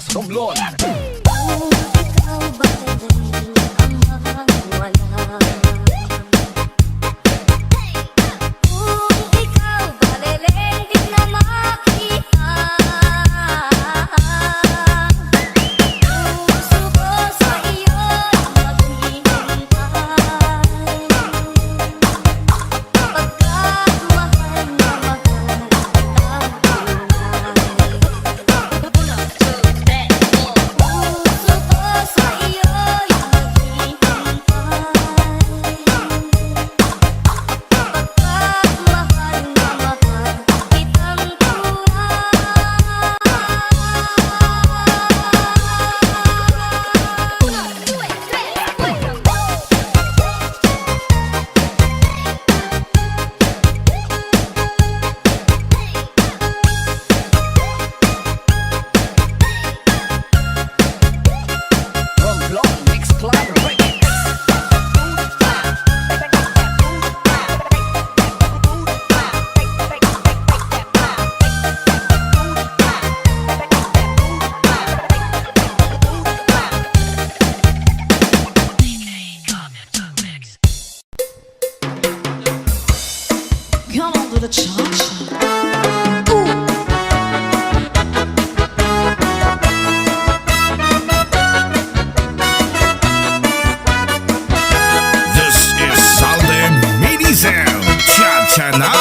Mas Romlon. Ikaw ba ang mawawala? Kung ikaw ba di na makita, puso ko sa iyo'y maghihintay. Pagkat mahal na mahal Come on to the cha-cha. This is Salde Minizem Cha-Cha Na.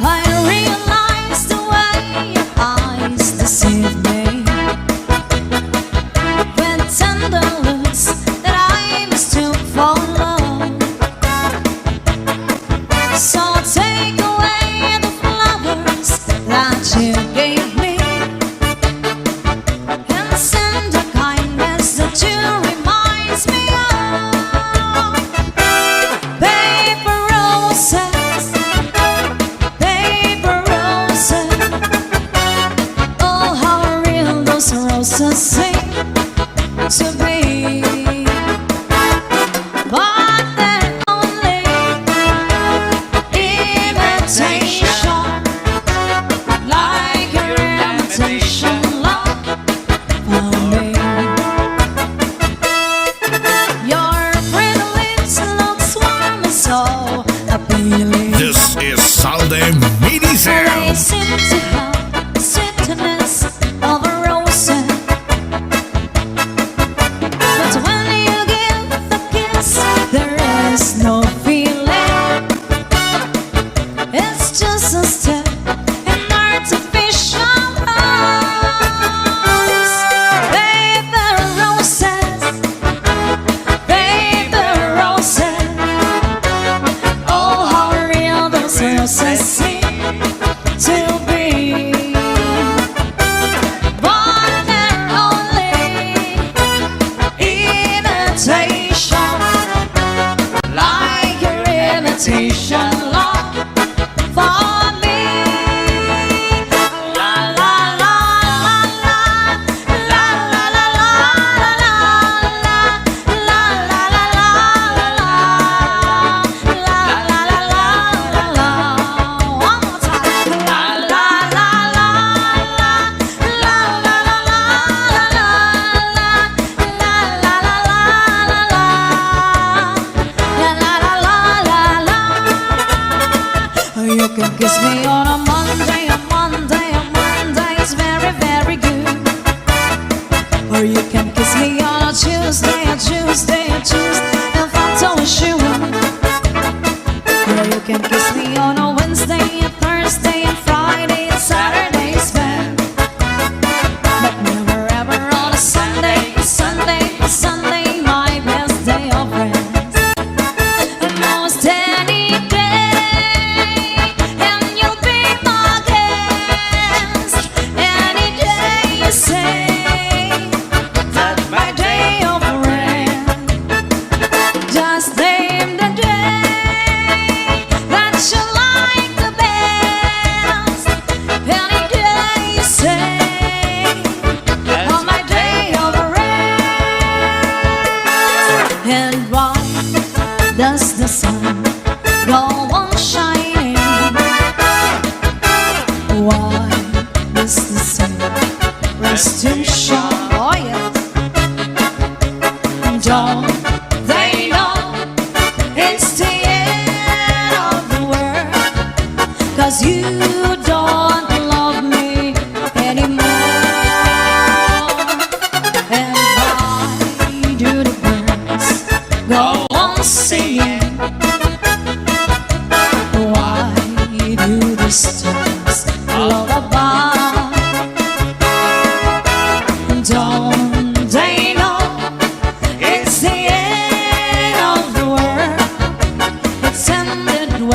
I realize the way your eyes deceive me, with tender looks that I mistook for love. So take away the flowers that you gave me, and send a kindness that you reminds me of. Paper roses, paper roses. Oh, how real those roses seem to be. But they're only imitation, like your imitation love for me. Your pretty lips look warm and so appealing. This is Salde They Minizem. seem to have the sweetness of a rose, but when you give the kiss, there is no feeling. It's just a step in artificial rose. Paper roses, paper roses. Oh, how real those roses seem to be. But they're only imitation, like your imitation love for me. La la la la la, la la la la la, la la la la la, la la la la. One more time. La la la la la, la la la la la, la la la la la, la la la la la. You can kiss me on a Monday, a Monday, a Monday is very, very good. Or you can kiss me on a Tuesday, a Tuesday, a Tuesday, if I don't sure. Or you can kiss me on a Wednesday, a Thursday, a Friday, and Saturday is fair. But never ever on a Sunday, a Sunday, a Sunday, my best day of rest. And most any day, and you'll be my guest. Any day you say that my day of rest. Just name the day that you like the best. Any day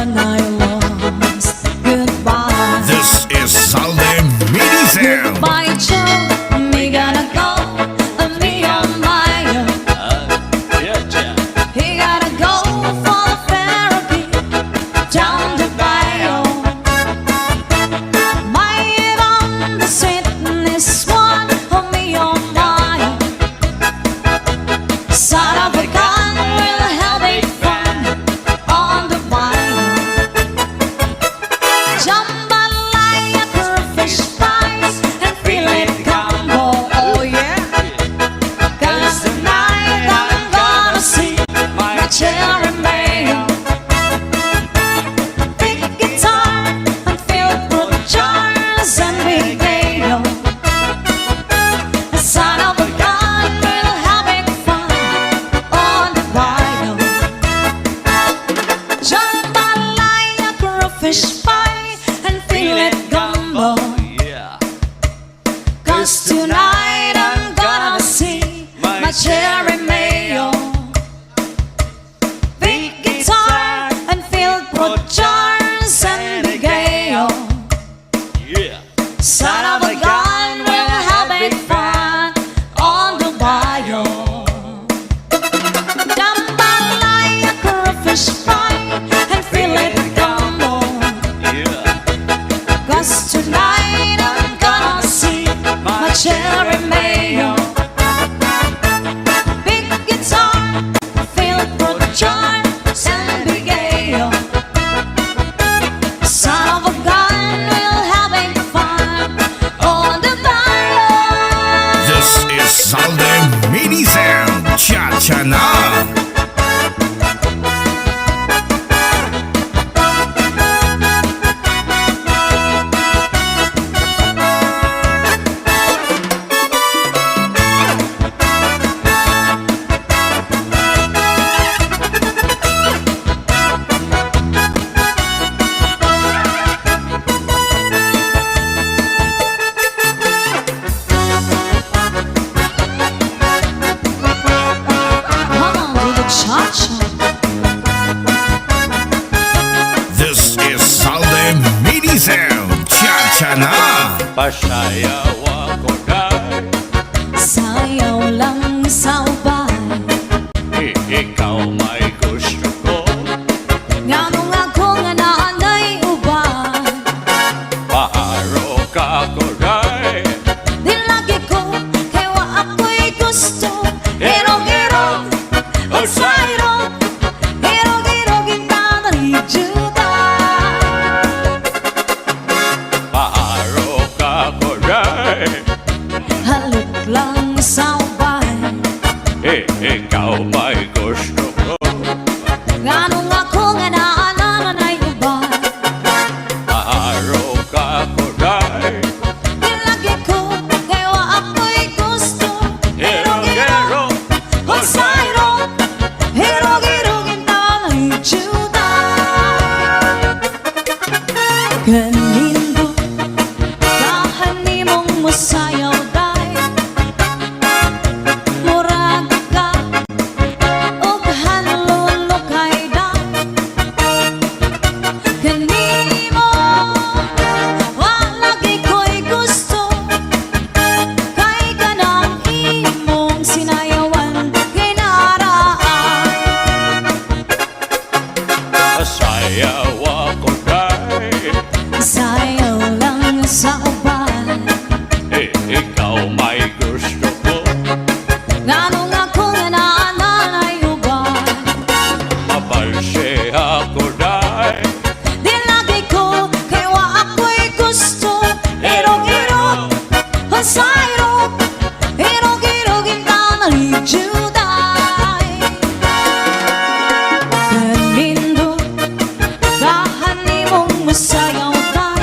when I lost. Goodbye. This is Salde Mini Sound. Goodbye, Joe. Me gotta go. And me on my own. He gotta go for the therapy down the bio. My on the sweetness one of me on my own. Son of a gun will have a fun on the bio. Jump like a fish flies and feel it combo. Oh yeah. 'Cause tonight I'm gonna see my cherry mayo. Big guitar and feel good jars and big radio. The son of a gun will have it fun on the bio. Jump like a fish pie and feel it gumbo. 'Cause tonight I'm gonna see my cherry mayo. Big guitar and filled with jars and the gale. Son of a gun will have it fun on the bio. Dump like a fish pie and feel it gumbo. 'Cause tonight I'm gonna see my cherry mayo. Big guitar, filled with jars and big gale. Son of a gun will having fun on the bio. This is Salde Mini Sound. Cha-cha na. Come on, do the cha-cha. This is Salde Mini Sound. Cha-cha na. Pasayaw ako dahil Sayaw lang sa ubay. ikaw may gusto ko. Nganong ako nga naanay ubay. Paharo ka ko dahil Di lagi ko kay wa ako'y gusto. Hirog-hirog o sayrog. Hirog-hirog intanay juday. paharo ka ko dahil Halok lang sa ubay. ikaw may gusto ko. Nganong ako nga naanay ubay. Paharo ka ko dahil Di lagi ko kay wa ako'y gusto. Hirog-hirog hirog-hirog o sayrog. Hirog-hirog intanay juday. Kanindo kahani mong musayaw day. Murag ka og hanlolo kay day. Kanimo wa lagi ko'y gusto. Kay kanang imong sinayawan kay naraan. Pasayaw ako dahil Sayaw lang sa ubay. ikaw may gusto ko. Nganong ako nga naanay ubay. Mabalse ako dahil Di lagi ko kay wa ako'y gusto. Hirog-hirog o sayrog. Hirog-hirog intanay juday. Kanindo kahani mong masayaw day.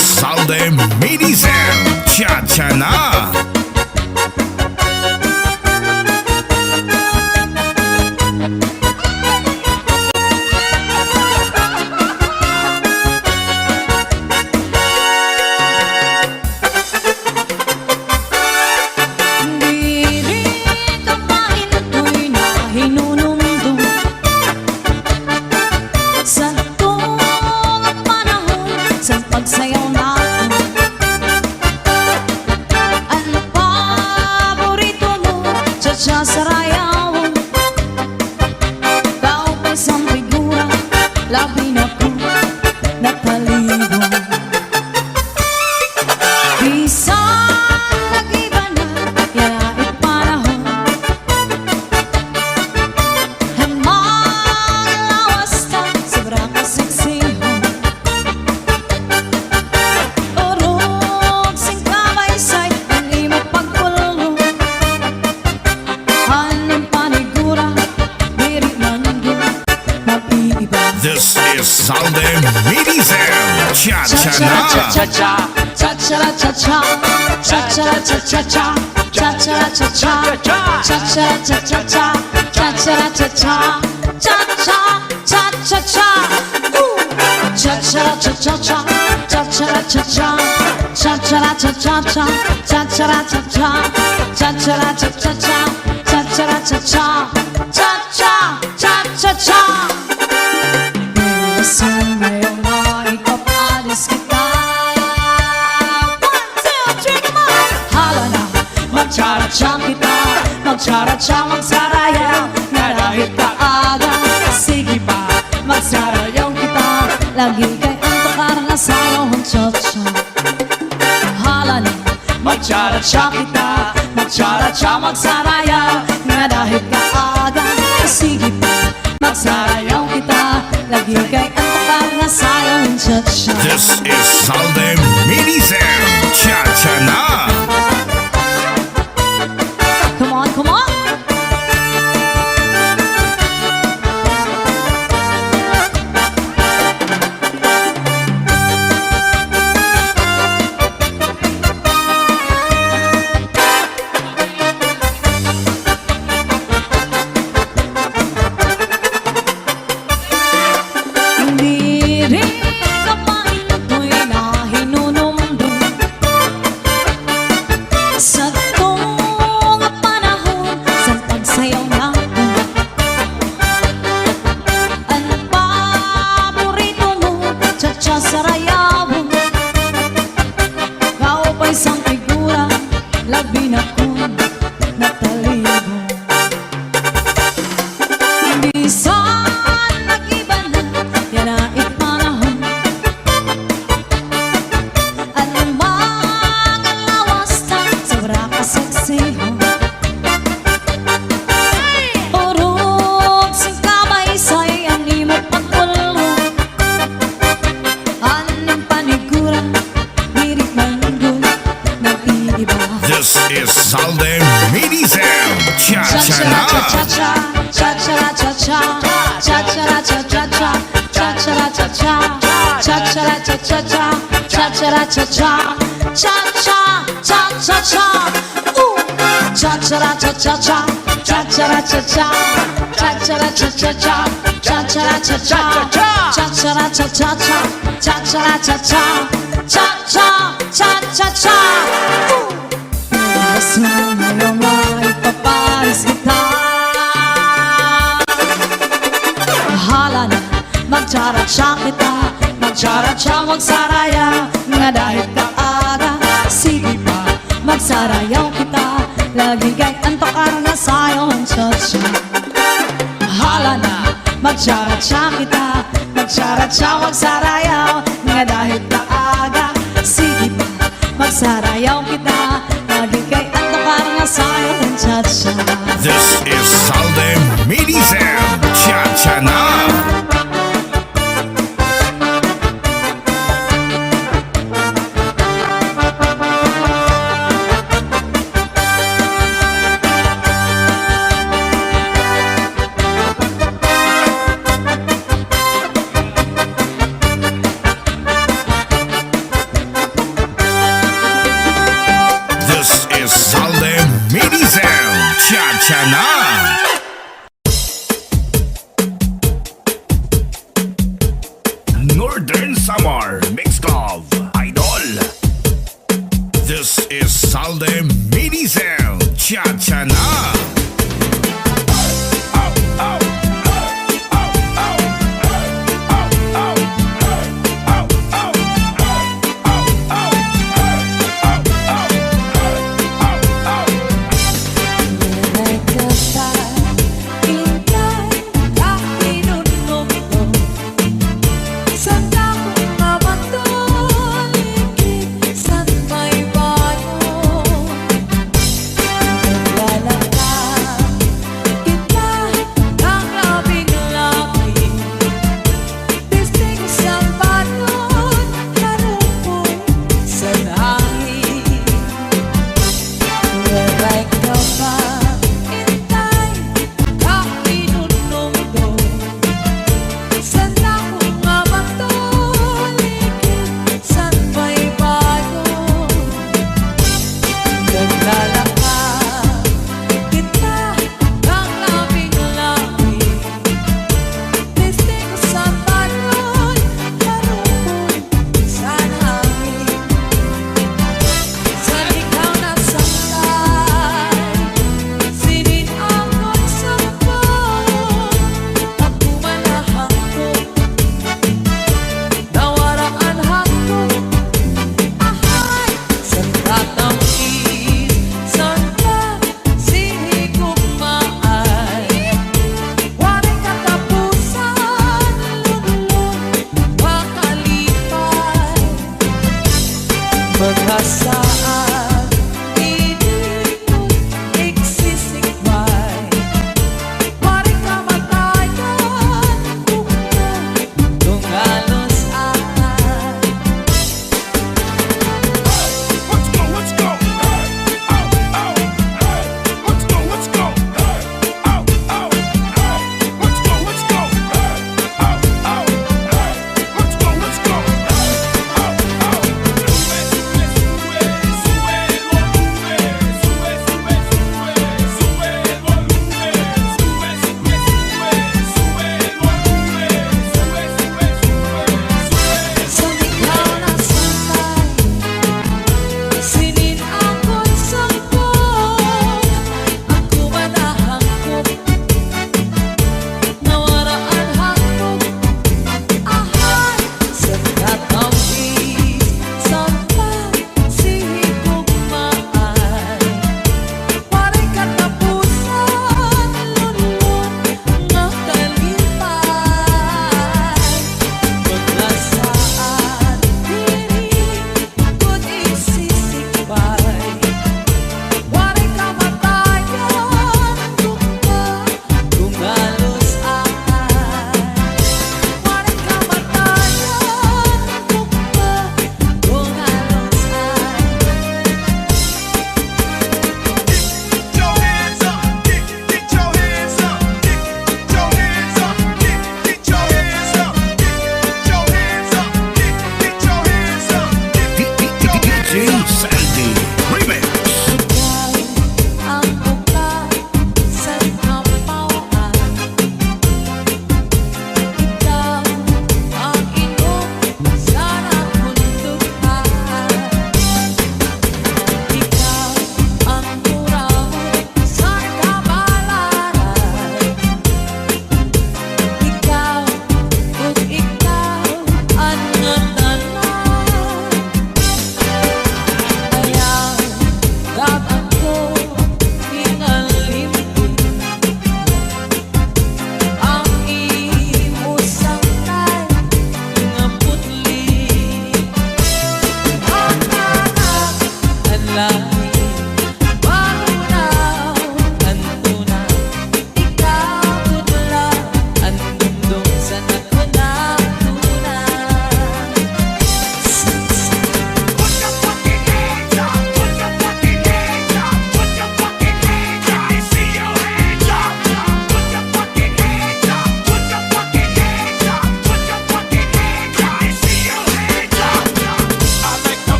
Salde Minizem Cha-cha na. Diri ka pahintoy na hinunumdum sa tuwang at panahon sa pagsayaw natin. Ang paborito mo, cha-cha sa rayawan. Tao pa isang figura, labi na ko nataligo. Isang nag-iba na, yait panahon. Ang mga lawas na, sobra kasiksihon. Urog sing kabaysay, ang imong pagpulong. Anong panigura, diri nandun, mag-iiba. This is Salde Minizem Cha-cha na. Cha-cha, Cha-cha-cha-cha, cha-cha-cha-cha-cha, cha-cha-cha-cha, cha-cha-cha-cha-cha, cha-cha-cha-cha, cha-cha-cha-cha-cha. Cha-cha-cha-cha-cha, cha-cha-cha-cha, cha-cha-cha-cha-cha, cha-cha-cha-cha, cha-cha-cha-cha-cha, cha-cha-cha-cha, cha-cha-cha-cha. Gusto ngayong maipapalis kita. One, two, three, come on! Hala na, magtsara-tsa kita, magtsara-tsa, magsarayaw, nga dahil kaaga. Sige pa, magsarayaw kita, lagi kay antok karang asayaw ang cha-cha. Hala na, magtsara-tsa kita, magtsara-tsa, magsarayaw, nga dahil kaaga. Sige pa, magsarayaw kita, lagi kay antok karang asayaw ang cha-cha. This is Salde Minizem Cha-cha na. Come on, come on! Diri ka pahintoy na hinunumdum sa tuwang at panahon sa pagsayaw natin. Ang paborito mo, cha-cha sa rayawan. Kao pa isang figura, labi na ko nataligo. Minsan nag-iba na, yanait panahon. Ang mga lawas na, sobra kasiksihon. Urog sing kabaysay, ang imong pagpulong. Anong panigura, diri nandun, nag-iiba. This is Salde Minizem Cha-cha na. Cha-cha-cha-cha, cha-cha-cha-cha, cha-cha-cha-cha-cha, cha-cha-cha-cha, cha-cha-cha-cha-cha, cha-cha-cha-cha, cha-cha-cha-cha-cha. Cha-cha-cha-cha-cha, cha-cha-cha-cha, cha-cha-cha-cha-cha, cha-cha-cha-cha, cha-cha-cha-cha-cha, cha-cha-cha-cha, cha-cha-cha-cha-cha. Gusto ngayong maipapalis kita. Hala na, magtsara-tsa kita, magtsara-tsa, magsaraya, nga dahil kaaga. Sige pa, magsarayaw kita, lagi kay antok karang asayaw ang cha-cha. Hala na, magtsara-tsa kita, magtsara-tsa, magsarayaw, nga dahil kaaga. Sige pa, magsarayaw kita, lagi kay antok karang asayaw ang cha-cha. This is Salde Minizem Cha-cha na. Salde Minisel Cha-cha na.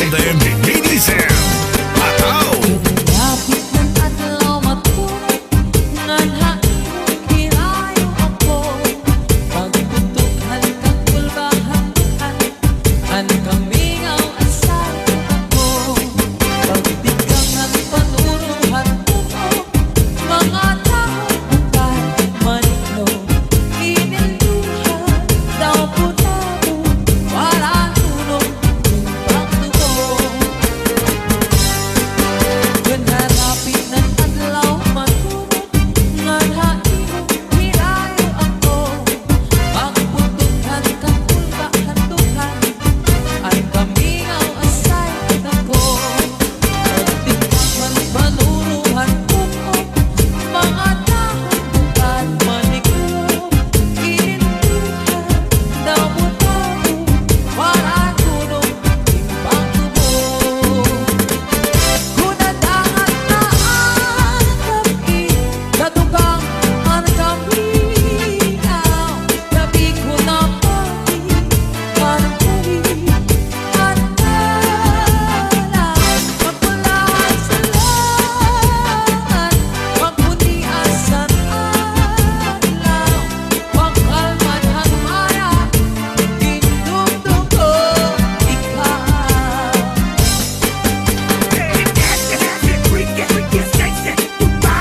Southern Minisan. Ataw! Lapit ng adlaw matulog, nganhain hirayo ako. Pagtutukan kang pulbahan, an kamingaw asal ako. Pagtigangan panuruhan ko, mga taong kahit manito. Ininduhan daw po tao, walang tulong yung pagtubo. Yun harapin ng adlaw matulog, nganhain hirayo ako. Pagputukan kang pulbahan, ay kamingaw asay ako. Pagtigangan panuruhan ko, mga taong kahit manito. Ininduhan daw po tao, walang tulong yung pagtubo. Kunadangat na ang gabi, katukang ang kaminaw. Gabi ko na pati, parang huli at nala. Magpulahan sa langan, magpuniasan adlaw. Pagkalman ang maya, indugtog ko ikaw. Put your hands up, put your hands up, put your hands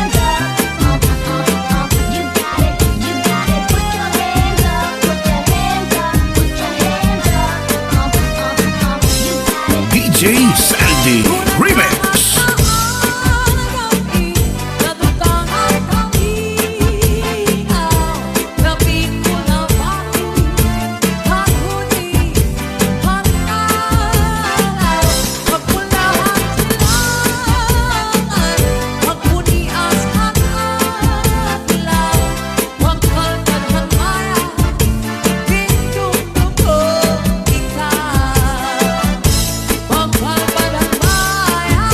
up. You got it, you got it. Put your hands up, put your hands up, put your hands up. You got it. DJ Saldi Remix. Pagkalman ang maya,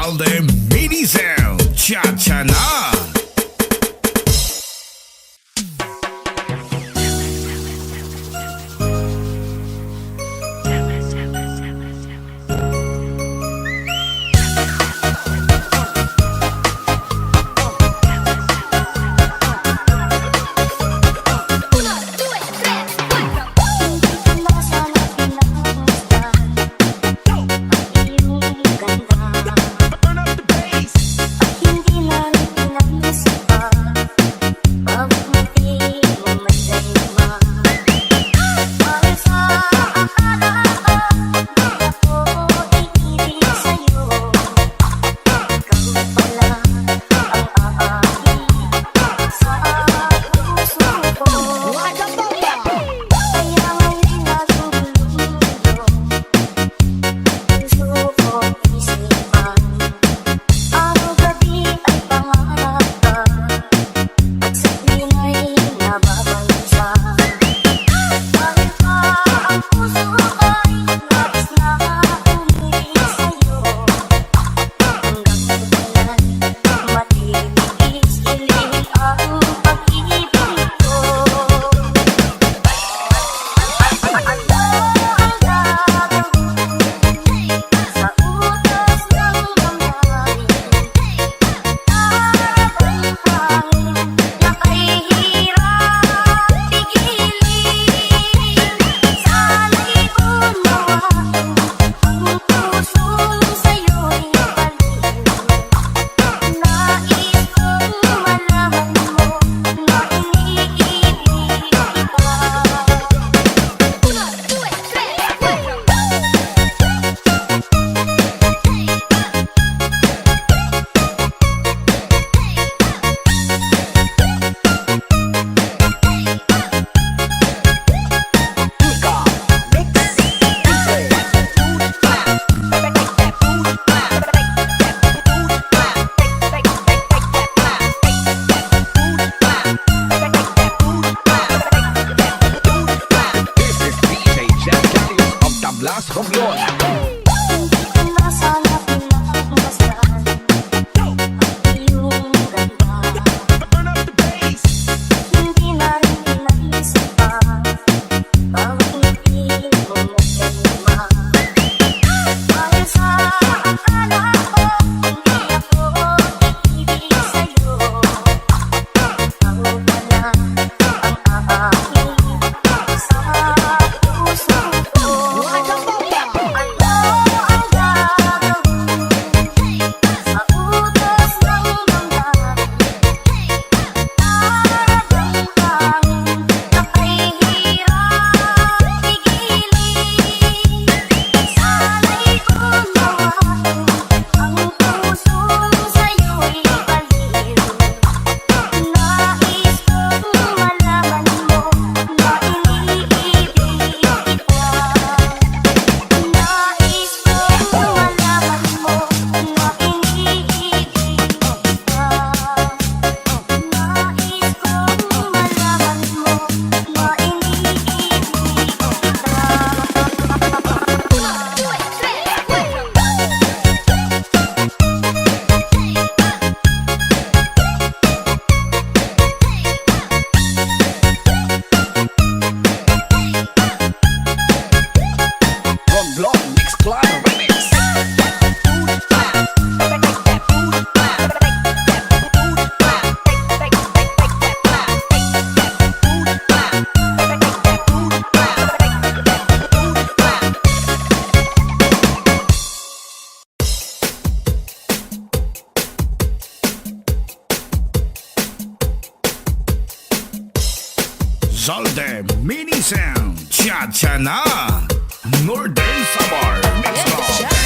Salde Mini Sound. Cha-cha na. Salde Mini Sound. Cha-cha na. Northern Samar. Mix Love.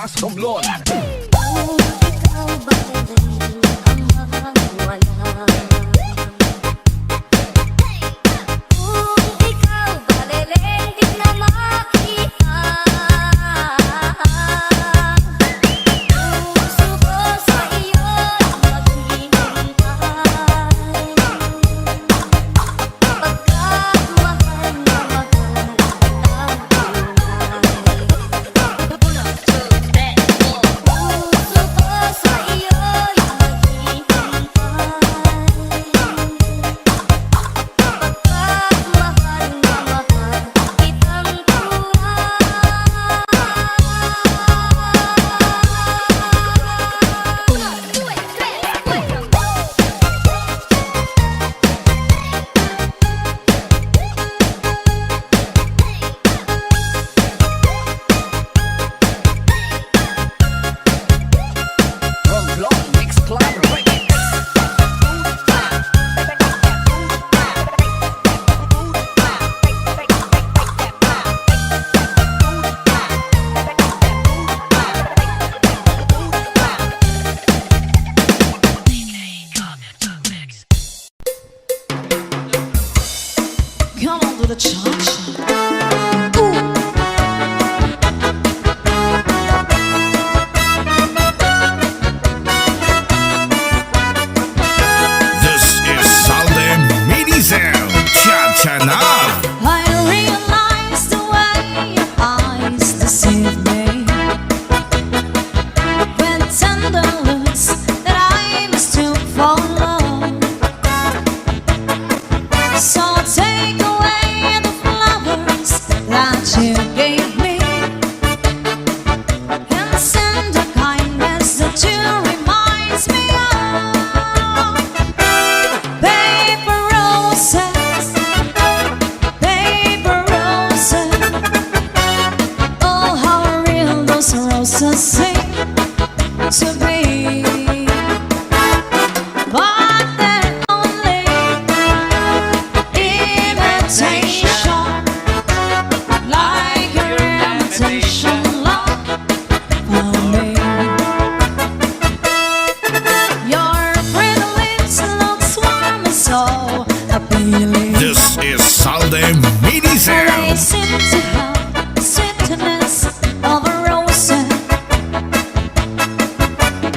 Pinas Romblon. Kung ikaw ba ang mawawala? Kung ikaw ba lilengit na makita? Puso ko sa iyo'y maghihintay. Pagkat mahal na mahal puso ko sa iyo'y maghihintay. Pagkat mahal na mahal kitang Romblon Mix Club Records. Come on to the cha-cha. This is Salde Mini Sound. Cha-cha na. I realize the way your eyes deceive me, with tender looks that I mistook for love. So take away the flowers that you gave me, and send a kindness that you reminds me of. Paper roses, paper roses. Oh, how real those roses seem to be. But they're only imitation, like your imitation love for me. Your pretty lips look warm and so appealing. This is Salde Mini They Sound. seem to have the sweetness of a rose.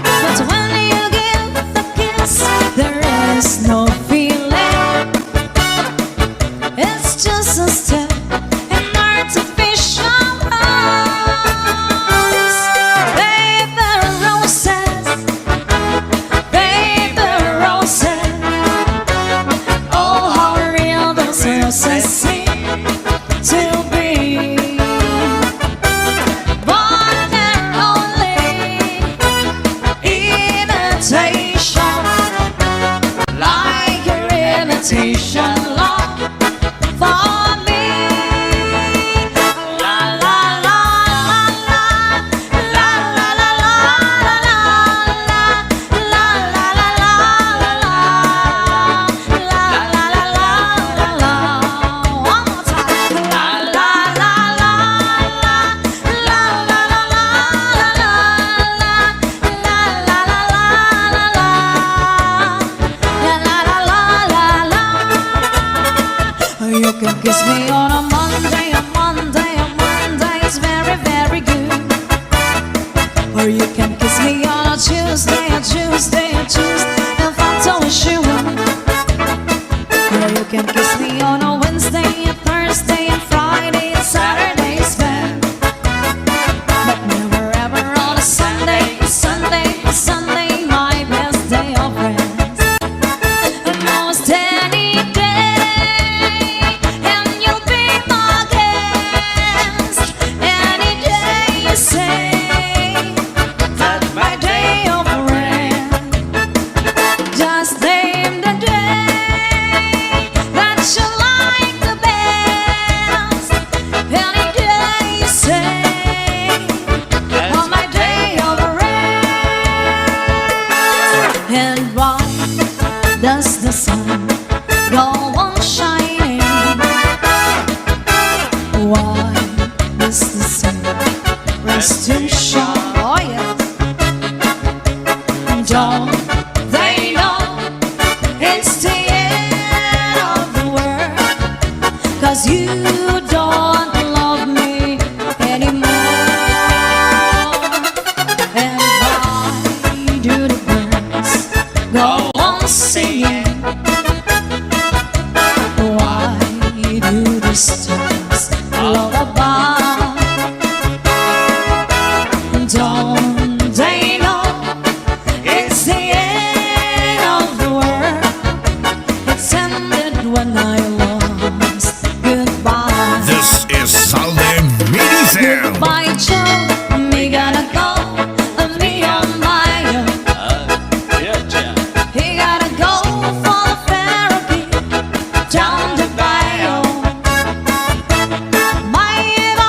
But when you give the kiss, there is no feeling. It's just a step in artificial rose. Paper roses, paper roses. Oh, how real those roses seem to be. But they're only imitation, like your imitation love for me. La la la la la la la la la la la la la. One more time. La la la la la la la you can kiss me on a Monday, a Monday, a Monday is very, very good. Or you can kiss me on a Tuesday, a Tuesday, a Tuesday, if I don't wish you would. Or you can kiss me on a Wednesday, a Thursday, a Friday, a Saturday is fair. But never ever on a Sunday, a Sunday, a Sunday, my best day of rest. Almost any day, and you'll be my guest. Any day you say that my day of rest. Just name the day that you like the best. Any day you say on my day of rest. And why does the sun go on shining? Why does the sun rest to shine? 'cause you don't love me anymore. And why do the birds go on singing? Why do the stars lullaby? Don't they know it's the end of the world? It's ended when I lost goodbye. This is Salde Minisound. By Joe, me gotta go, and me on my own. He gotta go for the therapy down the bio. My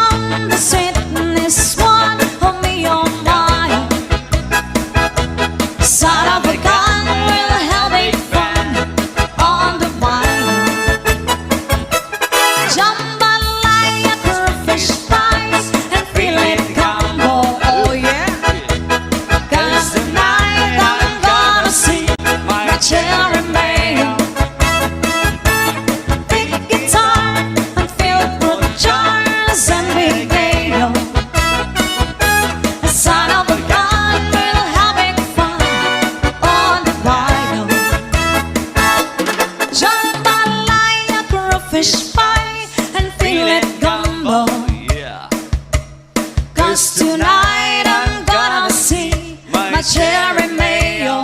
on the sweetness one of me on my own. Son of a gun will have a fun on the bio. Jambalaya, fish fries, and filet gumbo, oh yeah. 'Cause tonight I'm gonna see my cherry mayo. Big guitar and filled with jars and big mayo. The son of a gun will having fun on the bio. Jambalaya, fish pie, and filet gumbo. 'Cause tonight I'm gonna see my cherry mayo.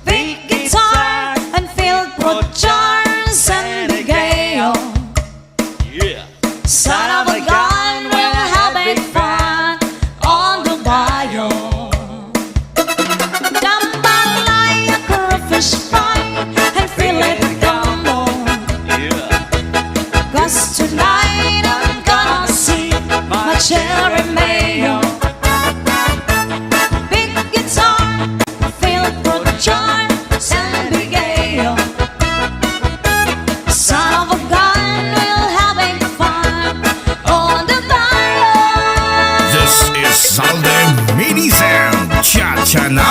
Big guitar and filled with jars and big ale. Son of a gun will having fun on the bio. Jambalaya, fish pie, and filet gumbo. 'Cause tonight I'm gonna see my cherry mayo. Big guitar filled with jars and big ale. Son of a gun will having fun on the bio. This is Salde Minisound. Cha-cha na.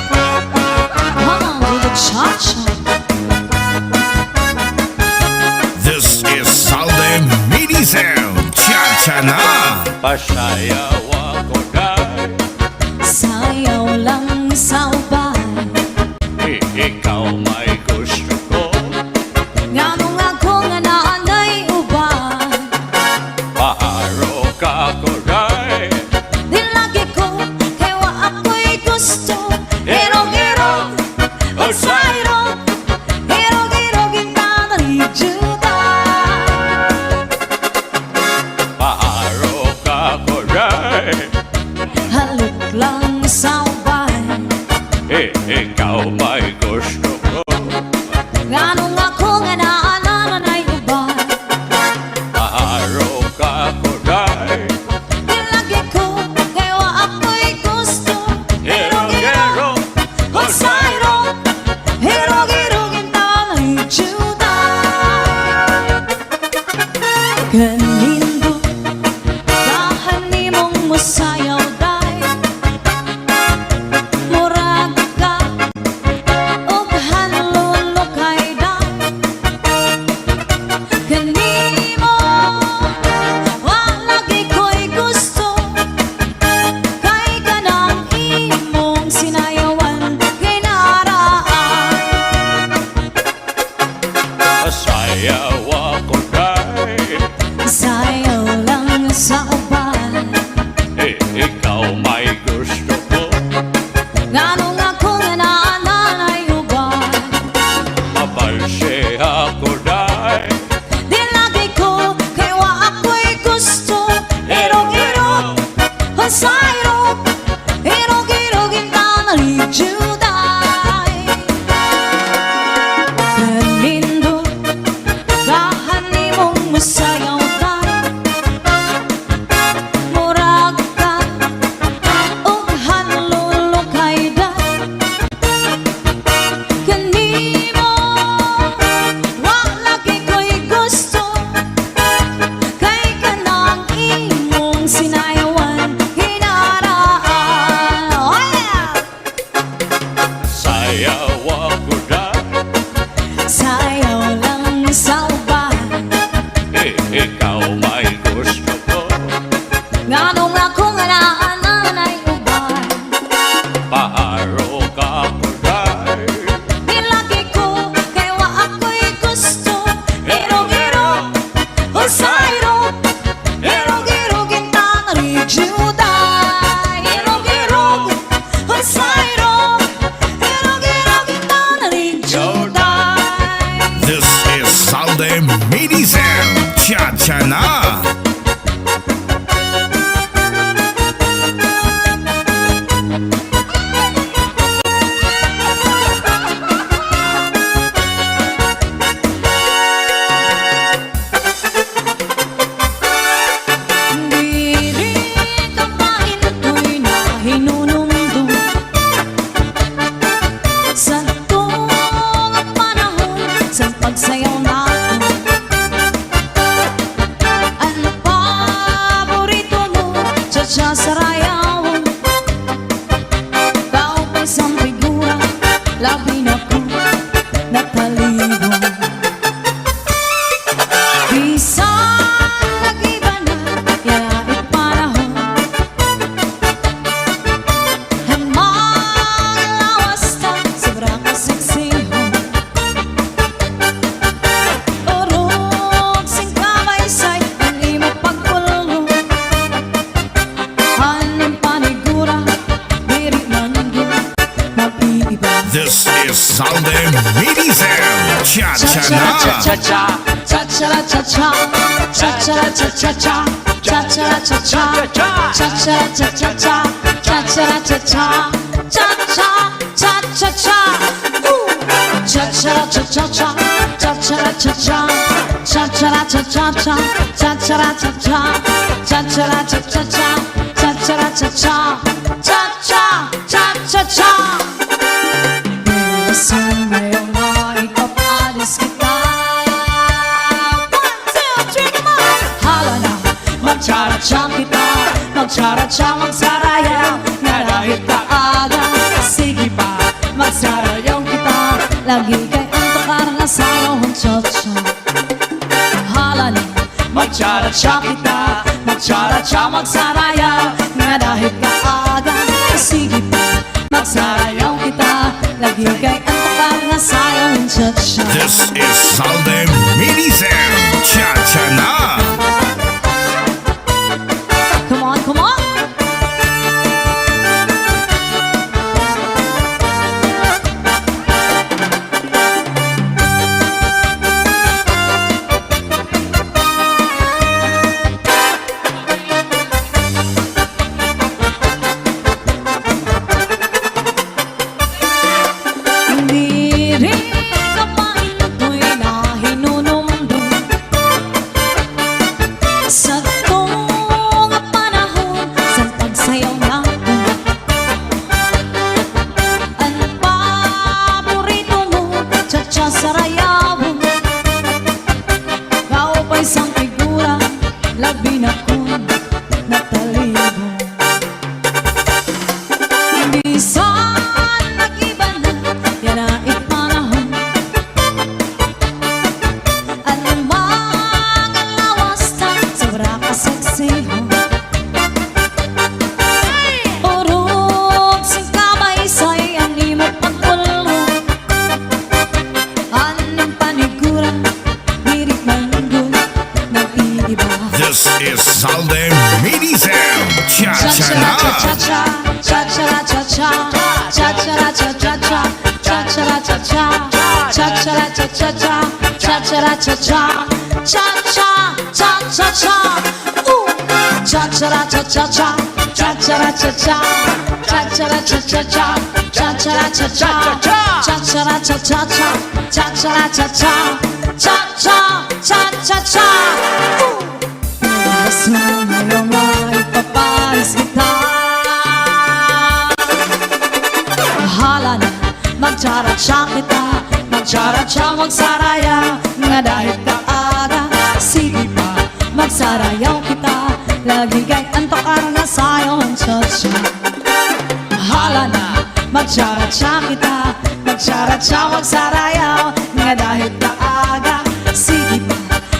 Come on, do the cha-cha. This is Salde Minisound. Cha-cha na. Pasayaw ako dahil Sayaw lang sa ubay. ikaw may gusto ko. Nganong ako nga naanay ubay. Paharo ka ko dahil Di lagi ko kay wa ako'y gusto. Hirog-hirog o sayrog. Hirog-hirog inanay juday. paharo ka ko dahil Halok lang sa ubay. ikaw may gusto ko. Nganong ako nga naanay ubay. Paharo ka ko dahil Di lagi ko kay wa ako'y gusto. Hirog-hirog o sayrog. Hirog-hirog inanay juday. Kanindo kahan nimong musayaw day. Murag ka og hanlolo kay day. Kanimo wa lagi ko'y gusto. Kay kanang imong sinayawan kay naraan. pasayaw ako dahil Sayaw lang sa ubay. ikaw may gusto ko. Nganong ako nga naanay ubay. Mabalse ako dahil Di lagi ko kay wa ako'y gusto. Hirog-hirog o sayrog. Hirog-hirog inanay juday. Kanindo kahan nimong musayaw Salde Minisel Cha-cha na. Diri ka pain ko'y nahinunumdum sa tuwang panahon sa pagsayaw natin. Ang paborito mo, cha-cha sa rayawan. Tao pa isang figura, labi na ko natalibong. Bisan nag-iba na, yait panahon. Ang mga lawas na, sobra kasiksihon. Urog sing kamaysay, ang imo pagpulong. Haning panigura, diri nandun, mag-iiba. This is Salde Minisel Cha-cha na. Cha-cha-cha-cha, cha-cha-cha-cha, cha-cha-cha-cha, cha-cha-cha-cha, cha-cha-cha-cha, cha-cha-cha-cha, cha-cha-cha-cha. Cha-cha-cha-cha-cha, cha-cha-cha-cha, cha-cha-cha-cha, cha-cha-cha-cha, cha-cha-cha-cha, cha-cha-cha-cha, cha-cha-cha-cha. Bilasan ngayong maipapalis kita. 1, 2, 3, come on! Hala na, magtsara-tsa kita, magtsara-tsa, magsarayaw, nga dahil kaaga. Sige pa, magsarayaw kita, lagi kay antok na sayaw ang cha-cha. Hala na, magtsara-tsa kita, magtsara-tsa, magsarayaw, nga dahil kaaga. Sige pa, magsarayaw kita, lagi kay antok na sayaw ang cha-cha. This is Salde Minisel Cha-cha na. Come on, come on! Diri ka pain ko'y nahinunumdum sa tuwang panahon sa pagsayaw natin. Ang paborito mo, cha-cha sa rayawan. Kao pa isang figura, labi na kong natalibong. Bisan nag-iba na, yait panahon. Ang mga lawas na, sobra kasiksihon. Urog sing kamaysay, ang imo pagpulong. Haning panigura, diri nandun, nag-iiba. This is Salde Minisel Cha-cha na. Cha-cha-cha-cha, cha-cha-cha-cha, cha-cha-cha-cha-cha, cha-cha-cha-cha, cha-cha-cha-cha-cha, cha-cha-cha-cha, cha-cha-cha-cha-cha. Cha-cha-cha-cha-cha, cha-cha-cha-cha, cha-cha-cha-cha-cha, cha-cha-cha-cha, cha-cha-cha-cha-cha, cha-cha-cha-cha, cha-cha-cha-cha. Bilasan ngayong maipapalis kita. Hala na, magtsara-tsa kita, magtsara-tsa, magsarayaw, nga dahil kaaga. Sige pa, magsarayaw kita, lagi kay antok na sayaw ang cha-cha. Hala na, magtsara-tsa kita, magtsara-tsa, magsarayaw, nga dahil kaaga. Sige pa,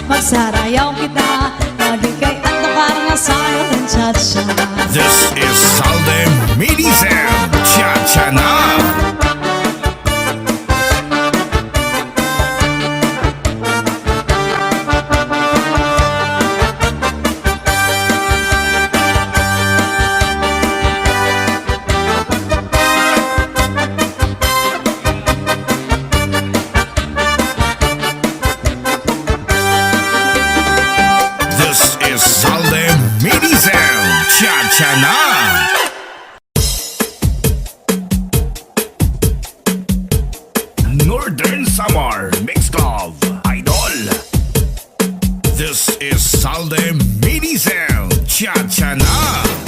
magsarayaw kita, lagi kay antok na sayaw ang cha-cha. This is Salde Minisel Cha-cha na. Cha-cha na! Northern Summer Mix Club Idol. This is Salde Minisel Cha-cha na!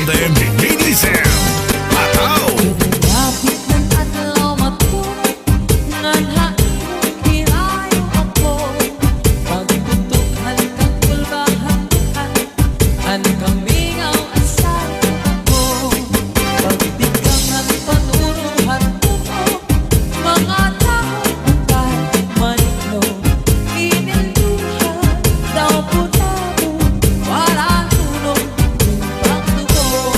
Southern Minisan. Ataw! Lapit ng adlaw matulog, nanhain kinayo ako. Pagtutukan kang pulbahan, an kamingaw asal ako. Pagtigangan panuruhan ko, mga taong kahit manilo. Ininduhan daw putado, walang tulong, yung pagtubo.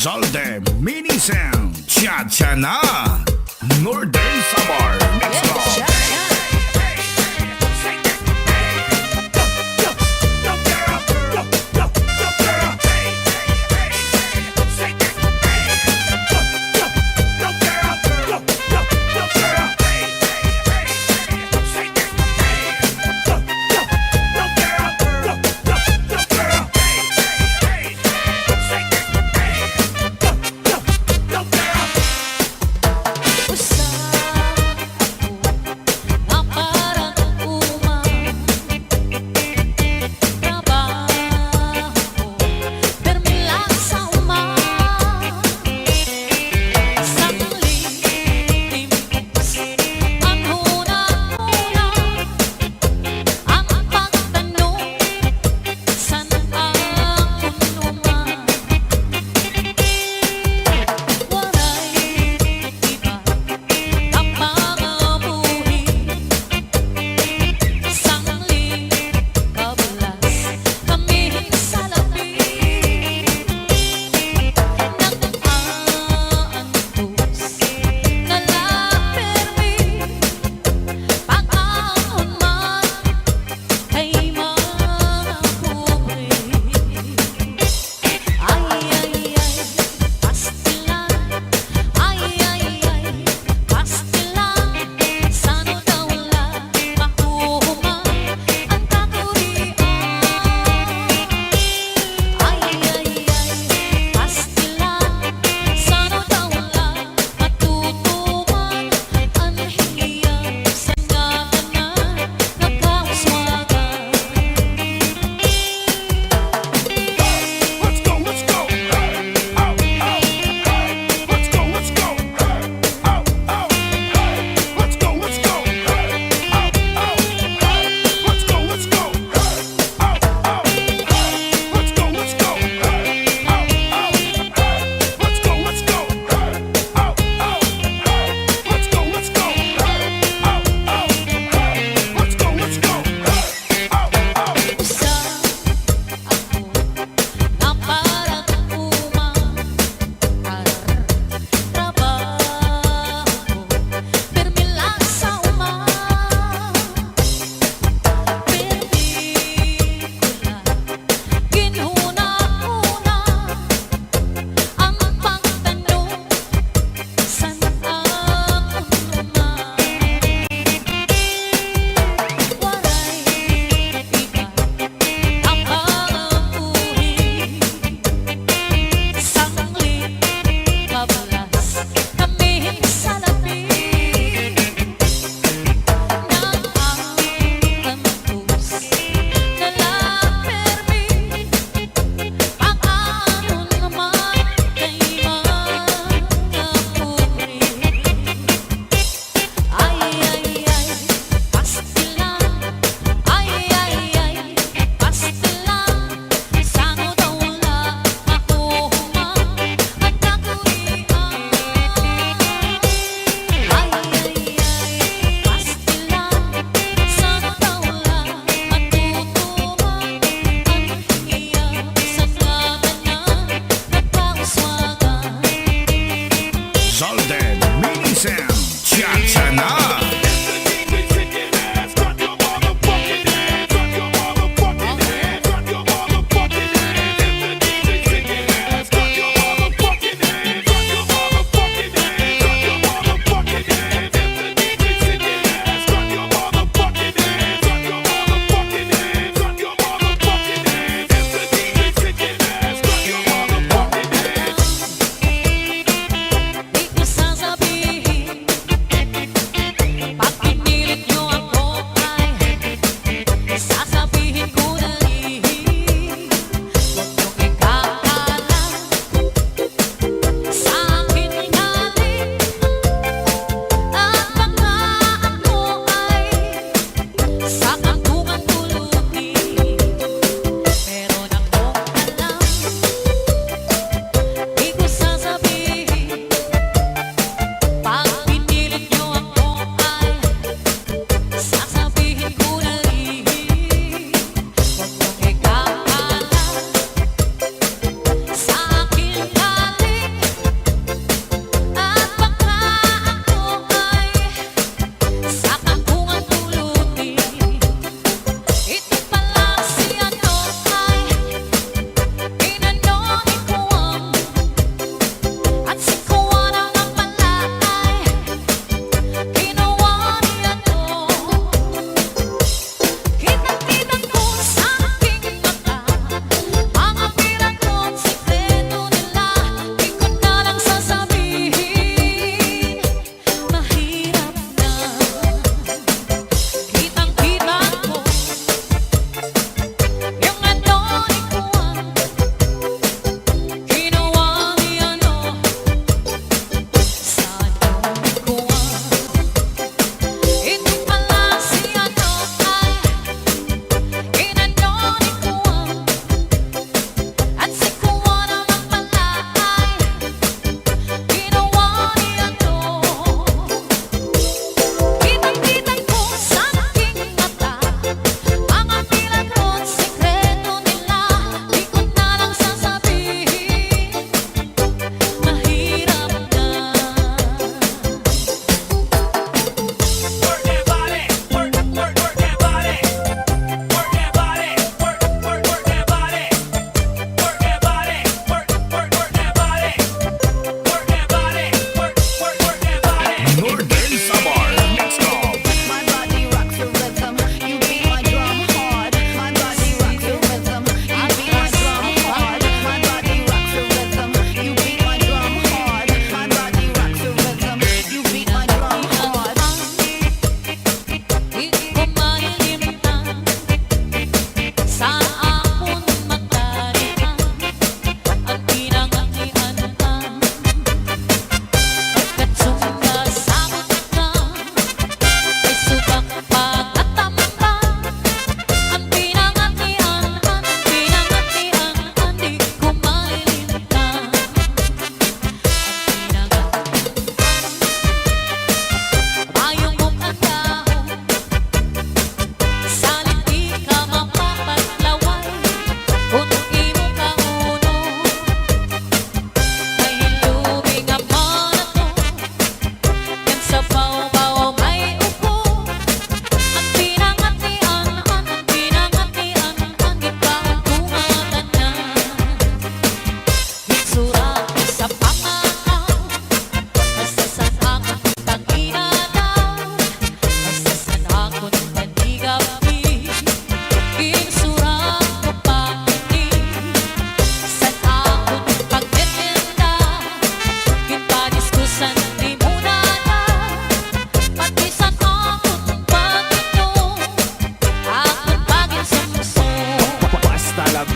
Zalde Mini Sound Cha-cha na Northern Samar Next song.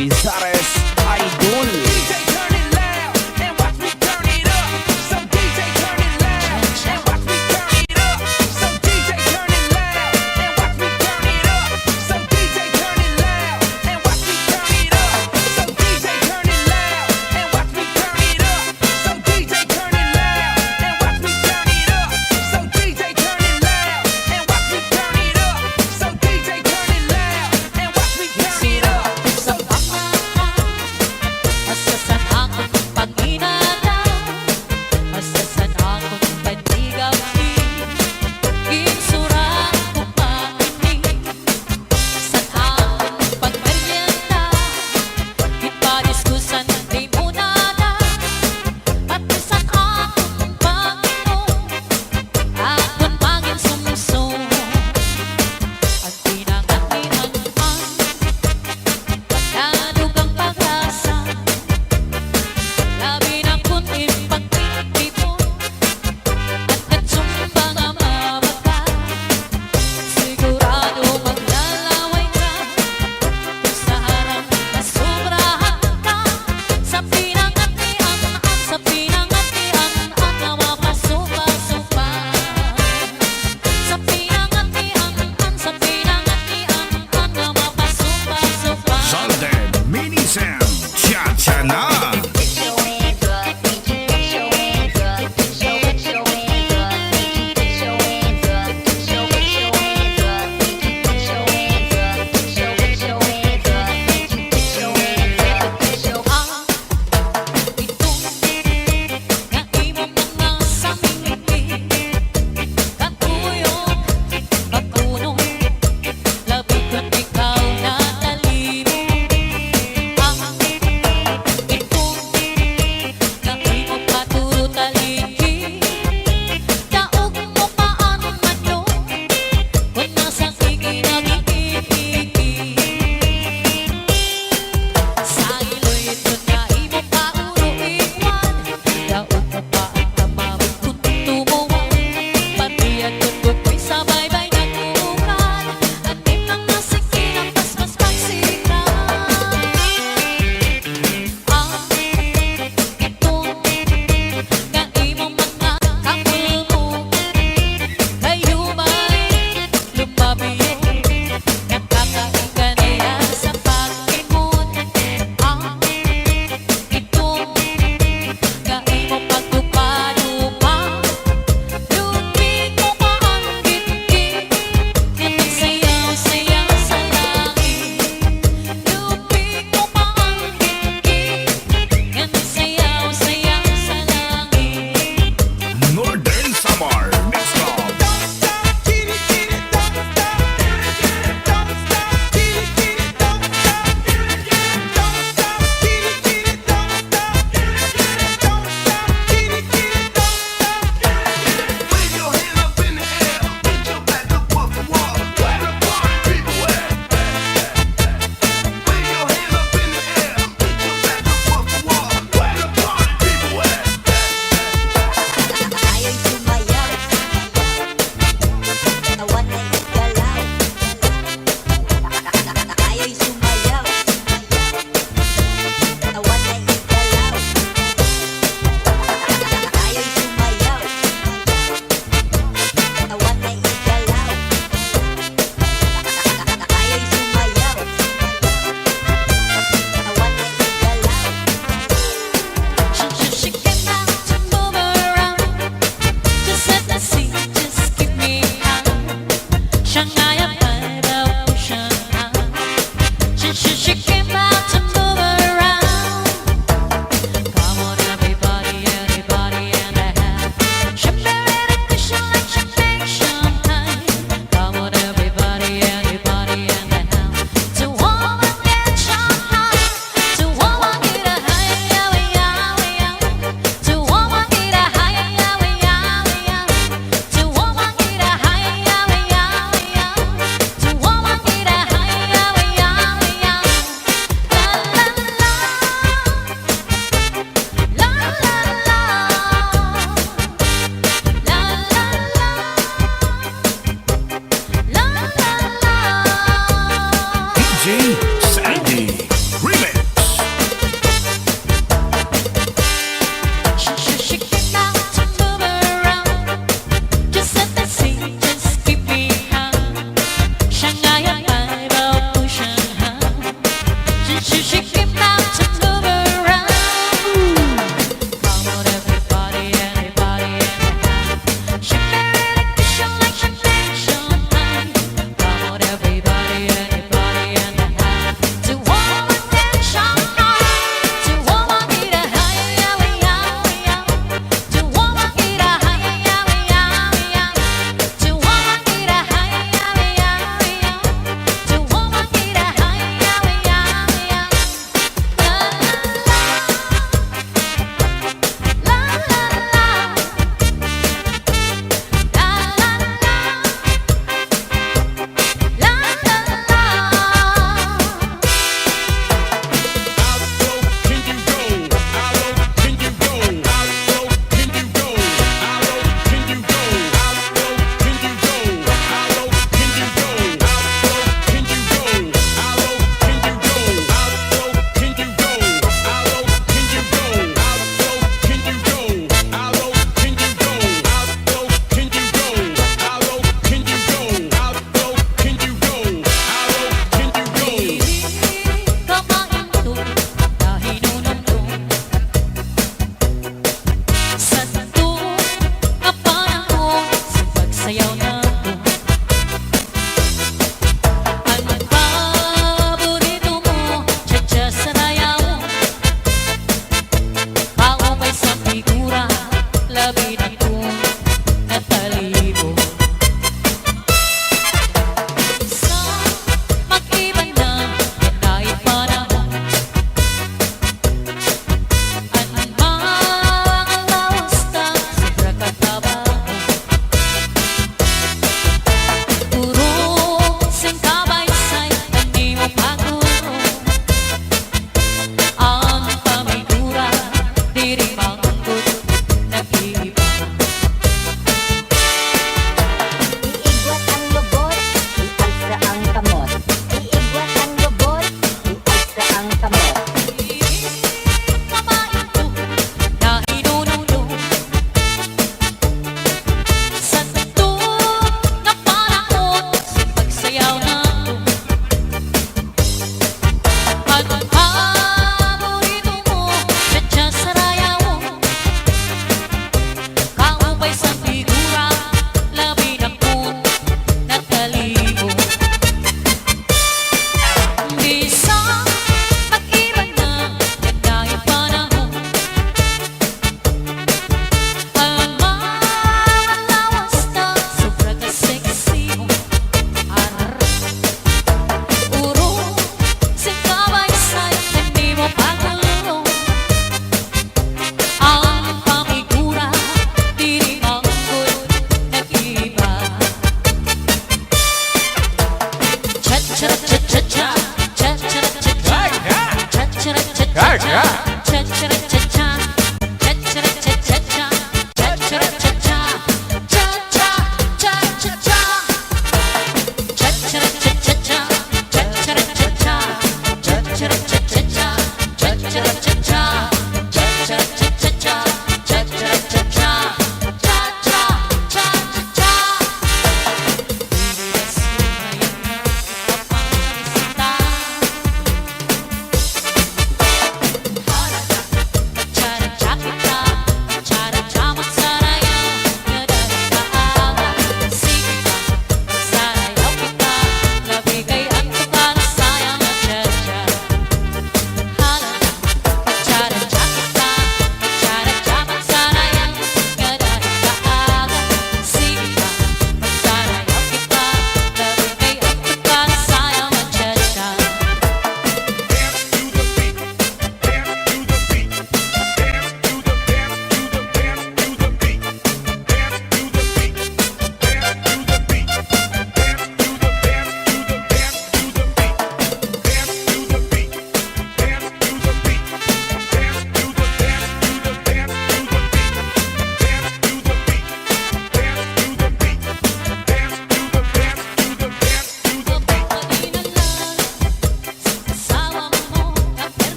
Bizares Idol. DJ turn it loud and watch me turn it up. So DJ turn it loud and watch me turn it up. So DJ turn it loud and watch me turn it up. So DJ turn it loud and watch me turn it up. So DJ turn it loud and watch me turn it up. So DJ turn it loud and watch me turn it up. So DJ turn it loud and watch me turn it up. So DJ turn it loud and watch me turn it up. So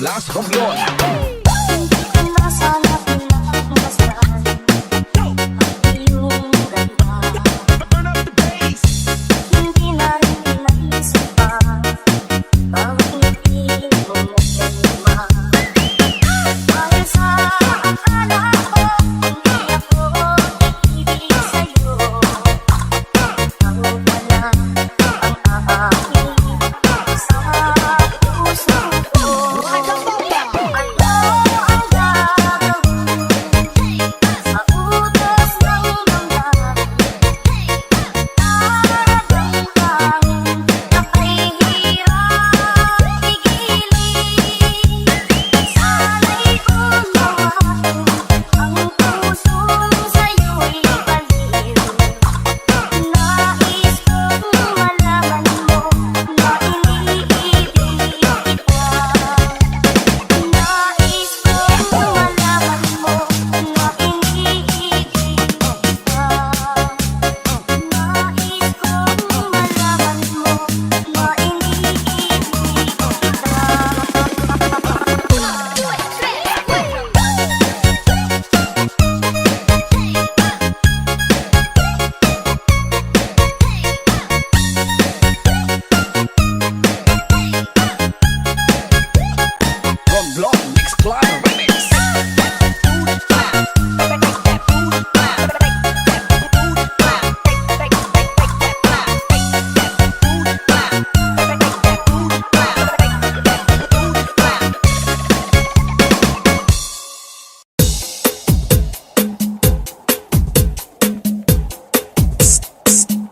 Blas Romblon. Hindi ko na sana pinagmasdan ang iyong ganda. Hindi na rin pinaisipan bawat ngiti mo magkalima. Dahil sa akala ko hindi ako ibig sa'yo. Ikaw pala ang aamin sa puso ko. Ano ang gagawin sa utos ng damdamin? Nararamdamin na kahirap pigilin. Sana'y umawain ang pusong sa'yo'y baliw. Nais kong malaman mo na iniibig kita. Nais kong malaman mo na iniibig kita. Nais kong malaman mo na Romblon Mix Club Remix.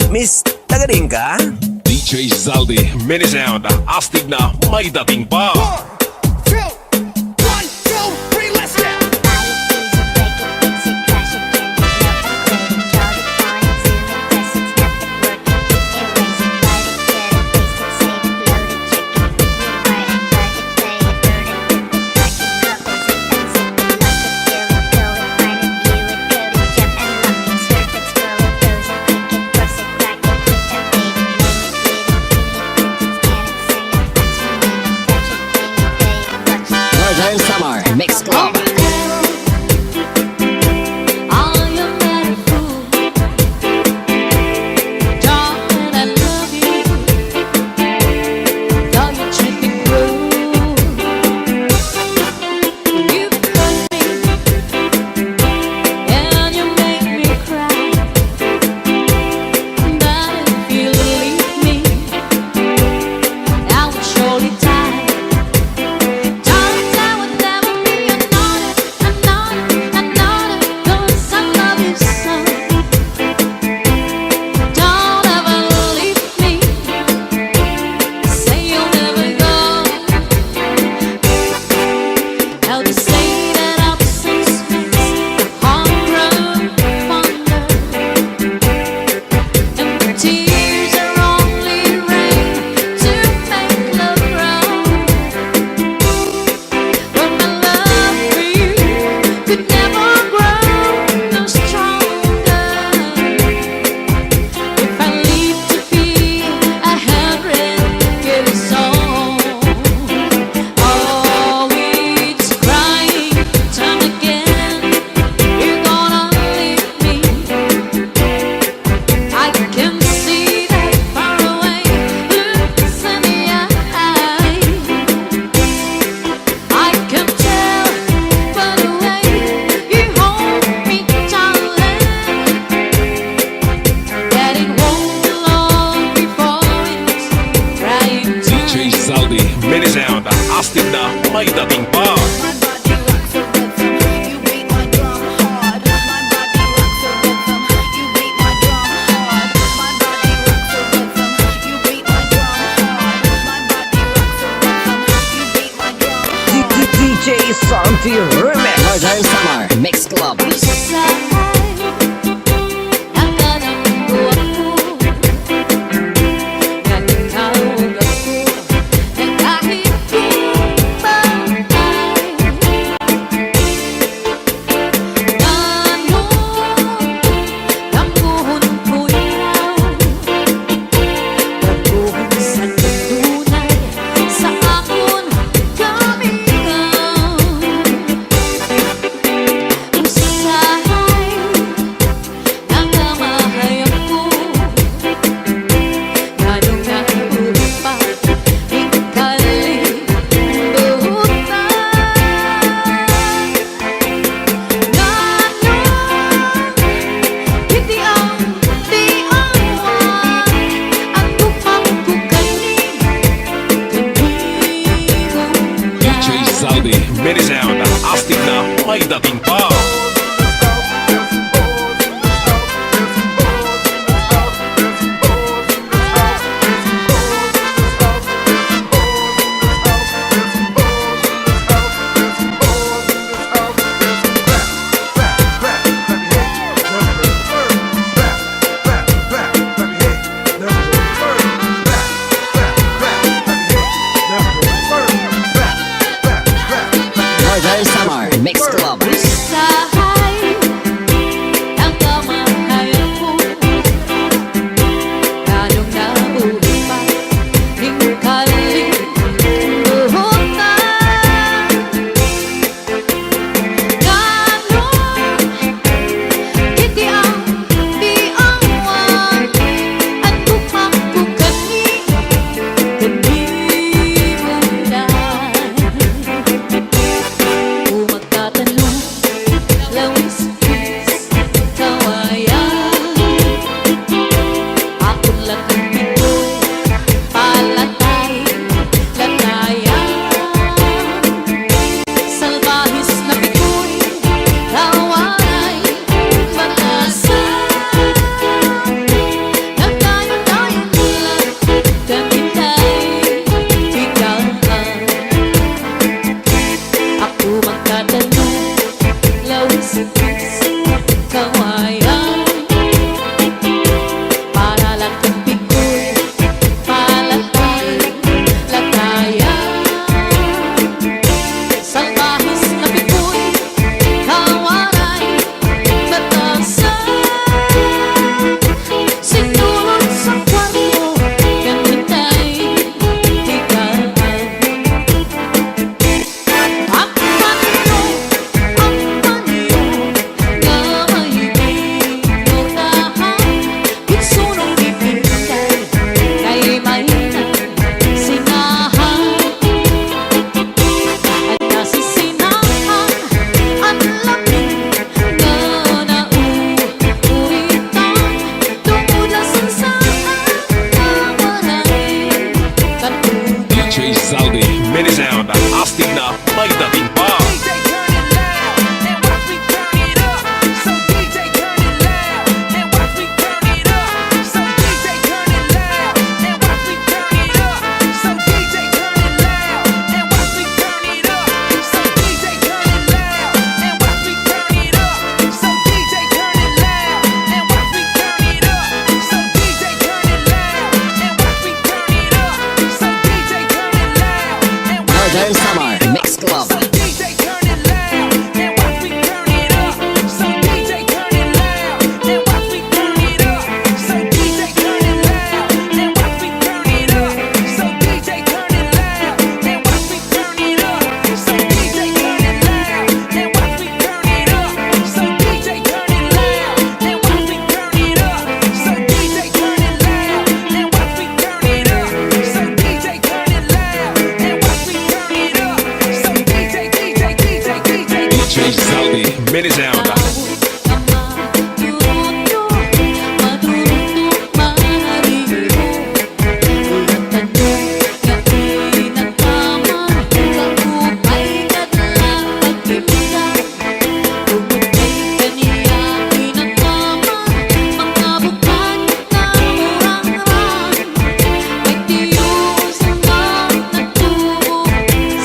Miss, tagaling ka? DJ Zaldi, mini sound, astig na may dating pa. 1, 2, 3, let's go. Northern Summer Mix Club. I am not a fool, darling, I love you. Though you treat me cruel, you cut me and you make me cry. But if you leave me, I will surely die. Darling, I would never be another, cause I love you so. Don't ever leave me, say you'll never go. How to say that absence makes hunger fonder, and the tears are only rain to make love grow. But my love for you could never grow no stronger. If I live to be 100 years old, oh, it's crying time again. You're gonna leave me. I can see that far away looks in the eye. I can tell by the way you hold me, darling, that it won't be long before it's crying DJ time. Zaldi, mini sound, astig na may dating pa. My body rocks the rhythm. You beat my drum hard. My body rocks the rhythm. You beat my drum hard. My body rocks the rhythm. You beat my drum hard. My body rocks the rhythm. You beat my drum hard. DJ Santi Remix. Northern Summer Mix Club. Sa akon kami Mini sound, astig na may dating pa. Northern Summer Mix Club. Usahay ang kamahayag mo, ganong nabuhay pa, hingkaling buhutan. Ganon, hindi ang diawan at bukak-bukani, kundi wala. Magtatanong, lawis-wis, kawayan. Ako lang ang bitoy, palatay, latayan. Salbahis na bitoy, kawaray, batasan. Nagdayon-dayon lang, kamintay, higaan. Ako magtatanong, lawis-wis, kawayan. Para lang kang bikoy, palatay, latayan. Salbahis na bikoy, kawaray, batasan. Sinulot sa kwarto, kamintay, higaan. Ang panyo, nga mahiging notahan, kinsunong ipintay, kay may sinahan. At nasisinahan, at lamig nga nauuwitan, tungkol na sansaan, kawaray, katulad. DJ Zaldi, Mini sound, astig na may dating pa. DJ turn it loud and watch me turn it up. So DJ turn it loud and watch me turn it up. So DJ turn it loud and watch me turn it up. So DJ turn it loud and watch me turn it up. So DJ turn it loud and watch me turn it up. So DJ turn it loud and watch me turn it up. So DJ turn it loud and watch me turn it up. So DJ turn it loud and watch me Northern Summer Mix Club. So DJ turn it loud and watch me turn it up. So DJ turn it loud and watch me turn it up. So DJ turn it loud and watch me turn it up. So DJ turn it loud and watch me turn it up. So DJ turn it loud and watch me turn it up. So DJ turn it loud and watch me turn it up. So DJ turn it loud and watch me turn it up. So DJ turn it loud and watch me turn it up. So DJ Zaldi, Mini sound.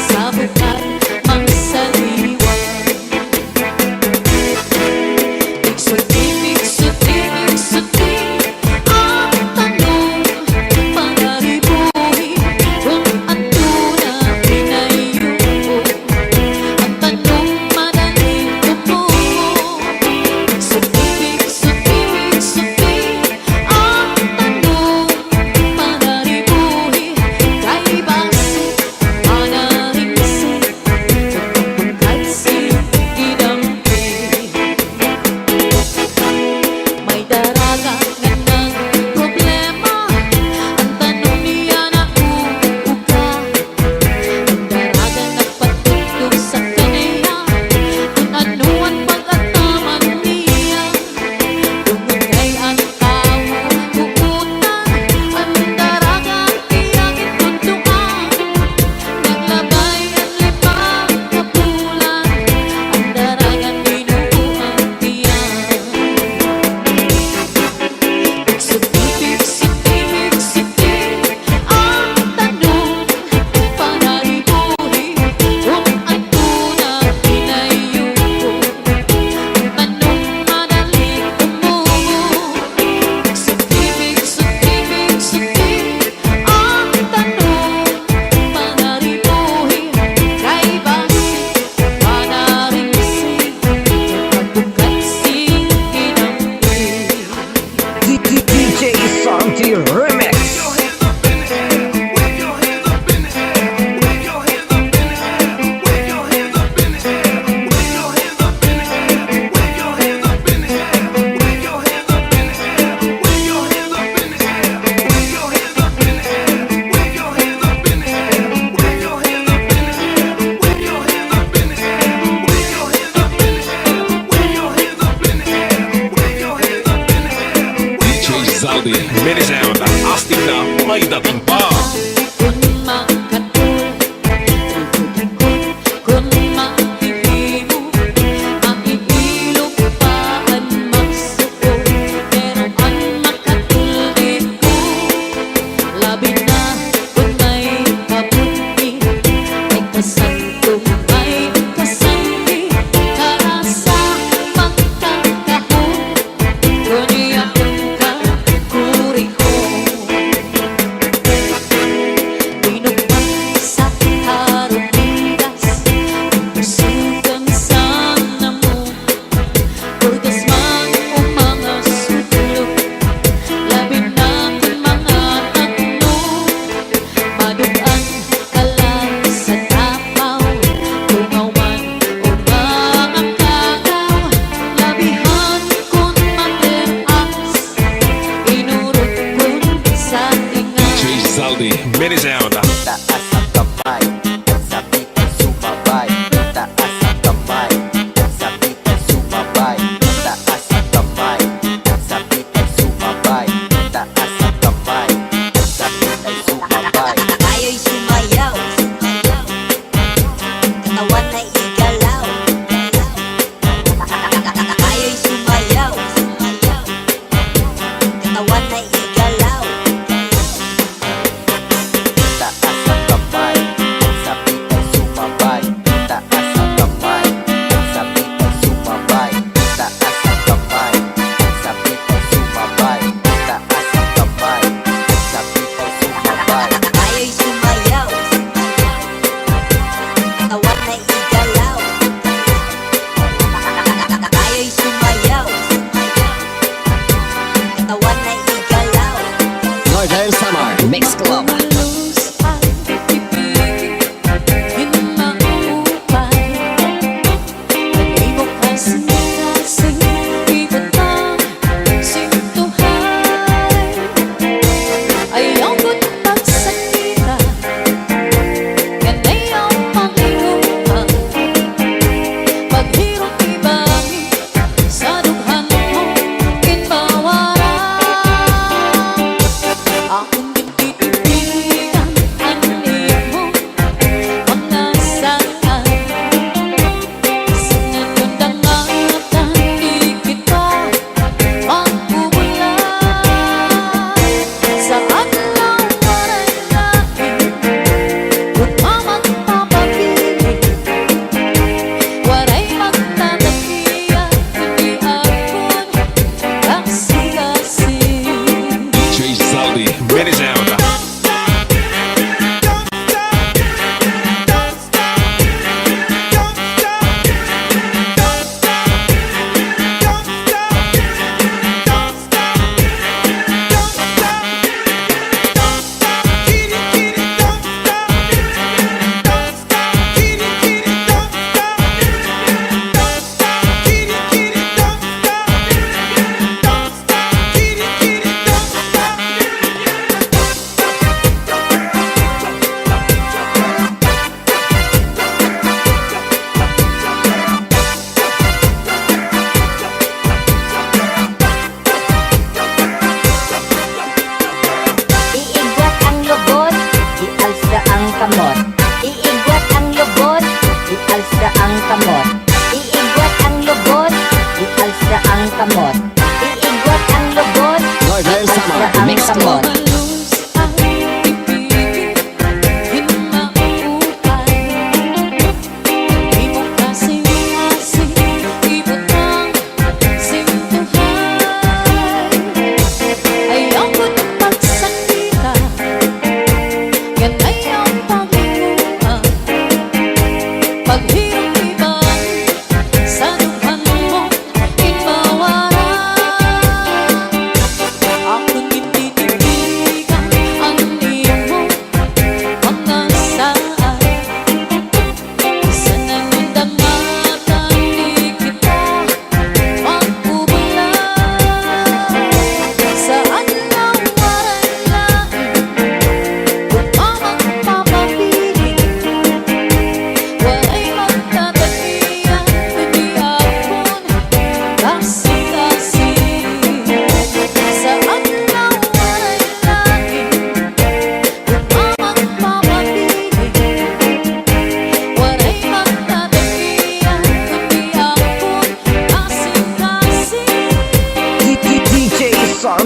Sa bukal, mang saliwan. dating pa. Kung makatul, kung makihimo, makihilog pa ang magsuko. Pero ang makatuldi ko, labi na kung may kabuti, ay kasanto, ay kasanti, para sa pagkakahon, kung iyakong kakuri ko.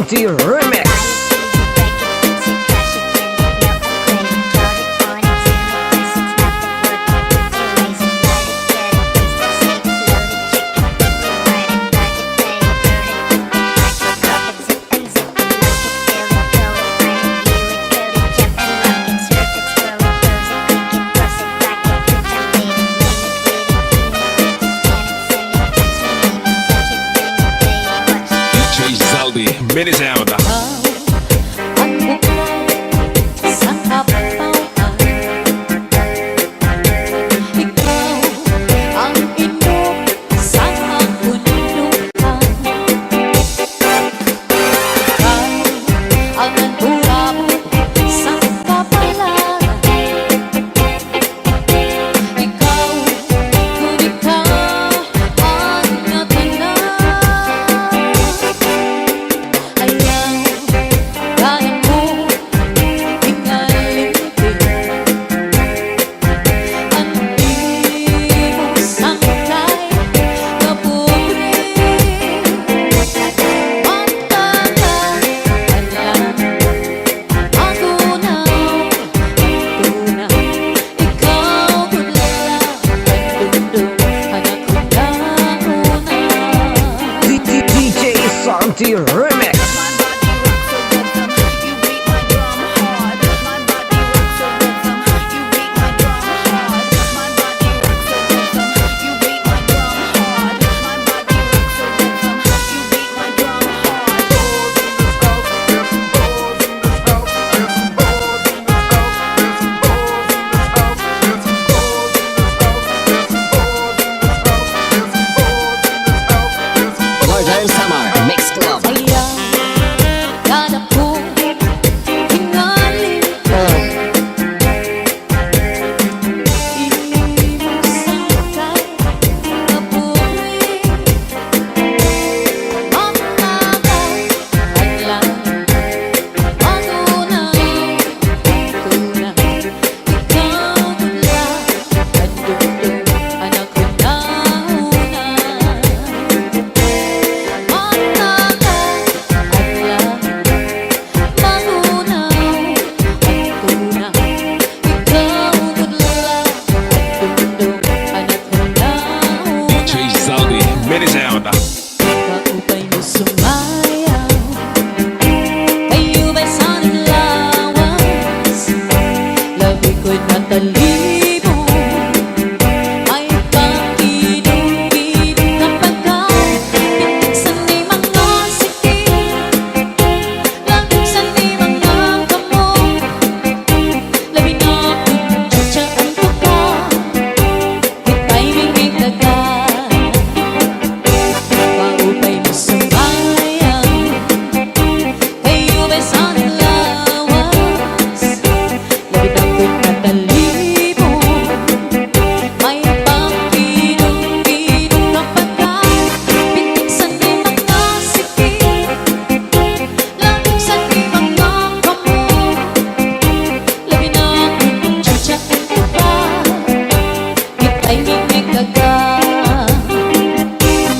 Santi Remix. DJ Zaldi, mini sound. Ang bukal sa kapauan, ikaw ang inom sa kabundukan, ikaw ang nagulabot sa kapalaran, ikaw kung ikaw ang natanan. Ayaw kaya mo ingalitin ang iyong sangkay na pobre. Matagal alam ako na ikaw tulala ang dundong anak ko na una. DJ Santi Remix. Northern Summer Mix Club. Ayaw kada po hingalin ka, iyong sangkay na pobre. Matagal alam ako na ikaw tula ang dundong anak ko na una. DJ Zaldi, mini sound. Kaupay mo sumayaw, kayo ba'y sanang lawas? Labi ko'y natalimo, may pakinom-inom kapag pitik sa ni mga sikip, laging sa ni mga kamo, labi na kutsutsaan ko ka, kita'y minging daga. Kaupay mo sumayaw, kayo ba'y sanang lawas? Labi na ko'y natalimo, may pakinom-inom kapag pitik sa ni mga sikip, laging sa ni mga kamo, labi na kutsutsaan ko ka, kita'y minging daga.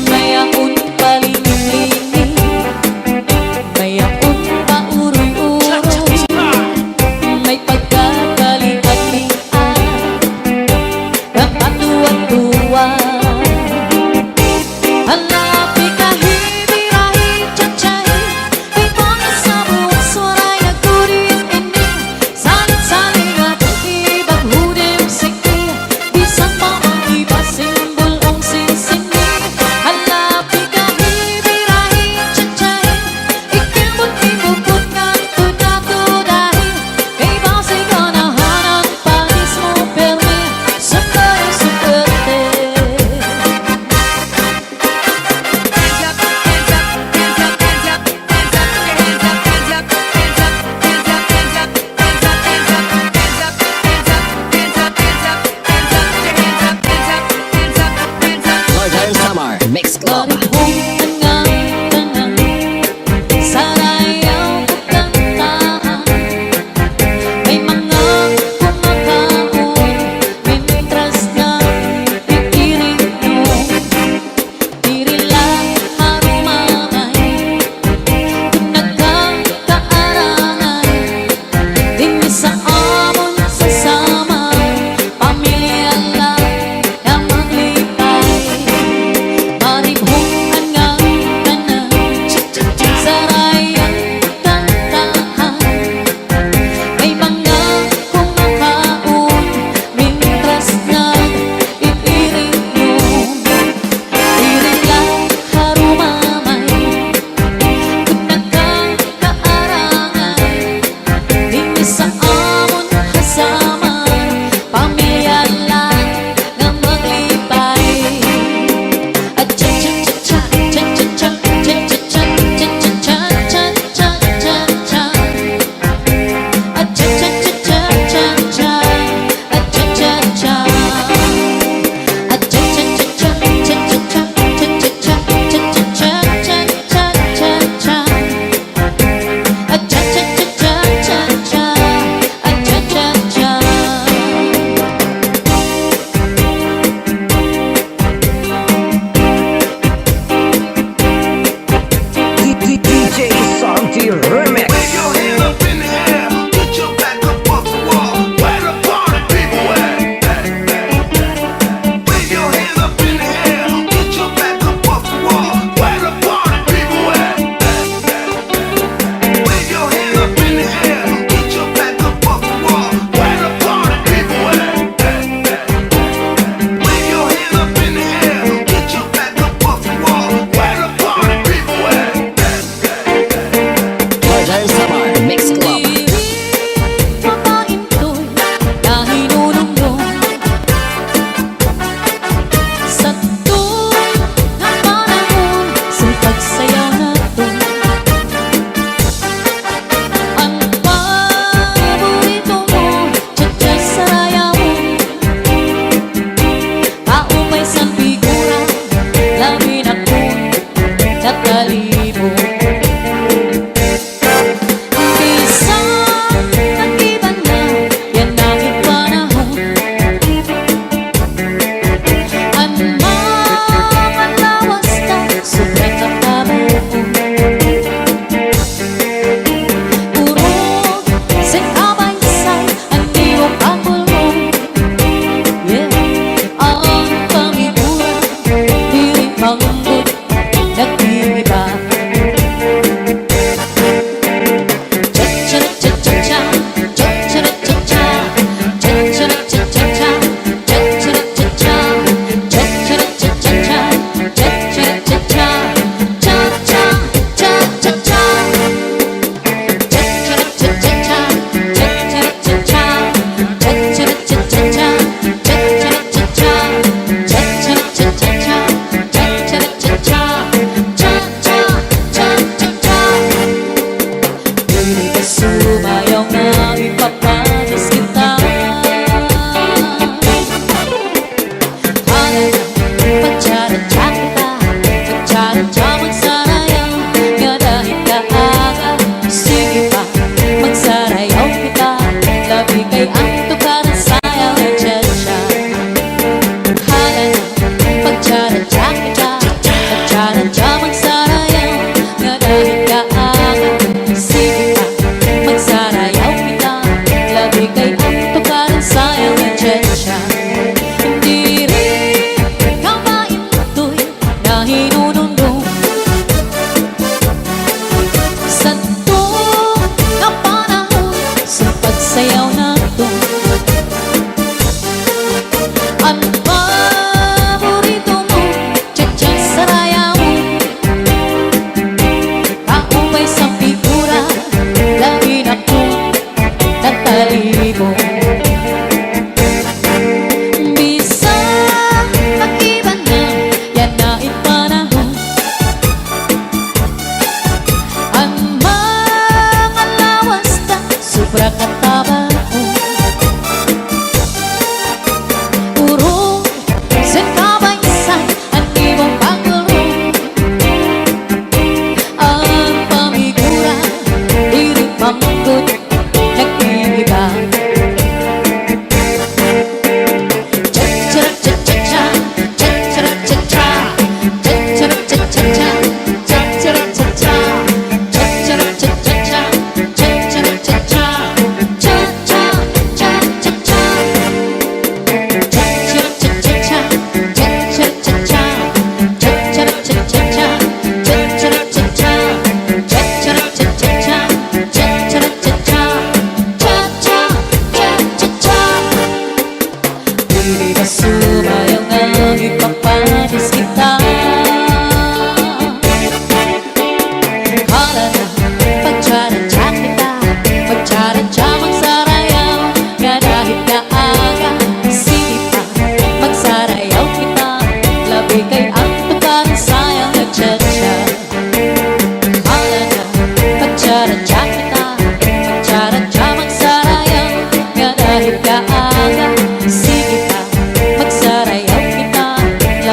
Mayaon palingling, mayaon pauroy-uroy, may pagkakalian-lian, kapatuan-tuwa. Halapi kahibirahi, tiyatsahi, may mga sabong suray na kuriang ining, salit-saling at ibaghudim sikti, bisan pa ang iba simbol ang sinsini. Halapi kahibirahi, tiyatsahi, ikimot-imukot ng tunatudahi, kay base ka na hanang pangis mo perme, sukay-sukate. Northern Summer Mix Club. Marihong tangang-tangang, sarayaw kakantahan, may mga kumakaon, mintras na iirinom, diri lang harumamay, kung nagka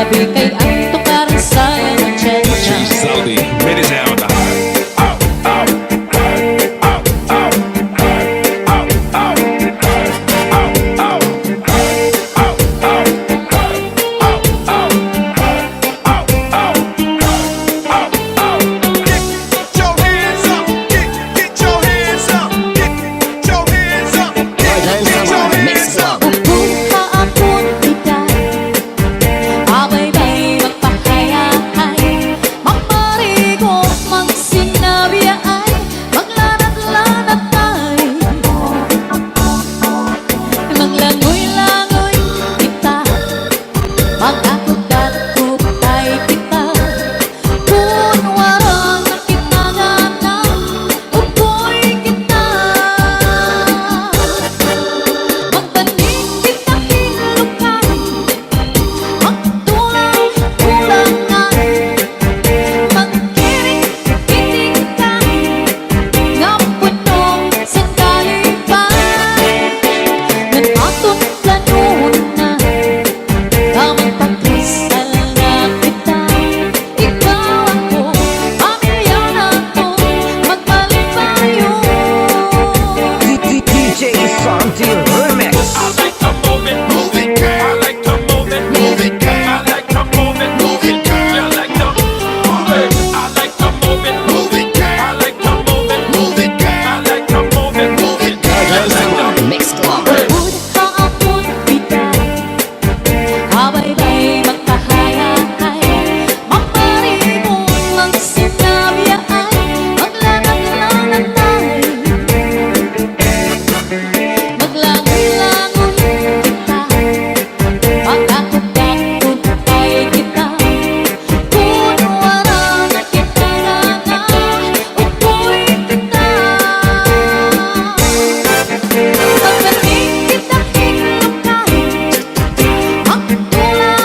gabi kay antok karang sayang ang tiyan DJ niya. Saldi, minisound. Northern Summer Mix Club. Upun-haapun kita, abay-bay magpahayahay, magmarigo, magsinabiyay, maglanat-lanat ay, maglangoy-langoy kita, mag-akot-akotay kita, kunwarang nakinanganang, upoy kita. Magbaling kita hinlukan, magtulang-tulangan, magkiring-kitingkan, nga punong sandalipan. Ngan aton planuhon na, kamang pagkristal na kita. Ikaw ako, pamilya na ako, magmalipayo. DJ Santi Remix. I like to move it, move it, girl. I like to move it, move it, girl. I like to move it, move it, girl. I like to move it. I like to move it, move it, girl. I like to move it, move it, girl. I like to move it, move it, girl. Northern Summer Mix Club. Upun-haapun kita, abay-bay magpahayahay, magmarigo, magsinabiyay, maglanat-lanat ay, maglangoy-langoy kita, mag-akot-akotay kita, kunwarang nakinanganang, upoy kita. Magbaling kita hinlukan, magtulang-tulangan,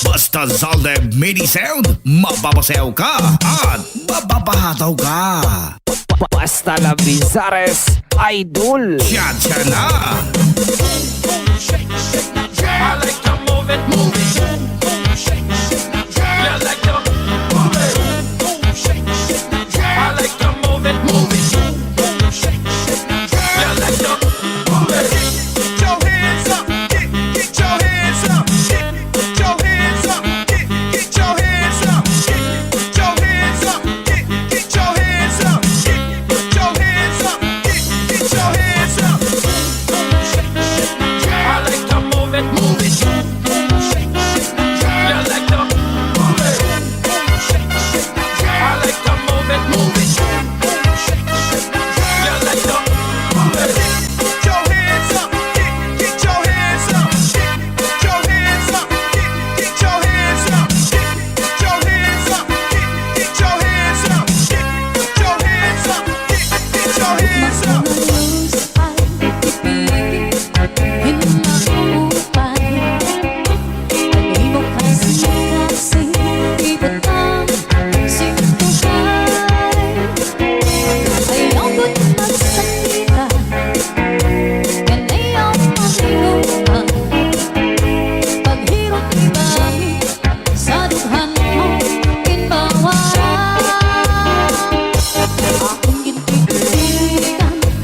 Basta Zalde Mini Sound, mapapasayaw ka at mapapahataw ka. Basta la Bizares Idol. Cha-cha na! I like to move it, move it. Shake, shake, yeah, I like to move it. Shake, shake, I like to move it, move it. Shake, yeah, I like to move it. Get your hands up, get your hands up, get your hands up, get your hands up, get your hands up, get your hands up, get your hands up, get your hands up. Shake, I like to move it, move it. Shake, yeah, I like to move it. Shake, I like to move it, move it. Shake, yeah, I like to move it. Get your hands up, get your hands up, get your hands up, get your hands up, get your hands up, get your hands up, get your hands up, get your hands up.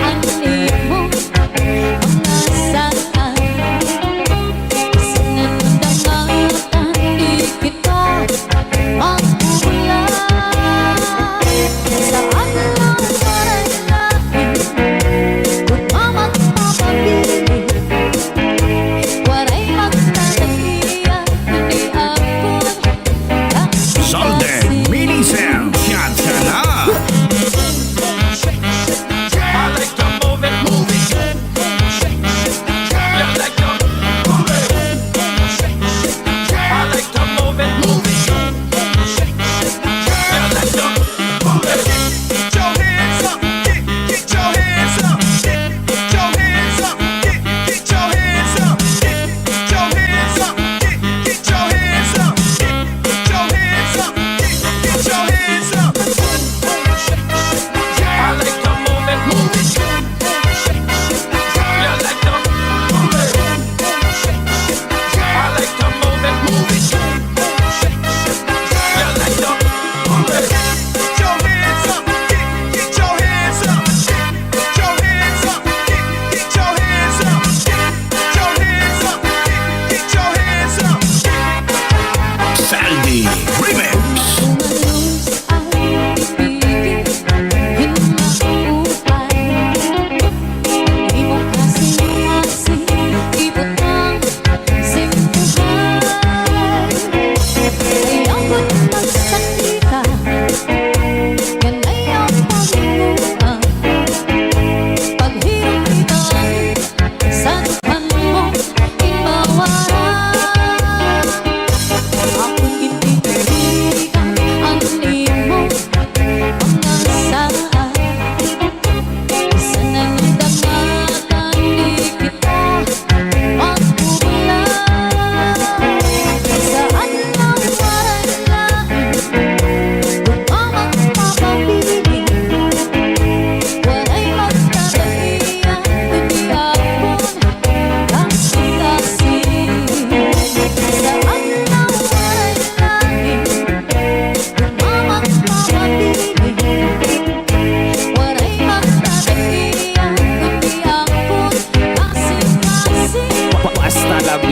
Ang iyong mga saan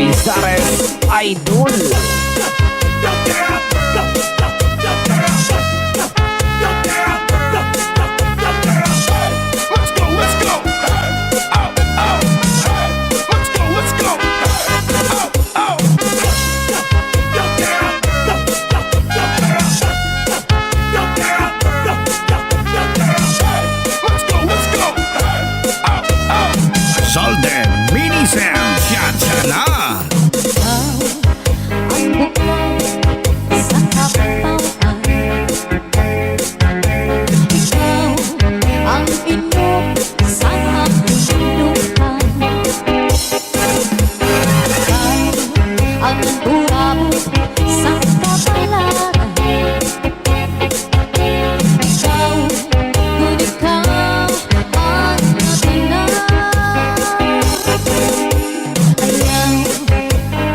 Vizares, Idol. Let's go, let's go. Out, out. Let's go, let's go. Out, out. Let's go, let's go. Out, out. Solden Mini Sound, cha-cha na. Ang bukal sa kapauan. Ikaw ang inog sa kapuluhan. Ikaw ang burabot sa kapalaran. Ikaw, kung ikaw ang natinag. Ayaw,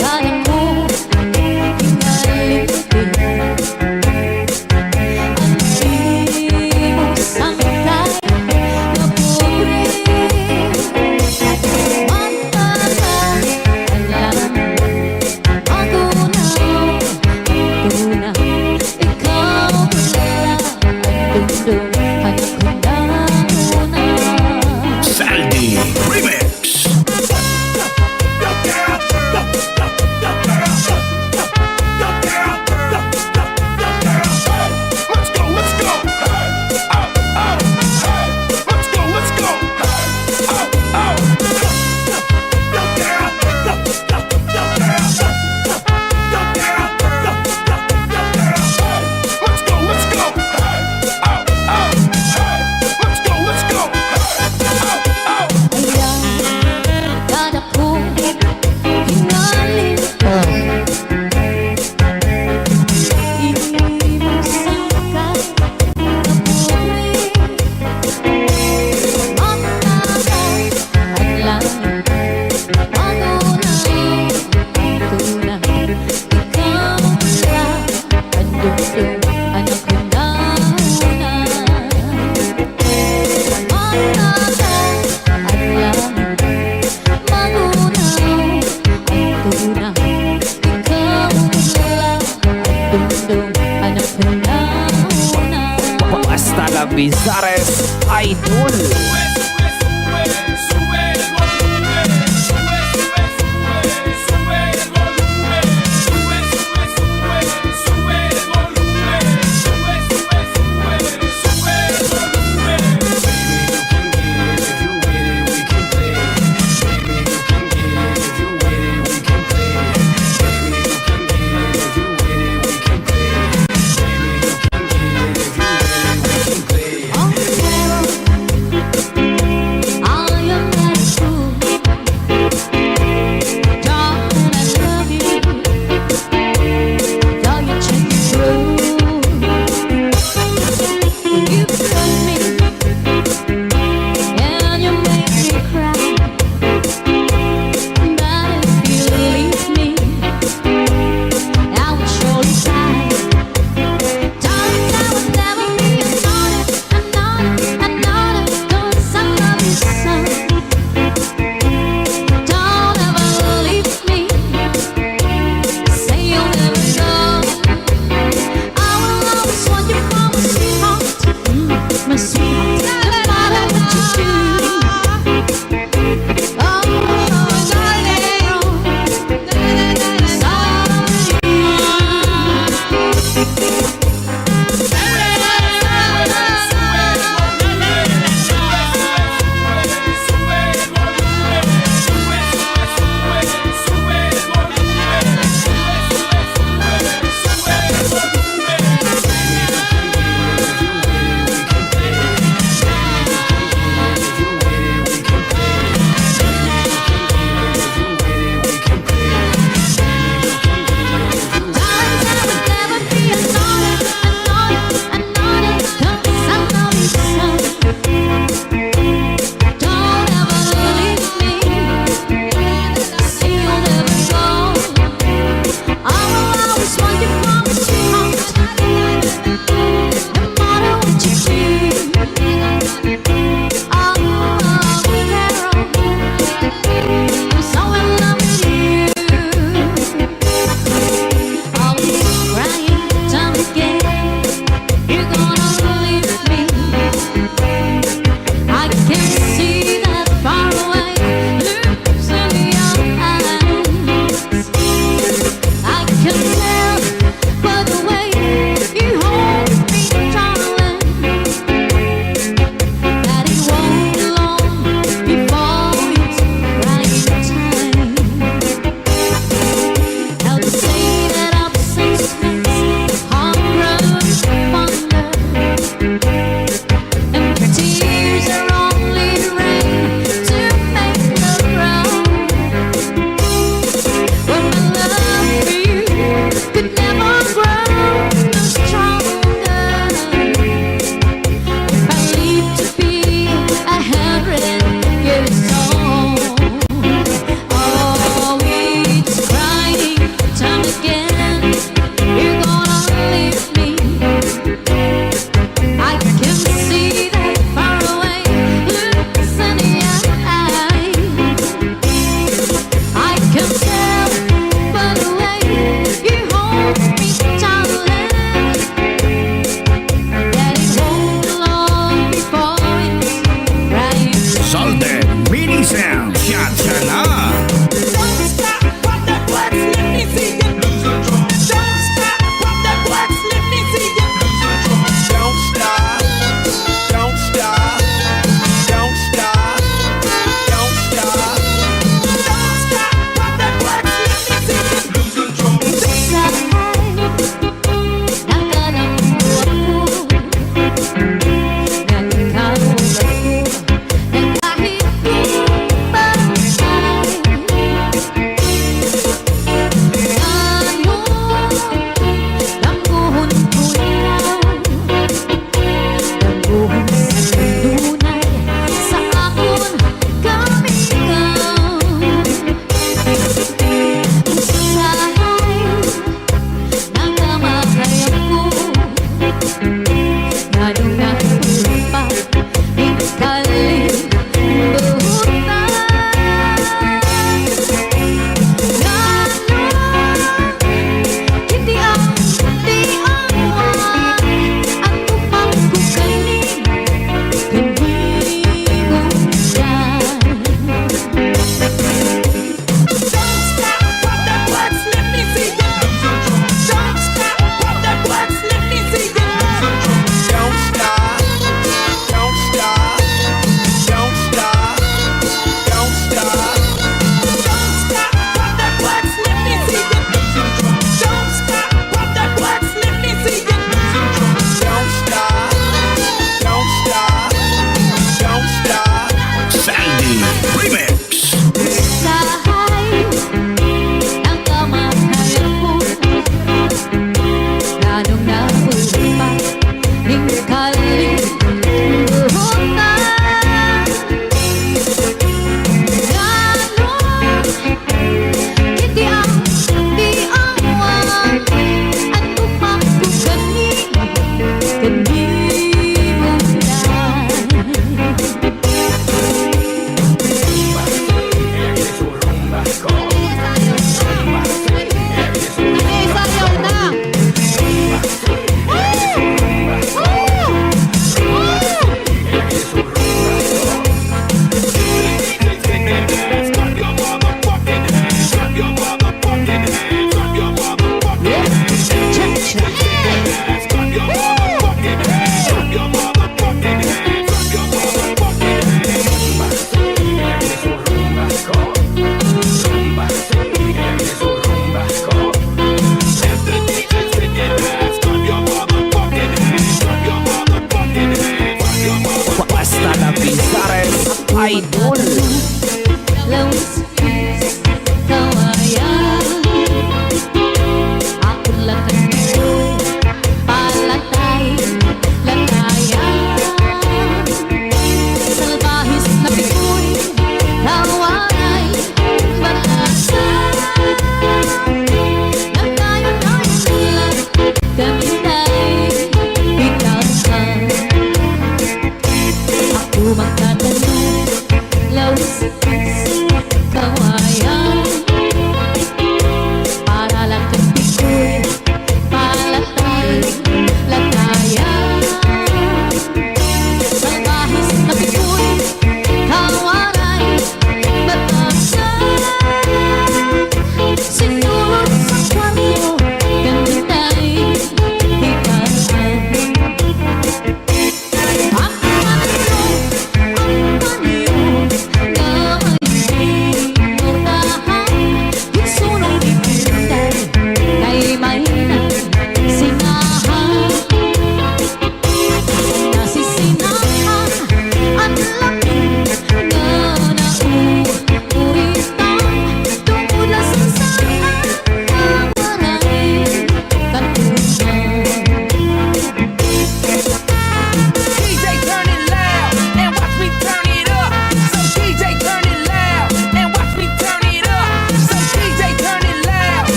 kala ko, hingalipin. Ang ibig sangkay na pobre. Matagal, alam, magunaw, tuna. Ikaw pala ang dundong anak ko na una. Saldi Remix. Let's go, let's go. Out, out. Let's go, let's go. Out, out. Let's go, let's go. Out, out. Let's go, let's go. Out, out. Ayaw, kada ko hingalin. Ibig sangkay na pobre. Matagal ang langit, magunaw, tuna. Ikaw pala ang dundong anak ko na una. Matagal ang langit, magunaw, tuna. Ikaw pala ang dundong anak ko na una. Basta la Vizares, Idol. Ang meron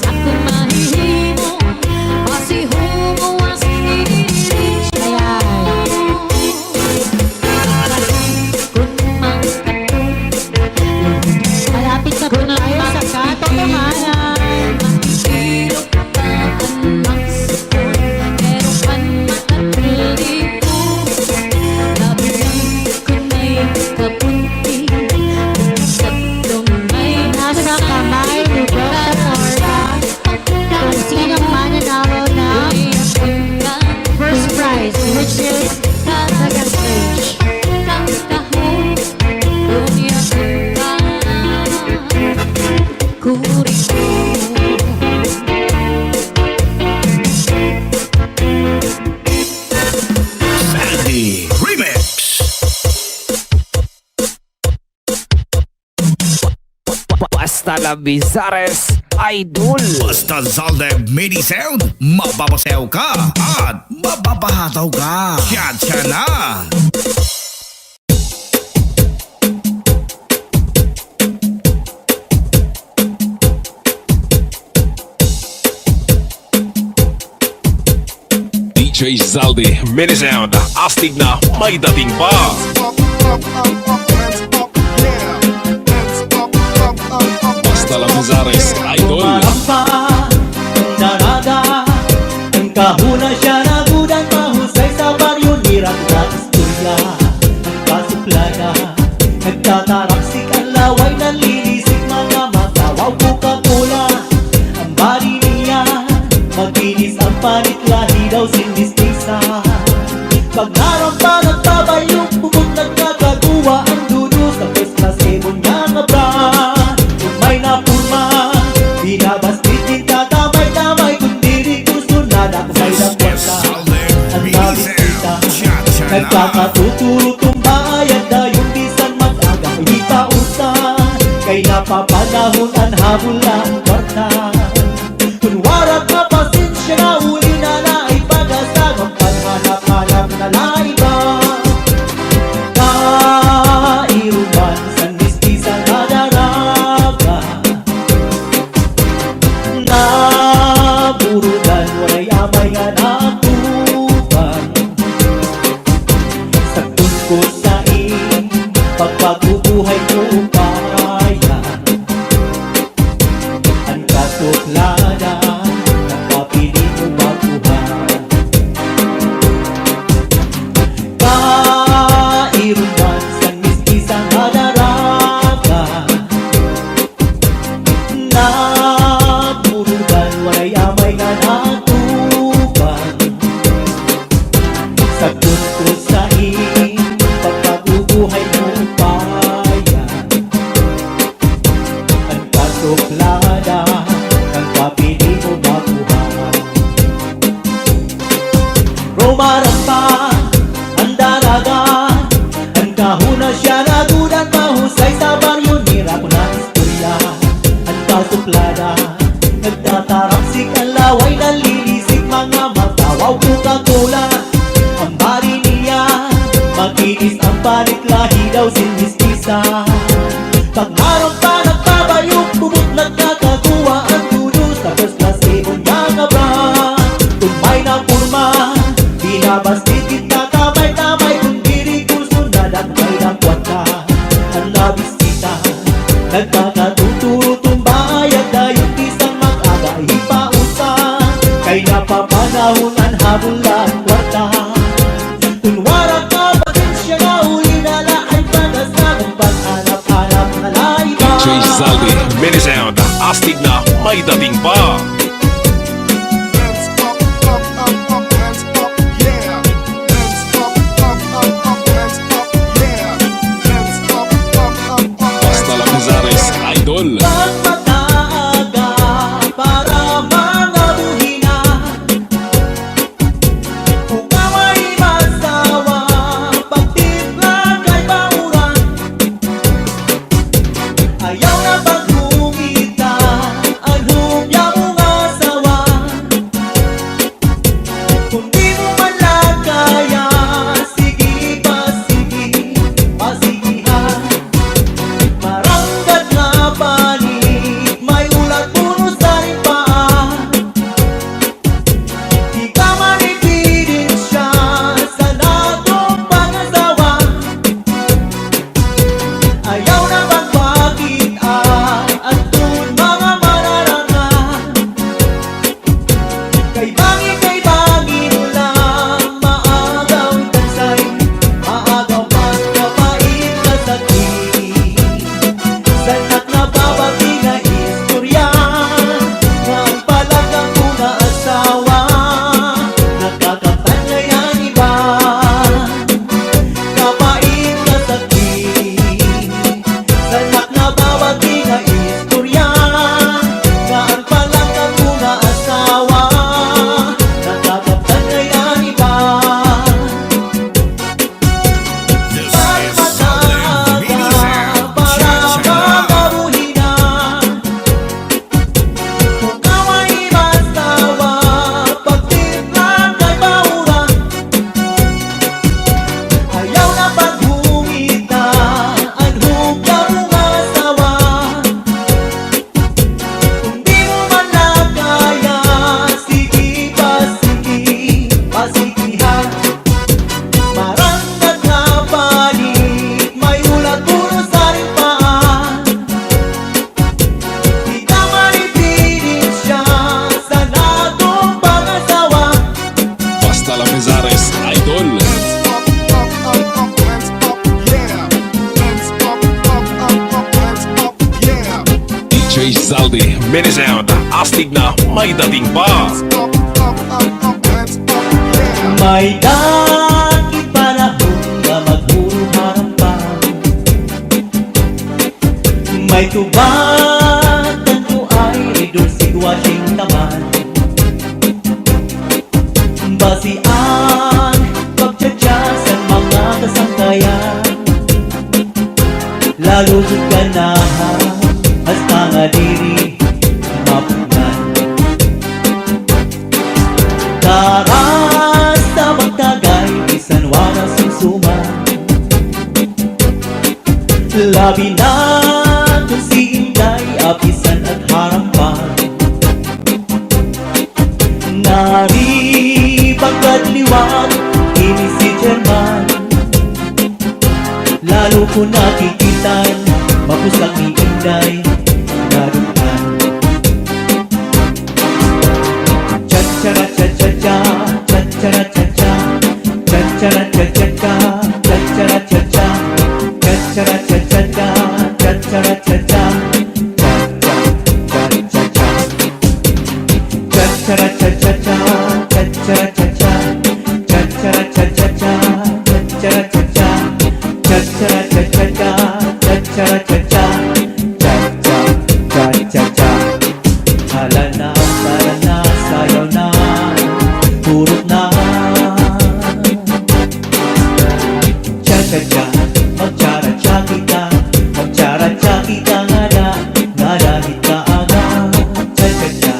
Ako mahihimo, pasihungo as i-reach mo. Malapit na po tayo sa katotohanan. Mahihirap ka man magsipon, pero kan makatulito. Labihan ko na'y kapunti, sa may nasa kamay ni Dr. Orga. Kung sinong mananalo na first prize, which is second stage. Sandy Remix. Basta la Bizares, idol. Basta Zalde Mini Sound, mapapasayaw ka at mapapahataw ka. Siya na. DJ Zaldi, Mini Sound, astig na may dating pa. Basta la Bizares, idol. Marampa, ang daraga, ang kahuna siya nagudan, mahusay sa baryo, nirat na istorya, ang kasuplana, nagtataraksik ang laway, nanlilisik mga matawaw, Coca-Cola, ang bari niya, maglinis ang panit, lahi daw sinistisa. Pag narampa, nagtabayong, bubog nagkakagawa, ang dudos, tapos na sebon niya nga bra. May napurma, binabastit din tatamay-tamay, kung diri gusto na nakasay ng kwarta. Ang nabisita, nagkakatuturo tumbayad na yung bisan mag-aga, hindi pausan, kay napapanahon ang habol ang kwarta. Kunwarat na pasensya na uli na naipag-asag, ang panhanap-hanap na laiba. Nairuman sa mistisa na daraga, naburugan, waray amay nga natuban. Sa tungko sa pagpagubuhay ko upaya, ang kasuplada, nagpapili mo baguhan. Kairuman sa mistisa na daraga, naburugan, waray amay nga natuban. Sa tungko sa pagpagubuhay mo upaya, ang kasuplada, ang papili mo baguhan. Rumarampa, ang daraga, ang kahuna siya nagudan, mahusay sa baryo, nira ko na istorya, ang kasuplada, nagtataraksik ang laway, nanlilisik mga matawaw, Coca-Cola, ang bari niya, makinis ang panit, lahi daw sinistisa. Pag narampa, nagpabayok, bubot nagkakagawa, ang dudos, tapos na sebon niya nga bra. Kung may napurma, binabastit kita tamay-tamay, kung diri gusto na nagmay ng kwarta. Ang nabisita, nagkakatuturo tumbayad na yung isang mag-aga, ipausan, kay napapanahon ang habol ang kwarta. Kunwara ka, pasensya na uli na laay panasag, ang paghanap-hanap na laiba. DJ Zaldi, Mini Sound, astig na may dating pa. Hands up, up, up, up, hands up, yeah. Hands up, up, up, up, hands up, yeah. Hands up, up, up, up, Basta la Bizares, idol. Pag mataaga, para mga buhina, kung away masawa, pagtipla kay bauran, ayaw na pag-umita, ang humya mo nga Minisound, astig na may dating pa. Hands up, hands up, yeah. May dating panahon na maghuruharang pa. May tubag tanto ay ridor sitwasyeng taman. Basian pagtsatsa sa mga kasangkayan. Lalo jud ganahan hasta nga diri mapunan. Karas na magtagay bisan wala sumsuman. Labi na kung si Inday apisan at harampan. Nari pagkadliwag ini si German. Lalo ko nakikitan mapusak ni Inday nadukan. Cha-cha-ra cha-cha-cha, cha-cha-ra-cha-cha, cha-cha-ra cha-cha-cha, cha-cha-ra-cha-cha, cha-cha-ra cha-cha-cha, cha-cha-ra-cha-cha, cha-cha-cha-cha-cha, cha-cha-ra cha-cha-cha, cha-cha-ra-cha-cha, cha-cha-ra-cha-cha-cha, cha-cha-ra-cha-cha, cha-cha-ra-cha-cha-cha, cha-cha-ra-cha-cha, cha-cha-cha-cha. Hala na, tara na, sayaw na, purot na. Cha-cha-cha, mag-cha-ra-cha kita, mag-cha-ra-cha kita nga dahil kaaga. Cha-cha-cha,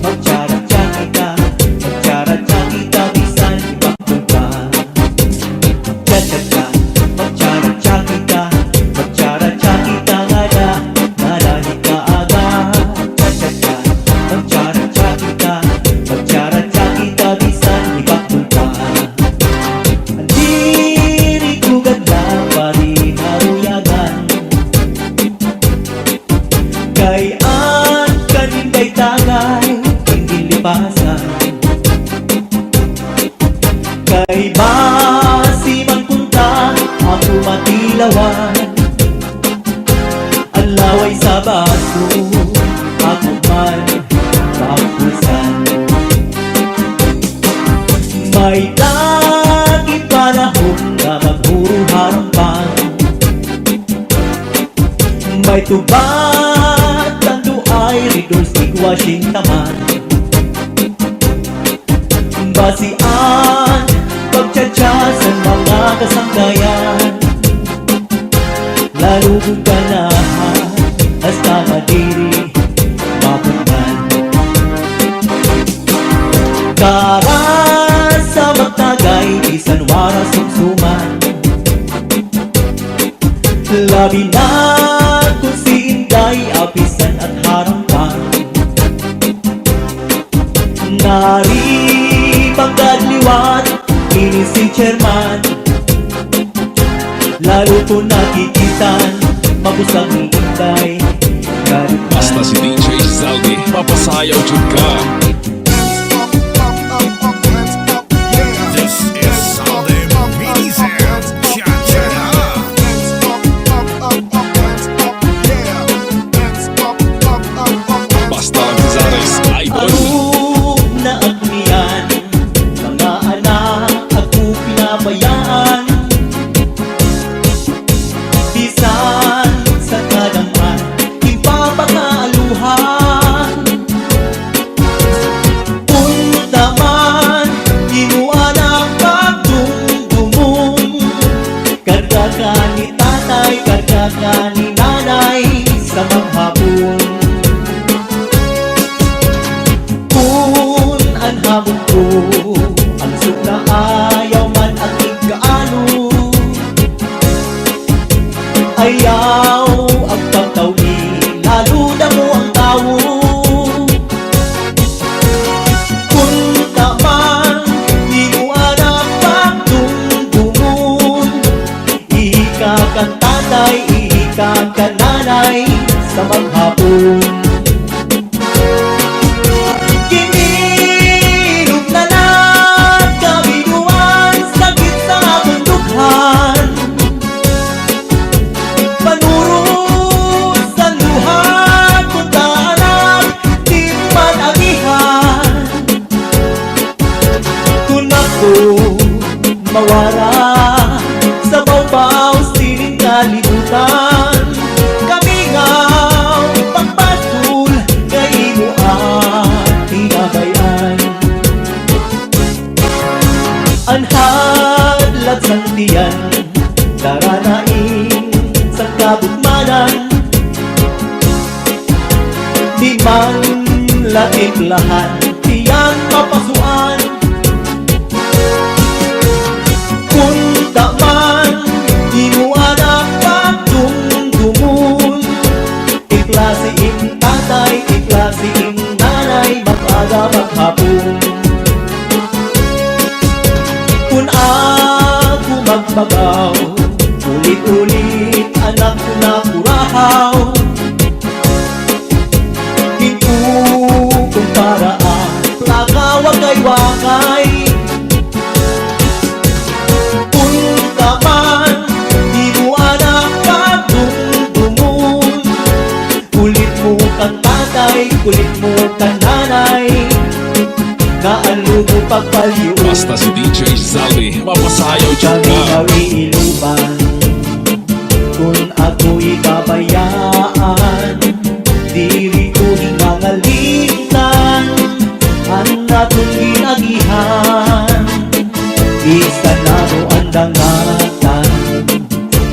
mag-cha-ra-cha kita, mag-cha-ra-cha kita, bisan ibakul pa. Cha-cha-cha, mag-cha-ra-cha kita, mag-cha-ra-cha kita nga dahil kaaga. Cha-cha-cha, mag-cha-ra-cha kita, mag-cha-ra-cha kita, bisan ibakul pa. Andiri ko ganda pari haruyagan. Gayaan kaninday tagay hindi lipasan. Kay basi man punta ako matilawan. Ang laway sa baso ako man papusan. May lagi panahon na maghuruharang. May tubat tanto ay ridor sitwasyeng taman. Basian pagtsatsa sa mga kasangkayan. Lalo kung ganahan hasta madiri mapunan. Karas sa magtagay bisan wala sumsuman. Labi na kung si Inday apisan at harampan. Nari pagkadliwat ini si German. Lalo ko nakikitan mapusag ni Inday galit. Basta si DJ Zaldi, papasayaw jud ka. Hands up, yeah. This is Sunday Minisound, cha-cha-ra. Hands up, hands up, yeah. Hands up, Basta Bizares, idol. Arug na agnian, mga anak ako pinabayaan. Bisan sa kadaman, ipapakaaluhan. mawara sa bawbaw sining kalibutan. Kami nga pagpatul kay imo ang tinabayan. Anhadlat sang tiyan daranain sa kabukmanan. Di man lahat tiyang mapasuan. Kunta man di mo anak pagdumdumun. Iklase ing tatay, iklase ing nanay, mag-aga maghapon. Kung ako magbagaw, ulit-ulit anak ko na kurahaw. Kung para ang plaga wakay-wakay. Punta man di mo anak pagdumdumun. Kulit mo kang tatay, kulit mo kang nanay, naalo mo pagpaliw. Basta si DJ Zaldi, mapasayaw dyan Kami ka. nawiiluban kung ako'y kabayaan. Diri ko hingangalintan ang natong ginagihan. Isa na mo ang dangatan,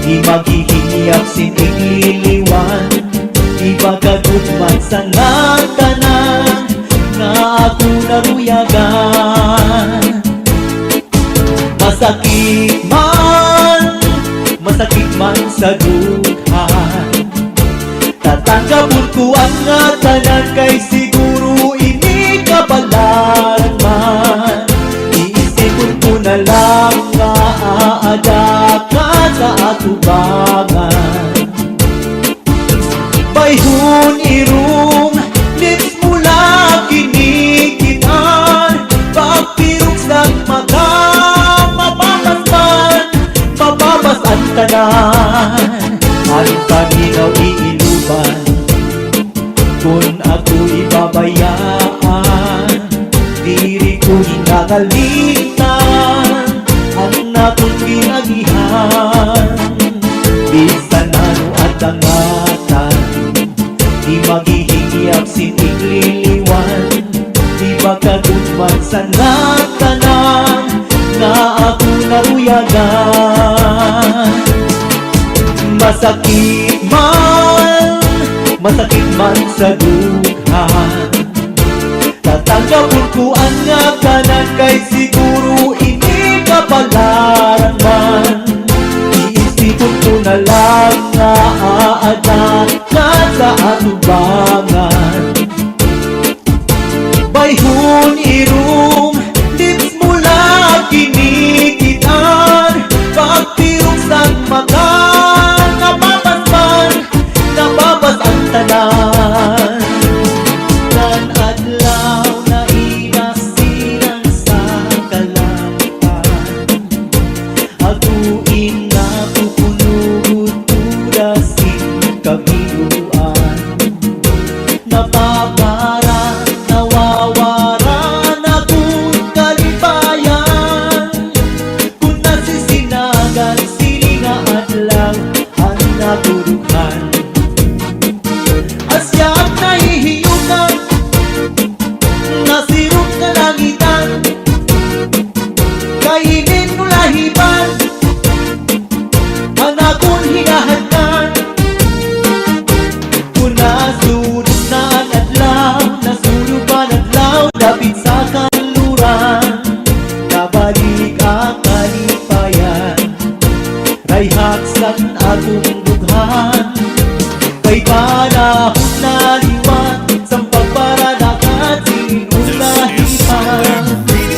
di maghihingiap sinililiwan. Di pagkagutman sa natanan na ako naruyagan. Masakit man sa dughan, tatanggapon ko ang ngatanan kay siguro ini kabalaran man. Iisipon ko na lang nga aada ka sa atubangan. Bayhon irong lips mula kinikitan. Pagpirok sa mata mapapasman, mapapasan tanan. Ang paminaw iiluban kung ako'y babayaan. Diri ko hinangalitan ang natong ginagihan. Bisan ano at dangatan, di maghihingiap sinigliliwan. Di magkagutman sa natanan na ako naruyagan. Masakit man sa dughan, tatanggapon ko ang ngatanan kay siguro ini kabalaran man. Iisipon ko na lang nga aadan ka sa atubangan. Bayhon irong lips mula kinikitan. Pagpirok sa mata nababas ang tanan. Nan adlaw na inasinan sa kalampan. Aguin na pupunugod-udasin kabiluan. Napapara, nawawara na kung kalibayan. Kung nasisinagan, sininga adlaw ang natulughan. Asyap nahihiyukan, nasirot ka langitan. Kainin mo lahiban, ang akong hinahantan. Kung nasulog na ang adlaw, nasulog ang adlaw, lapit sa kanluran. Nabalik ang kalipayan, rayhaksan atong dughan. Kay panahon na liwan, sampag para dakat sinulahipan.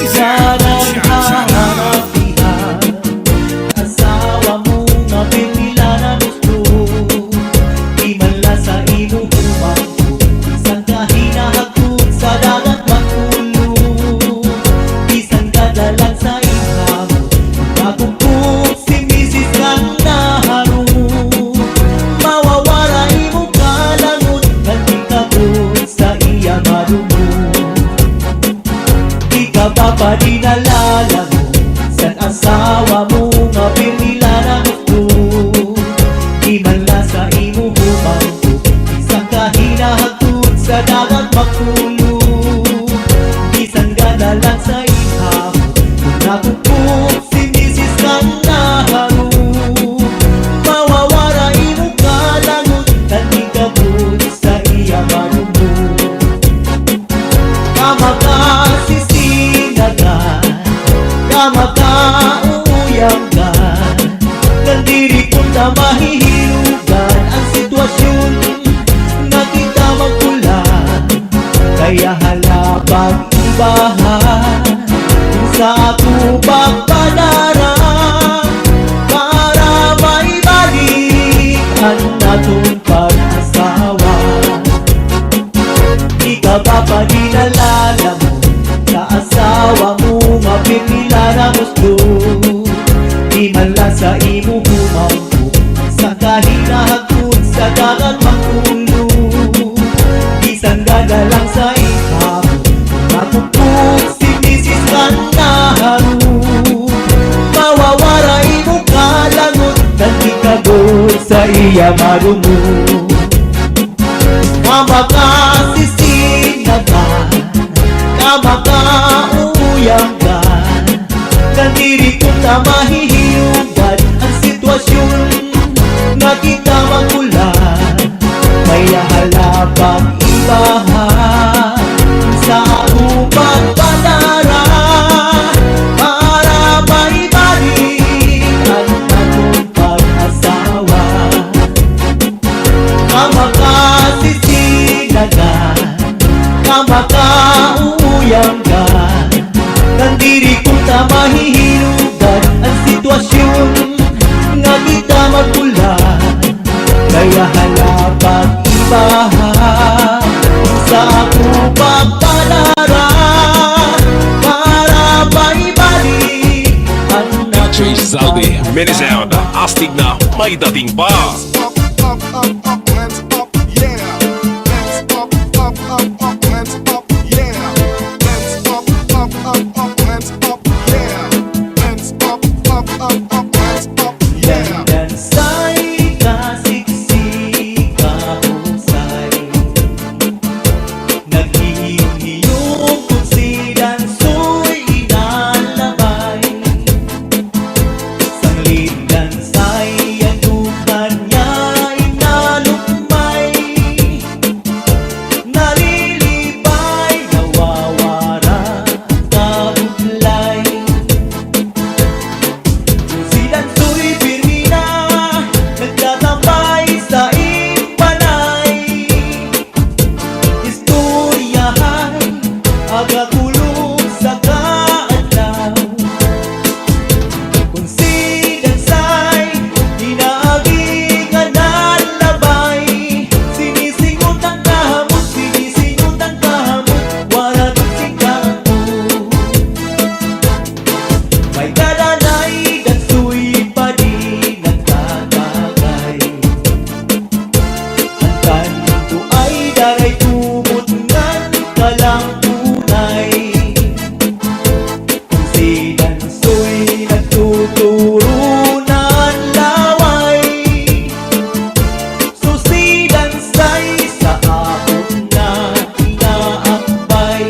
Sanang hahanapihan, asawa mo nga pipila na gusto. Di man la sa imo humangko, isang kahinahagod sa dagat magulong. Isang kadalang sa iham, magugkog si Mrs. kang naharong. Mawawara imo kalangot, kanti kabot sa iya malumo. Di ka pa pa dinalala mo, san asawa mo nga pirmila na gusto. Di man la sa imo humangko, isang kahinahagtod sa dagat magtulog. Bisan gana lang sa iham, kung nakupok si Mrs. kang naharo. Mawawara imo kalangot, kanti kabut sa iya marumo. Kamakasisinagan, kamakauuyanggan, nandiri punta mahihilugan ang sitwasyon na kita magpulan. Kaya halapag ibahan sa ako pagpanarang para maibalik ang natong pag-asawa. Ika ba pa dinalala mo sa asawa mo nga pirmila na gusto. Di man lang sa imo humangko, sa kahinahagtod sa dagat magtulog. Isang gana lang sa iham, nakupok si Mrs. kang naharo. Mawawara imo kalangot, kanti kabut sa iya marumo. Kamakasisinagan, kamakauuyanggan, kandiri kung na mahihiyugan ang sitwasyon na kita magpulan. Kaya halapang ibahan sa upang panarang para maibalik ang natong pag-asawa. Kamakasisinagan, kamakauuyanggan, kandiri kung na mahihilugan ang sitwasyon nga kita magpulan. Kaya halapang ibahan sa ako pagpanarang para maibalik ang DJ Zaldi, mini sound, astig na may dating pa. Up, up, up, up, hands up, yeah. Hands up, up, up, up, hands up, yeah. Hands up, up, up, up, hands up, yeah. Hands up, up, up, up, hands up, yeah. Dansay kasiksi kahusay, naghihiyong-hiyong kung si dansoy inalabay. Sanglit dansay ang dukan niya inalukmay, nalilipay, nawawara kautlay. Si dansoy pirmina, nagtatambay sa impanay. Istoryahay, agakulong sa kaadlaw. Kung si dansay, inaaging analabay. Sinisingot ang kahamot, sinisingot ang kahamot, wala doon si kanto. May kalanay, dansoy pa din nagtatagay. Ang kanto ay daray tumot ngan kalampunay. Kung si dansoy nagtuturo ng laway, so si dansay sa akot na inaakbay.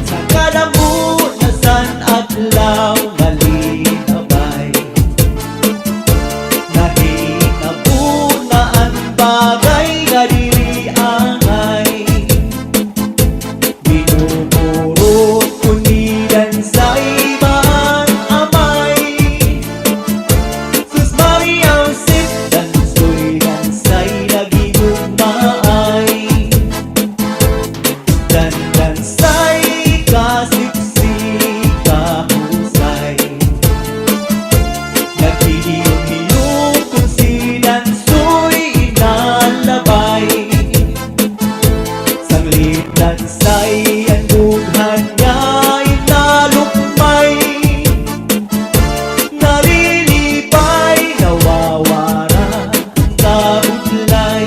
Sa kalamunasan at law malinabay, nahinabu na ang bagay na diriangay. Binumurot ko ni dansay man amay. Sus Mariang sip, dansoy dansay nagigugmaay. Dansay kasiksi kahusay, naghihiyong-hiyong kung si dansoy inalabay. Sanglit dansay ang dughan niya inalukmay, nalilipay, nawawara kautlay.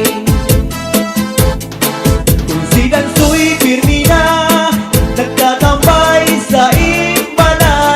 Kung si dansoy pirmina, nagtatambay sa impanay.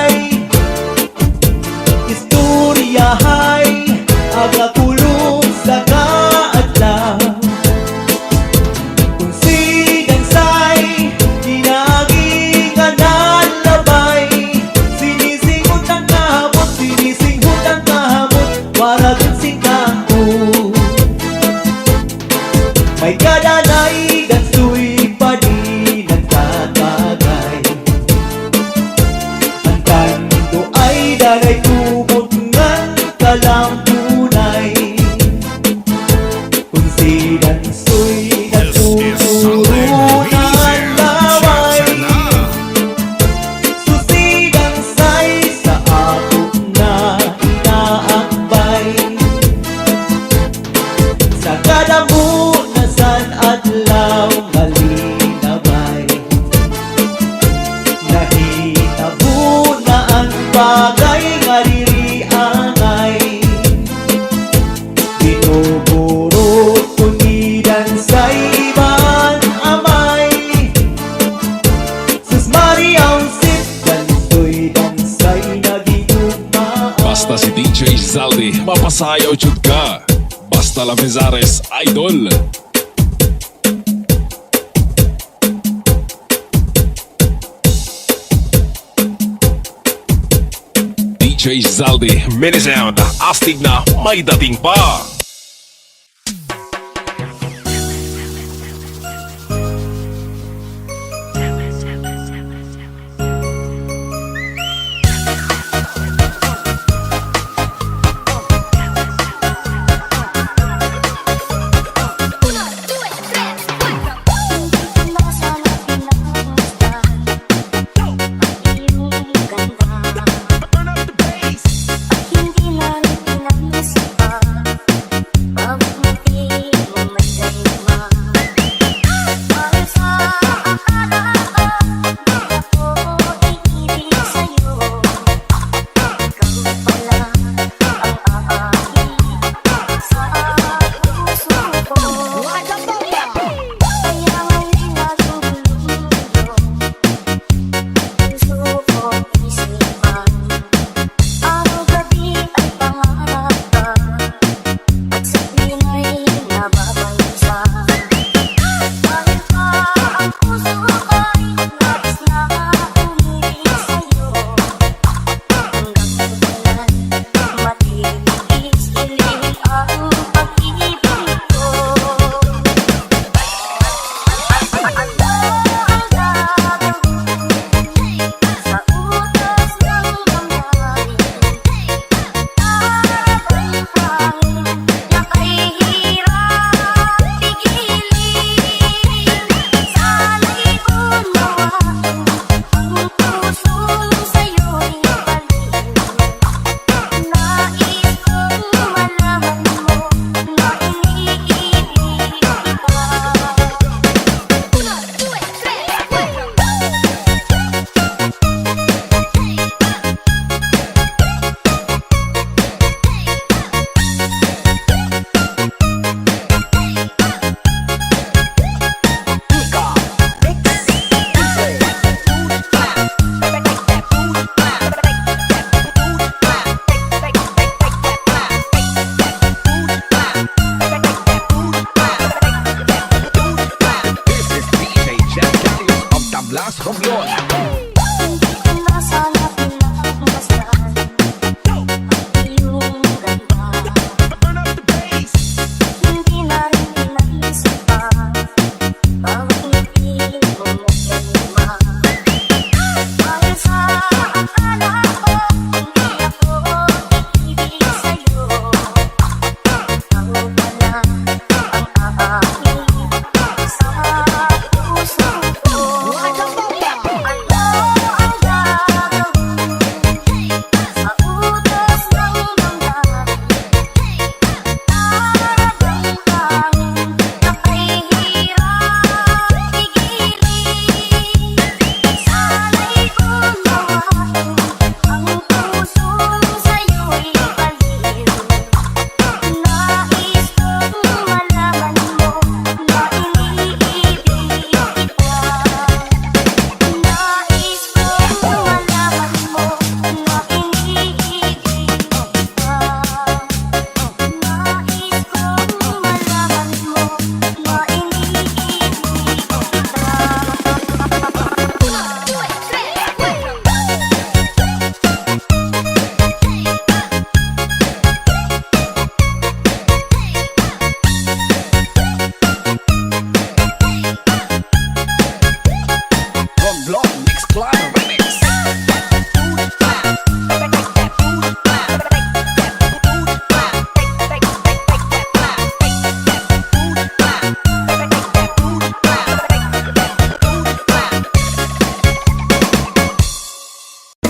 masayaw jud ka. Basta la Vizares Idol. DJ Zaldi, mini sound, astig na may dating pa.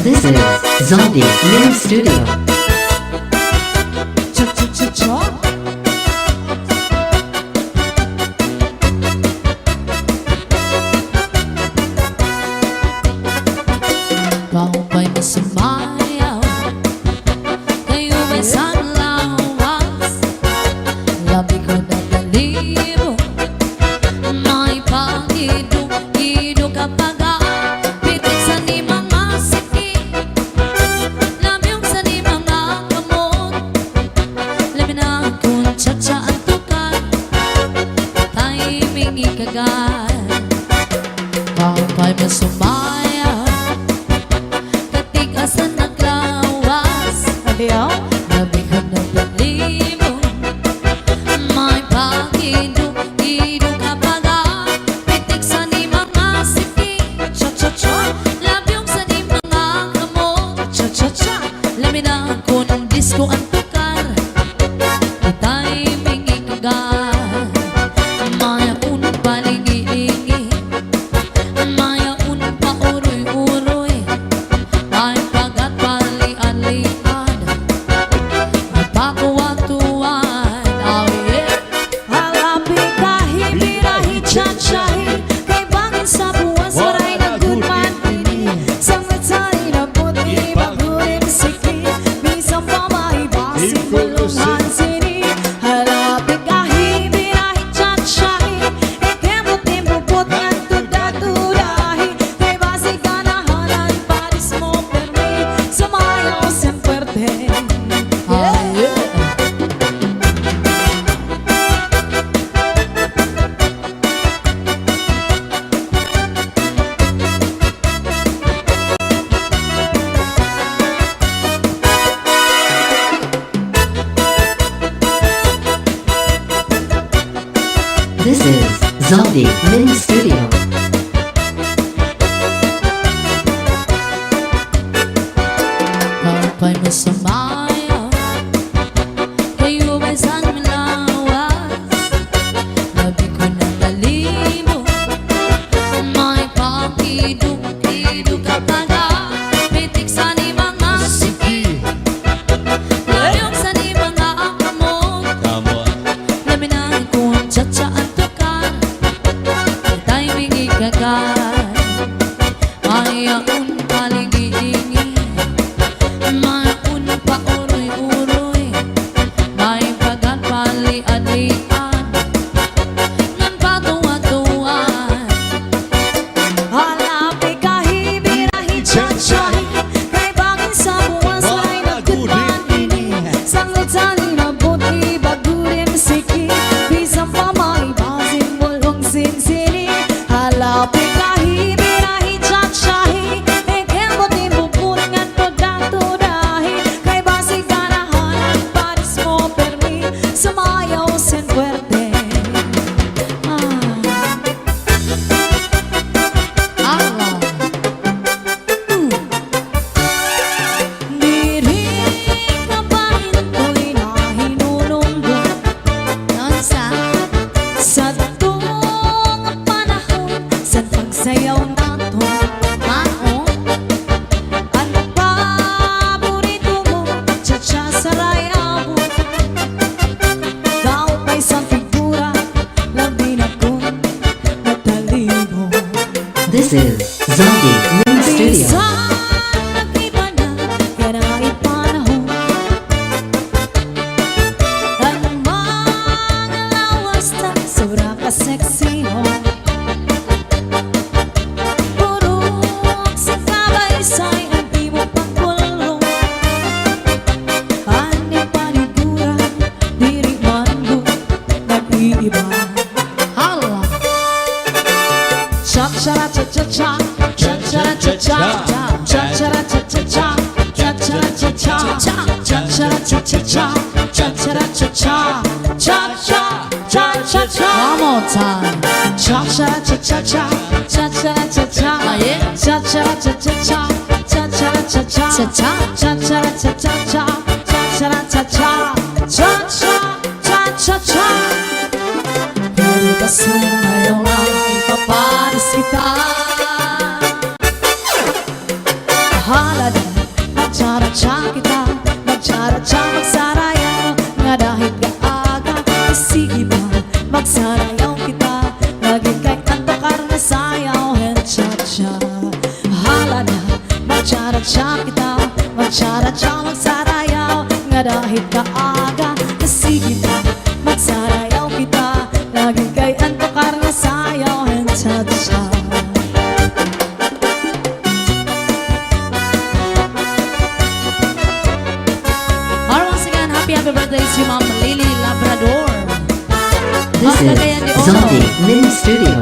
This is Zaldi Mini Studio. Baway mo sumayaw, kayo may sanlawas. Labi ko na balibo, may pag-ido ka paga. Pitik sa ni mga sakit, lamyong sa ni mga kamot. Pa'y masumaya katigasan ng lawas. Adiyaw? Labi ko ng pag-libo. May pag-iduk-iduk kapag pitik sa ni mga siki. Cha-cha-cha, labyong sa ni mga kamot. Cha-cha-cha, lamin ako ng disco ang tukar. Ita'y mingigagar. Maya unong palingi-lingi, maya unong pauroy-uroy, may pagat pali-alian, napakawatuan. Oh yeah. Halapi kahi, birahi, chachahi, kay bangin sa buwas, waray na good man ini. Sangat sa'y na puti, baguhin siki, bisang pamahibasi, bulungan sini. Halapi kahi, birahi, chachahi, ikemot-imupot ng tuda-tudahi, kay basi ganahanan, paris mo permi, sumayaw sin puerte. Ah, yeah. This is Zaldi Mini Studio. Pa'y masumaya kayo ba'y saan malawas. Labi ko ng talimo, may pakiduk-iduk kapag pitik sa ni mga siki. Layong sa ni mga kamot, laminahin ko ang cha-cha at tukar. Ita'y mingigagar, mayaon palingi-lingi, mayaon pauroy-uroy, may pagat pali-alian, ngan patuwa-tuwan. Halapi kahi, birahi, chachahi, kay bangin sa buwas, waray na gudman ini. Sangot sani na buti, bagurim siki, bisang pamaibasin, bulong sinsini. Halapi kahi, birahi, chachahi, ikemot-imupot ngan tuda-tudahi, kay basi ganahanan, paris mo permi, sumayaw sin puerte. Allah. Diri ka pa rin ko'y nahinununggo sa tuong panahon sa pagsayaw nato. Maon, ano paborito mo? Cha-cha sa rayaw. Daw pa'y sa figura, labi na kong nataligo. This is Zaldi Mini Studio. Bisan nag-iba na yan ang ipanahon, ang mga lawas na sobra ka-sexy mo. Purok sa kabaysay ang di mo pagkulong, ang panigura, diri man mo nag-iiba. Hala! Cha-cha-ra-cha-cha-cha, cha-cha-ra-cha-cha, cha-cha-ra-cha-cha-cha, cha-cha-ra-cha-cha, cha-cha-ra-cha-cha-cha, cha-cha-ra-cha-cha, cha-cha, cha-cha-cha. One more time. Cha-cha-ra-cha-cha-cha, cha-cha-ra-cha-cha, cha-cha-ra-cha-cha-cha, cha-cha-ra-cha-cha, cha-cha-ra-cha-cha-cha, cha-cha-ra-cha-cha, cha-cha, cha-cha-cha. Pagkas mo ngayon ay ipaparis kita. Bahala na, magtsara-tsa kita, magtsara-tsa, magsarayaw, nga dahil kaaga, sige ba, magsarayaw kita, lagi kay kantakar na sayaw, and cha-cha. Bahala na, magtsara-tsa kita, magtsara-tsa, magsarayaw, nga dahil kaaga, sige ba, magsarayaw kita, lagi kay antakar na sayaw, and cha-cha. Happy birthday si Ma'am Lily Labrador. This is Zaldi Mini Studio.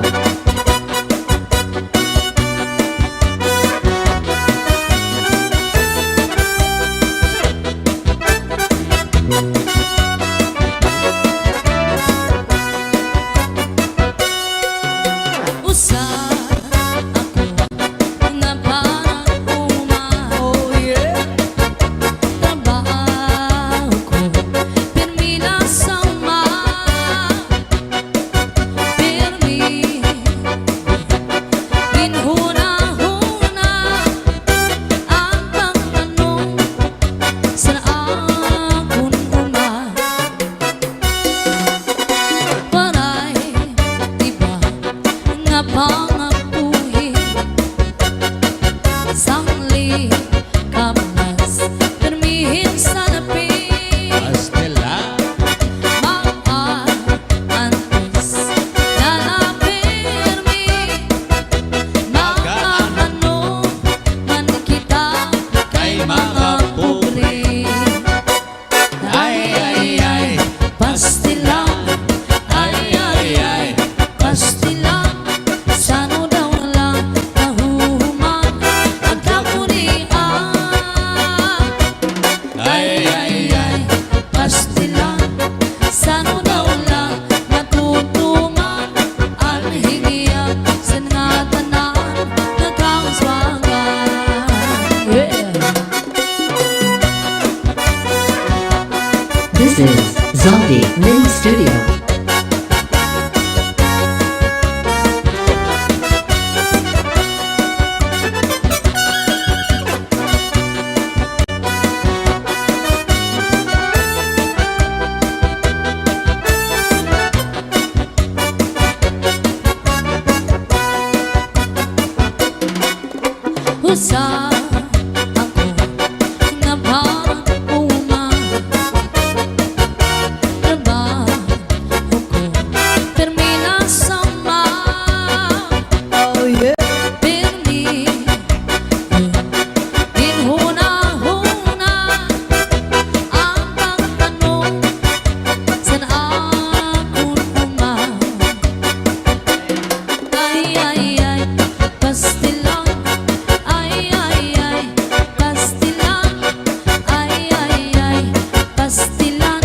Zombie Mini Studio. Usa ako nga parang uma. Trabaho ko termina sama. Oh yeah. Permi hinuna-huna ang pagtanong saan akong uma. Ay ay ay pastilan. Ay ay ay pastilan. Ay ay ay pastilan.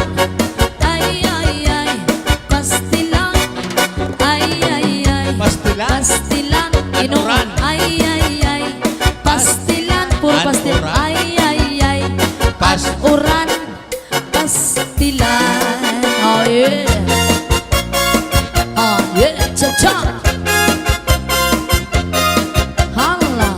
Ay ay ay pastilan. Ay ay ay pastilan. Inuran. Ay ay ay pastilan. Puro pastilan. Ay ay ay uran. Pastilan. Oh yeah. Oh yeah. Cha-cha. Hala.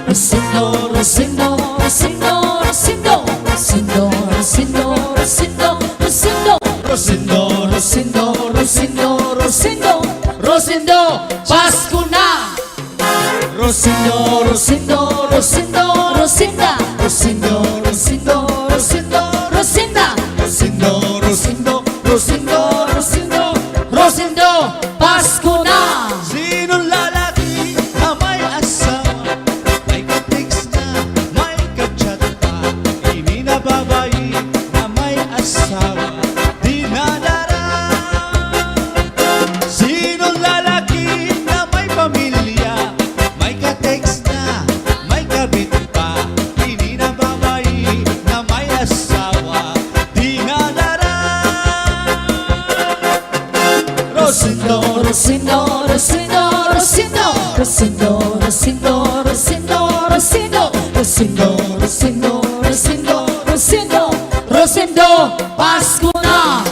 Rosindo, Rosindo, Rosindo, Rosindo, Rosindo, Rosindo, Rosindo, Rosindo, Rosindo, Rosindo, Rosindo, Rosindo, Rosindo, Pasko na! Rosindo, Rosindo, Rosindo, Rosinda, Rosindo, Rosindo, Rosindo, Rosinda, Rosindo, Rosindo, Rosindo, Rosindo, Rosindo, Pasko na! Sinong lalaki na may asawa, may ka-text na, may ka-chat pa, hindi na babae na may asawa, di nadara. Sinong lalaki na may pamilya, may ka-text na, may kabit pa, hindi na babae na may asawa, di nadara. Rosindo, Rosindo, Rosindo, Rosindo, Rosindo, Rosindo, Rosindo, Rosindo, Rosindo, Rosindo, Rosindo, Rosindo, Rosindo, Pasko na!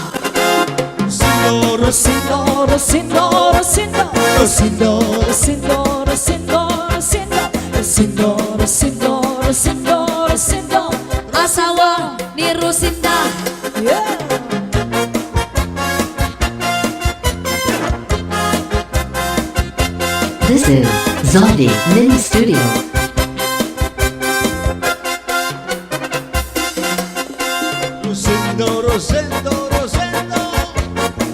Rosindo, Rosindo, Rosindo, Rosindo, Rosindo, Rosindo, Rosindo, Rosindo, Rosindo, Rosindo, Rosindo, asawa ni Rosinda. Yeah! This is Zombie Mini Studio. Rosendo, Rosendo, Rosendo,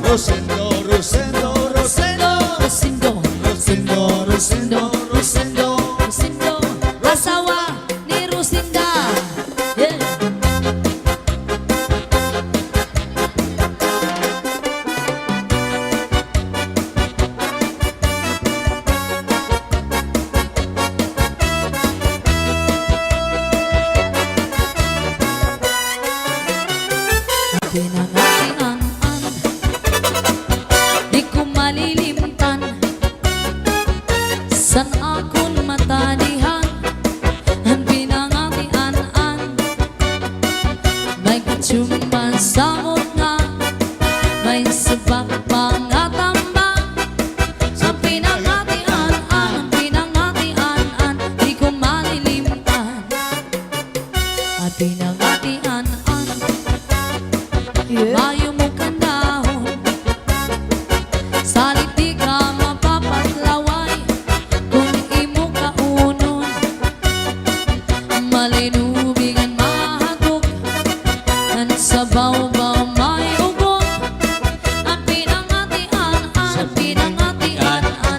Rosendo, Rosendo, Rosendo, Rosindo, Rosendo, Rosendo, Rosendo, Rosindo, asawa ni Rosinda. Yeah! Pinangatian, di ko malilimtan, san akong matalihan. Ang pinangatian, may katsumban sa mukha, may sabak pangatamba. Ang pinangatian, di ko malilimtan. Ang pinangatian, Bayo mo kandahon, salit di ka mapapatlaway, kung imo kaunon, malinubigan mahagok, ang sabaw-baw may ugot. Ang pinangatian,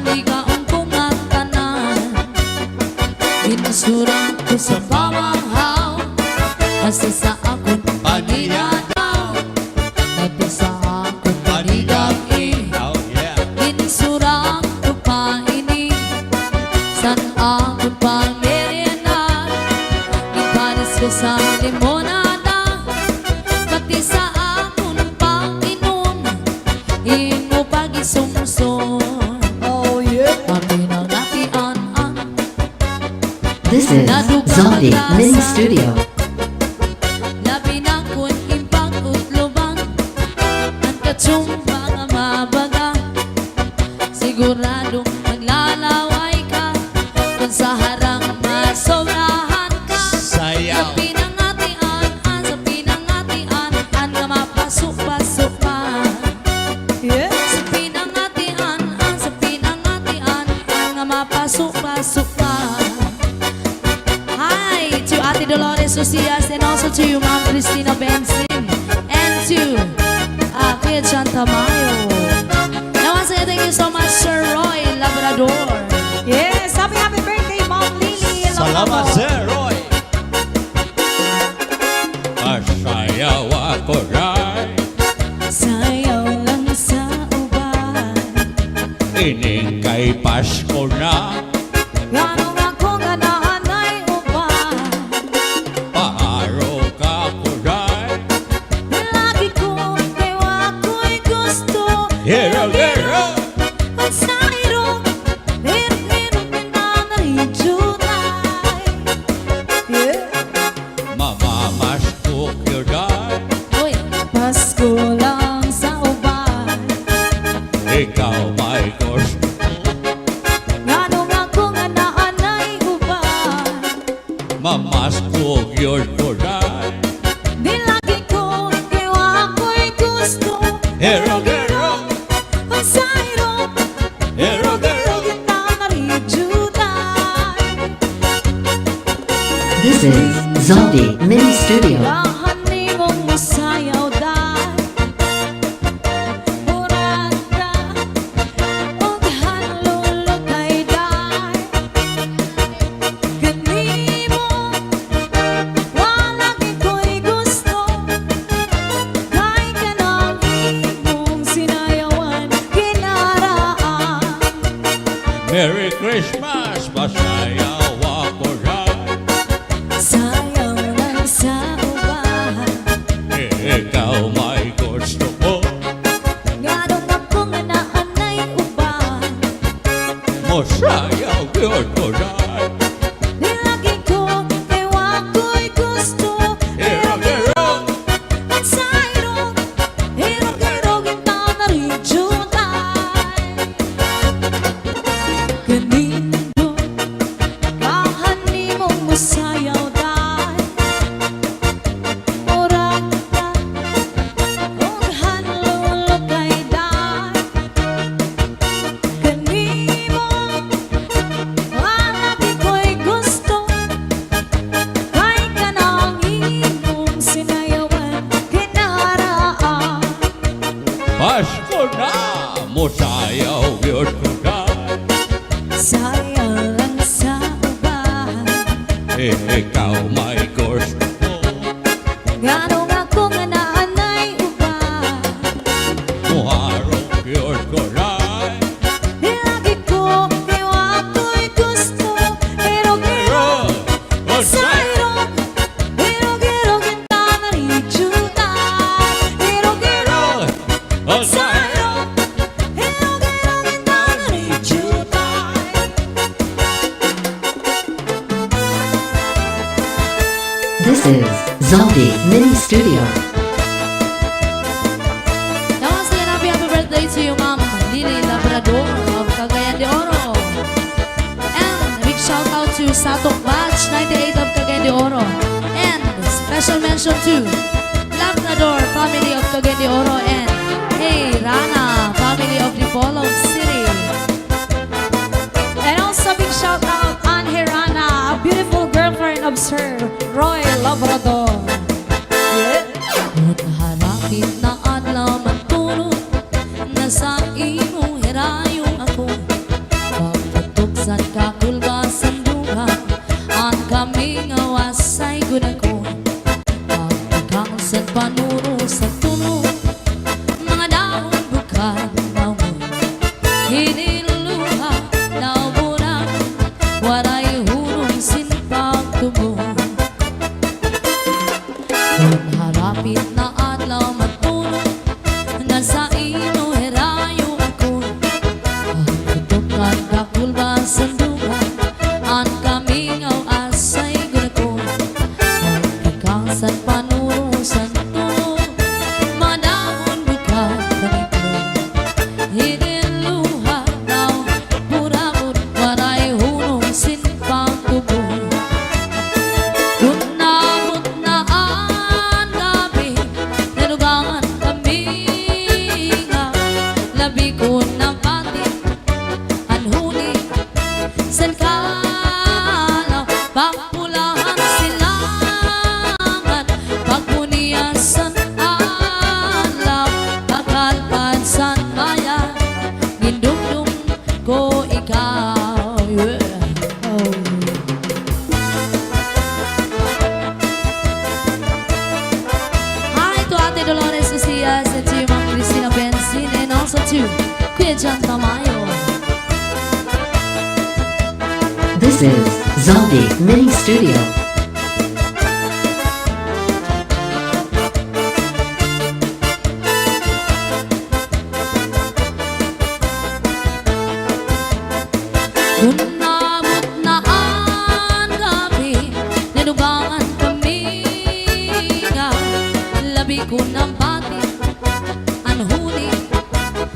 di ka ungkong at tanan, insurang ko sa pamahaw, kasi sa akong paninadaw. Sa akong panigang oh yeah. insurang ko pa ini, san akong pangmerienda, ipanis ko sa limonada, pati sa akong panginom, imo pag-isumson. Oh yeah. Ang pinangatian, This is Zoldy Mini Studio. Labi na ko'y impang utlubang ang katsumba nga mabaga. Siguradong maglalaway ka kung sa harang masobrahan ka. Sayaw. Sa pinangatian, sa pinangatian nga mapasok-pasok pa. Sa pinangatian, sa pinangatian nga mapasok-pasok pa. Hi to Ate Dolores Ucias and also to you, Ma'am Cristina Benson, and to Kuya John Tamayo. Now, once again, thank you so much, Sir Roy Labrador. Yes, happy birthday, Ma'am Lily. Salamat, Sir Roy. Sayaw ako ray, Sayaw lang sa uban. ining kay Pasko na. Ganong ako nga naanay uban. Paaro ka ko ray, Lagi ko kayo ako'y gusto. hero, hero. Ang sairo, hirap-hirap na narijunay. Mamamas ko ray, Uy, Pasko lang sa uban. ikaw may gusto. Ganong ako nga naanay uban. Mamas ko yun ko ray, Di lagi ko kayo ako'y gusto. hero, hero. Ang sairo, Hero, hero. kita narijunay. This is Zoldy Mini Studio. Bahani mong masayaw dahil Muranda og hanlulog kay dahil Kanimo wala ko'y gusto Kay kanang imong sinayawan kinaraan. Merry Christmas, masayaw ako ray, Sayaw lang sa uban. ikaw may gusto ko. Ganong ako nga naanay uban. Masayaw yun ko ray, Di lagi ko kayo ako'y gusto. hero, hero. At sa irong, hirog-hirog kita narijunay. Kanino, kahani mong masayaw dahil Murag ka, og hanlulog kay dahil Kanimo, wala ko'y gusto Kay kanang imong sinayawan kinaraan. Pasko na, masayaw yun ko ray, Sayang lang sa uban. ikaw may gusto ko. Ganong ako nga naanay uban. Muharap yun ko ray, Di lagi ko kayo ako'y gusto. Hirog-hirog hero. sa irong, hirog-hirog kita narijunay. Hirog-hirog sa irong, hirog-hirog kita narijunay. This is Zoldy Mini Studio. Now, once again, happy birthday to you, Ma'am Lily Labrador of Cagayan de Oro. And a big shout out to Satok Batch 98 of Cagayan de Oro. And special mention to Labrador family of Cagayan de Oro and Hey Rana family of Dipolog City. And also big shout out on Hirana, a beautiful girlfriend of Sir Roy Labrador. Kung harapit na adlaw magtulog na sa imong hirayong ako pagtutuksan ka kulbasan duha ang kaming awasay gunako pagkakangsan panuro sa tulo mga daon bukad mawon hiniluluha naubunan waray hunong sinpag tubo. Kung harapit na adlaw magtulog na sa ino herayo ako pagtutukan ka kulbasan duha ang kaming asay gunako Pigeon Tamayo. This is Zaldi Mini Studio. Gunamot na ang gabi, nanubangan kami nga. Labi ko ng bati, ang huli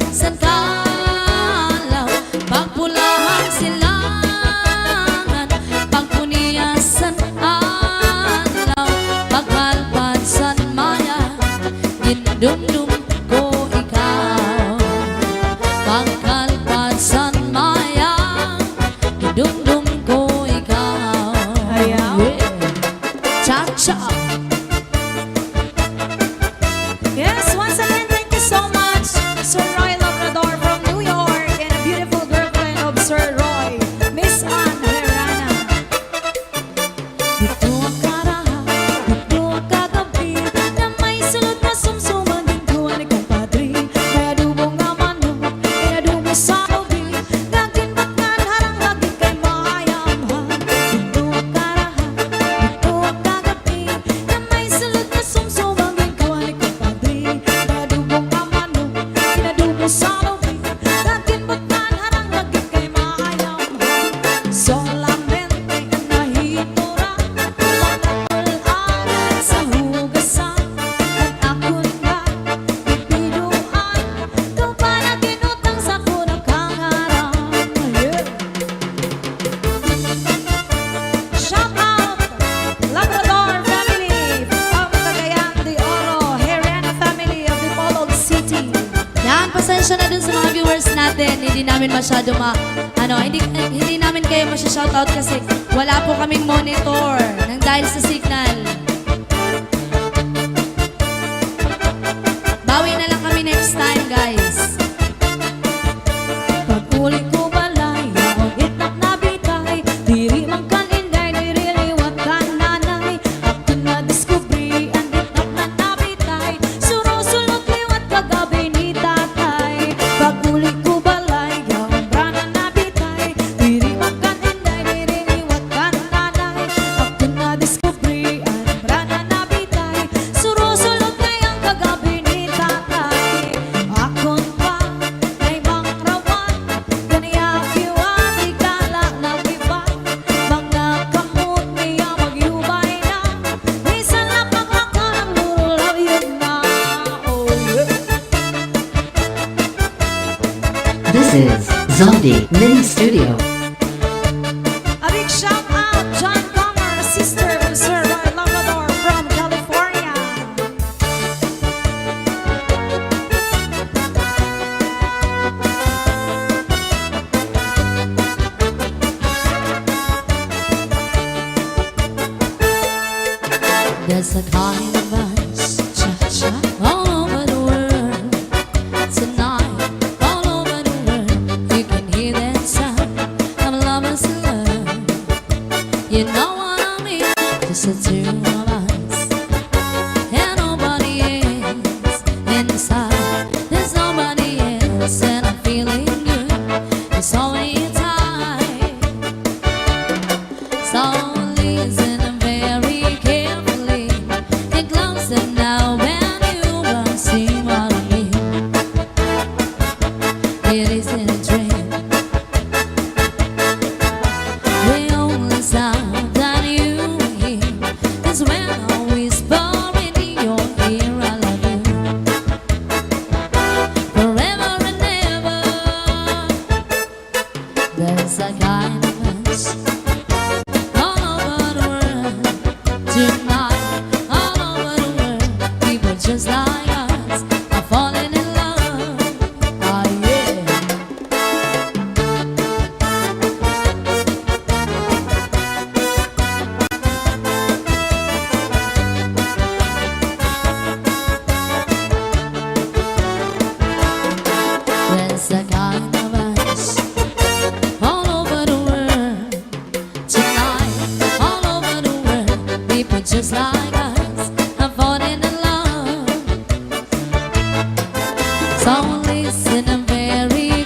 sa kalaw. Pagpulahan silangan, pagpuniyasan alaw. Pagkalpad san maya, gindumdum ko ikaw. Pagkalpad san maya, dum-dum ko ikaw. Ayaw. Cha-cha. Yes, once again, thank you so much, Sir Roy Labrador from New York, and a beautiful girlfriend of Sir Roy, Miss Ann Herrana. Ito ang karaha, ito ang kagabi, na may sulod na sumsuman din ko ang kumpadre. Kaya dubong nga manok, kaya dubong sa ubi, gagin baknan harang lagi kay mayamhan. Ito ang karaha, ito ang kagabi, na may sulod na sumsuman din ko ang kumpadre. Kaya dubong nga manok, kaya dubong sa ubi, gagin baknan harang lagi kay mayamhan. Solamente ang nahitura, pagkakularan sa hugasan, at ako na pipinuan, kung para ginutang sa kunang kangarang. Yeah. Shout out, Labrador family of Cagayan de Oro, Herrera family of the Bacolod City. Yan, pasensya na dun sa mga viewers natin. Hindi namin masyado hindi namin kayo masya-shoutout kasi wala po kaming monitor nang dahil sa signal. Bawi na lang kami next time, guys. Pag-uli ko balay, ang itak na bitay, diri man kan inday, diri liwat kan nanay. Ako na diskubri, ang itak na nabitay, suro-sulot liwat kagabi ni tatay. Pag-uli ko balay, ang brana na bitay, diri man kan inday, diri liwat kan nanay. Ako na diskubri, ang brana na bitay, suro-sulot ngayang kagabi ni tatay. Akon pa kay bang rawan, ganiya kiwan, ikala nag-iba. Mga kamot niya magyubay na, minsan na paglakan, lulaw yun na. Oh yeah. This is Zaldi Mini Studio. A big shout out, John Comer, sister of Sir Roy Labrador from California. There's a kind of us, cha-cha, all over the world. Tonight, all over the world, you can hear that sound of lovers in love. You know what I mean? Just the two of us, and nobody else inside. There's nobody else, and I'm feeling good. It's only time. So listen very carefully. Get closer now when you will see what I mean. It isn't a dream. The only sound that you hear is when I whisper in your ear, I love you forever and ever. There's a kind of us all over the world tonight, all over the world. People just like us are falling in love. Oh yeah. There's a kind of us all over the world tonight, all over the world. People just like us are falling in love. So listen very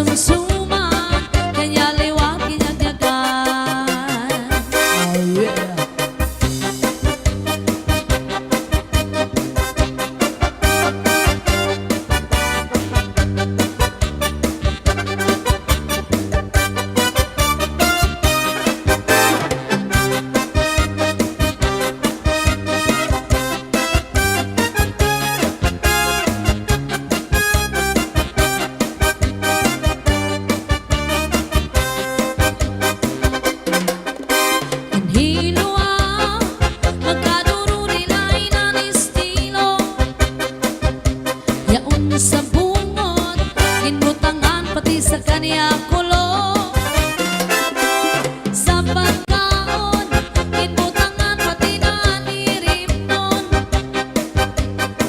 sumsuman, kanya liwat kinagyagan. Oh yeah. Sa bungot, ginbutangan pati sa kanya kulo. Sa pagkaon, ginbutangan pati na niripon.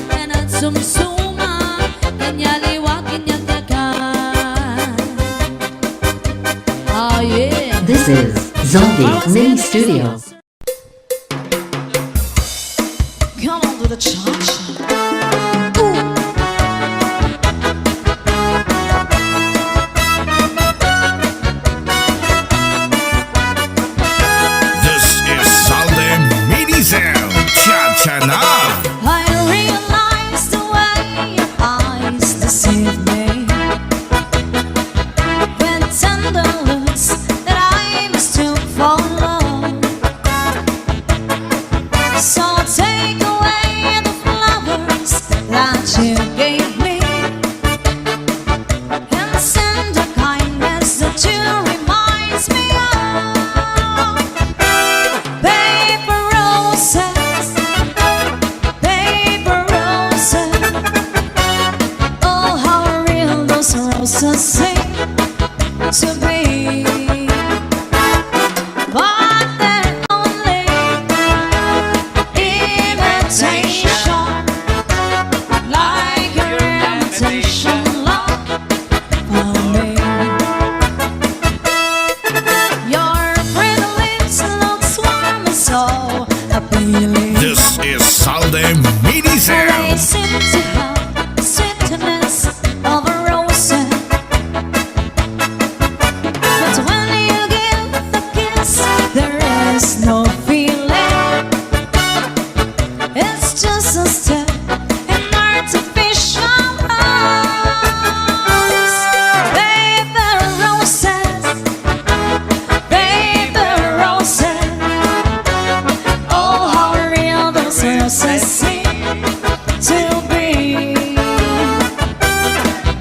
Kanat sumsuma, kanya liwat kinyagyagan. Oh yeah. This is Zombie Mini Studio. Come on to the cha-cha. This is Salde Mini Sound. Cha-cha na. I realize the way your eyes deceive me, with tender looks that I mistook for love. So take away the flowers that you gave me, and send a kindness that you reminds me of. Paper roses, paper roses. Oh, how real those roses seem to be. But they're only imitation, like your imitation love for me. Your pretty lips look warm and so appealing. This is Salde Mini They Sound. seem to have the sweetness of a rose. But when you give the kiss, there is no feeling. It's just a step in artificial rose. Paper roses, paper roses. Oh, how real those roses seem to be.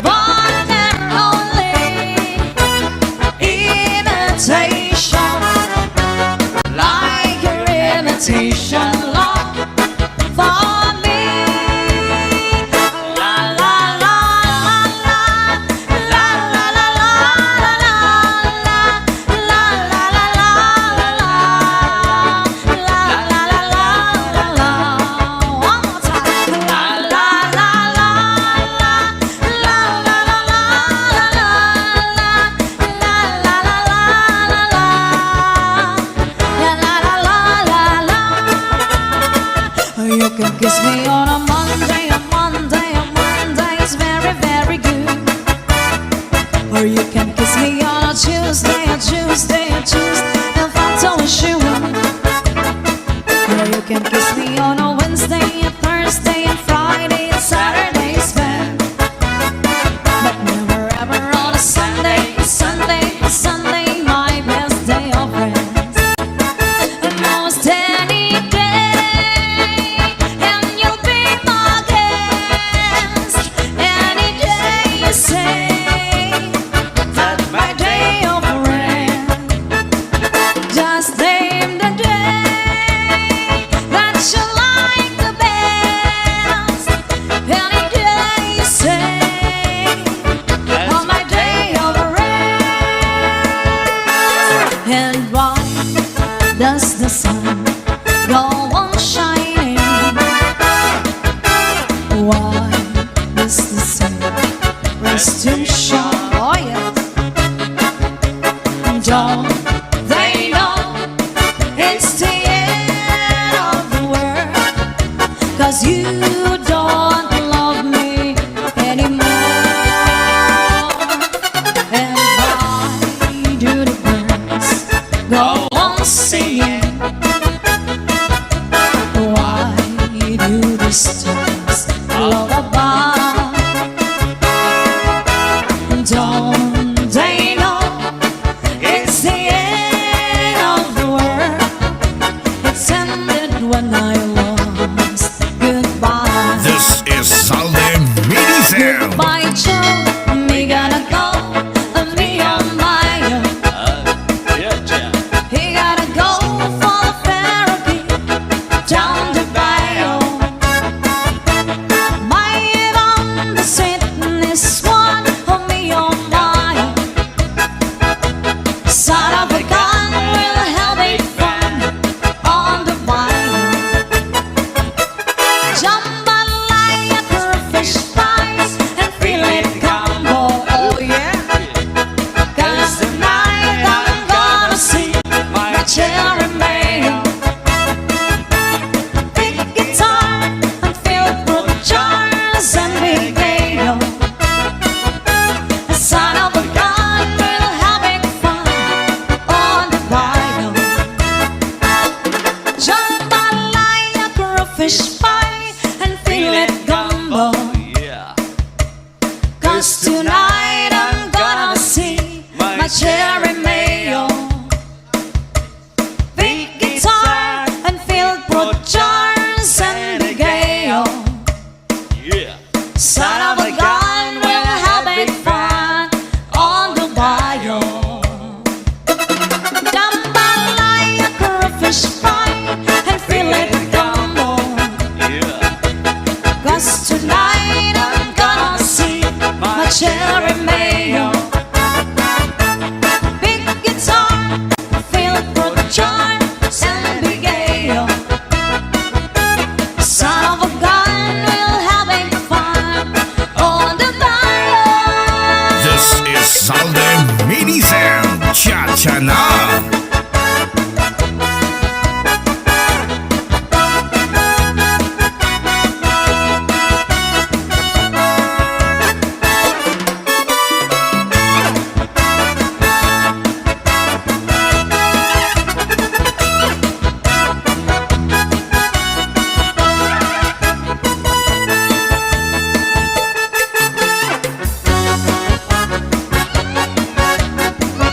But they're only imitation, like your imitation love for me. La la la la la, la la la la la la, la la la la la, la la la la. One more time. La la la la la, la la la la la, la la la la la, la la la la la. You can kiss me on a Monday, a Monday, a Monday is very, very good. Or you can kiss me on a Tuesday, a Tuesday, a Tuesday, if I don't wish you would. Or you can kiss me on a Wednesday, a Thursday, a Friday, and Saturday's bad. But never ever on a Sunday, a Sunday, a Sunday, my best day of rest. And most any day, and you'll be my guest. Any day you say that my day of rest. Just name the day that you like the best. Any day you say on my day of rest. And why does the sun go on shining? Why does the sun rest to shine? Oh yes. Don't they know it's the end of the world? 'Cause you don't love me anymore. Salde Minicel Cha-Cha Na.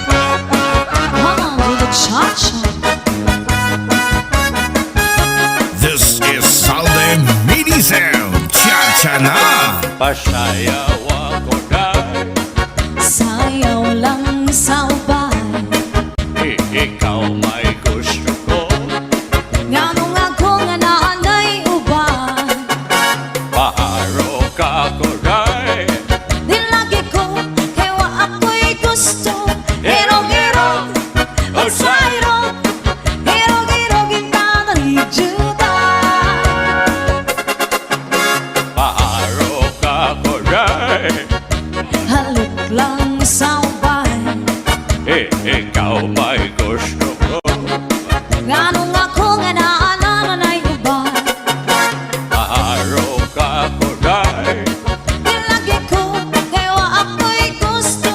Come on, do the cha-cha. This is Salde Minicel Cha-Cha Na. Pasayaw ako dahil Sayaw lang sa ubay. ikaw may gusto ko. Nganong ako nga naanay ubay. Paharo ka ko dahil Di lagi ko kaya wa ako'y gusto. Hirog-hirog o sayrog. Hirog-hirog inanay juday. paharo ka ko dahil Halik lang sa ubay. ikaw may gusto ko. Nganong ako nga naanay ubay. Paharo ka ko dahil Di lagi ko kaya wa ako'y gusto.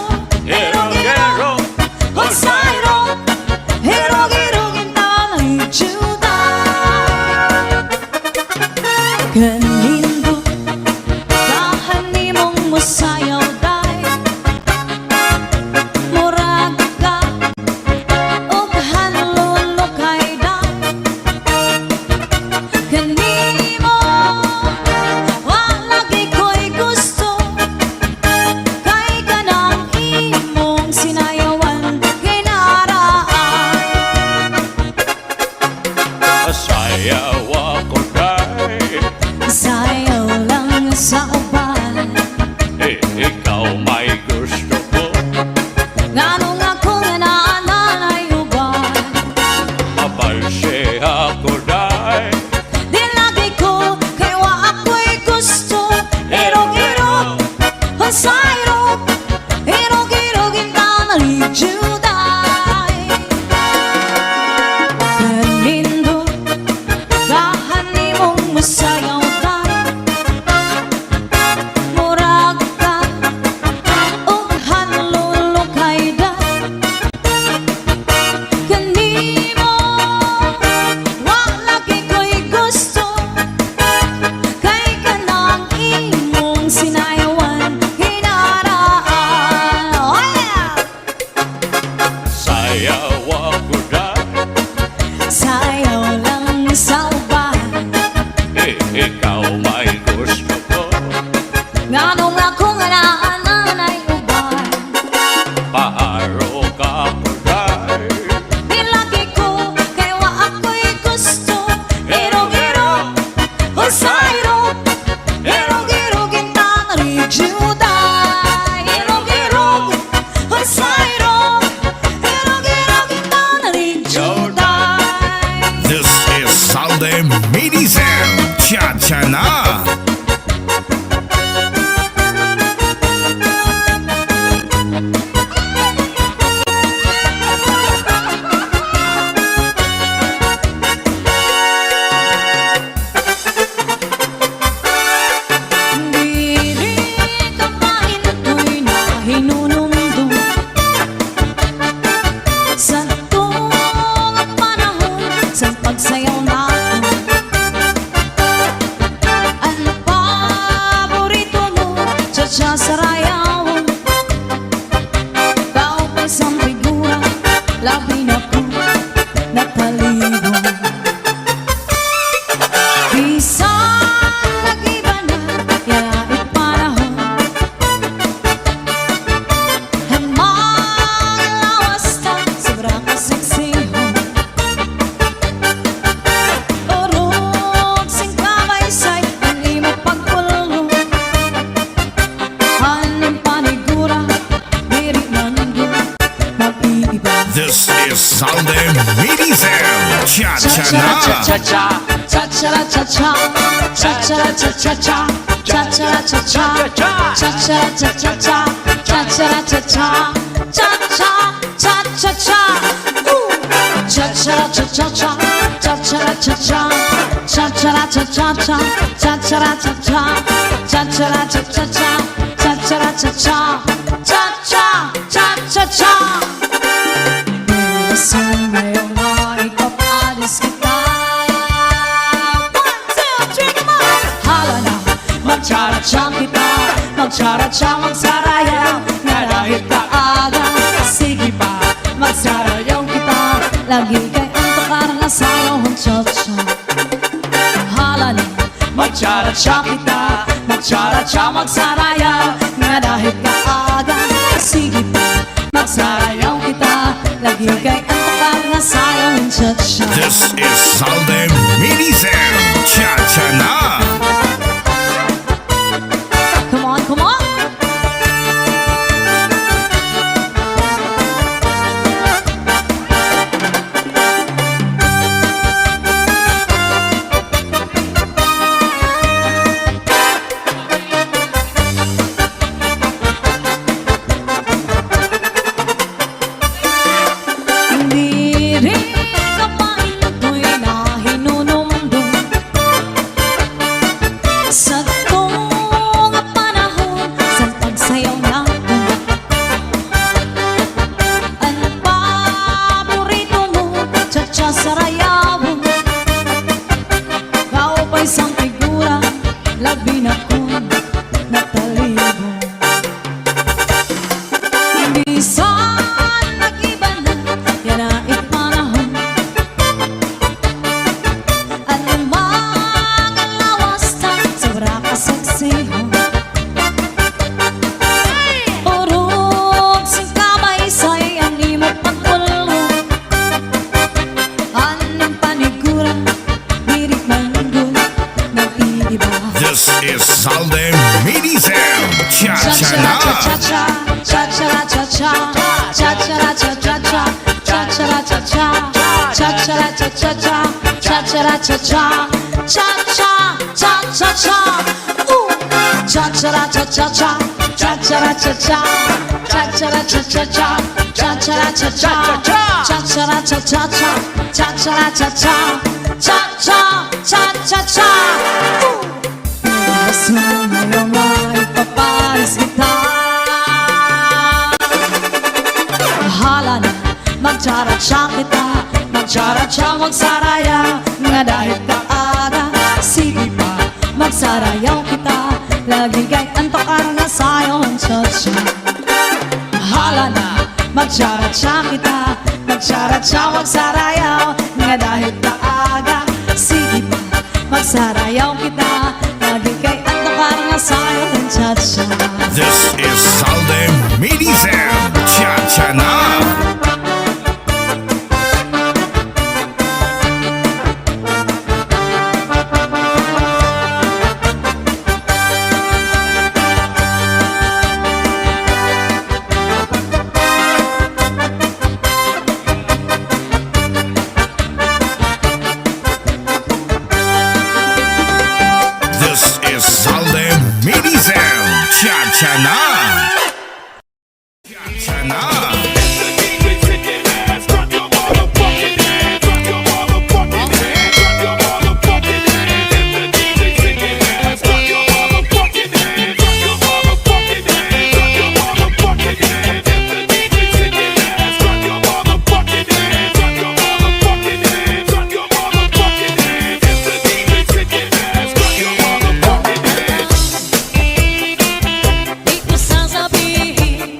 Hirog-hirog o sayrog. Hirog-hirog inanay juday. Kanindo kahani mong musayaw day. Murag ka og hanlolo kay day. Kanimo wa lagi ko'y gusto. Kay kanang imong sinayawan kay naraan. pasayaw ako dahil Sayaw lang sa uban. ikaw may gusto ko. Nganong ako nga naanay uban. Pabalse ako dahil Di lagi ko kay wa ako'y gusto. Hirog-hirog o sayrog. Hirog-hirog inanay juday. Kanindo kahani mong musayaw day. Murag ka og hanlolo kay day. Kanimo wa lagi ko'y gusto. Kay kanang imong sinayawan hinaraan. Oh yeah! sayaw ako dahil Sayaw lang sa uban. ikaw may gusto ko. Nganong ako nga naanay uban. Paharo ka ko dahil Di lagi ko kay wa ako'y gusto. Hirog-hirog o sayrog. Hirog-hirog inanay juday. Hirog-hirog o sayrog. Hirog-hirog inanay juday. This is Salde Minicel Cha-Cha Na. Dili ka paintoy na hinunumdum. Sa tuong at panahon sa pagsayaw natin. Ang paborito mo, cha-cha sa rayawan. Kau pa isang figura, labi na ko napaligo. Bisang nag-iba na, yait panahon. Hanggang lawas na, sobrang kaseksihon. Urog sing kabaysay, ang imo pagpulong. Anong panigura, diri nando, mag-iiba. This is Salde Minicel Cha-Cha Na. Cha-cha, cha-cha, cha-cha-cha-cha, cha-cha-cha-cha-cha, cha-cha-cha-cha, cha-cha-cha-cha-cha, cha-cha-cha-cha, cha-cha-cha-cha-cha. Cha-cha-cha-cha-cha, cha-cha-cha-cha, cha-cha-cha-cha-cha, cha-cha-cha-cha, cha-cha-cha-cha-cha, cha-cha-cha-cha, cha-cha-cha-cha-cha. Gusto ngayong maipapalis kita. 1, 2, 3, come on! Hala na, mag-cha-cha kita, mag-cha-cha, magsarayaw, nga dahil kaaga. Sige pa, magsarayaw kita, lagi kay antok parang nasayaw ang cha-cha. Hala na, mag-cha-cha kita, mag-cha-cha, magsarayaw, nga dahil kaaga. Sige pa, magsarayaw kita, lagi kay antok parang nasayaw ang cha-cha. This is Salde Minisem Cha-Cha na. Come on, come on! Hindi rin kapain ako'y nahinunumdum sa tunga panahon sa pagsayaw natin. Ang paborito mo, cha-cha sarayawin. Kaupay sang figura, labi na kong natalibong. Minsan nag-iba na, yan na ipanahon. At ang mga lawas na sobra kasaksihan. Urog sing kamay-say ang imo pagkulong. Anong panigura, dirit manggol, nag-iiba. This is Salde Minisem Cha-Cha na. Cha-cha-cha-cha, cha-cha-cha-cha, cha-cha-cha-cha-cha, cha-cha-cha-cha, cha-cha-cha-cha-cha, cha-cha-cha-cha, cha-cha-cha-cha-cha. Cha-cha-cha-cha-cha, cha-cha-cha-cha, cha-cha-cha-cha-cha, cha-cha-cha-cha, cha-cha-cha-cha-cha, cha-cha-cha-cha, cha-cha-cha-cha-cha. Gusto ngayong maipapalis kita. Hala na, mag-cha-cha kita, mag-cha-cha, magsarayaw, nga dahil kaaga. Sige pa, magsarayaw kita, lagi kay antok parang nasayaw ang cha-cha. Hala na, mag-cha-cha kita, mag-cha-cha, magsarayaw, nga dahil kaaga. Sige pa, magsarayaw kita, lagi kay antok parang nasayaw ang cha-cha. This is Salde Minisem Cha-Cha na. This is Salde Minisem Cha-Cha na. Cha-Cha na. Di ko sasabihin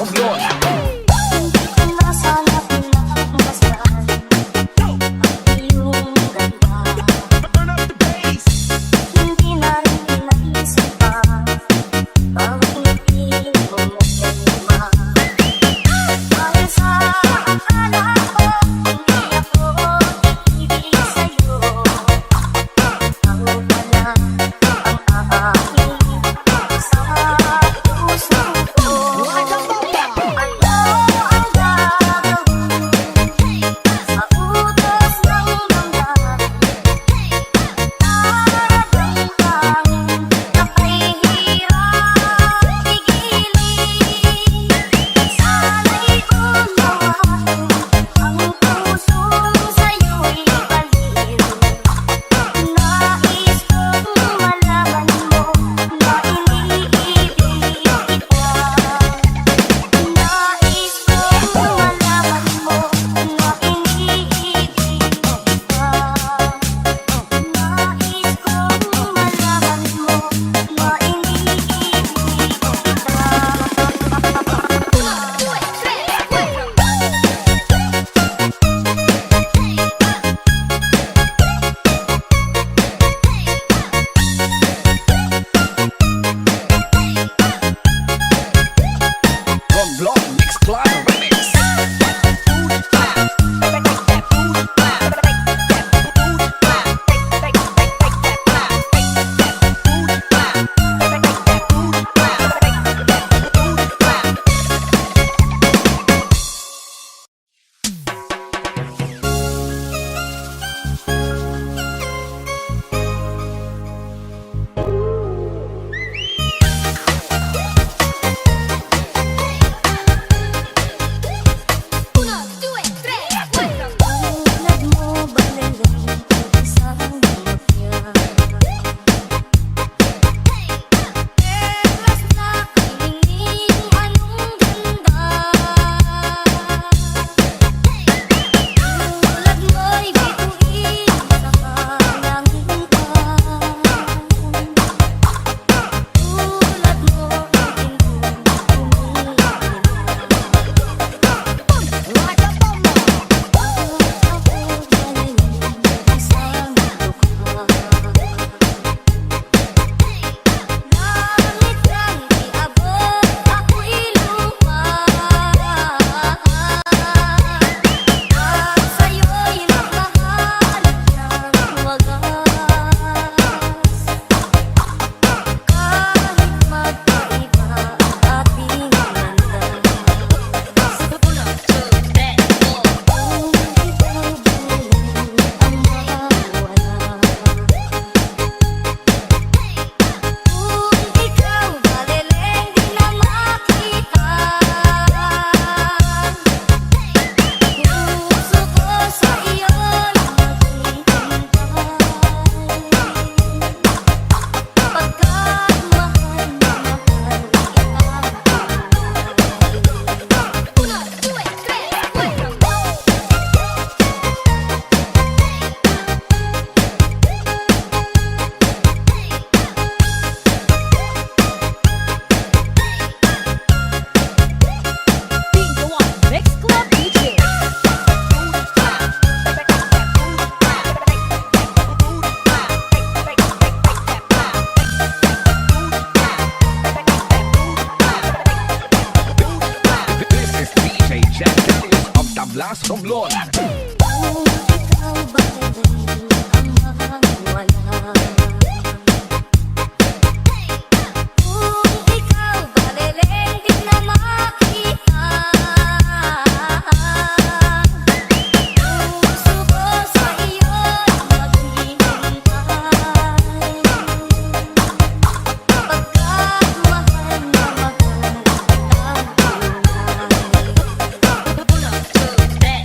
Romblon. Hindi ko na sana pinagmasdan ang iyong ganda. Turn up the bass. Hindi na rin pinaisipan bawat ngiti mo magkalima. Dahil sa akala ko hindi ako ibig sa'yo. Ako pala ang aamin sa puso ko. Ano ang gagawin sa utos ng damdamin? Nararamdamin na kahirap pigilin. Sana'y unawain ang pusong sa'yo'y baliw. Nais kong malaman mo na iniibig kita. Nais kong malaman mo na iniibig kita. Nais kong malaman mo na Romblon Mix Club Remix. Tulad mo balalang isang mafia. Perlas na kilingin anong ganda. Tulad mo'y bituin sa kalangitan. Tulad mo ang pindong Mix Club DJ. This is DJ Jack Daniels of Tablas Romblon. Kung ikaw ba'y ang mawala? Kung ikaw ba'y di na makita? Puso ko sa iyo'y maghihintay. Pagkat mahal na mahal kitang tunay.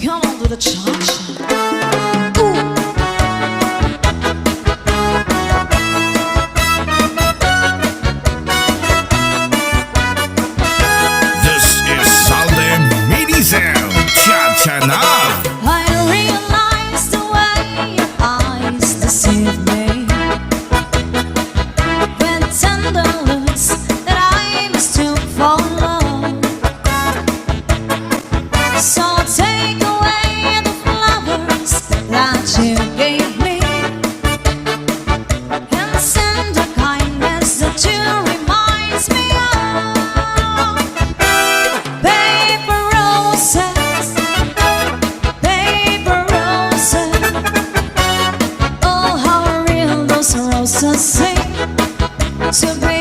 Come on to the cha-cha. Ooh. This is Salde Mini Sound. Cha-cha na. I realize the way your eyes deceive me, with tender looks that I mistook for love. So take away the flowers that you gave me, and send the kindness that you reminds me of. Paper roses, paper roses. Oh, how real those roses seem to be.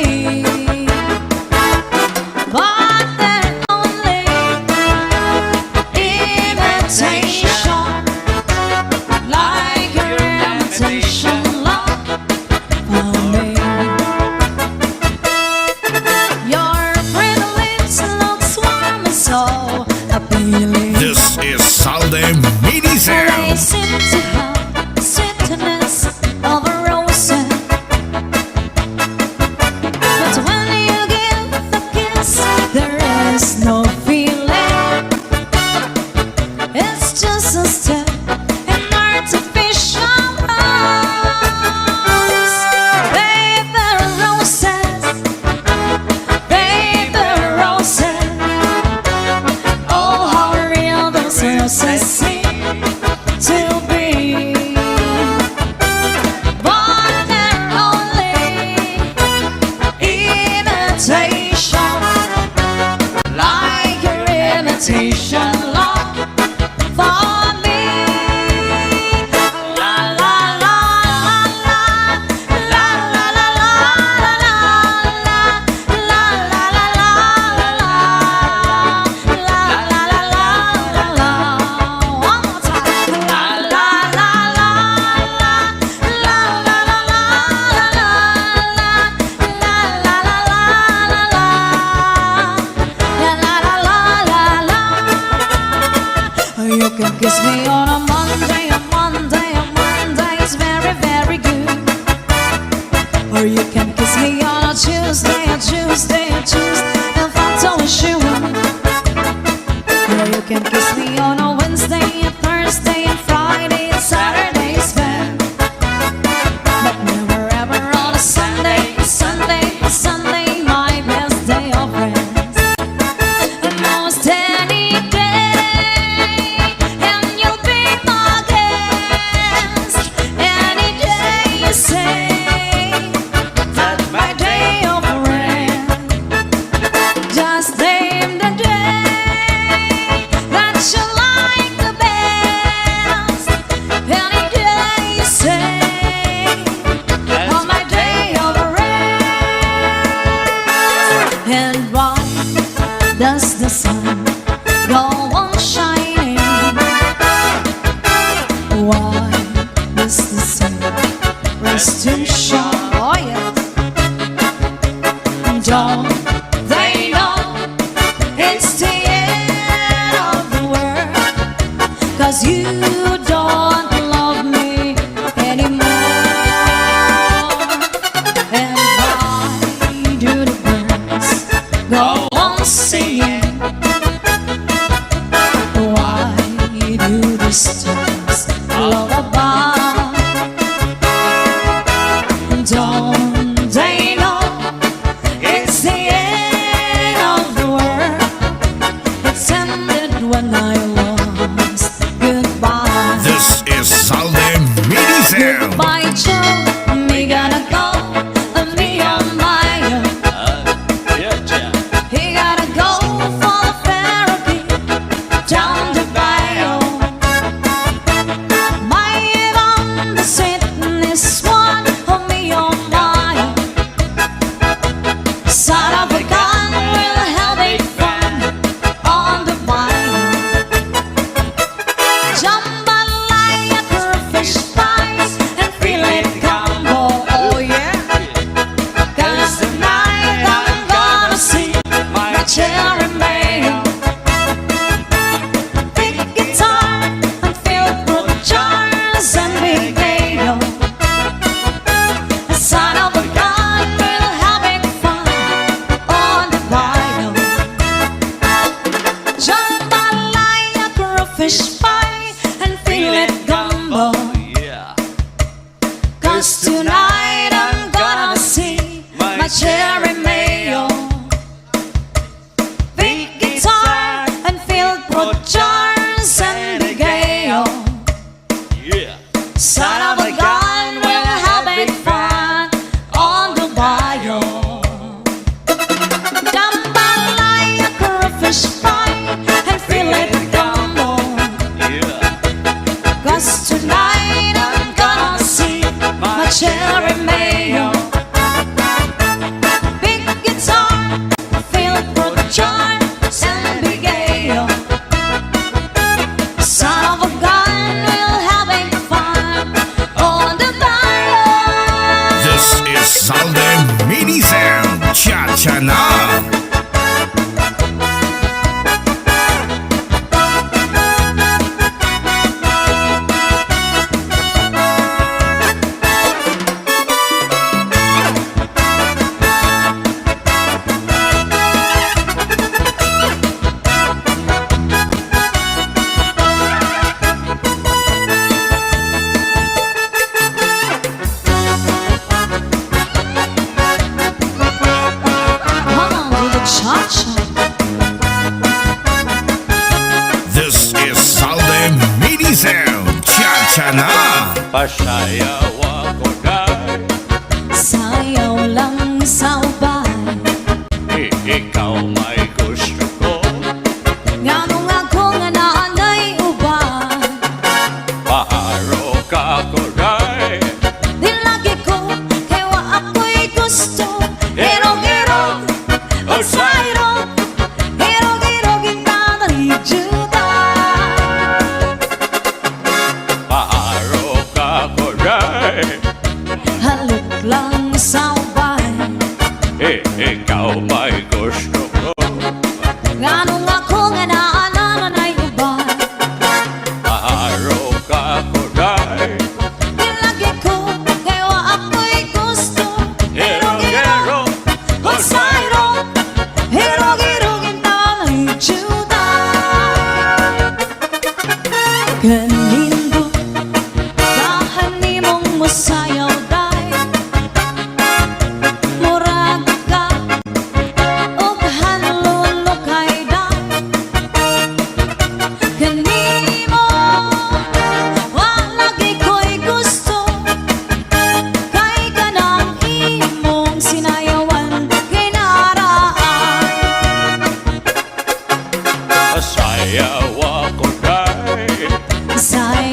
But they're only imitation, like your imitation love for me. Your pretty lips look warm and so appealing. This is Salde Mini They Sound. seem to have the sweetness of a rose, but when you give the kiss, there is no feeling. It's just a step in artificial rose. Paper roses, paper roses. Oh, how real those roses seem to be. But they're only imitation, like your imitation love for me. La la la la la la la la la la la la la. One more time. La la la la la la la la la You can kiss me on a Monday, a Monday, a Monday is very, very good. Or you can kiss me on a Tuesday, a Tuesday, a Tuesday, if I don't you would. Or you can kiss me on a Wednesday, a Thursday, a Friday, a Saturday is fair. But never ever on a Sunday, a Sunday, a Sunday, my best day of rest. And most any day, and you'll be my guest. Any day you say that my day of rest. Just name the day that you like the best. Any day you say on my day of rest. And why does the sun go on shining? Why does the sun rest to shine? Oh yes. Don't they know it's the end of the world? 'Cause you don't love me anymore. And why do the birds go on singing? Why do the stars lullaby? Don't they know it's the end of the world? It's ended when I lost goodbye. fish pie and feel it gumbo. Cause tonight I'm gonna see my cherry mayo. Big guitar and field pro jars and bigay. Son of a gun, we'll have big fun on the bayou. Jambalaya, fish fry and feel it gumbo. Cause tonight I'm gonna see my cherry mayo. Big guitar, field pro jars and bigay. Son of a gun, we'll have big fun on the bayou. This is Zalde Mini Sound Cha-Cha Na. Come on to the cha-cha. This is Zalde Mini Sound Cha-Cha Na. Pasayaw ako dahil Sayaw lang sa ubay. ikaw may gusto ko. Nganong ako nga naanay ubay. Paharo ka ko dahil Di lagi ko kay wa ako'y gusto. Hirog-hirog o sayrog. Hirog-hirog inanay juda. paharo ka ko dahil Halok lang sa ubay. ikaw may gusto ko. Nganong ako nga naanay ubay. Paharo ka ko dahil Di lagi ko kay wa ako'y gusto. Hirog-hirog o sayrog. Hirog-hirog inanay juda. Kanindo kahan nimong mosayaw day. Murag ka og hanlulo kay day. Kanimo wa lagi ko'y gusto. Kay kanang imong sinayawan kay naraan. pasayaw ako dahil Sayaw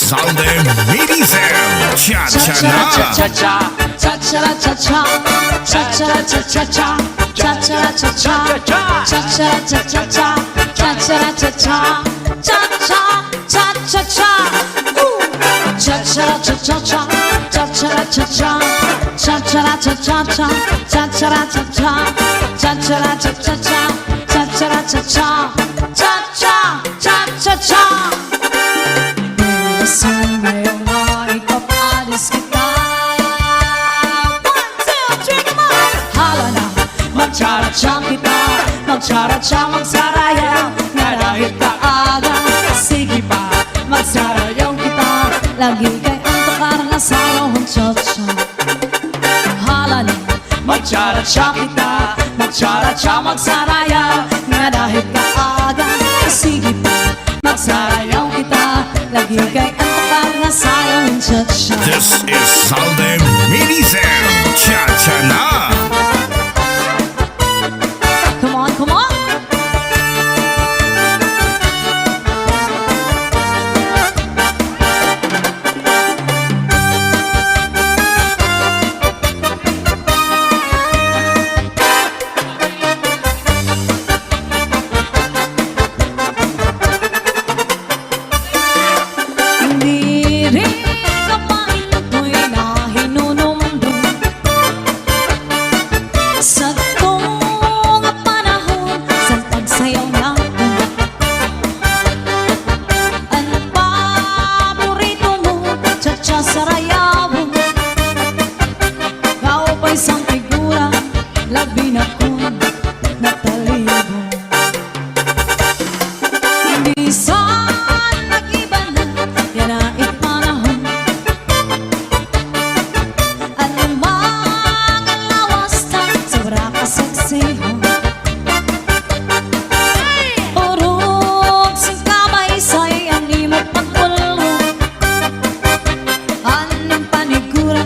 Salde Minisel Cha-cha-na. Cha-cha-cha, cha-cha-cha-cha, cha-cha-cha-cha, cha-cha-cha-cha, cha-cha-cha-cha, cha-cha-cha-cha, cha-cha-cha-cha, cha-cha-cha-cha, cha-cha-cha-cha, cha-cha-cha-cha, cha-cha-cha-cha, cha-cha-cha-cha, cha-cha-cha-cha, cha-cha-cha-cha. Gusto ngayong maipapalis kita. 1, 2, 3, come on! Hala na, magtsara-tsang kita, magtsara-tsang magsarayaw, nga dahil kaaga. Sige pa, magsarayaw kita, lagi kay antok na sayaw ang cha-cha. Hala na, magtsara-tsang kita, magtsara-tsang magsarayaw, nga dahil kaaga. Sige pa, magsarayaw kita, lagi kay antok na sayaw ang cha-cha. This is Salde Minisel Cha-cha-na. Come on, come on! Hindi rin kapain ako'y nahinunumdum sa tong panahon sa pagsayaw natin. Ang paborito mo, cha-cha sarayaw, ikaw pa isang figura, labi na kong natalibo. Minsan nag-iba na, yan na ipanahon. Ang mga lawas na sobra kasaksihan. Urog sing kamay sa'y ani mo pagkulong. Anong panigura,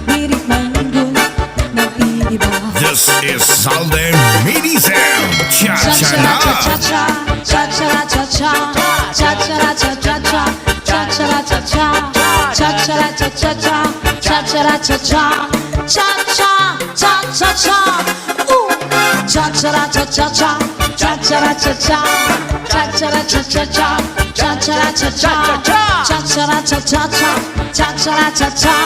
dirit manggol, nag-iiba. This is Salde Minisel Cha-cha-na. Cha-cha-cha, cha-cha-cha-cha, cha-cha-cha-cha-cha, cha-cha-cha-cha, cha-cha-cha-cha-cha, cha-cha-cha-cha, cha-cha-cha-cha-cha. Cha-cha-cha-cha-cha, cha-cha-cha-cha, cha-cha-cha-cha-cha, cha-cha-cha-cha, cha-cha-cha-cha, cha-cha-cha-cha,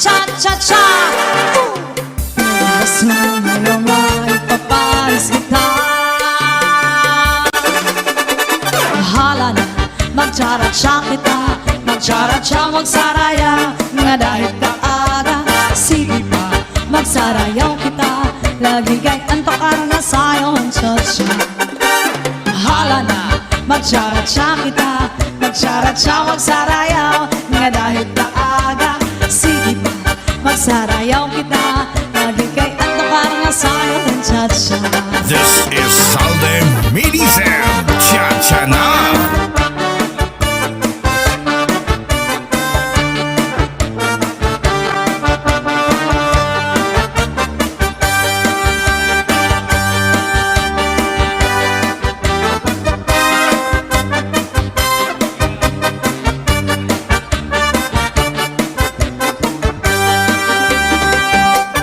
cha-cha-cha-cha. Gusto ngayong maipapalis kita. Hala na, magtsara-tsang kita, magtsara-tsang magsarayaw, nga dahil kaaga. Sige pa, magsarayaw kita, lagi kay antok na sayaw ang cha-cha. Hala na, magtsara-tsang kita, magtsara-tsang magsarayaw, nga dahil kaaga. Sige pa, magsarayaw kita, lagi kay antok na sayaw ang cha-cha. This is Salde Minisel Cha-cha-na.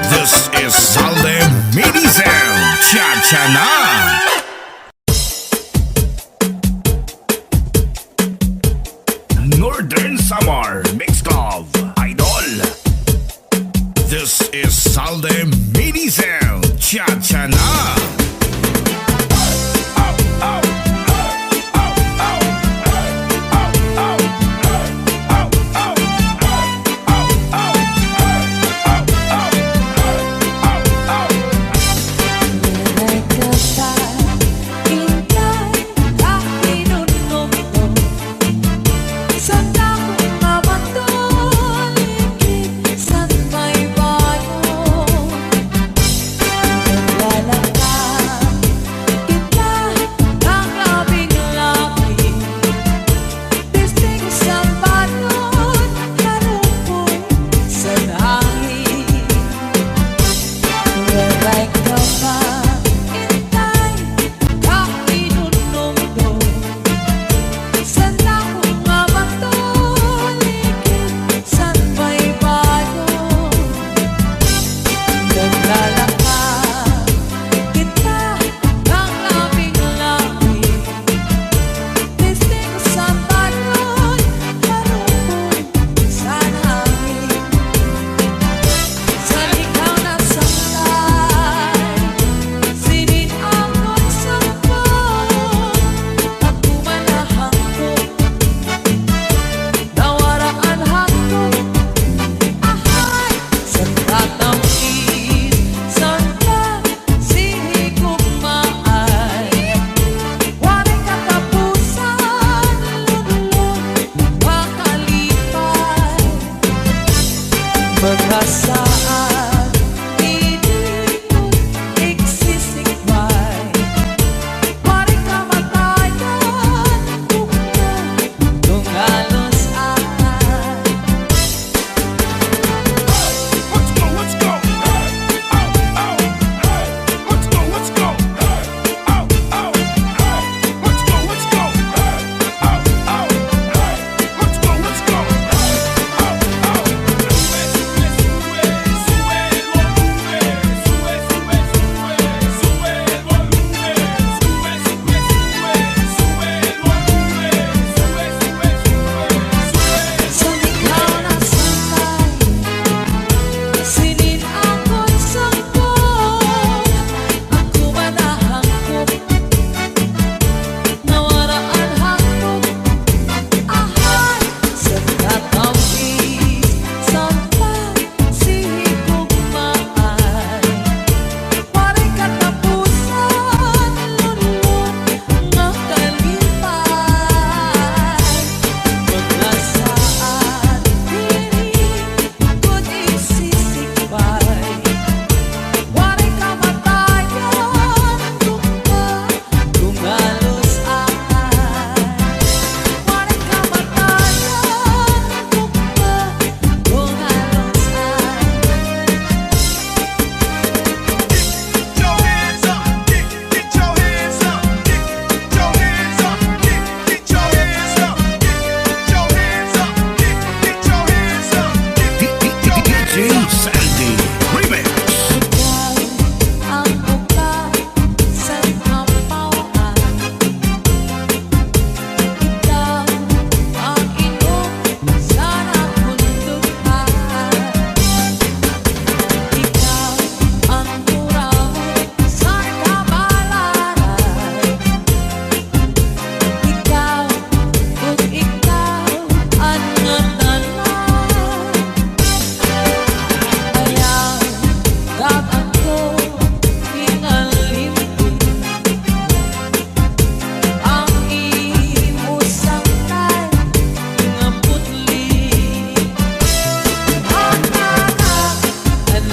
This is Salde Minisel Cha-cha-na. Northern Samar Mixed of Idol. This is Salde Minisel Cha-cha-na. Sa may bayo,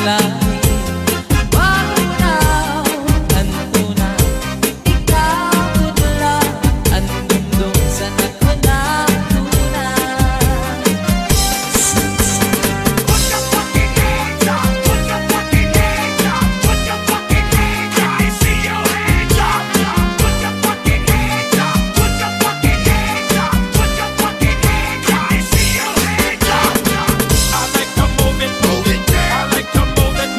langit Magunaw ang tunay Ikaw lang ang mundo sa nakunang tunay Put your fucking hands up, put your fucking hands up, put your fucking hands up. I see your hands up. Put your fucking hands up, put your fucking hands up, put your fucking hands up. I see your hands up. I like to move it, I like to move it,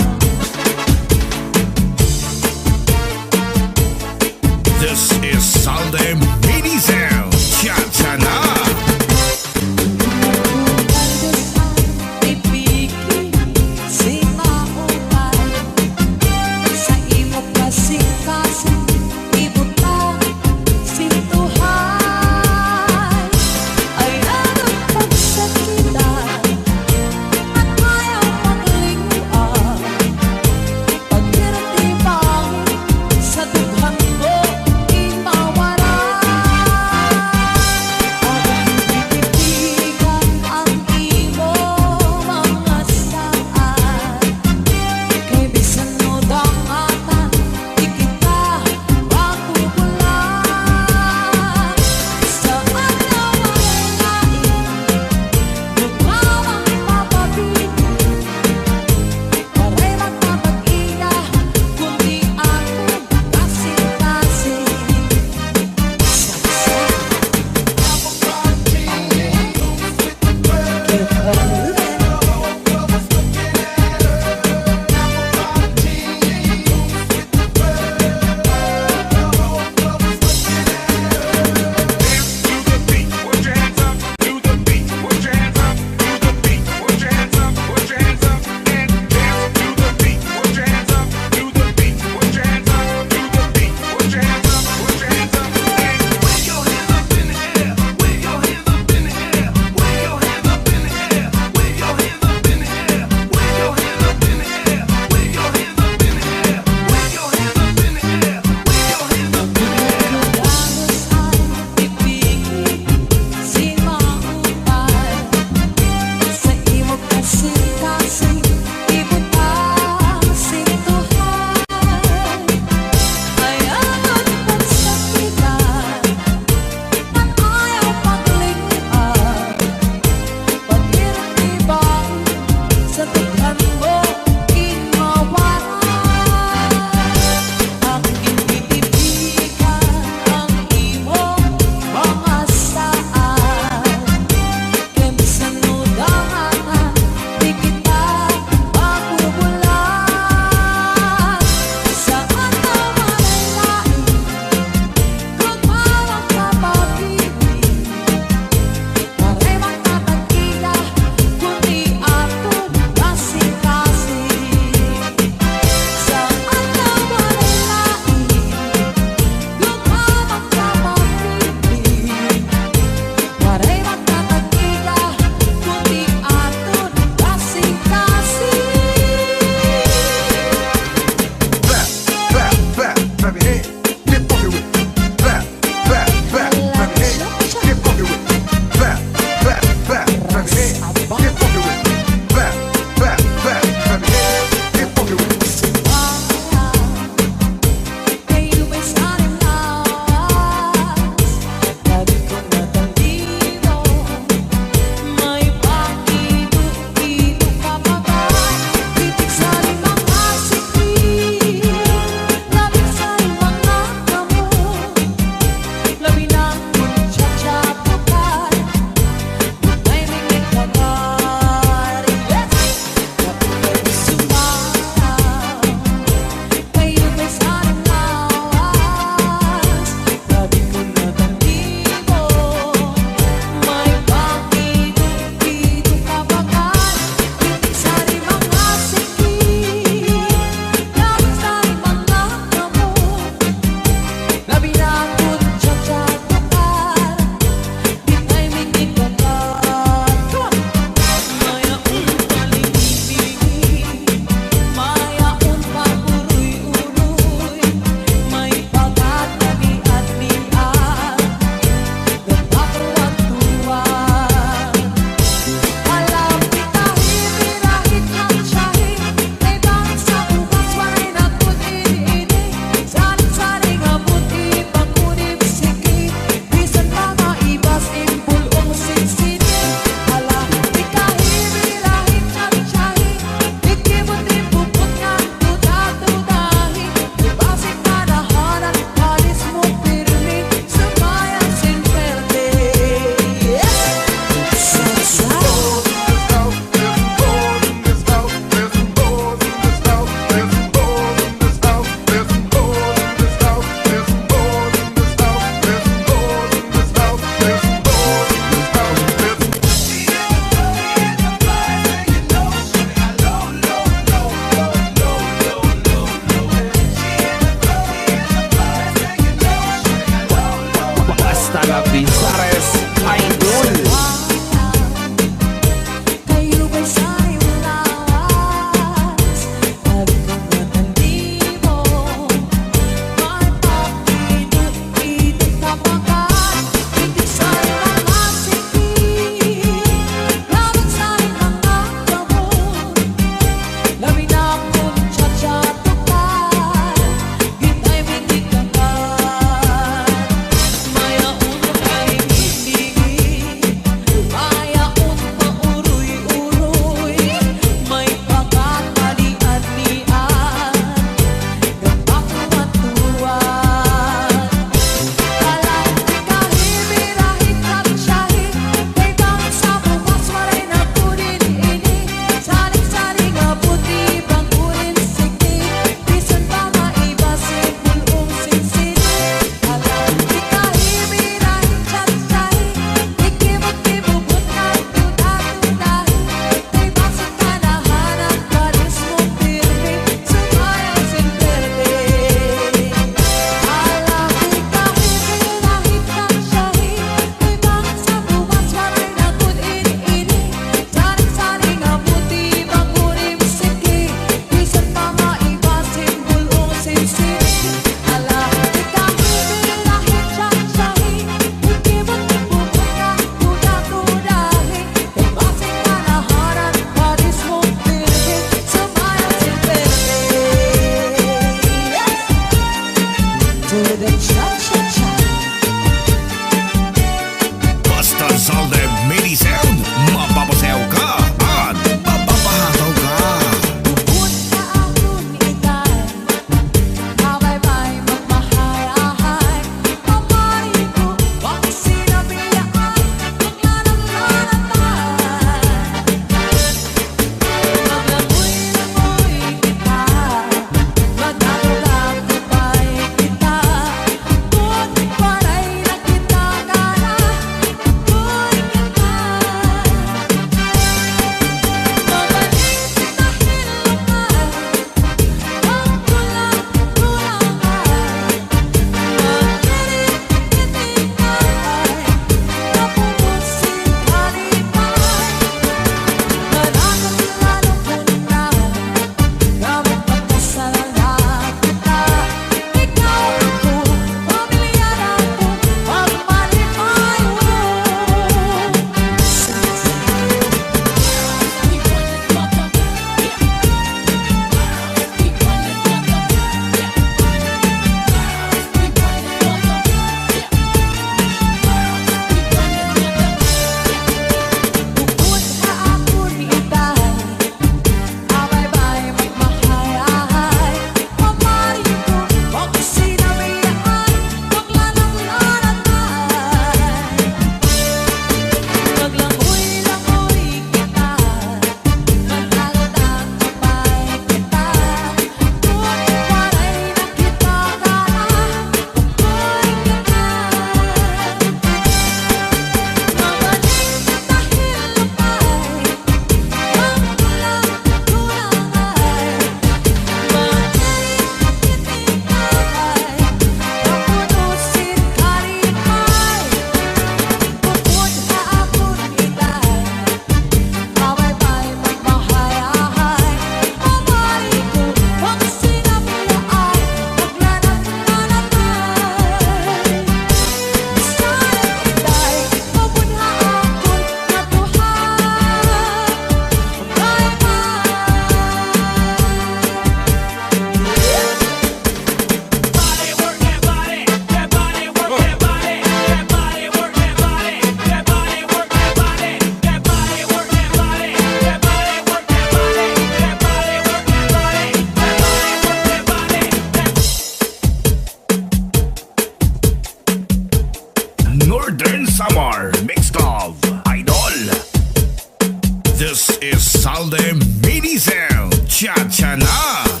This is Salde Mini Sound. Cha-cha na.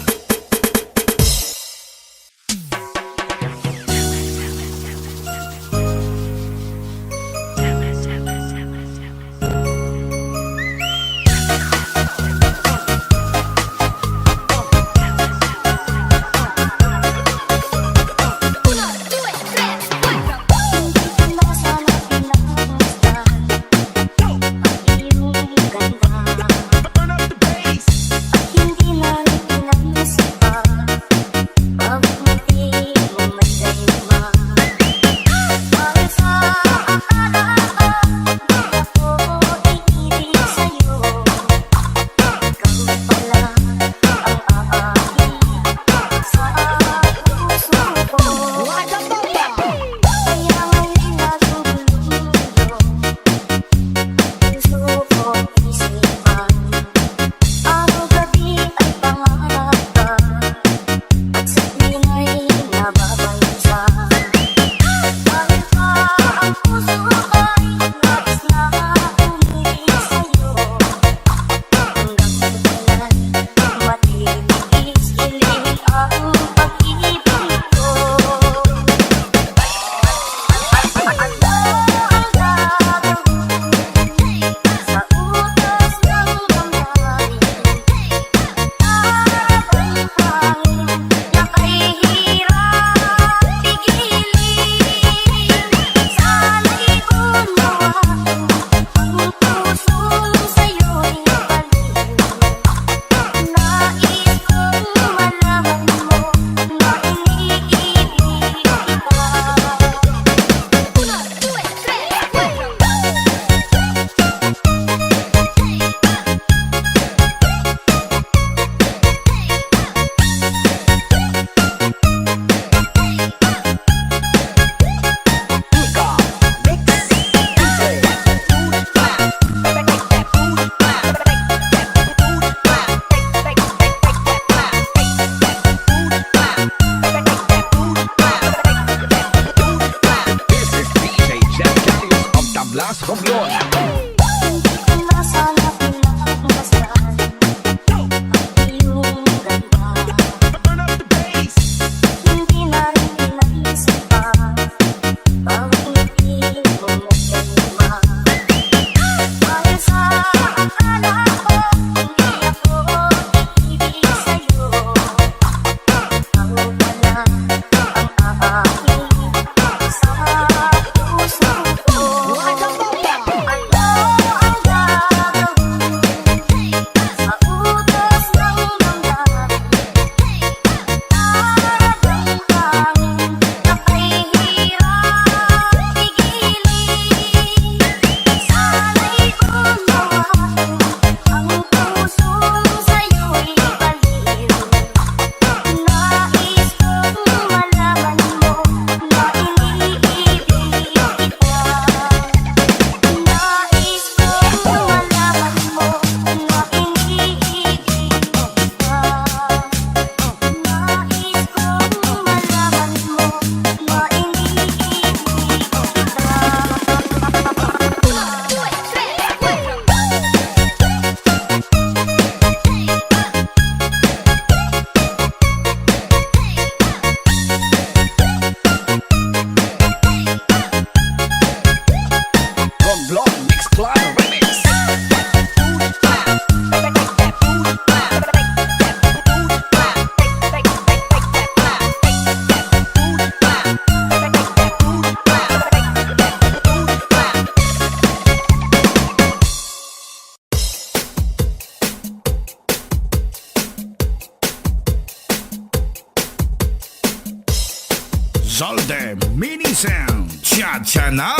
Salde Mini Sound. Cha-cha na.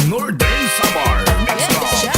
Northern Samar. Next song.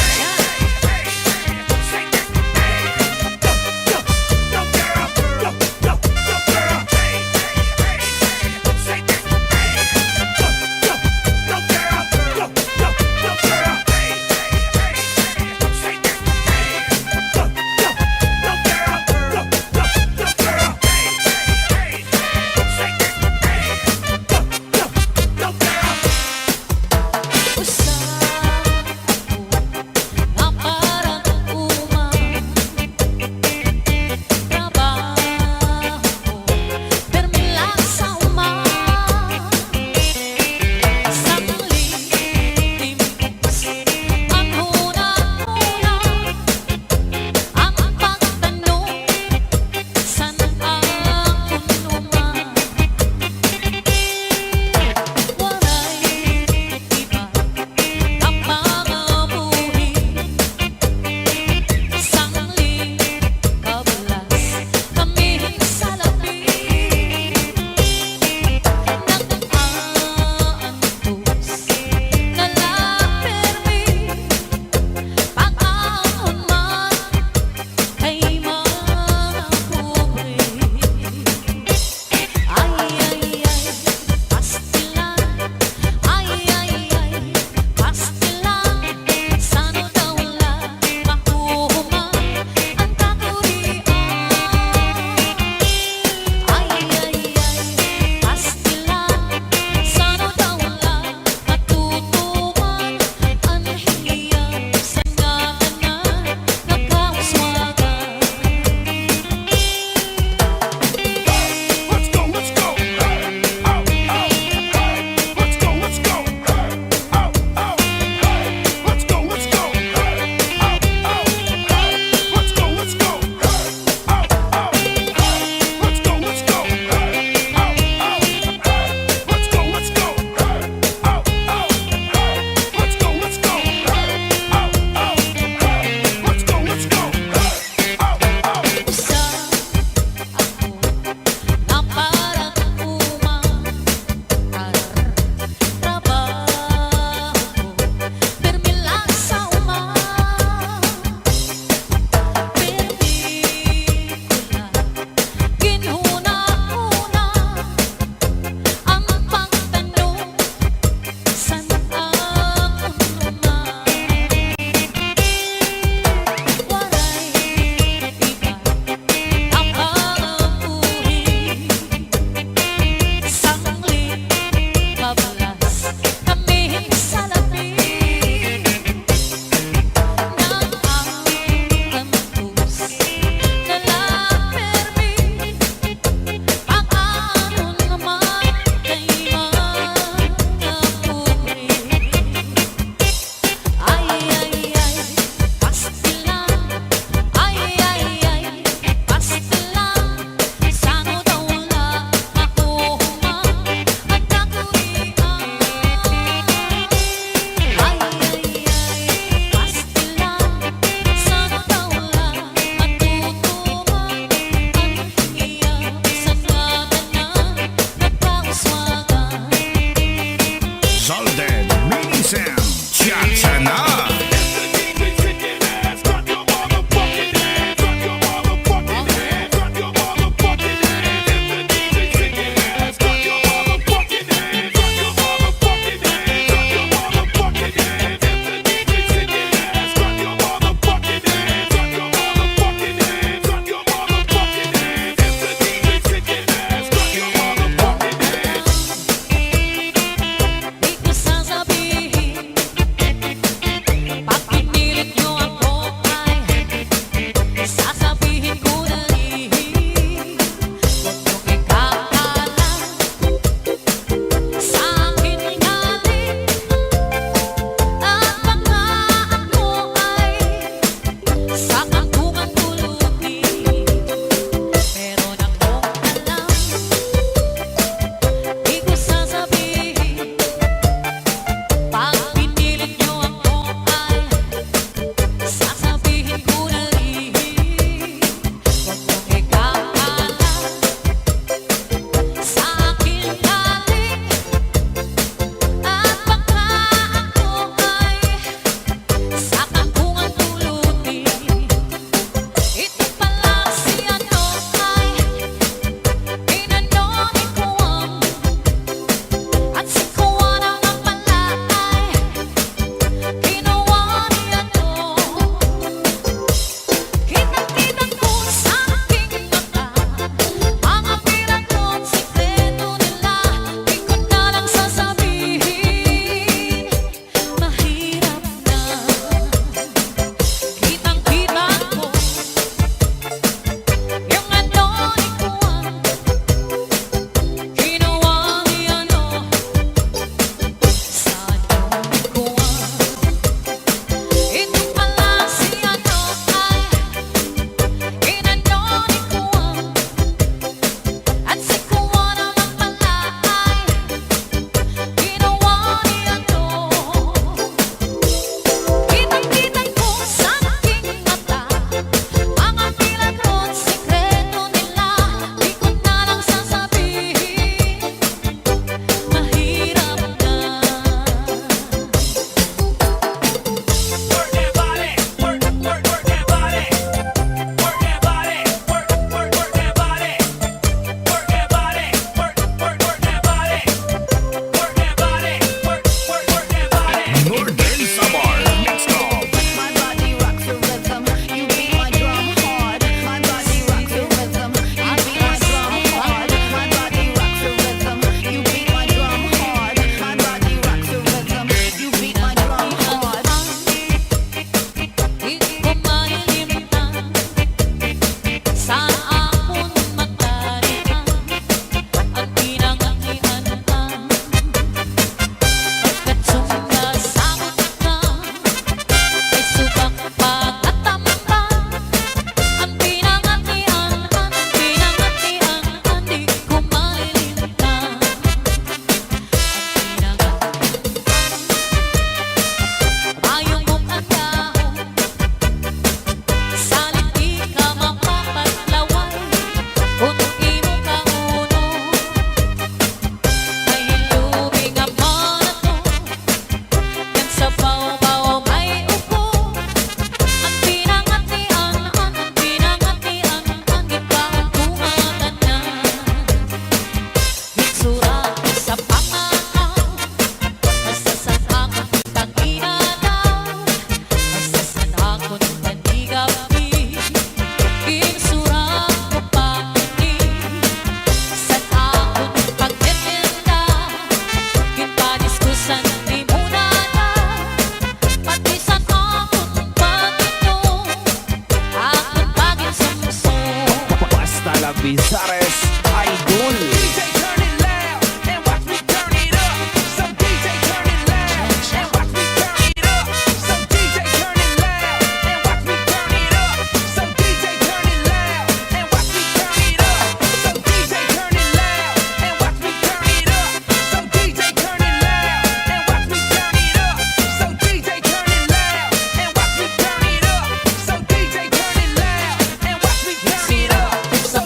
Bizares Idol. DJ turn it loud and watch me turn it up. So DJ turn it loud and watch me turn it up. So DJ turn it loud and watch me turn it up. So DJ turn it loud and watch me turn it up. So DJ turn it loud and watch me turn it up. So DJ turn it loud and watch me turn it up. So DJ turn it loud and watch me turn it up. So DJ turn it loud and watch me turn it up. So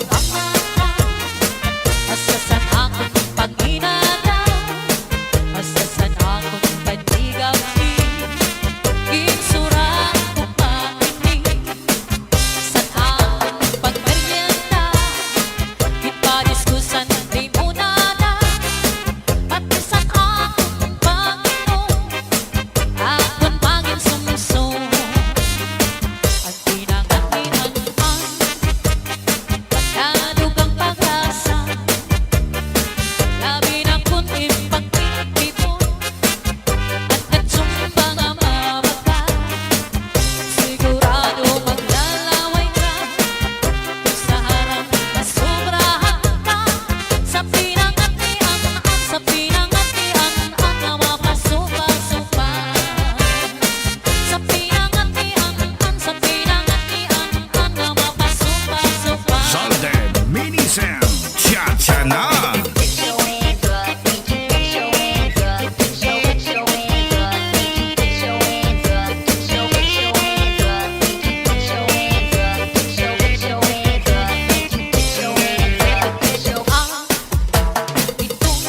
Asasan akong pag-inada, asasan akong pag-igaw ni Ginsurang kumakinig, san akong pag-merienda, ipadiskusan di muna na, at isan akong Panginoon, akong maging sumsum, ang pinangat-inangan, pagkadugang pag-asa. Labi na kunting pagtitipon at nagsumbang ang mababa. Sigurado maglalaway ka kung sa harap masubrahan ka. Sa pinangatian na mapasupa-supa. Sa pinangatian na mapasupa-supa. Zalde Mini Sam Cha-cha na. Put your hands up, put your hands up, put your hands up, put your hands up, put your hands up, put your hands up, put your hands up, put your Ang itong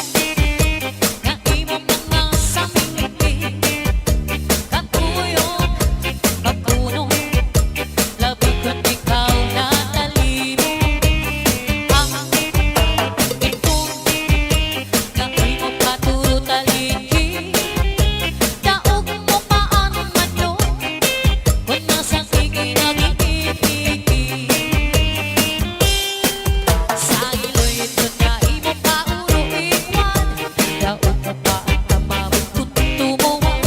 na imong mga samingin, katuyong kapuno, labi ko't ikaw na talino. Ang itong na imong katuro-taliki, daog mo paan man no, kung nasa ikinagigipiki. Sa iloy ito na imo paulo-iwan, daog mo pa ang tamawag kung tumuwan.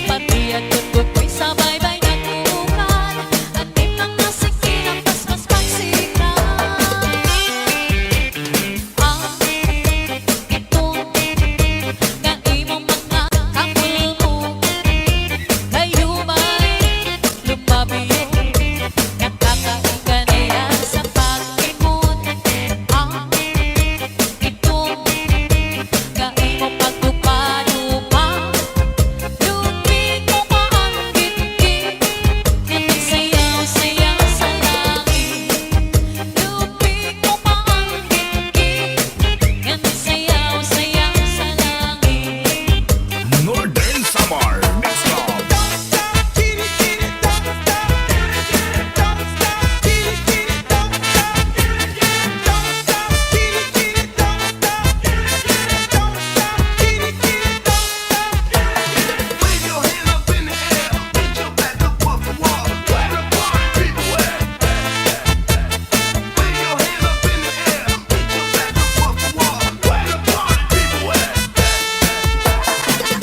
Pati ang tugtog ko'y sabay-bay na tukan, at di nang nasikinang mas pagsikan. Ang itong na imong mga kapulmo, kayo ba'y lumabiyo? Nakakaiganayan sa pag-imon. Ang itong na imong pagdupa-dupa, lupit mo pa ang gitgit, ngayong sayaw-sayaw sa langit. Lupit mo pa ang gitgit, ngayong sayaw-sayaw sa langit. Northern Samar Mix Club.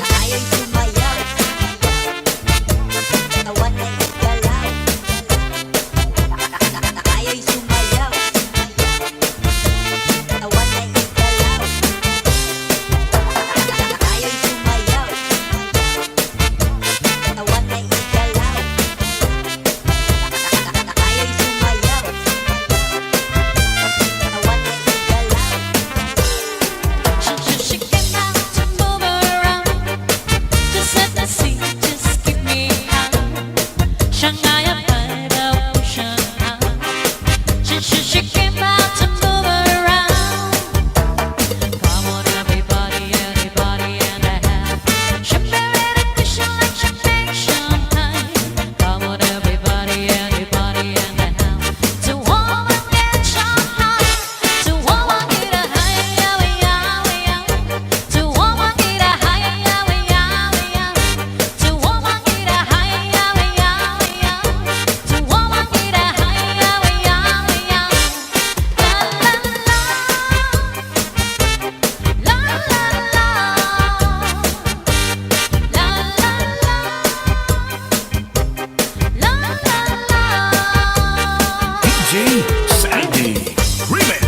Ayaw sumayaw, katawan na igalaw. Ayaw sumayaw, katawan na igalaw. Ayaw sumayaw, katawan na igalaw. Ayaw sumayaw, katawan na igalaw. She came out to move around, just set the scene, just keep me out. Shanghai by the ocean. She came out to move around. Come on, everybody, anybody in the house. She married a fish like she makes champagne. Come on, everybody, anybody in the house. To warm and get Shanghai, to warm and get a high, to warm and get a high, to warm and get a high, to warm and get a high. DJ Sandy Remix.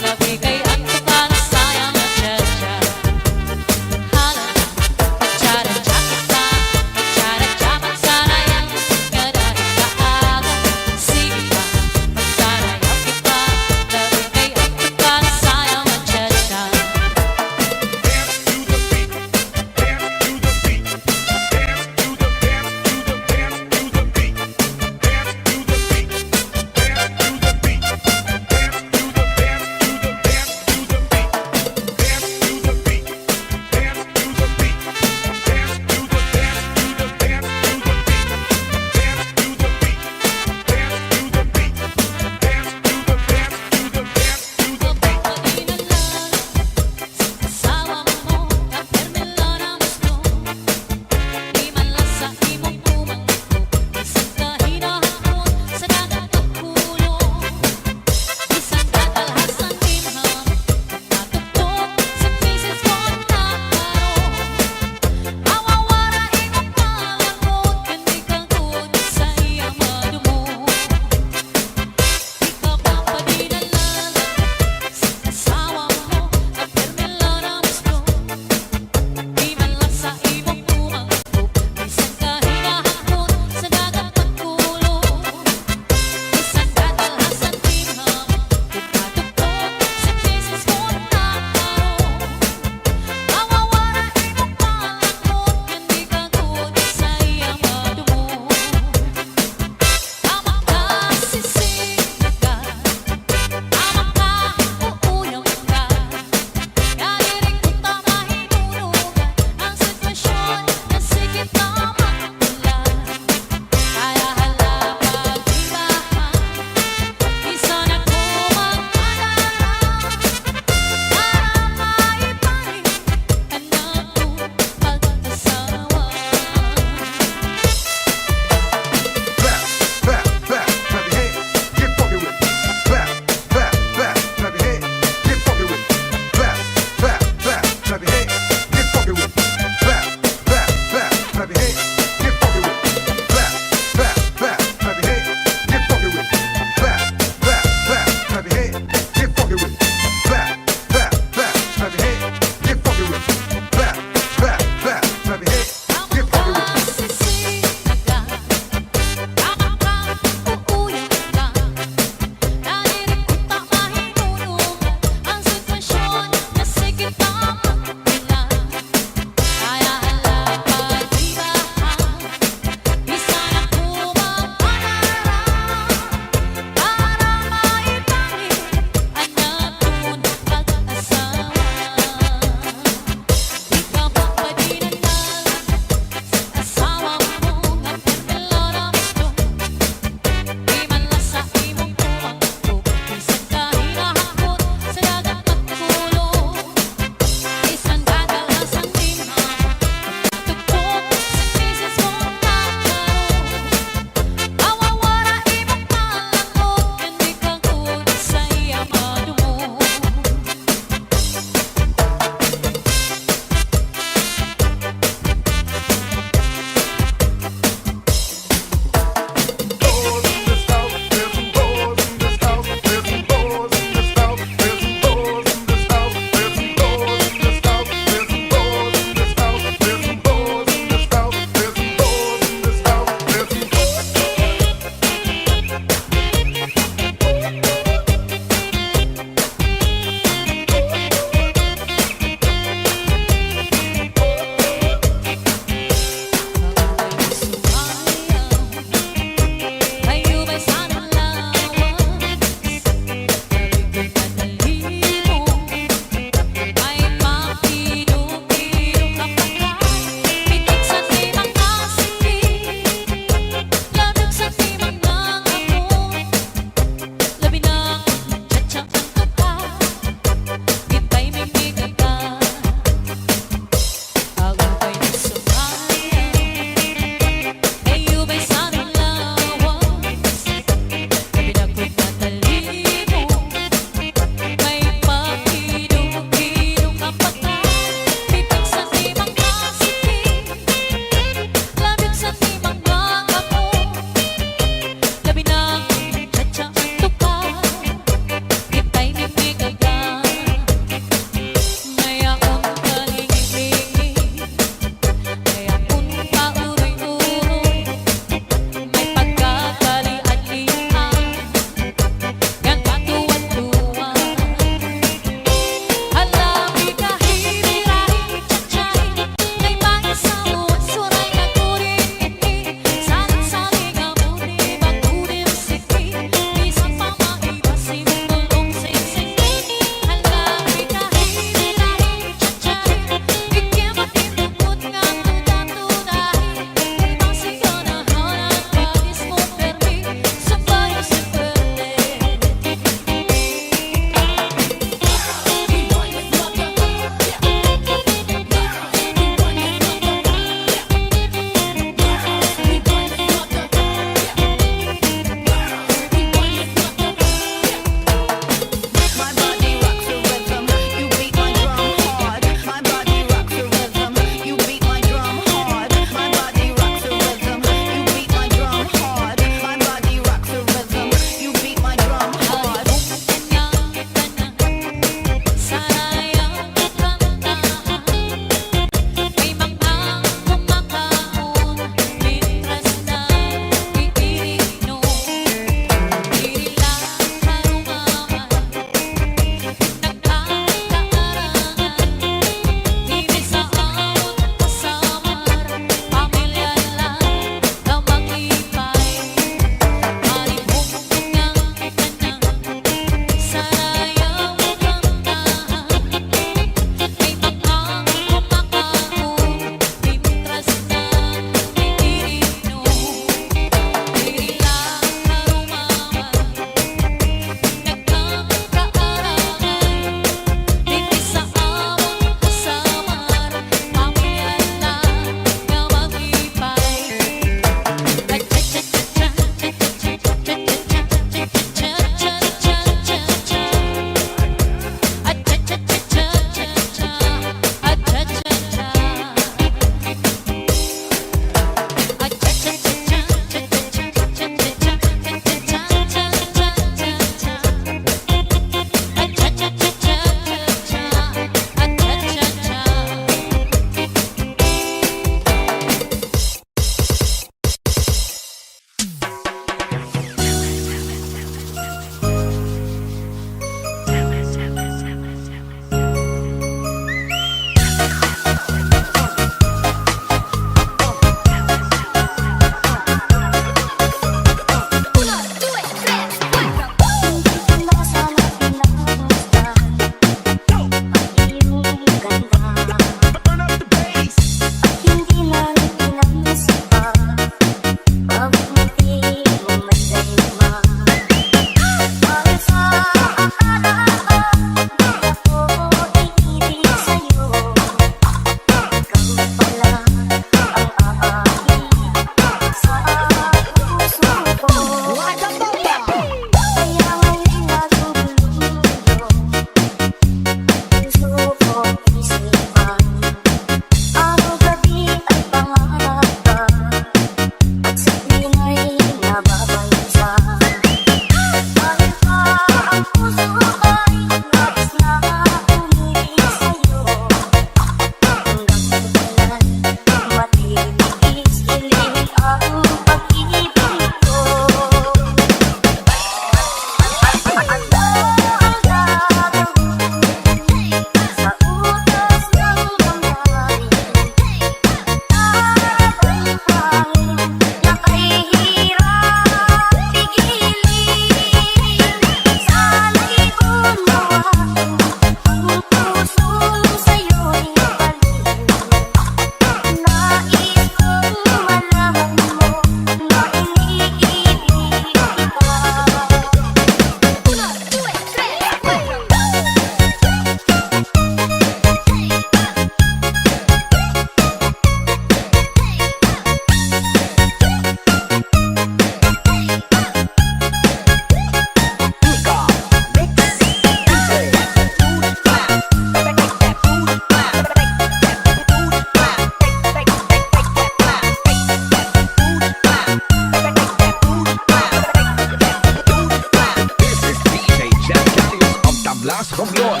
Romblon.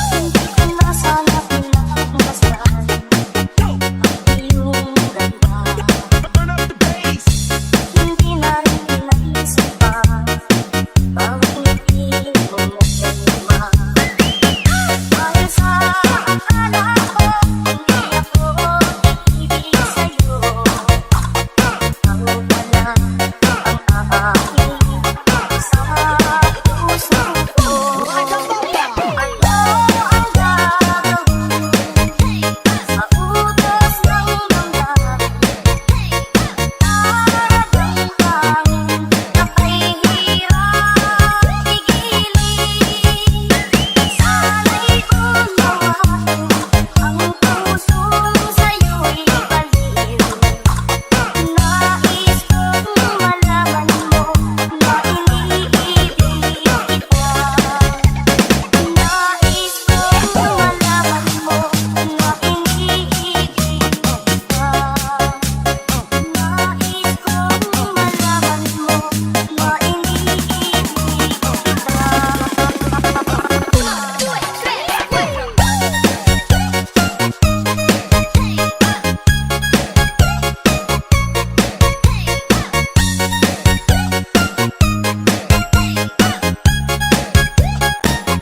Hindi ko masana pinagmasdan ang iyong ganda. Hindi na rin pinaisipan bawat ngiti mong nagdalima. Dahil sa akala ko hindi ako ibig sa'yo, ang wala ang aamin sa puso ko. Ano ang gagawin sa utos ng damdamin? Nararamdamin na kahirap pigilin. Sana'y unawain ang puso sa'yo'y baliw. Nais kong malaman mo na iniibig kita. Nais kong malaman mo na iniibig kita. Nais kong malaman mo na iniibig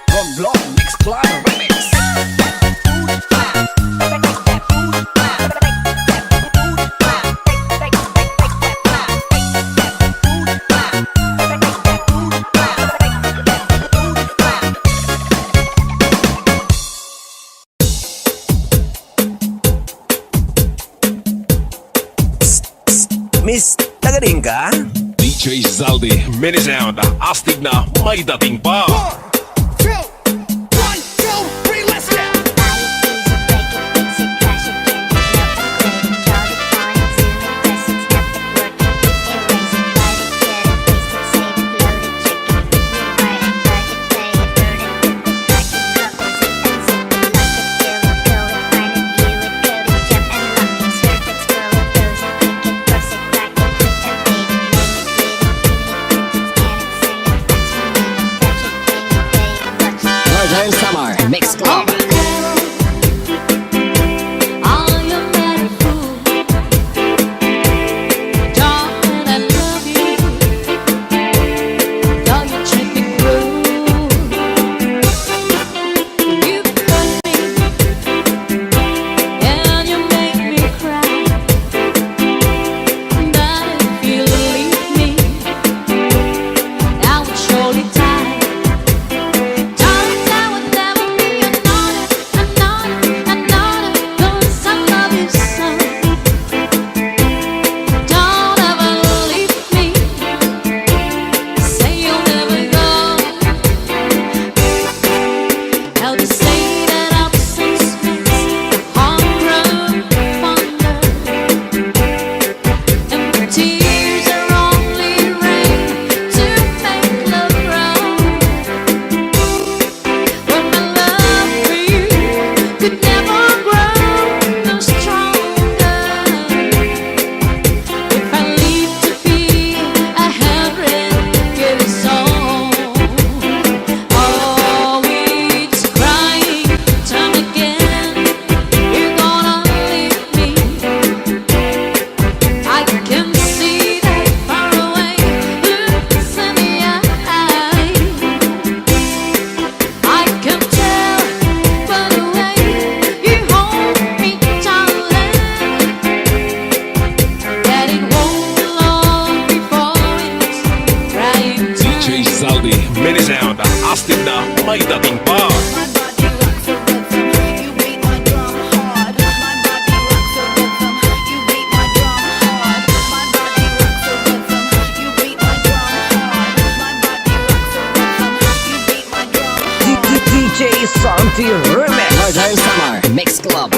Romblon Mix Club Remix. Miss, tagaling ka? DJ Zaldi, mini sound, astig na may dating pa. 1, 2, 3, let's go. Northern Summer Mix Club. All your beautiful, darling, I love you. Though you treat me cruel, you cut me and you make me cry. But if you leave me, I would surely die. Darling, I would never be another, cause I love you so. Don't ever leave me. Say you'll never go. I'll just say that absence means hunger, wonder, and the tears are only rain to make love grow. But my love for you could never grow no stronger. If I live to be 100 years old, always crying time again, you're gonna leave me. I can see that far away looks in the eye. I can tell by the way you hold me, darling, that it won't be long before it's crying DJ Zaldi, mini sound, astig na may dating pa. My body rocks the rhythm, you beat my drum hard. My body rocks the rhythm, you beat my drum hard. My body rocks the rhythm, you beat my drum hard. My body rocks the rhythm, you beat my drum hard. DJ Santi Remix. Northern Summer Mix Club.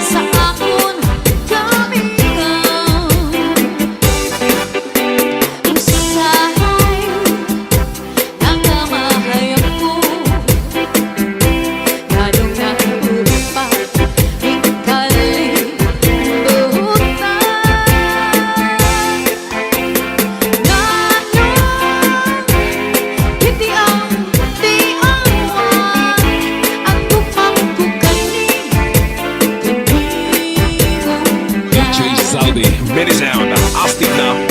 Sa akon kami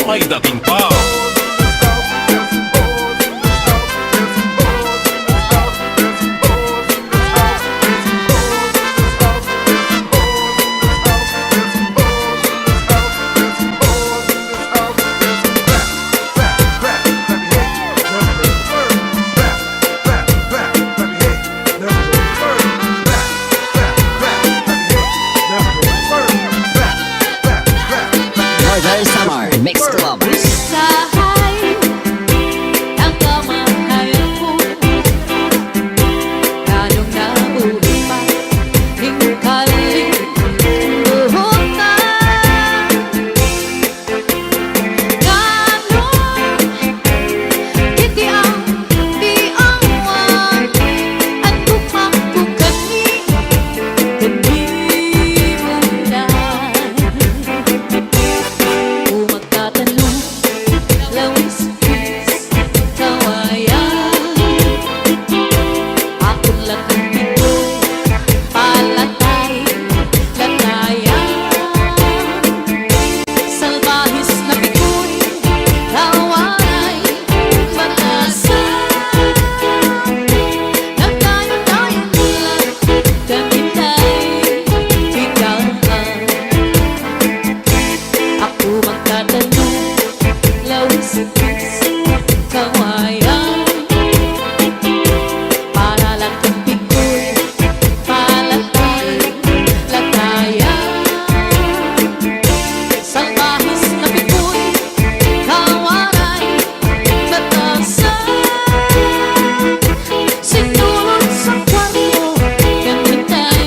may dating pa. Northern Summer Mix Club. Sahay ang kamahayan ko, lalong nabuhay pa hingkaling buhok na. Lalong kitiang diawan at kumakukani demi mundan. Magtatanong, lawis-wis, kawayan. Ako lang ang pitoy, palatay, lagayan. Salbahis na pikoy, kawaray, batasan. Nagtayo-tayo lang, kamintay, tigaan. Ako magtatanong, lawis-wis, kawayan. Para lang kang pikoy, palatay, lagayan. Salbahis na pikoy, kawaray, batasan. Sinulog sa kwarto, kamintay,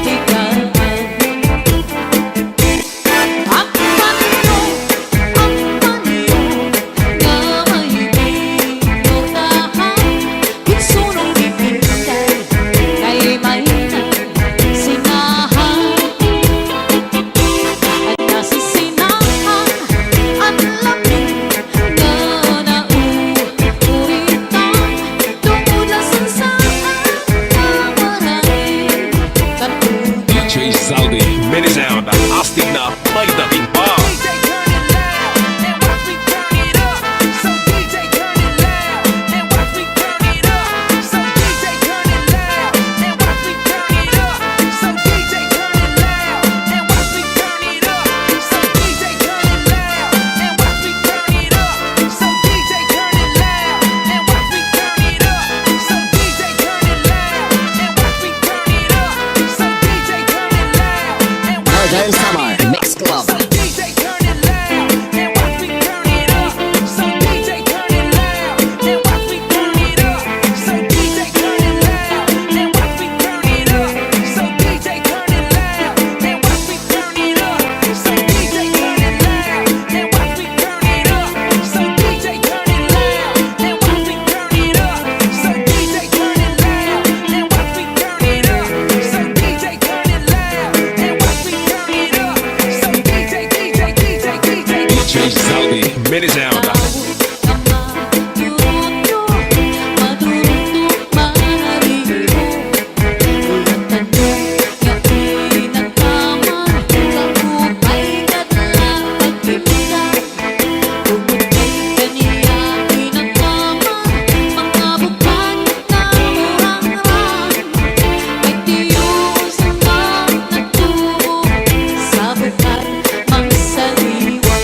tigaan. Ang panyo, gamaybig ng tahan, kinsunong bibintay, kay may sinahan. At nasisinahan, at lamig na nauuritan, tungkol sa sansaan, kawaray, katunan. DJ Zaldi, mini sound, astig na may dating pa. DJ turn it loud and watch me turn it up. So DJ turn it loud and watch me turn it up. So DJ turn it loud and watch me turn it up. So DJ turn it loud and watch me turn it up. So DJ turn it loud and watch me turn it up. So DJ turn it loud and watch me turn it up. So DJ turn it loud and watch me turn it up. So DJ turn it loud and watch me Northern turn Summer it up. Mix Club. So DJ turn it loud and watch me turn it up. So DJ turn it loud and watch me turn it up. So DJ turn it loud and watch me turn it up. So DJ turn it loud and watch me turn it up. So DJ turn it loud and watch me turn it up. So DJ turn it loud and watch me turn it up. So DJ turn it loud and watch me turn it up. So DJ turn it loud and watch me turn it up. So DJ Zaldi, mini sound. Sa bukal, mang saliwan.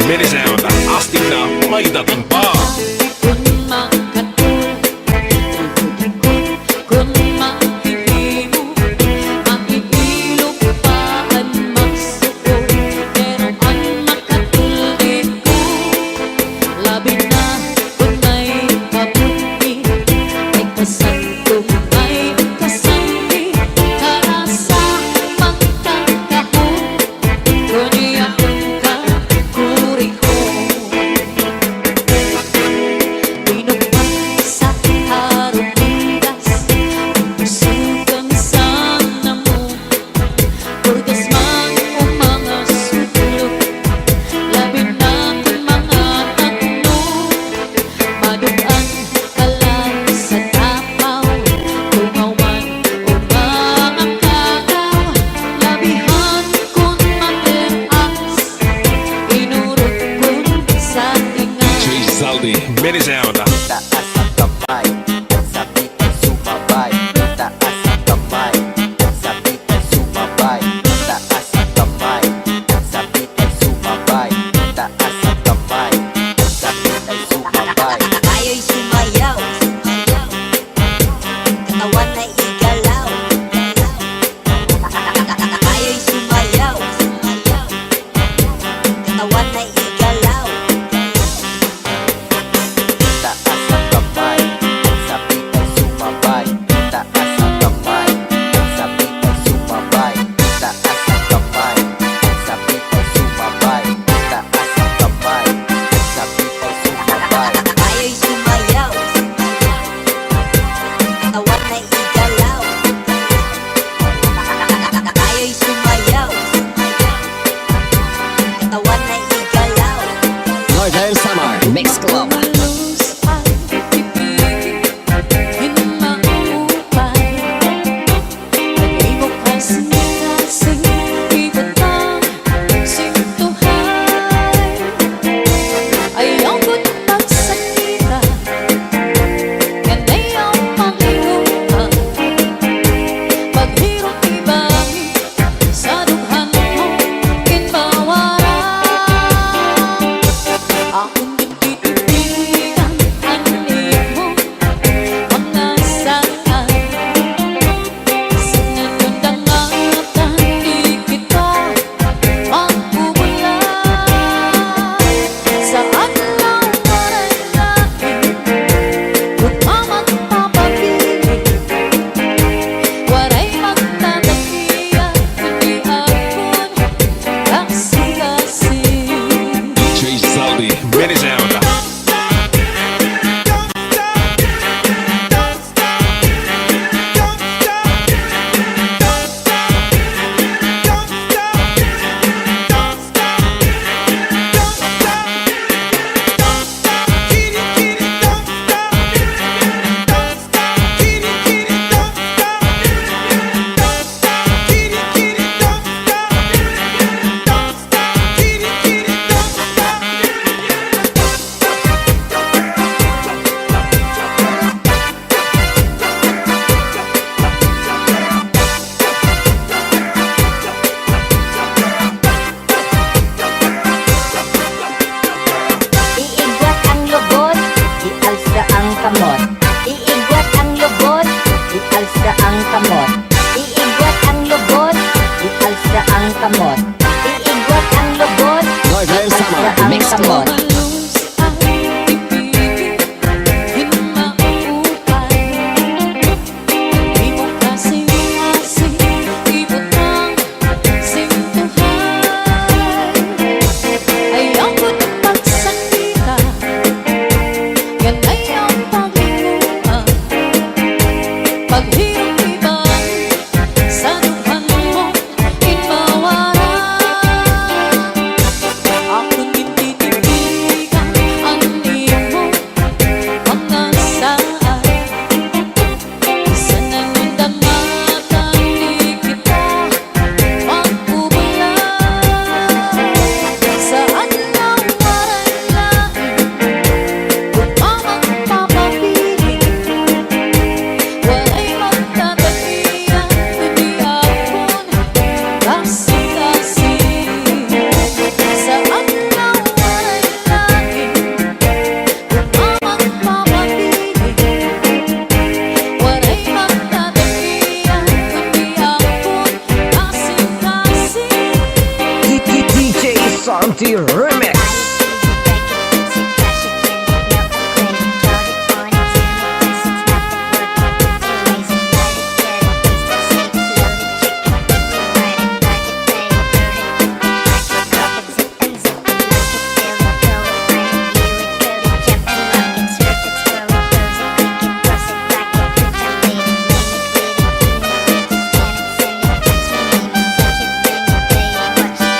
mini sound, astig na may dating pa. Kung makatul, kung makikimo, makikilog pa ang magsuko. Pero ang makatulid ko, labi na kung may kabuti, ay kasantong ay kasanti, para sa magkakahon, kundi akong kakuri ko. Pinupag sa harupidas, pusugan sana mo, purgas man o mga sutlog, labi na kung mga tatlo, madugan ka lang sa tapaw, tumawan o mga kagaw, labihan kung mateas, inurot kung sa tinga. Jay Zaldi, mini sound. Taas ang kamay, sabit ay sumabay. Taas ang kamay, sabit ay sumabay. Taas ang kamay, sabit ay sumabay. Taas ang kamay, sabit ay sumabay. Tayo'y sumayaw, katawan ay igalaw. Tayo'y sumayaw, katawan ay igalaw. Taas ang kamay, sabit ay sumabay. Taas ang kamay, sabit ay sumabay. Taas ang kamay, sabit ay sumabay. Taas ang kamay, sabit ay sumabay. Tayo'y sumayaw, katawan ay igalaw. Tayo'y sumayaw, katawan ay igalaw. Northern Summer Mix Club. Luz ay pipigil, hinaupay. Pag-ibok ay sinasing, ibot ang sintuhay. Ayaw ko't pagsakita, yan ay ang panghinuha. Paghirot ibangin, sa dughan mo, kinbawaran. Akong tititigan ang iyong mga saan. Sa nagandangatan, di kita makubulan. Saan lang maranahin, kung mamagpapapilit, waray magtatakiyan, hindi akon kasigasi. Jay Zaldi, mini sound. Iigwat ang lubot, ialsa ang kamot. Iigwat ang lubot, ialsa ang kamot. Iigwat ang lubot, ialsa ang kamot. Iigwat ang lubot, Northern Summer ialsa ang Mix kamot. Club. Luz ay pipigil, hinaupay. Ibok ka sinasing, ibot ang sintuhay. Ayaw ko't pagsakita, yan ay ang panghinuha. Paghirot ibangin, sa dughan mo, kinbawaran. Akong ititigan Salty Remix.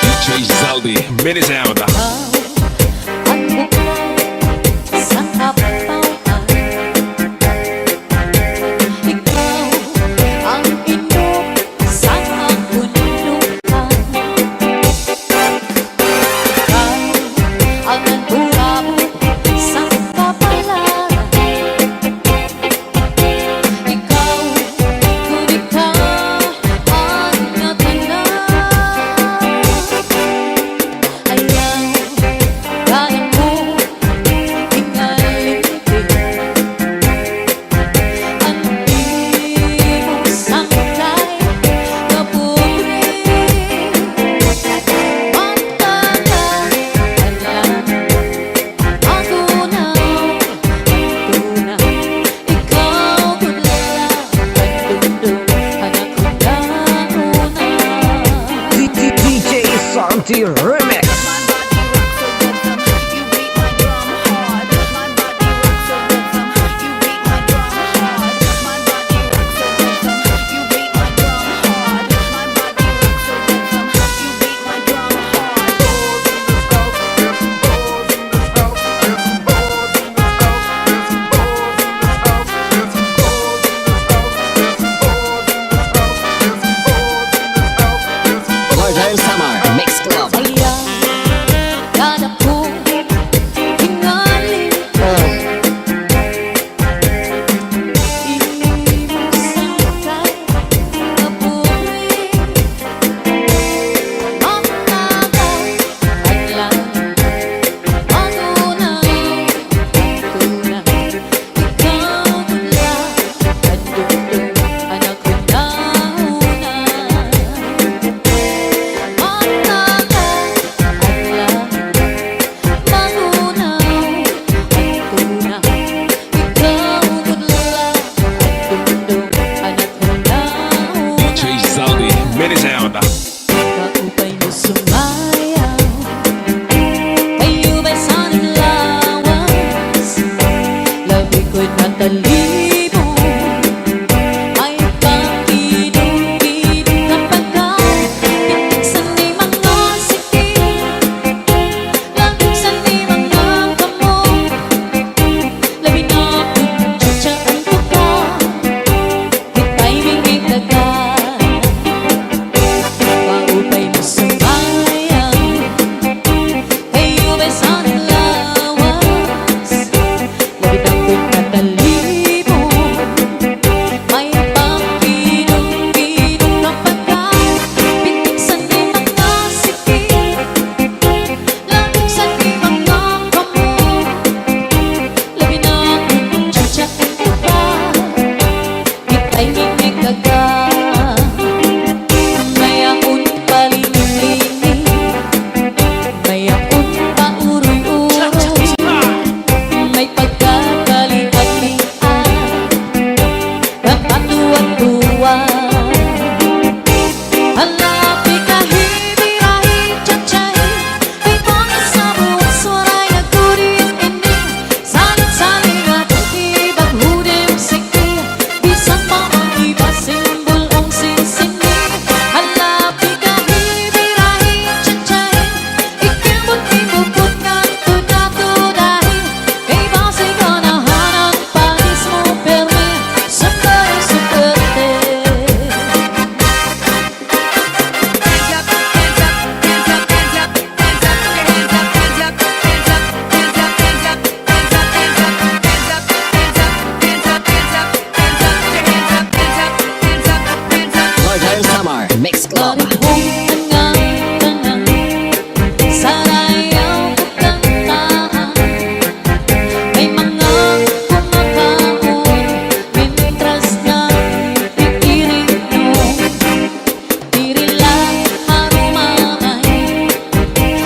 DJ Zaldi, mini sound. Ang bukal sa kapautan, ikaw ang inog sa kabundukan, ikaw ang nagburabot sa kapalaran, ikaw kung ikaw ang natanan. Ayaw ganang mo ingalintin, ang imong sangkay kapunin. Magtagal alam ako na tuna, ikaw kudla pagdundong anak ko na una. DJ Salty Remix. Northern Summer Mix Club. Ayaw ganang mo ingalintin, imong sangkay kapunin. Magtagal alam ako na tuna, ikaw kudla pagdundong anak ko na una. Magtagal alam magunaw ang tuna, ikaw kudla pagdundong anak ko na una. DJ Zaldi, mini sound. Kaupay mo sumayaw, kayo ba'y sanang lawas? Labi ko'y natalimo, ay pakinong-kinong kapag pitik sa ni mga sikil, laging sa ni mga kamo. Labi na kung tsatsaan ko ka, kita'y mingitaga. Kaupay mo sumayaw, kayo ba'y sanang lawas? Labi na ko'y natalimo, may pakinong-kinong kapag pitik sa ni mga sikil, laging sa ni mga kamo. Labi na kung tsatsaan ko ka, kita'y mingitaga. Mayaon paliling-liling, mayaon pauroy-uroy, may pagkakalian-lian, kapatuan-tuan. Halapi kahit-birahe, tsatsay, may mga sabuang suwaray na kurin-ining, salit-saling at ibang hudim sikil, bisan pa ang iba simbol ang sinsinin. Halapi kahit-birahe, tsatsay, ikilbot-ibukot ng tuda-tudahin, kay base ganahan ang pangis mo perme, sakay-sukerte. Northern Summer Mix Club. Marihong tangang-tangang, sarayaw ko kantahan, may mga kumakaon, mintras na iiring mo, diri lang harumamay, kung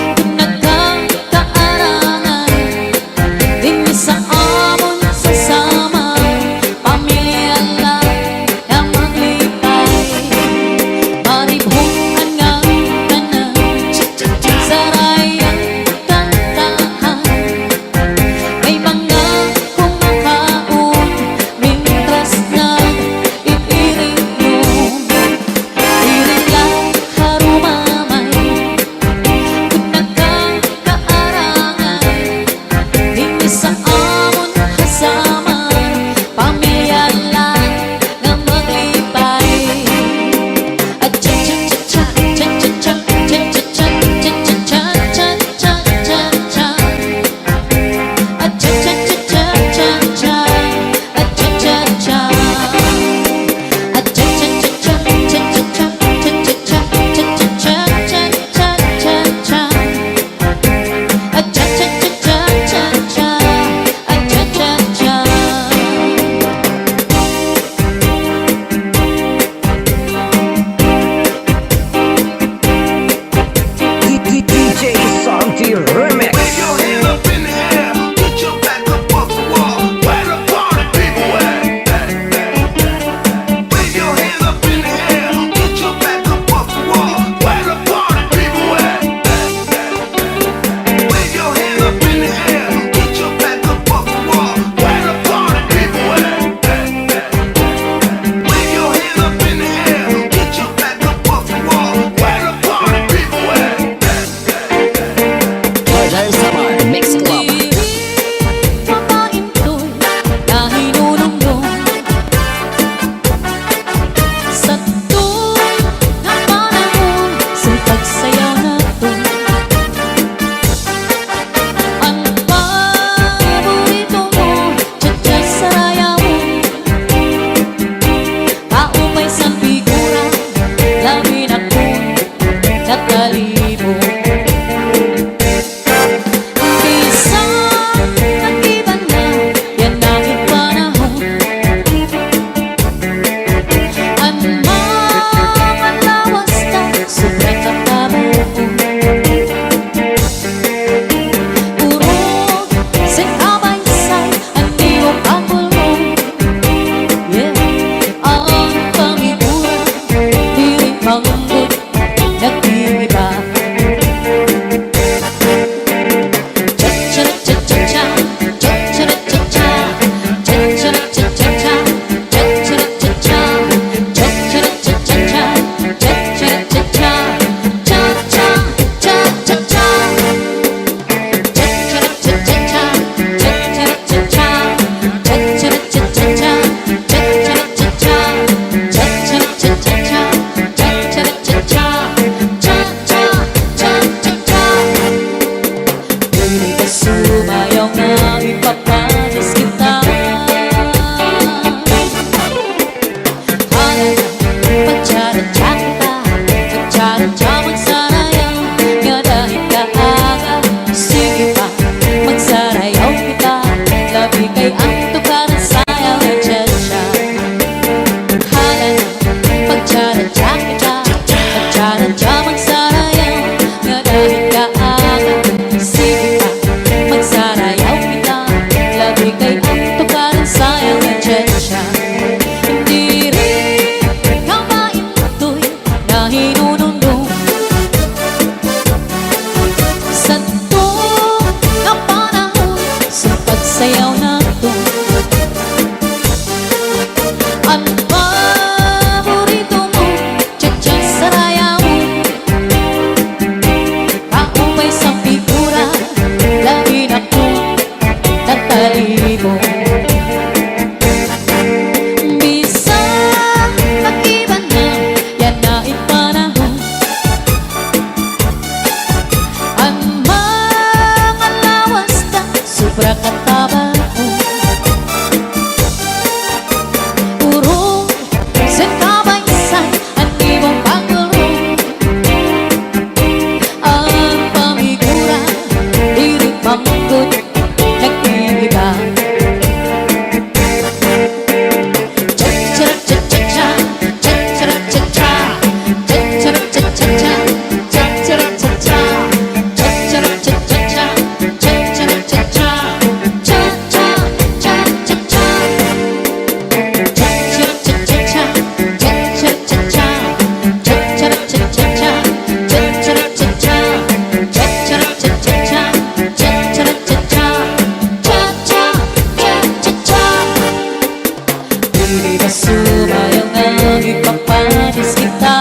nais kita.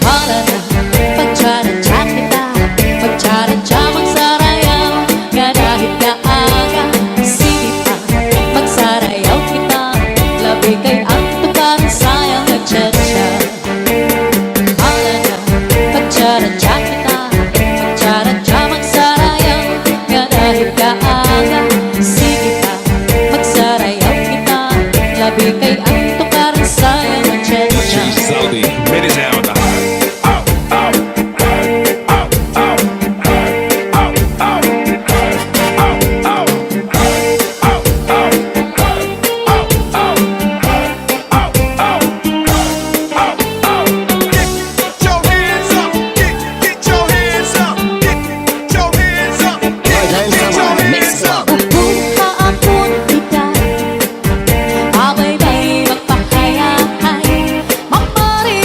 Hala na, pagtsaradya kita, pagtsaradya magsarayaw, nga dahil kaaga, sige pa, magsarayaw kita, labi kay ang tukan sayang nagtsatsa. Hala na, pagtsaradya kita, pagtsaradya magsarayaw, nga dahil kaaga, sige pa, magsarayaw kita, labi kay ang tukan sayang nagtsatsa. Zaldi, minisound. Get your hands up, get your hands up, get your hands up, get your hands up. Buka ako't ikay, abay-bay magpahayahay, magpari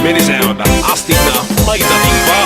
Minisound, astig na may dating pa.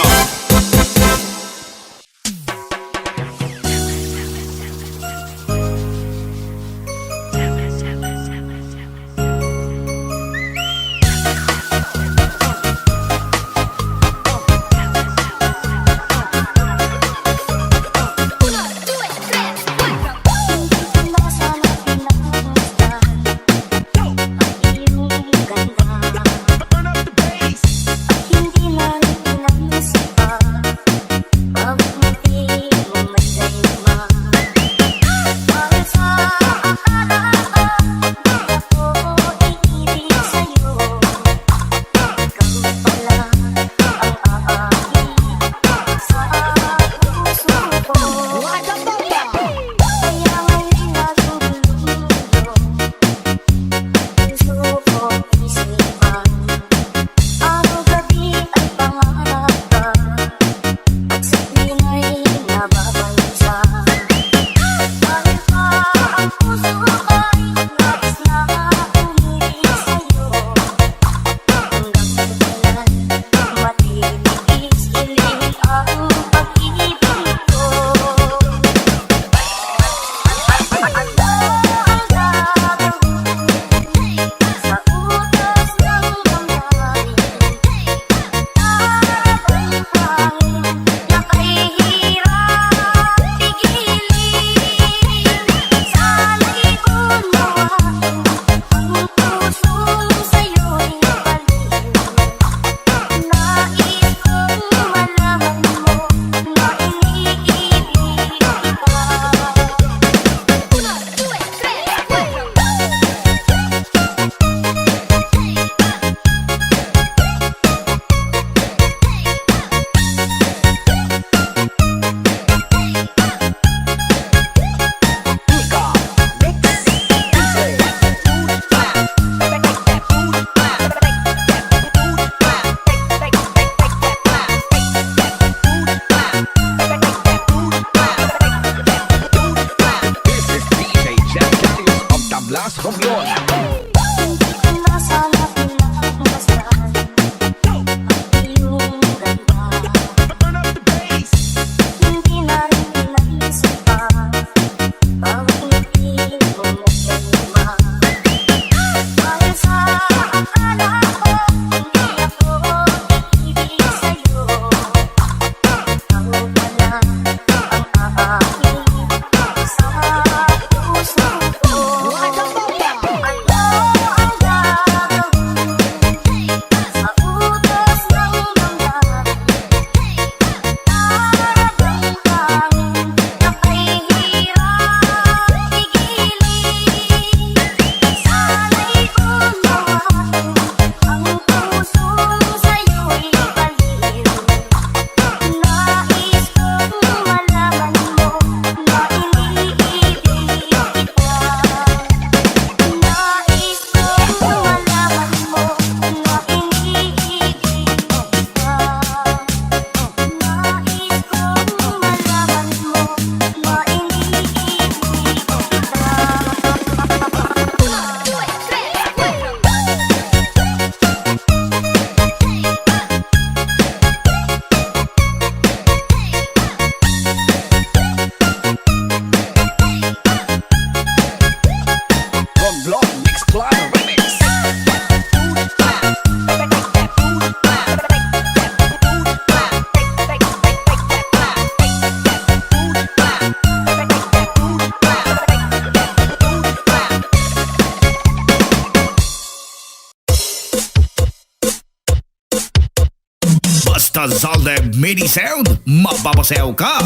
Basta Zalde Mini Sound, mapapasayaw ka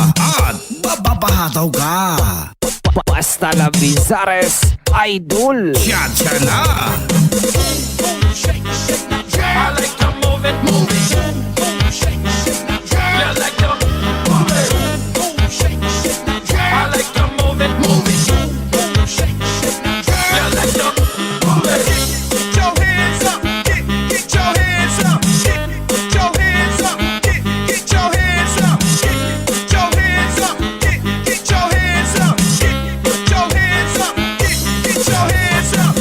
at mapapahataw ka. Basta la Bizares Idol. Yan siya na. I like to move it, move it. Yeah, I like to move it. I like to move it, move it. Yeah, I like to move it. Get your hands up, get your hands up, get your hands up, get your hands up, get your hands up, get your hands up, get your hands up, get your hands up.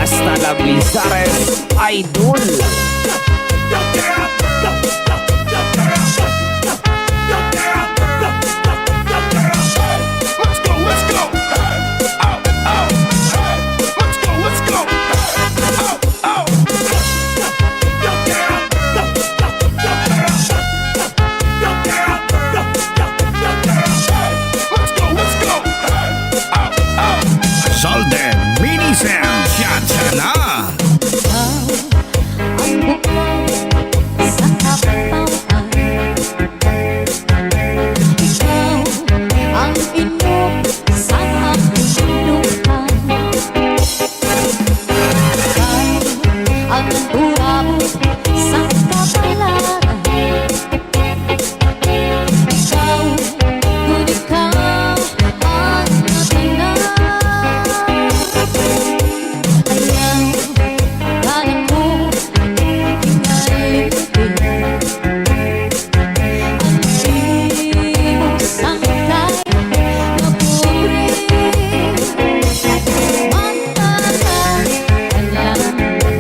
Hasta la Bizares Idol. Let's go, let's go. Out, out. Let's go, let's go. Out, out. Let's go, let's go. Out, out. Zalde Mini Sound. Siya na. Ang bukal sa kapawan. Ikaw ang inog sa kapulutan. Ikaw ang burabot sa kapalaran. Ikaw, kung ikaw ang natinag. Ayaw kaya ko hingalipin. Ang imong sangkay na pobre. Matagal lang ako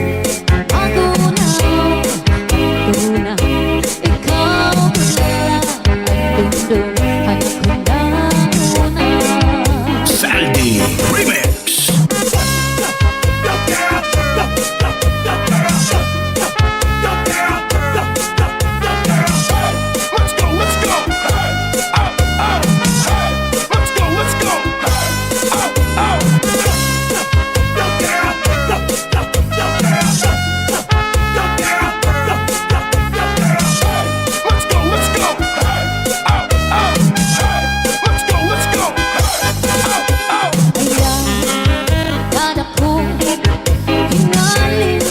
na ikaw pala ang dundong anak ko na una. Saldi Remix. Let's go, let's go. Out, out. Let's go, let's go. Out, out. Let's go, let's go. Out, out. Let's go, let's go. Out, out. Ayaw kada kong hingalin.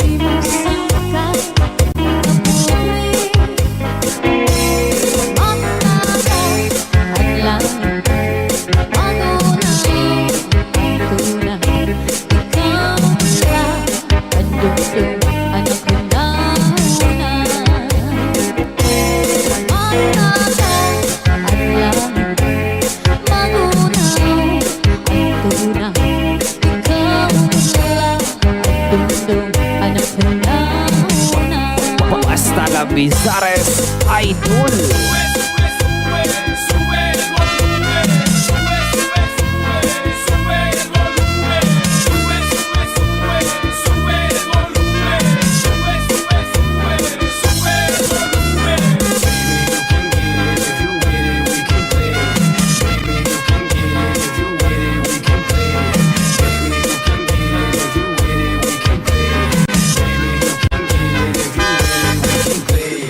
Imong sangkay na pobre. Matagal at langit magunaw. Tuna, ikaw pala ang dundong anak ko na una. Matagal at langit magunaw. Tuna, ikaw pala ang dundong anak ko na una. Hasta la Bizares Idol.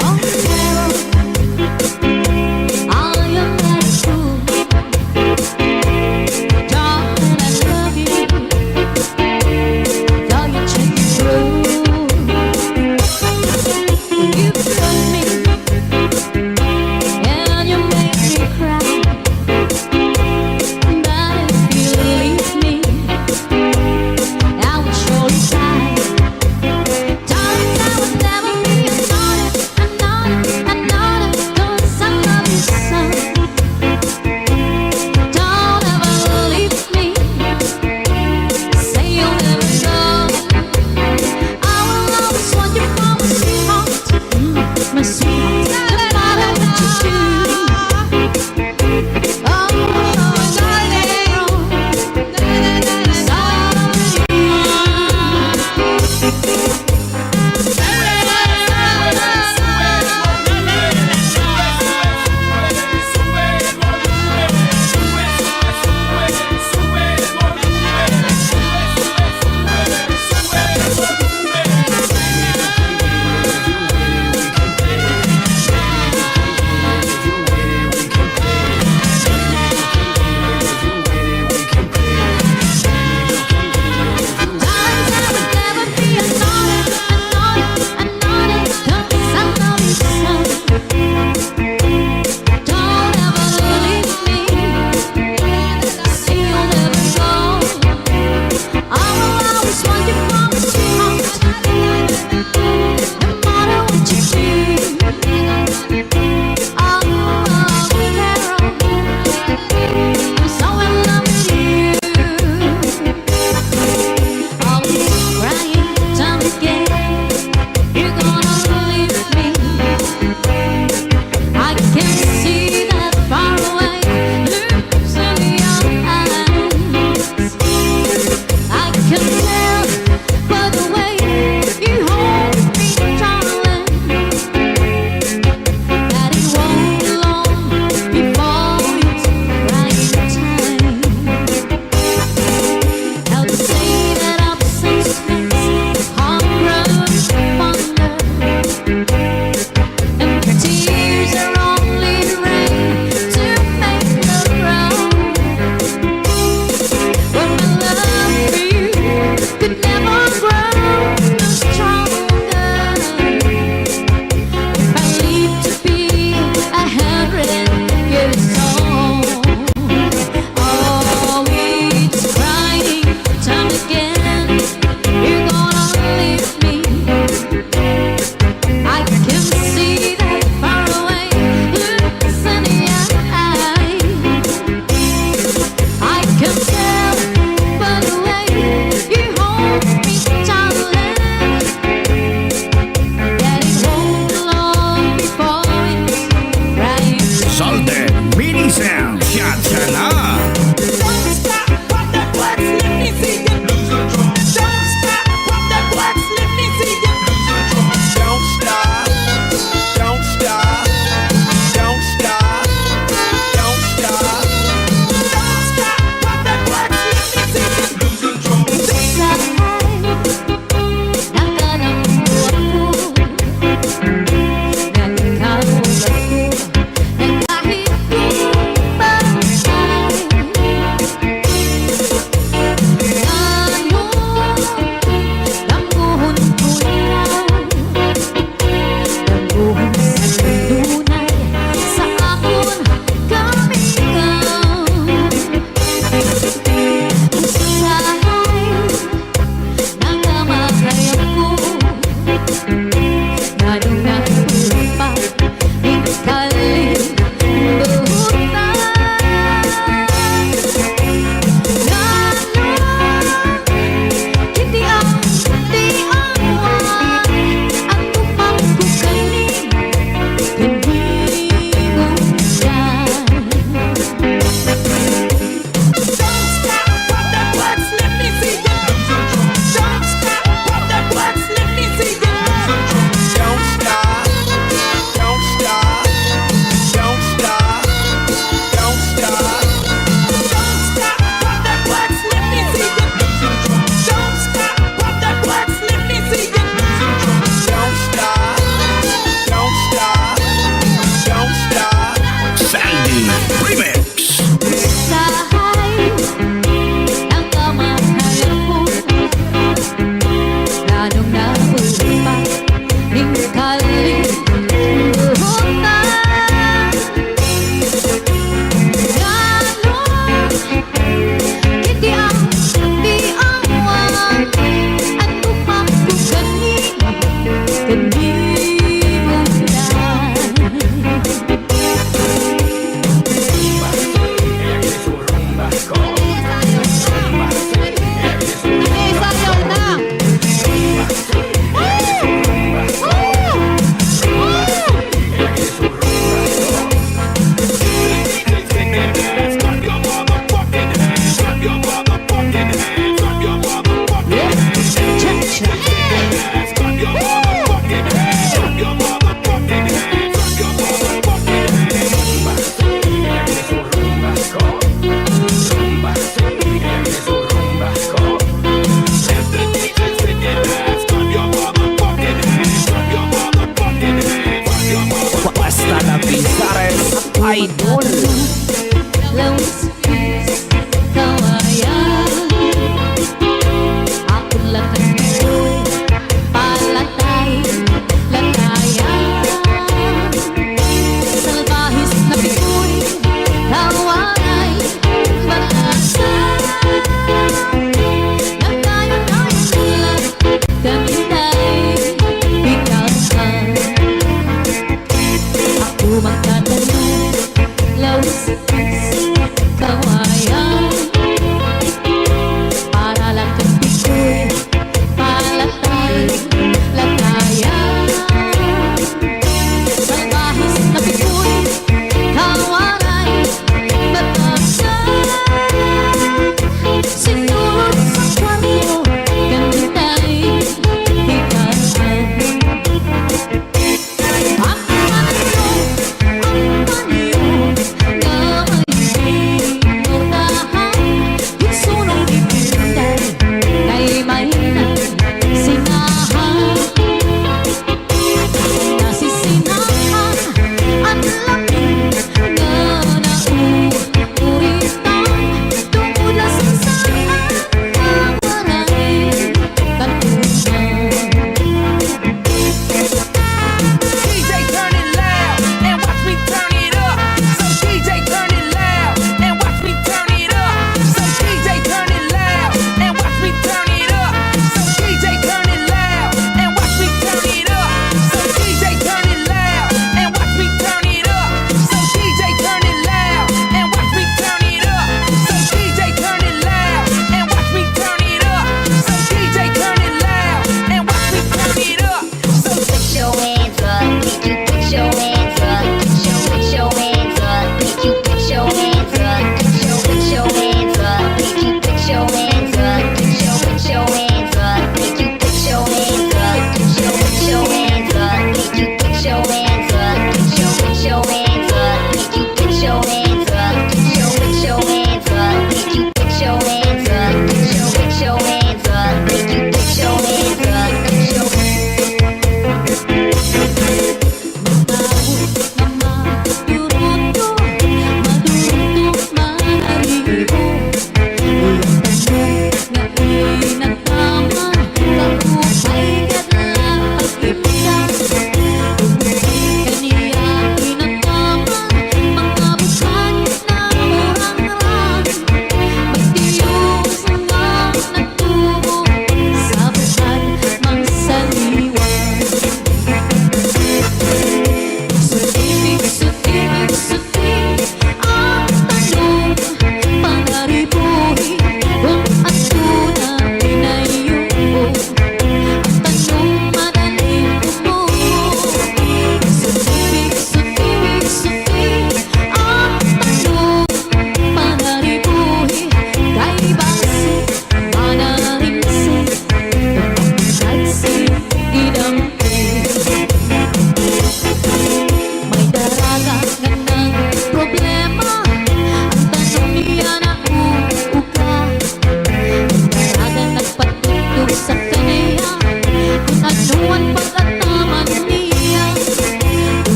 Ang meron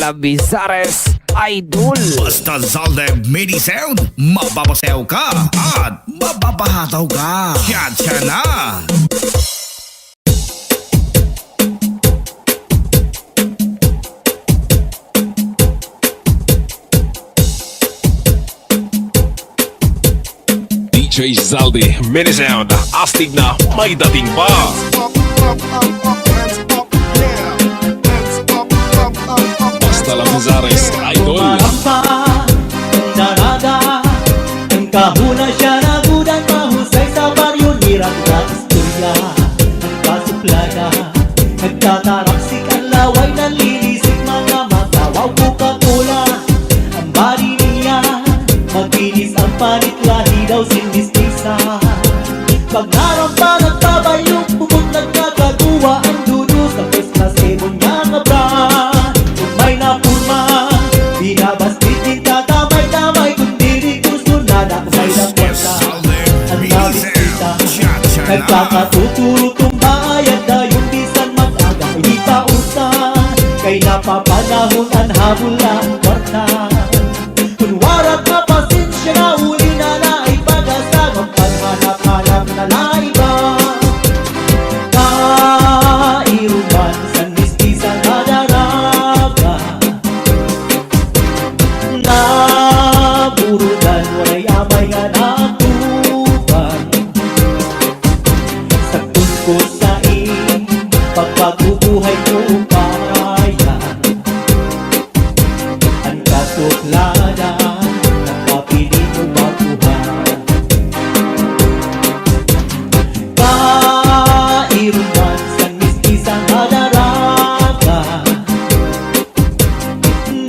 Talabizares Idol. Basta Zalde Mini Sound, mapapasayaw ka at mapapahataw ka. Siya na! DJ Zaldi Mini Sound, astig na may dating pa. Up, up, up, up, hands up, yeah. Hands up, up, up, up, Basta Talabizares Idol. Marampa, ang daraga, ang kahuna siya nagudan, mahusay sa baryo, nirang na istorya, ang kasuplada, nagtataraksik ang laway, nalilisik mga matawaw, Coca-Cola, ang bari niya, makinis ang panit, lahi daw sinistisa. Pag narampa, nagtabayo, bubog nagkakagawa, ang dudus, ang Christmas ebon niya nga bra. Kung may napurma, binabastit din tatamay-tamay, kundi di gusto na may lakwata. Ang nabisita, nagkakatuturo tumbayad na yung bisan mag-aga, hindi pa usan, kay napapanahon ang habol ang kwarta. Kunwarat na pasensya na uli na naay pag-asa, magpanhanap-hanap na naiba. Kairuman sa mistisa na daraga, naburugan, waray amay nga natuban. Sa tungko sa pagpagubuhay ko upaya, ang kasuplada, nakapili mo makuha. Kairuman sa mistisa na daraga,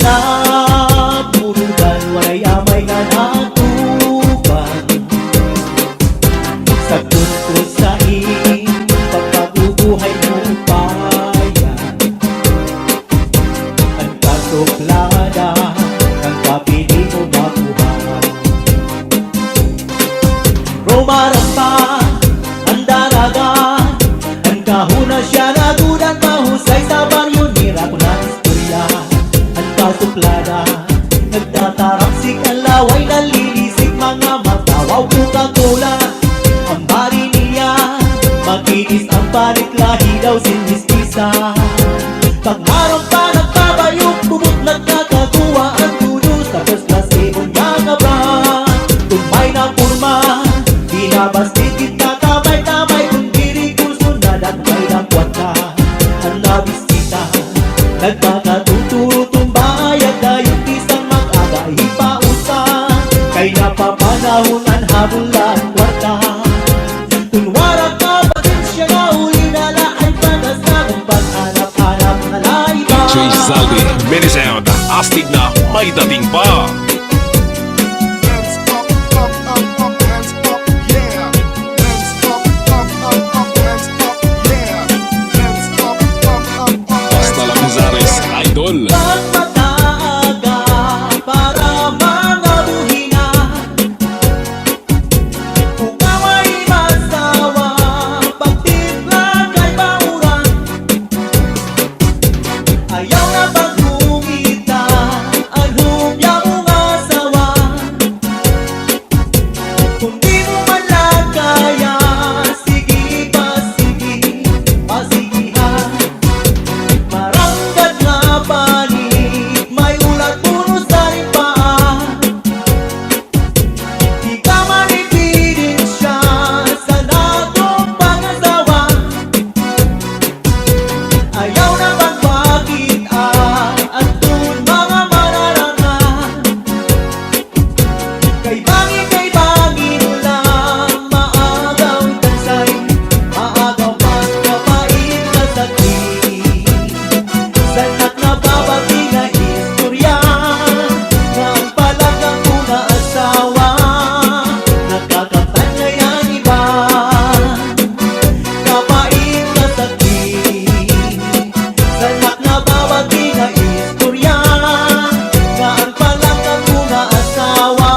naburugan, waray amay nga natuban. Sa tungko sa pagpagubuhay mo upaya, ang kasuplada, ang kapili mo makuha. Rumarapa, ang daraga, ang kahuna siya nagudan, mahusay sa baryo, nira ko na istorya, ang kasuplada, nagtataraksik ang laway, nalilisik mga matawaw, Coca-Cola, ang bari niya, makinis ang palit, lahi daw sinistisa. Pag narampa, nagpabayok, bubot nagkakagawa, ang dudus, tapos lasibon niya nga ba. Kung may napurma, binabastit kita tamay-tamay, kung diri gusto na may nakwata. Ang nabisita, nagkakatuturo tumbayad na yung isang mag-aga, ipausan, kay napapanahon ang habol ang kwarta. Kunwarat na pasensya na uli na laay pag-asa, kung paghanap-hanap na naiba. DJ Zaldi Mini Sound, astig na may dating pa. hands up, up, up, up, hands up, yeah. Hands up, up, up, up, hands up, yeah. Hands up, up, up, up, Basta Talabizares Idol. Pag mataaga para mga buhingan, kung away masawa, pagtipla kay bauran, ayaw na pagkungita, ang humya mong asawa. Kung di mo man lang kaya, sige pasigihan. Maranggat nga panig, may ulat puno sa limpaan. Di ka manipidin siya sa natong pag-asawa. Ayaw na pagpakita at dun mga mararangan. Kay bangin lang, maagaw tansay, maagaw pagkapait na sakit. Sanak na babati na istorya, na ang palagang una asawa, nakakatanyay ang iba. Kapait na sakit, sanak na babati na istorya, na ang palagang una asawa,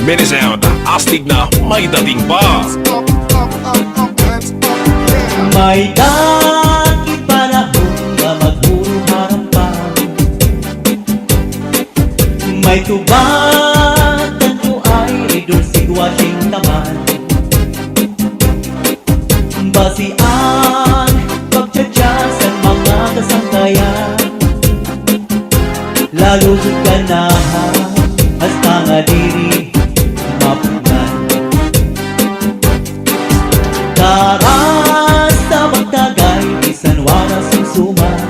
mini sound, astig na may dating pa. Hands up, hands up, yeah. May dakit panahon na magpuro harapan. May tubad tanto ay idol sitwasyong taman. Basian pagtsatsa sa mga kasangkayan. Lalo ganahan hasta nga diri mapunan. Karas na magtagay bisan wala sumsuman.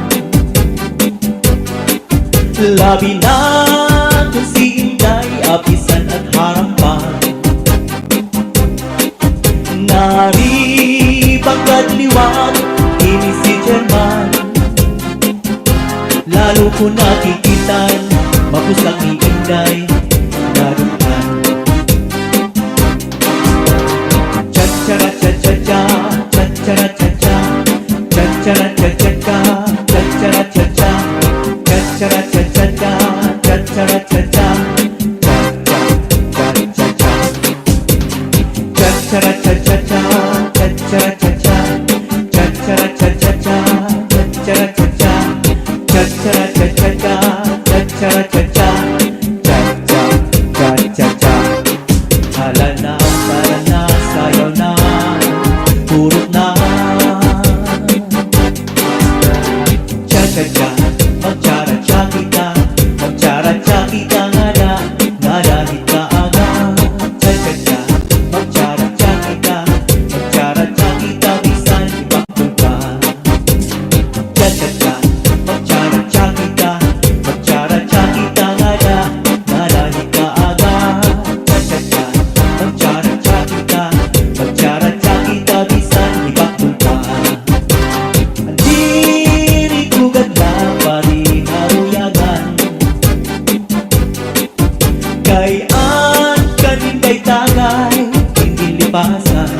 Labi na kung si Inday apisan at harampan. Nari pagkadliwan ini si German. Lalo ko nakikitan mapusang ni Inday nadukan. Cha-cha-ra cha-cha-cha, cha-cha-ra cha-cha, cha-cha-ra cha-cha-cha, cha-cha-ra cha-cha, cha-cha-ra cha-cha-cha, cha-cha-ra cha-cha, cha-cha-cha-cha-cha, cha-cha-ra cha-cha-cha, cha-cha-ra cha-cha, cha-cha-ra cha-cha-cha, cha-cha-ra cha-cha, cha-cha-ra cha-cha-cha, cha-cha-ra cha-cha, cha-cha-cha-cha. Hala na, tara na, sayaw na, turot na. Cha-cha-cha, magchara-cha kita, magchara-cha kita ngada, ngada kita aga. Cha-cha-cha, magchara-cha kita, magchara-cha kita bisan ibakul pa. Cha-cha-cha, magchara-cha kita, magchara-cha kita ngada, ngada kita aga. Cha-cha-cha, magchara-cha kita, magchara-cha kita bisan ibakul pa. Diri ko ganda pari haruyagan. Kay an kaninday tagay hindi lipasan.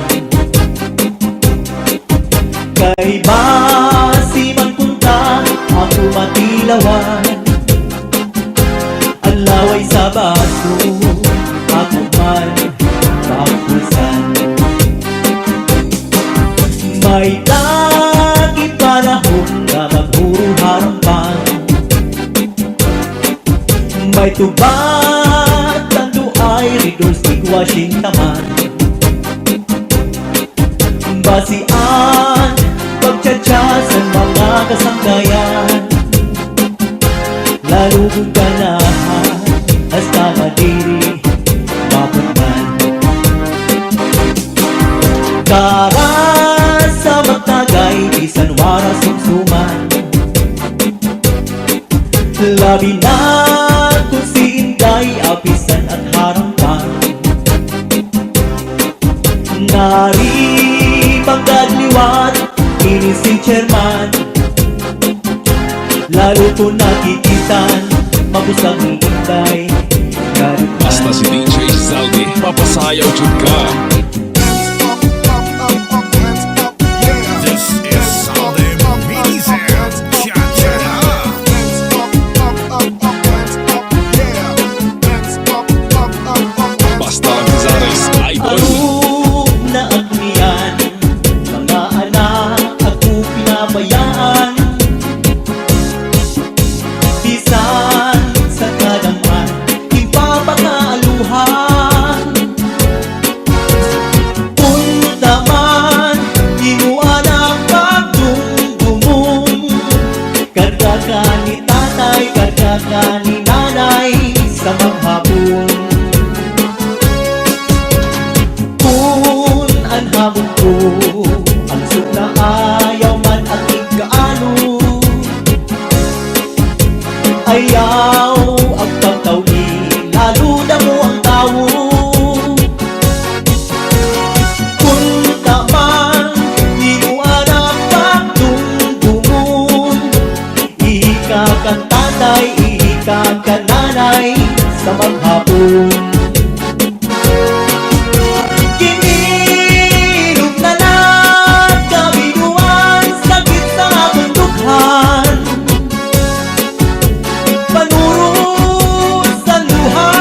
Kay basi man punta ako matilawan. Ang laway sa baso ako man papusan. May lagi panahon na magpuro harampan. May tubad tanto ay ridol sitwasyong taman. Basian pagtsatsa sa mga kasangkayan. Lalo kung ganahan hasta madiri mapunan. Karas sa magtagay bisan wara sumsuman. Labi na kung si Inday apisan at harampan. Nari pagkadliwan ini si Chairman. Lalo ko nakikitan mabusag ni Inday nadukan. Basta si DJ Zaldi, papasayaw jud ka. Hands up, yeah. This is Zaldi Mini Sound. Cha-cha-ra. Hands up, hands up, yeah. Hands up, Basta lang si Zares, idol. Arug na agnian, mga anak ako pinabayaan. Bisan sa kadaman, ipapakaaluhan. Punta man, di mo anak pagdumdumong. Karga ka ni tatay, karga ka ni nanay sa maghapon. Kung ang hamon ko, ang suk na ayaw man aking kaano. Ayaw ang pagtawli, lalo na mo ang tao. Kung taman, di mo anak pagdumdumon. Ihika kang tatay, ihika kang nanay sa maghapon. Kinilog na nagkabinuan, sakit sa akong dughan. Panuro sa luha,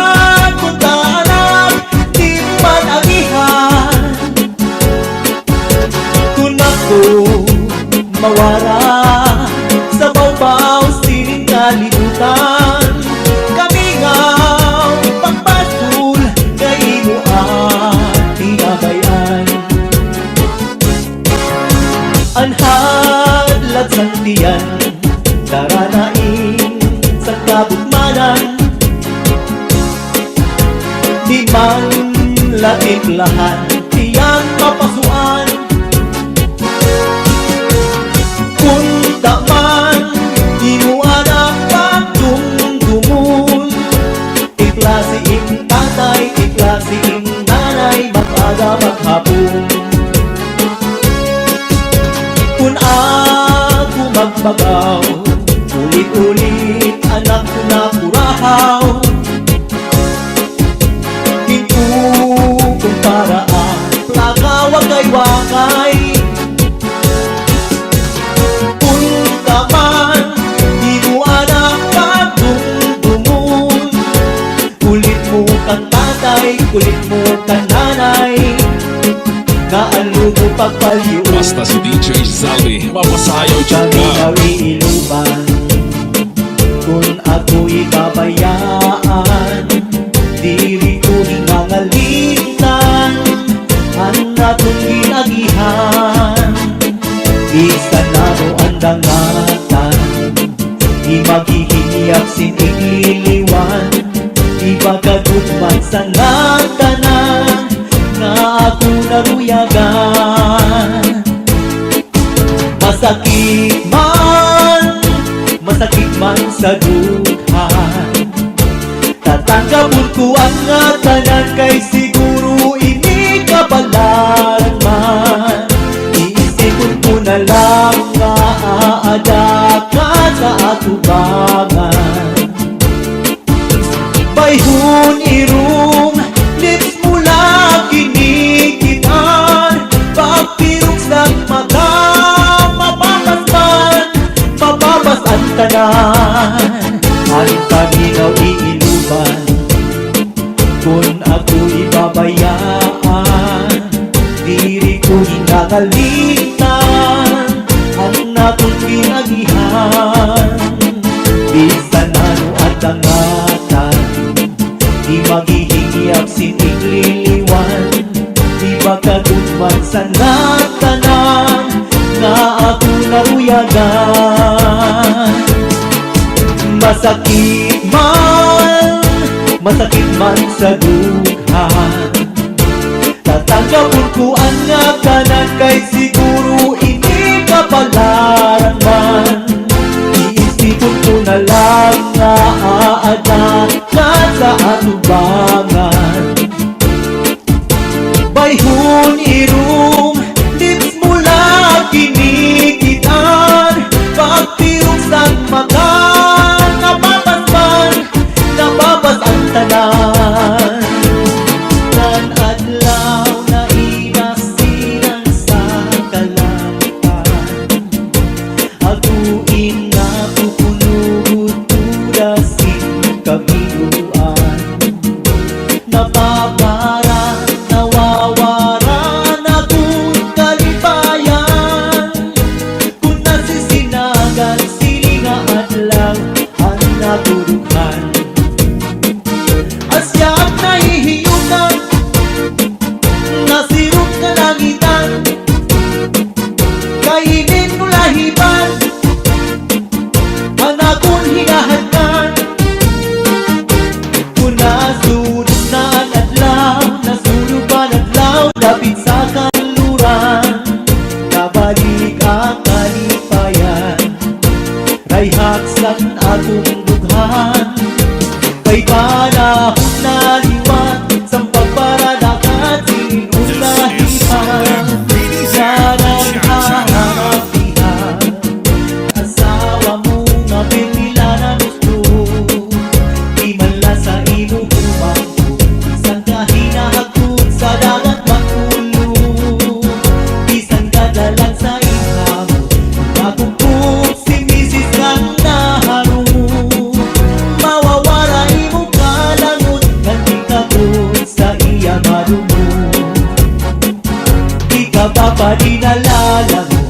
kung taanak, mawara sa bawbaw sining kalibutan. Kami nga pagpatul kay imo ang tinabayan. Anhadlat sang tiyan, daranain sa kabutmanan. Di man lahat tiyang mapasuan. Kunta man di mo anak pagdumdumun. Iklase ing tatay, iklase ing nanay, mag-aga maghapon. Kung ako magbagaw, ulit-ulit anak ko na kurahaw. Kung paraan, plaka wakay-wakay. Punta man, di mo anak pagdumdumun. Kulit mo kang tatay, kulit mo kang nanay. Kaalo mo pagpaliw. Basta si DJ Zaldi, mapasayaw dyan Kami ka. nawiiluban kung ako'y babayaan. Diri ko hingangalitan ang atong ginagihan. Isa na mo ang dangatan, di maghihiyap sinig liliwan. Di bagagutman sa natanan nga ako naruyagan. Masakit man sa dughan, tatanggapon ko ang tanan kay siguro ini kabalaran man. Iisipon ko na lang nga aadaka sa atubangan. Bayhon irong lips mo lang kinikitan. Pagpirong sa mata mapabas ang tanan. Ang paminaw iiluban kung ako ibabayaan. Diri ko hinangalitan ang natong ginagihan. Bisan ano at dangatan, di maghihingiyap sinig liliwan. Di magkagutman sa natanan nga ako naruyagan. Masakit man sa dughan, tatanggapon ko ang tanan kay siguro ini kapalaran man. Iisipon ko na lang nga aadakan sa atubangan. Bayhon irong lips mo lang kinikitan. Pagtirong sa mata nababas ang tanan. Nan adlaw na inasinan sa kalangitan. Aguin na pupunugod tulasin kabiluan. Napapara, nawawara na kung kalipayan. Kung nasisinagan silinga adlaw ang natulughan. Asya't nahihiyukan, nasirot ka langitan. Kainin mo lahiban, ang akong hinahadkan. Kung nasulog na ang adlaw, nasulog ang adlaw, lapit sa kanluran. Kabalik ang kalipayan, rayhaksan atong dughan. Kay panahon na liwan, sa pagparadakan sinunahipan. Sanang hahanapihan, asawa mo nga pinila na gusto. Di man lang sa imo kumangko, isang kahinahagod sa dagat magulong. Isang kadalang sa iham, magugog si Mrs. kang naharong. Mawawala imo kalangot, ganti kabot sa iya madumo. Di ka pa pa dinalala mo,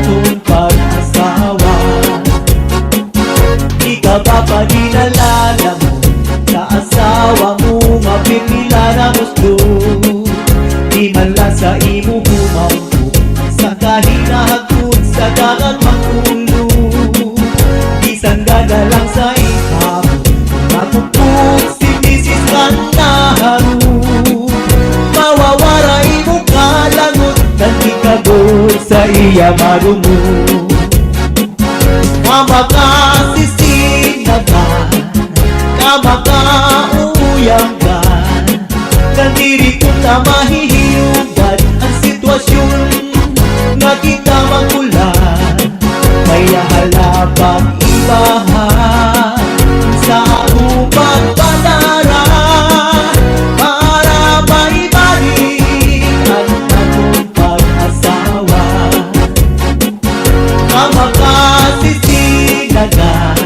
atong pag-asawa. Di ka ba paginalala mo sa asawa mo, mapipila na gusto. Di man lang sa imo humampo sa kahinahagod sa dagat magkulo. Isang ganda lang sa ikaw, matupog si Mrs. Kanaharo. Mawawaray mo kalangot, nagkikagod sa iya marumo. Kamakasisinagan, kamakauuyagan, kandiri ko na mahihiyugan ang sitwasyon na kita magulan. Kaya halapang ibahan sa upang padara para maibalik ang atong pag-asawa. Kamakasisinagan,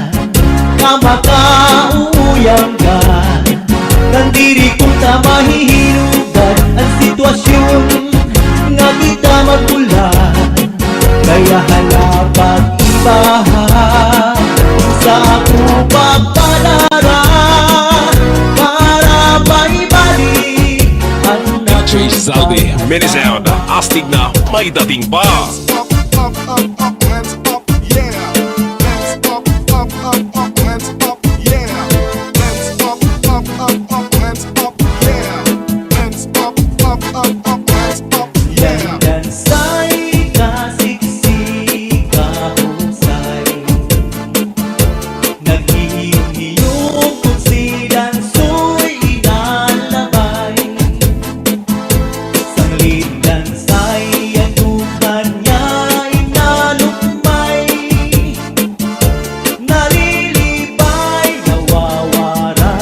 kamakauuyagan, nandiri kung na mahihilugan ang sitwasyon nga kita magulan. Kaya halapag ibahan sa ako pagpadara para maibalik ang DJ Zaldi, mini sound, astig na may dating pa. Up, up, up, up, hands up, yeah. Hands up, up, up, up, hands up, yeah. Hands up, up, up, up, hands up, yeah. Hands up, up, up, up, hands up, yeah. Dansay kasiksik kahusay, naghihiyong kung si dansoy inalabay. Sanglit dansay ang dukan niya inalukmay, nalilibay, nawawara,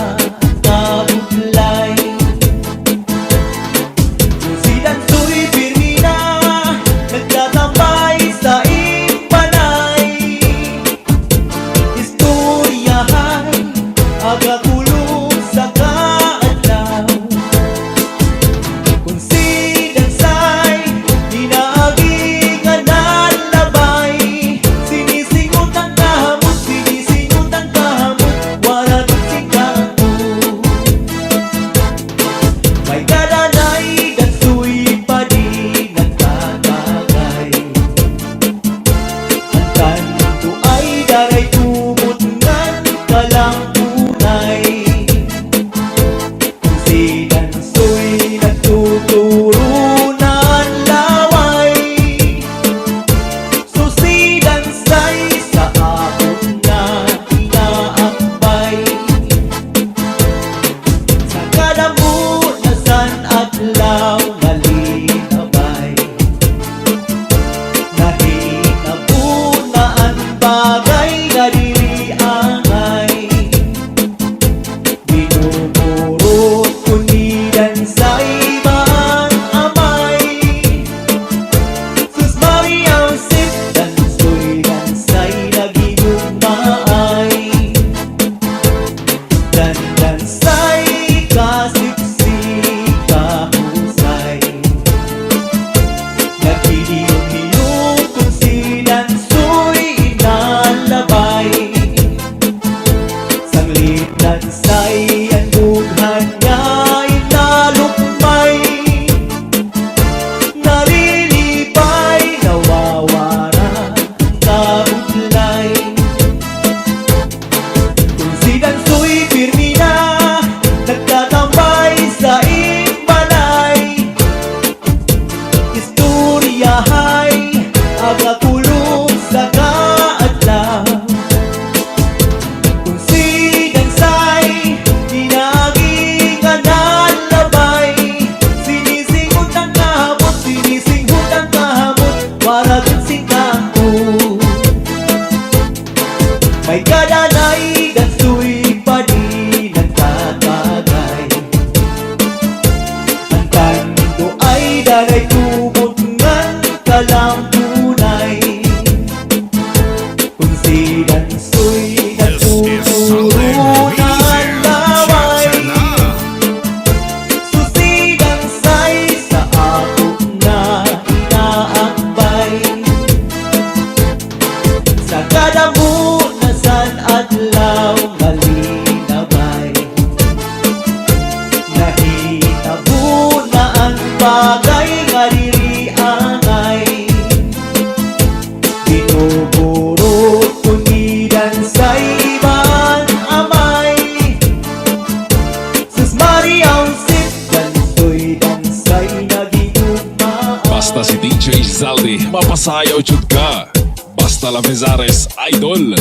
sayaw sit, dansoy dansay nagigugmaan. Basta si DJ Zaldi, mapasayaw jud ka. Basta la Vizares, idol.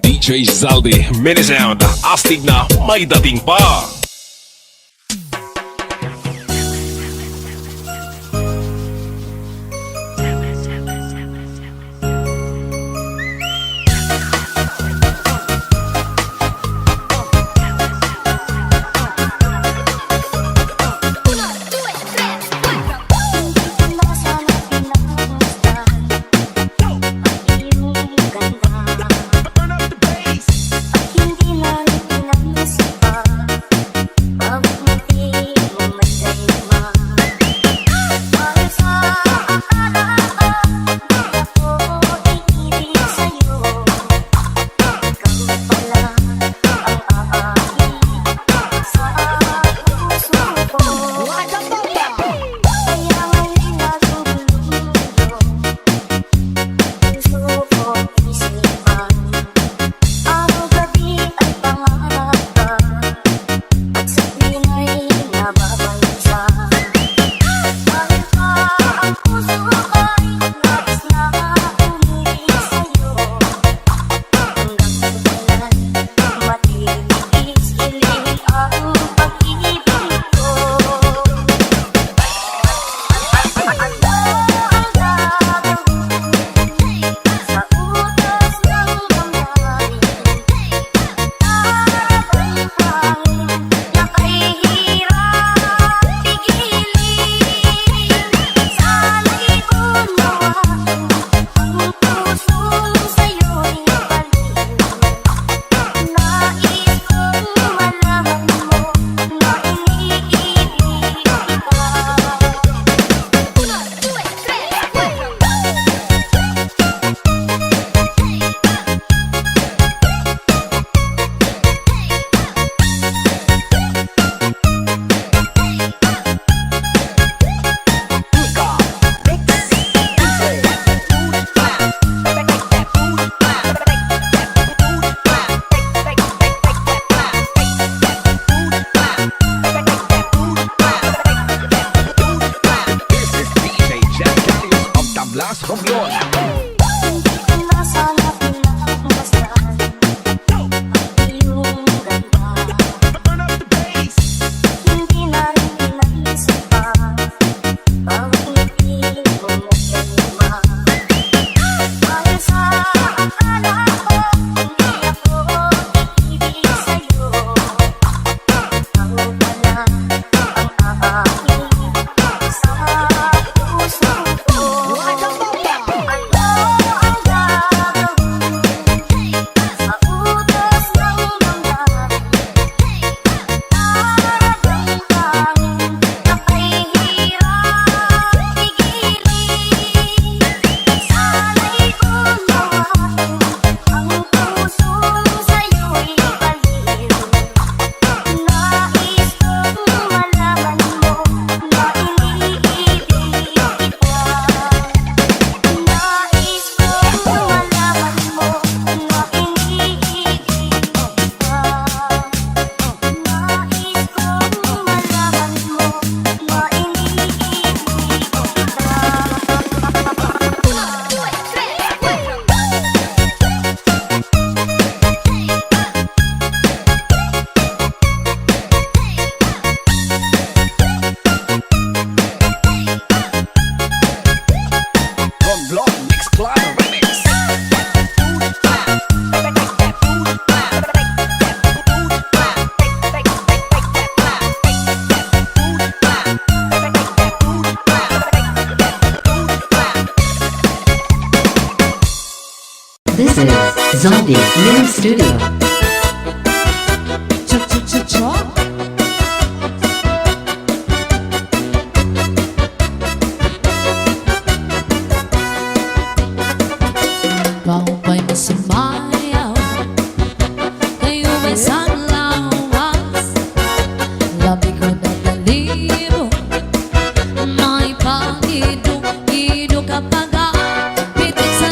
DJ Zaldi, mini sound, astig na may dating pa. This is Zombie Mini Studio. Kau ba'y masumayaw? Kayo ba'y sanlawas? Labi ko na taliro, may pag-ido-ido kapag pitik sa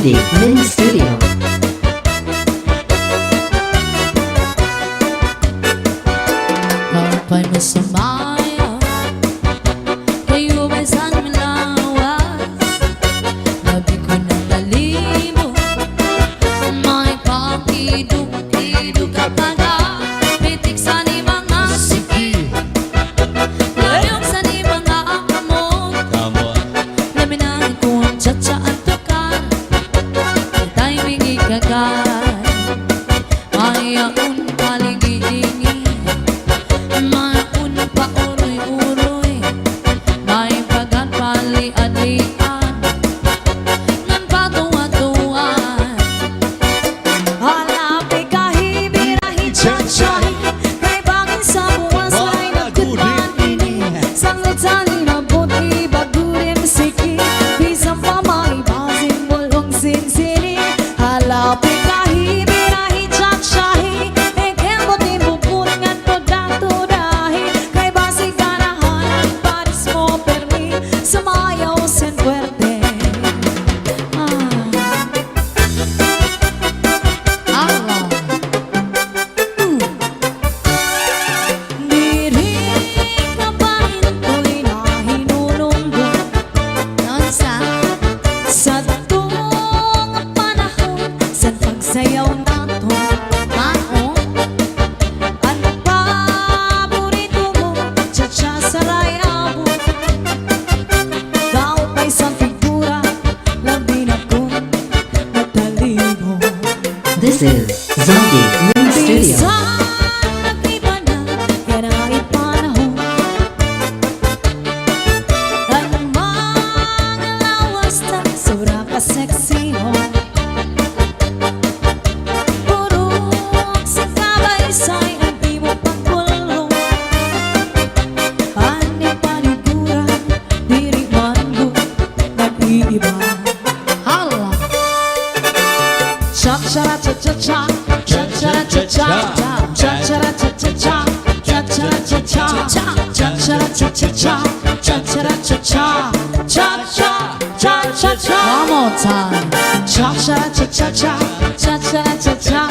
Zaldi Mini Studio. Kapay mo sumaya, kayo ba'y saan malawas? Labi ko na talimo, may pakiduk-iduk ka pa nga. Pitik sa ni mga siki, layong sa ni mga kamot. Laminahin ko ang tsa-tsa at tukan, ita'y mingi kagad. Mayaon paligidingi, maun pa uroy-uroy, may pagan pali-adlian, ngan patuwa-tuwan. Halapi kahi, birahi, tsatsay, kay bangin sa buwas ay nagkutman ini. Sanglit sa linabot, ibagurin siki, bisang pamaibasin bulong sinsini. Halapi kahi, birahi, tsatsay, ekembotin bubut ngan podang-tudahi, kay basi ganahan, baris mo permi, sumayaw sen fuerte. Diri ka pa rin ko'y nahinununggo sa tuong panahon sa pagsayaw nato. Ang paborito mo, tsa-tsa sa rayabo, daw pa'y sa figura, labi na kong natalibo. This is Zaldi Mini Studio. Bisan nag-iba na yan ang ipanahon, ang mga lawas na sobra ka sexy mo. Purok sa kabaysay ang di mo pagkulong, pani-panigura, diri man mo nag-iiba. Hala! Cha-cha-cha-cha-cha, cha-cha-cha-cha, cha-cha-cha-cha-cha, cha-cha-cha-cha, cha-cha-cha-cha, cha-cha-cha-cha, cha-cha-cha-cha. One more time. Cha-cha-cha-cha-cha, cha-cha-cha-cha,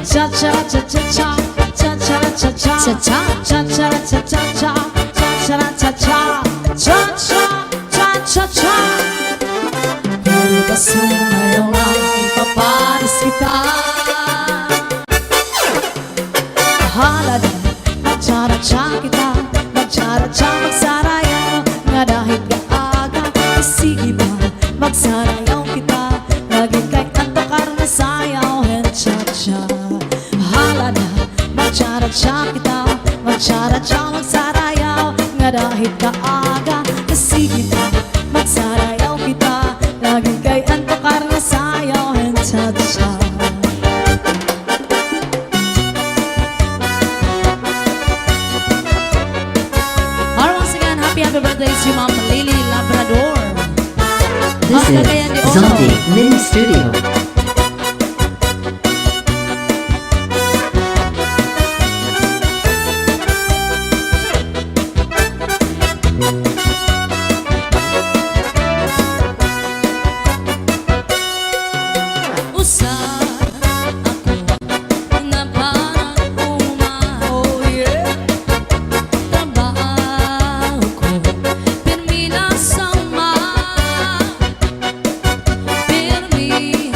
cha-cha-cha-cha, cha-cha-cha-cha, cha-cha-cha-cha, cha-cha-cha-cha, cha-cha-cha-cha. Pero kaso ngayon ay paparis kita. Bahala na, magtsara-tsa kita, magtsara-tsa, magsarayaw, nga dahil kaaga, sige ba, magsarayaw kita, lagi kay kanto karna sayaw, and cha-cha. Bahala na, magtsara-tsa kita, magtsara-tsa, magsarayaw, nga dahil kaaga, sige ba, magsarayaw kita, lagi kay kanto karna sayaw, and cha-cha. Alright, once again, happy birthday to Ma'am Lily Labrador. This is Zaldi Mini Studio. Usa ako na parang trabaho ko, pirmi na sa uma, pirmi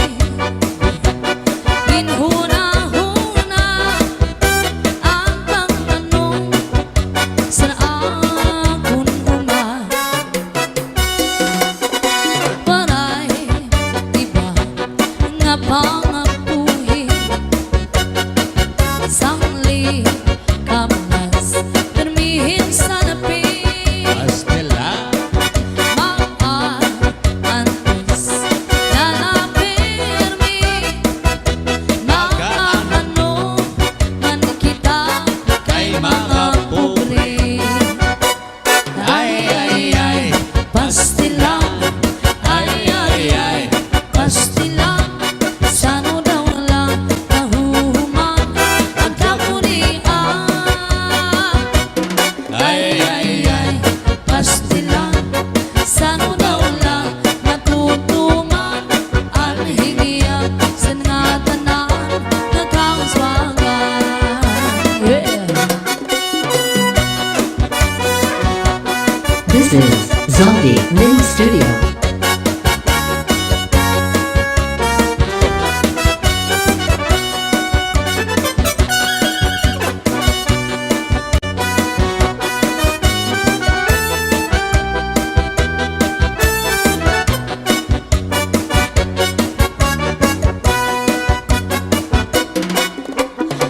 This is Zombie Mini Studio.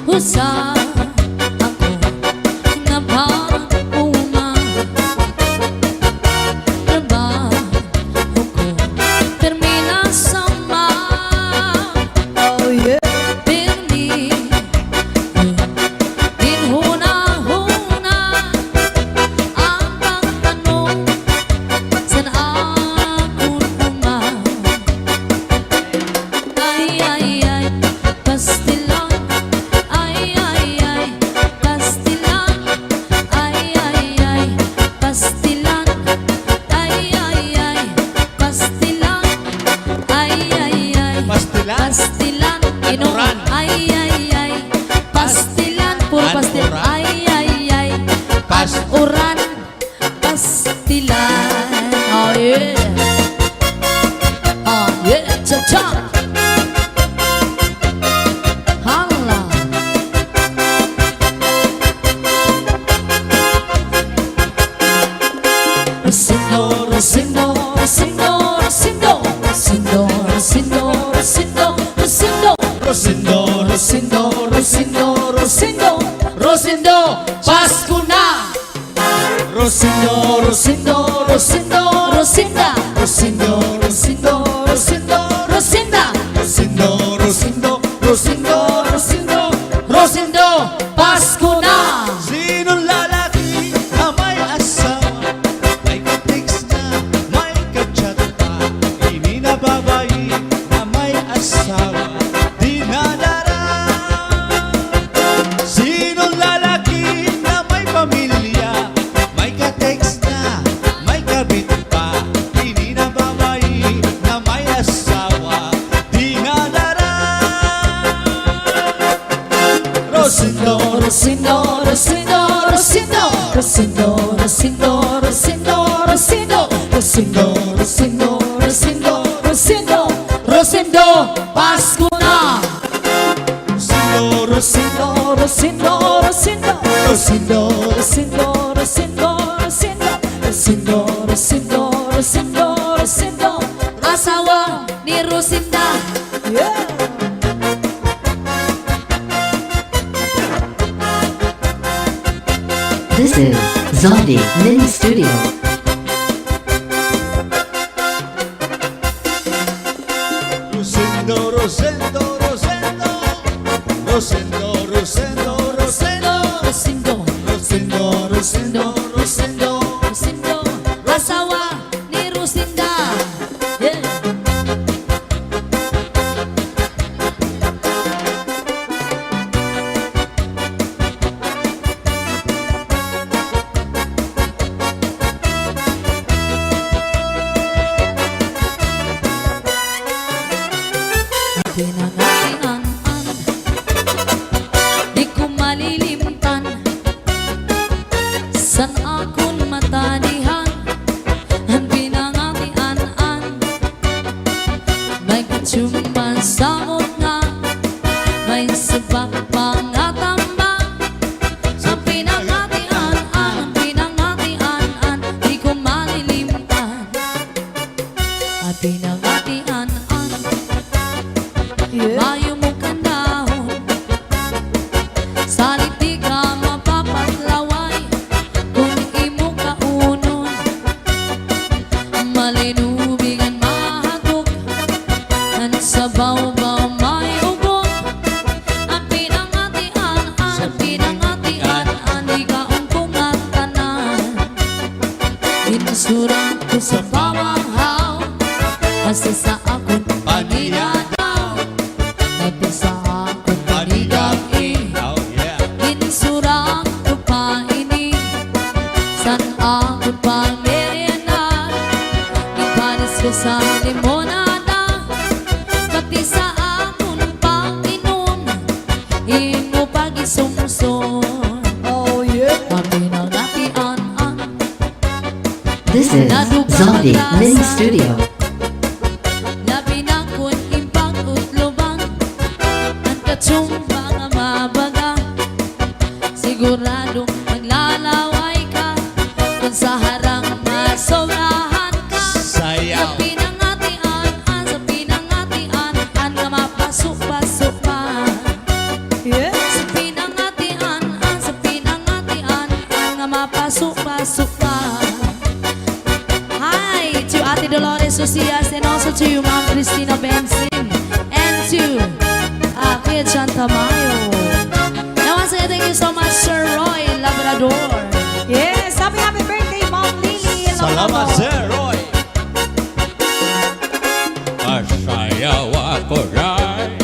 Usa ako na parang uma. Trabaho ko termina sama. Oh yeah. Pirmi din huna-huna ang pagtanong saan ako uma. Ay, pastilan. Ay, pastilan. Ay, pastilan. Ay, pastilan. Ay, pastilan. Inuran. Ay, pastilan. Puro pastilan. Ay, pasuran. Pastilan. Oh yeah. Oh yeah. Cha-cha. Hala. Rosindo, Rosindo, Rosindo, Rosindo, Rosindo, Rosindo, Rosindo, Rosindo, Rosindo, Rosindo, Rosindo, Rosindo, Rosindo, Pasko na! Rosindo, Rosindo, Rosindo, Rosinda, Rosindo, Rosindo, Rosindo, Rosinda, Rosindo, Rosindo, Rosindo, Rosindo, Rosindo, Pasko na! Sinong lalaki na may asawa, may ka-text na, may ka-chat pa, hindi na babae na may asawa, di nadara. Sinong lalaki na may pamilya, may ka-text na, may kabit pa, hindi na babae na may asawa, di nadara. Rosindo, Rosindo, Rosindo, Rosindo, Rosindo, Rosindo, Rosindo, Rosindo, Rosindo, Rosindo, Rosindo, Rosindo, Rosindo, Pasko na! Rosindo, Rosindo, Rosindo, Rosindo, Rosindo, Rosindo, Rosindo, Rosindo, Rosindo, Rosindo, Rosindo, asawa ni Rosinda. Yeah. This is Zombie Mini Studio. Rosendo, Rosendo, Rosendo, Rosendo, Rosendo, Rosendo, Rosindo, Rosendo, Rosendo, Rosindo, Rosindo, asawa ni Rosinda. Yeah. Pinangatian, di ko malilimtan. San akong matanihan, ang pinangatian. May katsumban samot nga, may sabak pangatambang. Sa pinangatian, di ko malilimtan. At pinangatian, Yeah. mayo mo kandahon. Salit di ka mapapatlaway kung imo kaunon. Malinubigan mahagok, ang sabaw-baw may ugot. Ang pinangatian, di ka ungkong at tanan. Insurang ko sa pamahaw, kasi sa akong paniyadaw. Nagpisa akong panigagi, Oh yeah. insurang ko pa ini. San akong pangmerienda, ipanis ko sa limonada. Pati sa akong panginom, imo pag-isumson. Oh yeah. Ang pinangatian, This is Zombie Mini Studio. Labi na kun impang utlubang at katsumba nga mabaga. Siguradong maglalaway ka kung sa harang masobrahan ka. Sayaw. Sa pinangatian, sa pinangatian, nga mapasok-pasok pa. Sa pinangatian, sa pinangatian, nga mapasok-pasok pa. Hi to Ate Dolores Socias and also to Ma'am Cristina Benson and to Kuya John Tamayo. Now once again, thank you so much, Sir Roy Labrador. Yes, happy birthday, Mom Lily. Salamat, Sir Roy. Pasayaw ako ray,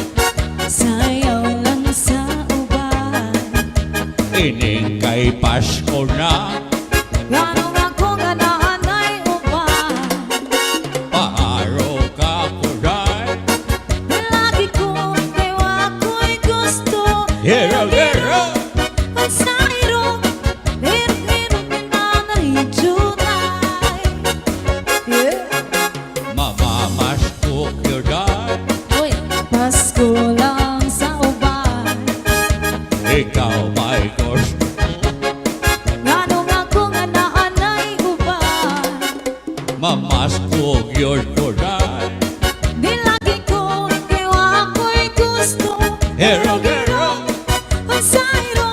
Sayaw lang sa uban. ining kay Pasko na. Ganong ako ganaan ay uban. Paaro ka ko ray. Lagi ko, ewa ko'y gusto. Hero, hero. At sa iro, lirong pinanaridyutay. Mamamas ko ray. Uy, Pasko lang sa uban. Ikaw may gusto. Ganong ako ganaan ay uban. Mamas ko yun ko ray. Di lagi ko, ewa ko'y gusto. Hero, hero. At sa iro,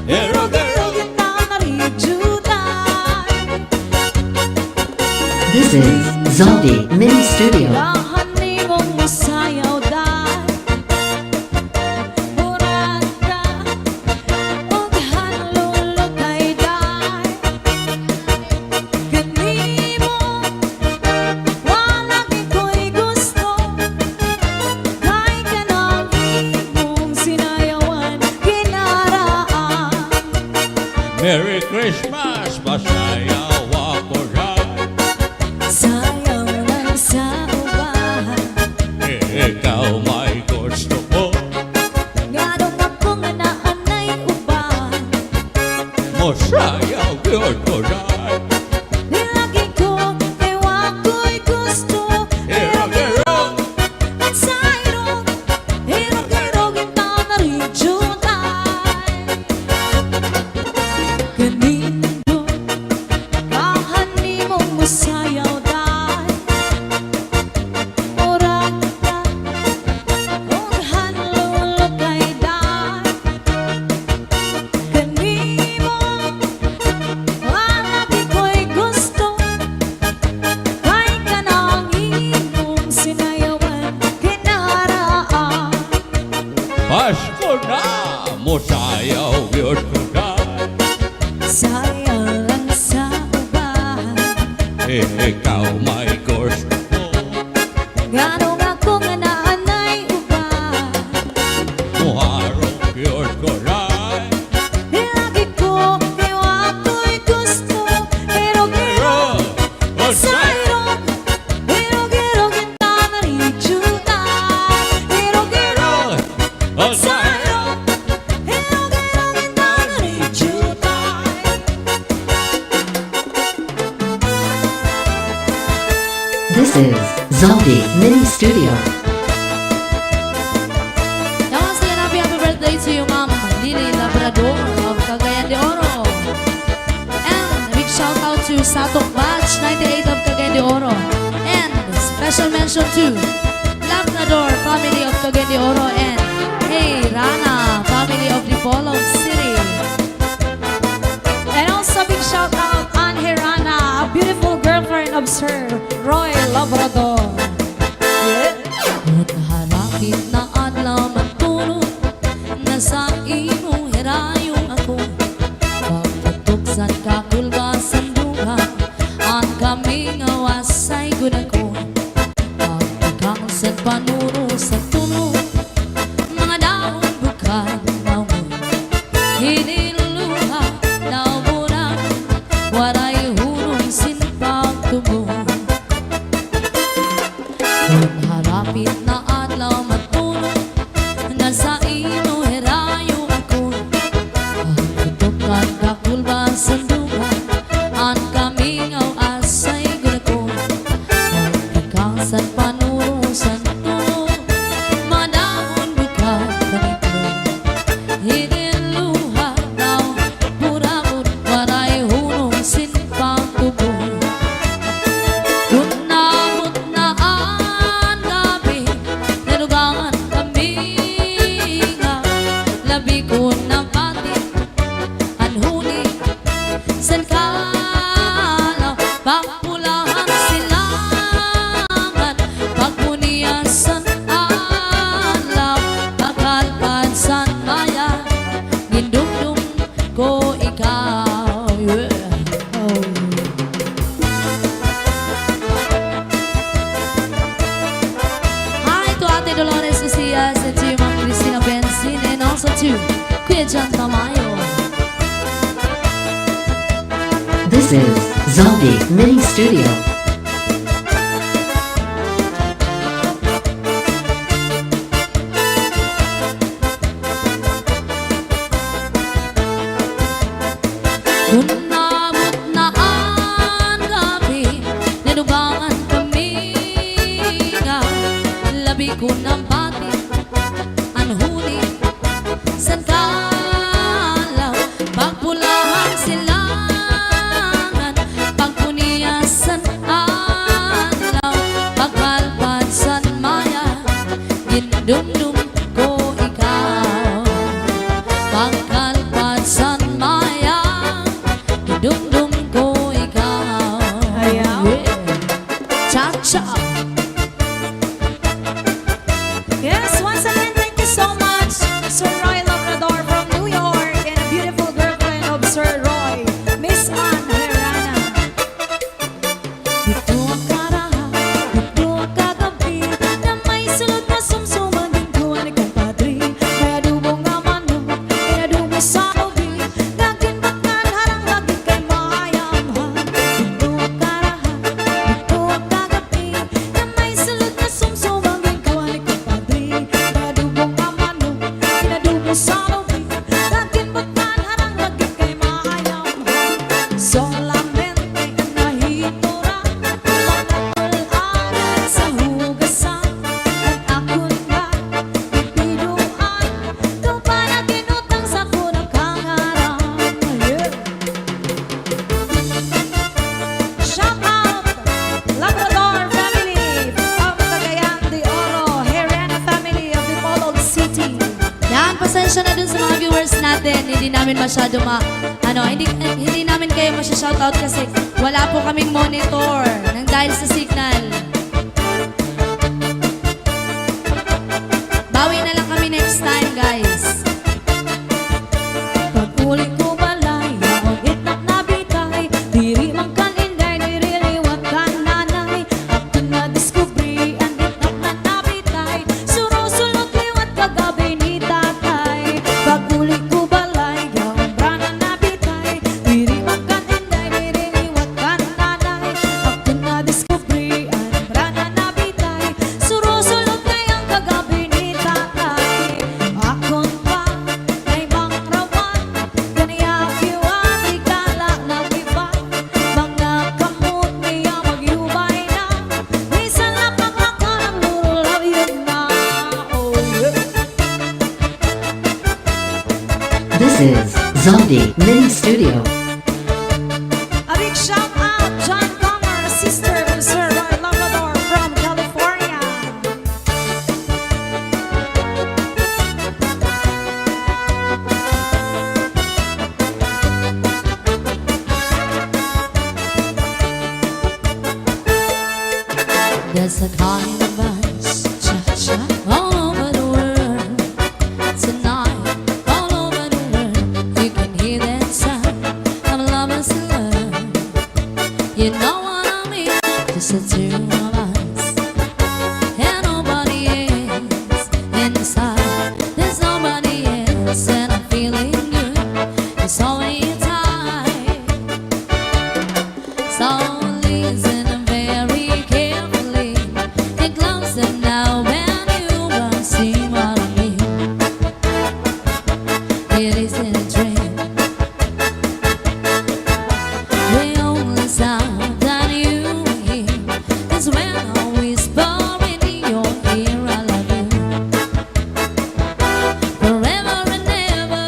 Hero, hero. pinanaridyutay. This is Zombie Mini Studio. Lahan ni mong masayaw dahil Murata og hanlulutay dahil Ganimo Walang iko'y gusto Kay kanang imong sinayawan Kinaraan Merry Christmas, pasayaw ako ray. Sayaw lang sa uban Ikaw may gusto ko. Ganong ako nga naanay uban Masayaw yun ko ray. Nilagi ko, ewa ko'y gusto Hero, At sa irong, hirog-hirog ito na rinjutay Ganito, kahan ni mong masayaw dahil Orak ka, og hanlulutay dahil Ganimo, walang iko'y gusto Kay kanang imong sinayawan kinaraan Pasko na, masayaw yun ko ray. Sayang lang sa uban Ikaw may gusto ko. Ganong ako nga naanay uban Muharap yun ko ray. Lagi ko, ewa ko'y gusto Hirog-hirog sa irong Hirog-hirog ito na rinjutay Hirog-hirog sa irong Hirog-hirog ito na rinjutay This is Zombie Mini Studio. Now, once again, happy birthday to you, Ma'am Lily Labrador of Cagayan de Oro. And a big shout out to Satong Batch 98 of Cagayan de Oro. And special mention to Labrador family of Cagayan de Oro and Hey Rana family of Dipolog City. And also big shout out on Hey Rana, a beautiful girlfriend of Sir Roy Labrador. At harapit na adlaw matulog na sa imong hirayong ako pagtutuksan kakulbasan duha ang kaming awasay gud ako pagtukang sa panuro sa tunog mga daon bukal mawon hiniluluha nawura waray hunong sinpag tubo kung harapit na adlaw matulog na sa ino herayo ako pagtutukan kakulbasan duha ang kaming awas labikon ng batik ang huni sa kalaw pagpulahan silangan pagmuniasan alaw pagkalpan san maya gindumdum ko ikaw Hi to Ate Dolores Ucias and to Ma'am Cristina Benzin and also to Kuya John Tamayo. This is Zombie Mini Studio. Kung nabot na ang gabi, nanubangan kami nga labi ko ng batik ang huni sa kalaw pagpulahan silangan pagpuniasan alaw pagkalpan san maya gindumdum ko ikaw pagkalpan san maya gindumdum ko ikaw Ayaw. Cha-cha. Yes, once again, thank you so much, Sir Roy Labrador from New York, and a beautiful girlfriend of Sir Roy, Miss Ann Herrana. Dito ang karaha, dito ang kagabi na may sulod na sumsuman din ko ang kumpadre. May adubong nga manok, may adubo sa ubi Gagin bakal harang lagi kay maayamhan. Dito ang karaha, dito ang kagabi na may sulod na sumsuman din ko ang kumpadre. May adubong nga manok, may adubo sa ubi Gagin bakal harang lagi kay maayamhan. Solamente nahitura, pagkakularan sa hugasan, at ako na bibiruan, ito pa na tinutang sa kunang kangarang. Shout out, Labrador family of Cagayan de Oro, Herrana family of Dipolog City. Yan, pasensya na dun sa mga viewers natin. Hindi namin masyado hindi namin kayo masya-shoutout kasi wala po kaming monitor nang dahil sa signal. Bawi na lang kami next time, guys. Pag-uli ko balay, ang itnak na bitay, diri man kan inday, diri liwat kan nanay. Ako na diskubri, ang itnak na nabitay, suro-sulot liwat kagabi ni tatay. Pag-uli ko balay, ang brana na bitay, diri man kan inday, diri liwat kan nanay. Ako na diskubri, ang brana na bitay, suro-sulot ngayong kagabi ni tatay. Akon pa kay Bang Rawan, kaniya kiwan, ikala nag-iba. Mga kamot niya magyubay na, minsan na paglakan ang lulaw yun na. Oh yeah. This is Zombie Mini Studio. A big shout out, John Comer, sister of Sir Roy Labrador from California. There's a kind of buzz, cha-cha, all over the world. Tonight, all over the world, you can hear that sound of lovers in love. You know what I mean? Just the two of us, and nobody else inside. There's nobody else, and I'm feeling good. It's only time. So listen very carefully. Get closer now when you will see what I mean. It isn't a dream. The only sound that you hear is when I whisper in your ear, I love you forever and ever.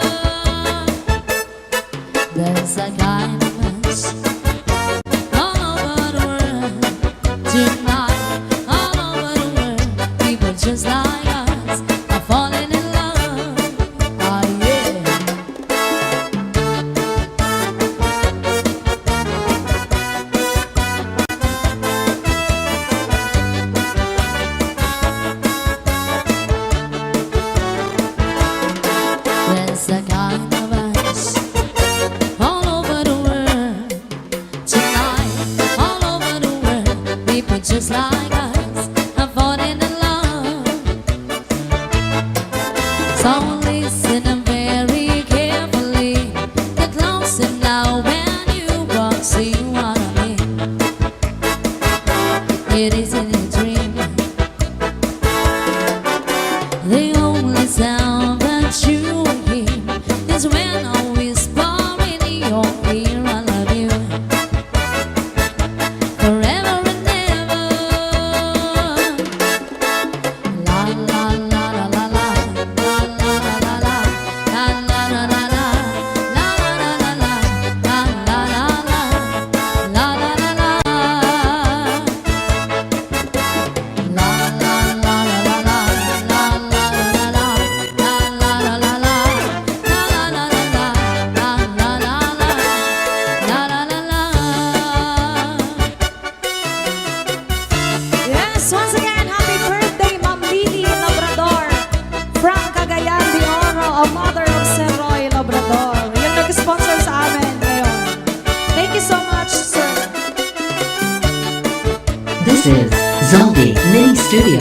This is Zaldi Mini Studio.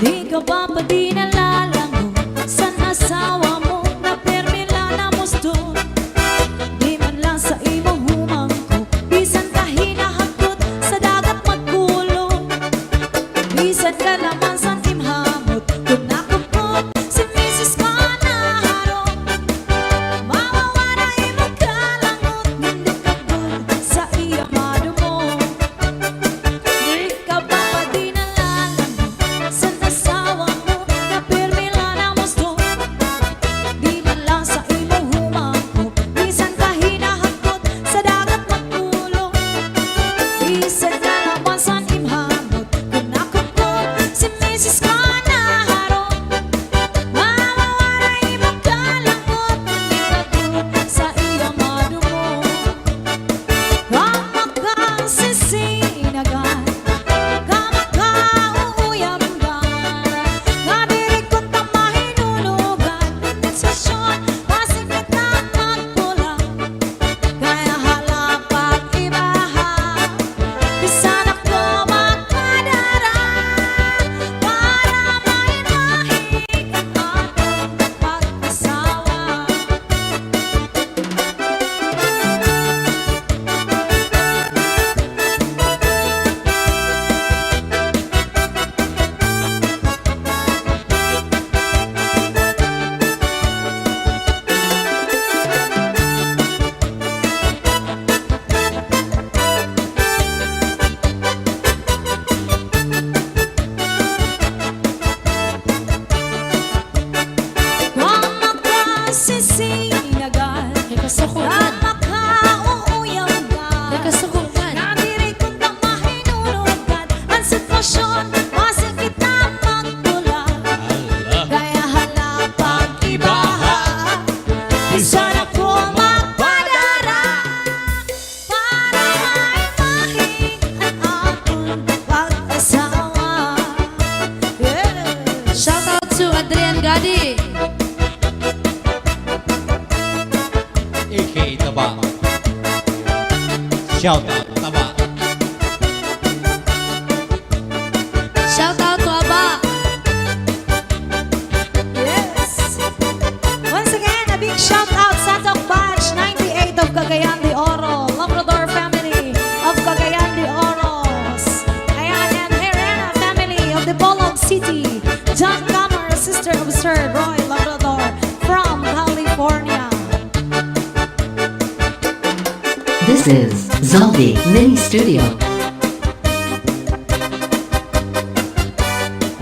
Di ka ba pa di nalalango sa asawa mo na permila na musto? Di man lang sa imo humangko, bisan ka hinahakot sa dagat magkulong. Bisan ka naman sa timhamot, kung nakupot si Mrs. ka na harong. Mawawaray magkalangot, hindi ka good sa iya madumo. Di ka ba pa di nalalango sa asawa mo na permila na musto? Di man lang sa imo humangko, bisan ka hinahakot sa dagat magkulong. Bisan ka naman sa imhamot, kung nakupot si Mrs. ka na harong. Mawawaray magkalangot, hindi ka good sa iya madumo. Kama kang sisinagan, kama ka uuyamgan, kadiri ko ta mahinunugan, intensasyon, masikip na magpula, kaya halapag ibaha, bisan ako magpadara, para mahinahig ang atong pag-asawa. Kama ka sisinagan, kama ka uuyamgan, kadiri ko ta mahinunugan, ang sitwasyon, masikip na magpula, kaya halapag ibaha, bisan ako magpadara, para maimahig ang atong pag-asawa. Shout out to Adrian Gadi. AK Taba. Shout out Taba. Shout out to Aba. Yes. Once again, a big shout out Santok Batch 98 of Cagayan de Oro, Labrador family of Cagayan de Oros. Ayan, and Herrera family of the Bolog City. John Gamer, sister of Sir Roy Labrador from California. This is Zaldi Mini Studio.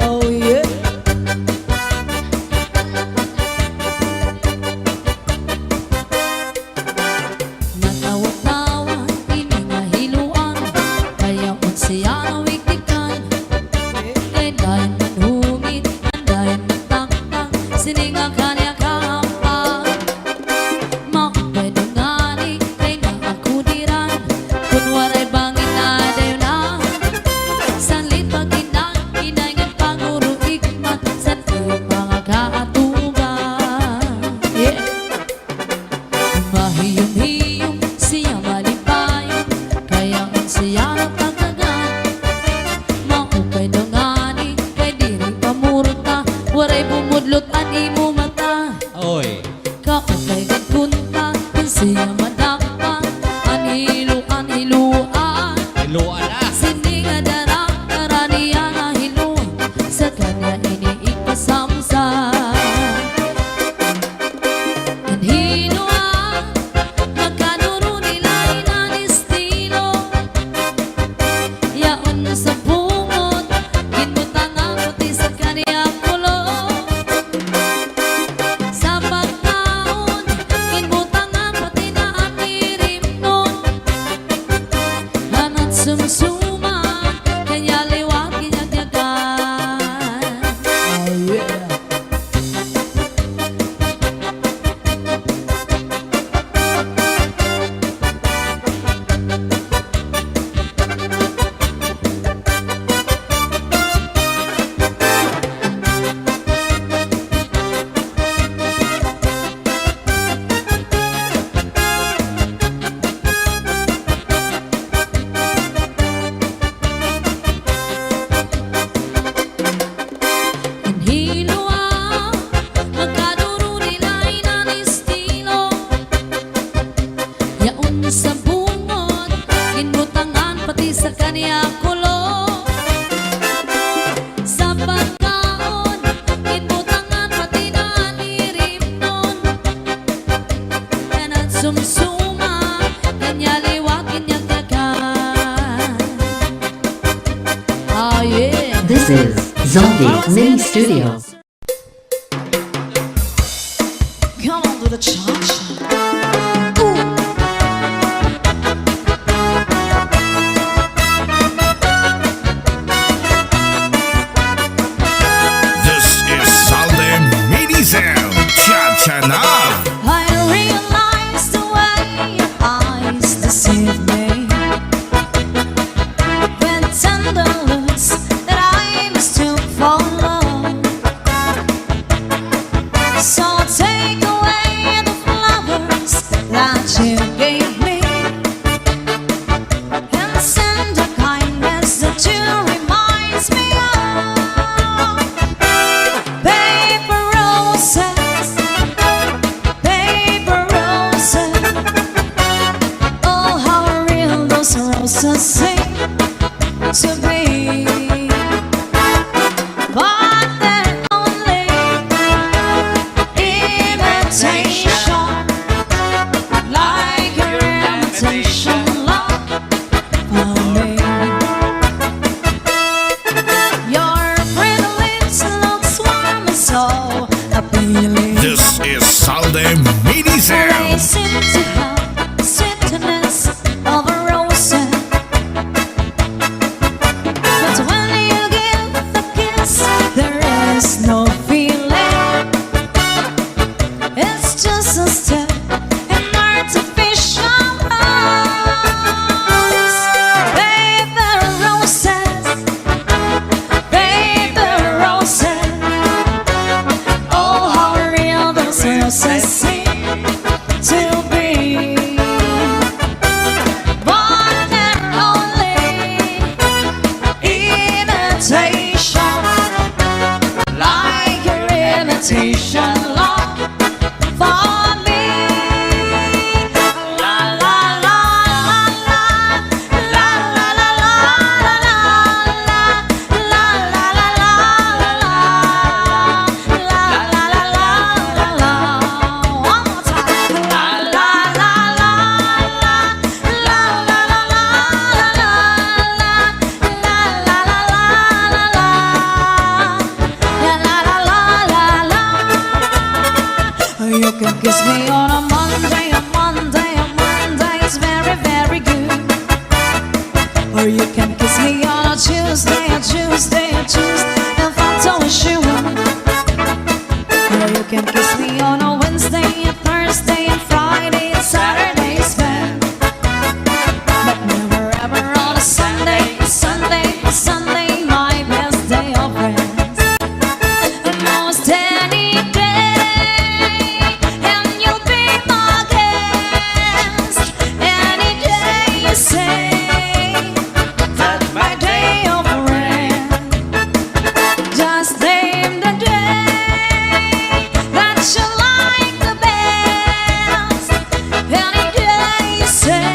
Oh yeah. Natawag-tawag, iningahiluan, kaya unsiya ang wiktikan. Dayan man humit, dayan man taktak, siningang kanya kahampag. Makapwede ngani, kay nakakudiran, kung waray bangin na dayon na. Sanlit pag-inang, inayngan panguro igmat, sa iyong mga kaatugan. Yeah. Mahiyom-hiyom, siya malipayon, kaya siya natagagan. Maupay daw ngani, kay diri pamurta, waray bumudlot ang imo mata. Oy. Kaupay gagkunta, kung siya madakpa, anhiluan. Iluan na. Sininga darang, karaniya na hilo, sa kanya iniipasamsa. Anhiluan, magkanuro nila ilang estilo, yaon sa bungot, ginbutan ang puti sa kanya pulo. Sa pagkaon, ginbutan ang pati na ang irim nun, hanat sumsuma, kanya liwag ginagyagan. Oh yeah. yeah. This is Zombie Mini Studio. Come on to the cha-cha. This is Salde Mini Sound. Cha-cha na. I realize the way your eyes deceive me with tender looks that I mistook for love. So take away the flowers that you gave me and send the kindness that you reminds me of. Paper roses, paper roses. Oh, how real those roses seem to be. But they're only imitation, like your imitation love for me. Your pretty lips look warm and so appealing. This is Salde Mini They Sound. seem to have the sweetness of a rose. But when you give the kiss, there is no feeling. It's just a step in artificial rose. Paper roses, paper roses. Oh, how real those roses seem to be. But they're only imitation, like your imitation love for me. La la la la la la la la la la la la la. One more time. La la la la la la la la la la You can kiss me on a Monday, a Monday, a Monday is very, very good. Or you can kiss me on a Tuesday, a Tuesday, a Tuesday, if I don't you would. Or you can kiss me on a Wednesday, a Thursday, and Friday, and Saturday is bad. But never ever on a Sunday, a Sunday, a Sunday, my best day of rest. Almost any day, and you'll be my guest. Any day you say that my day of rest. Just name the day that you like the best. Any day you say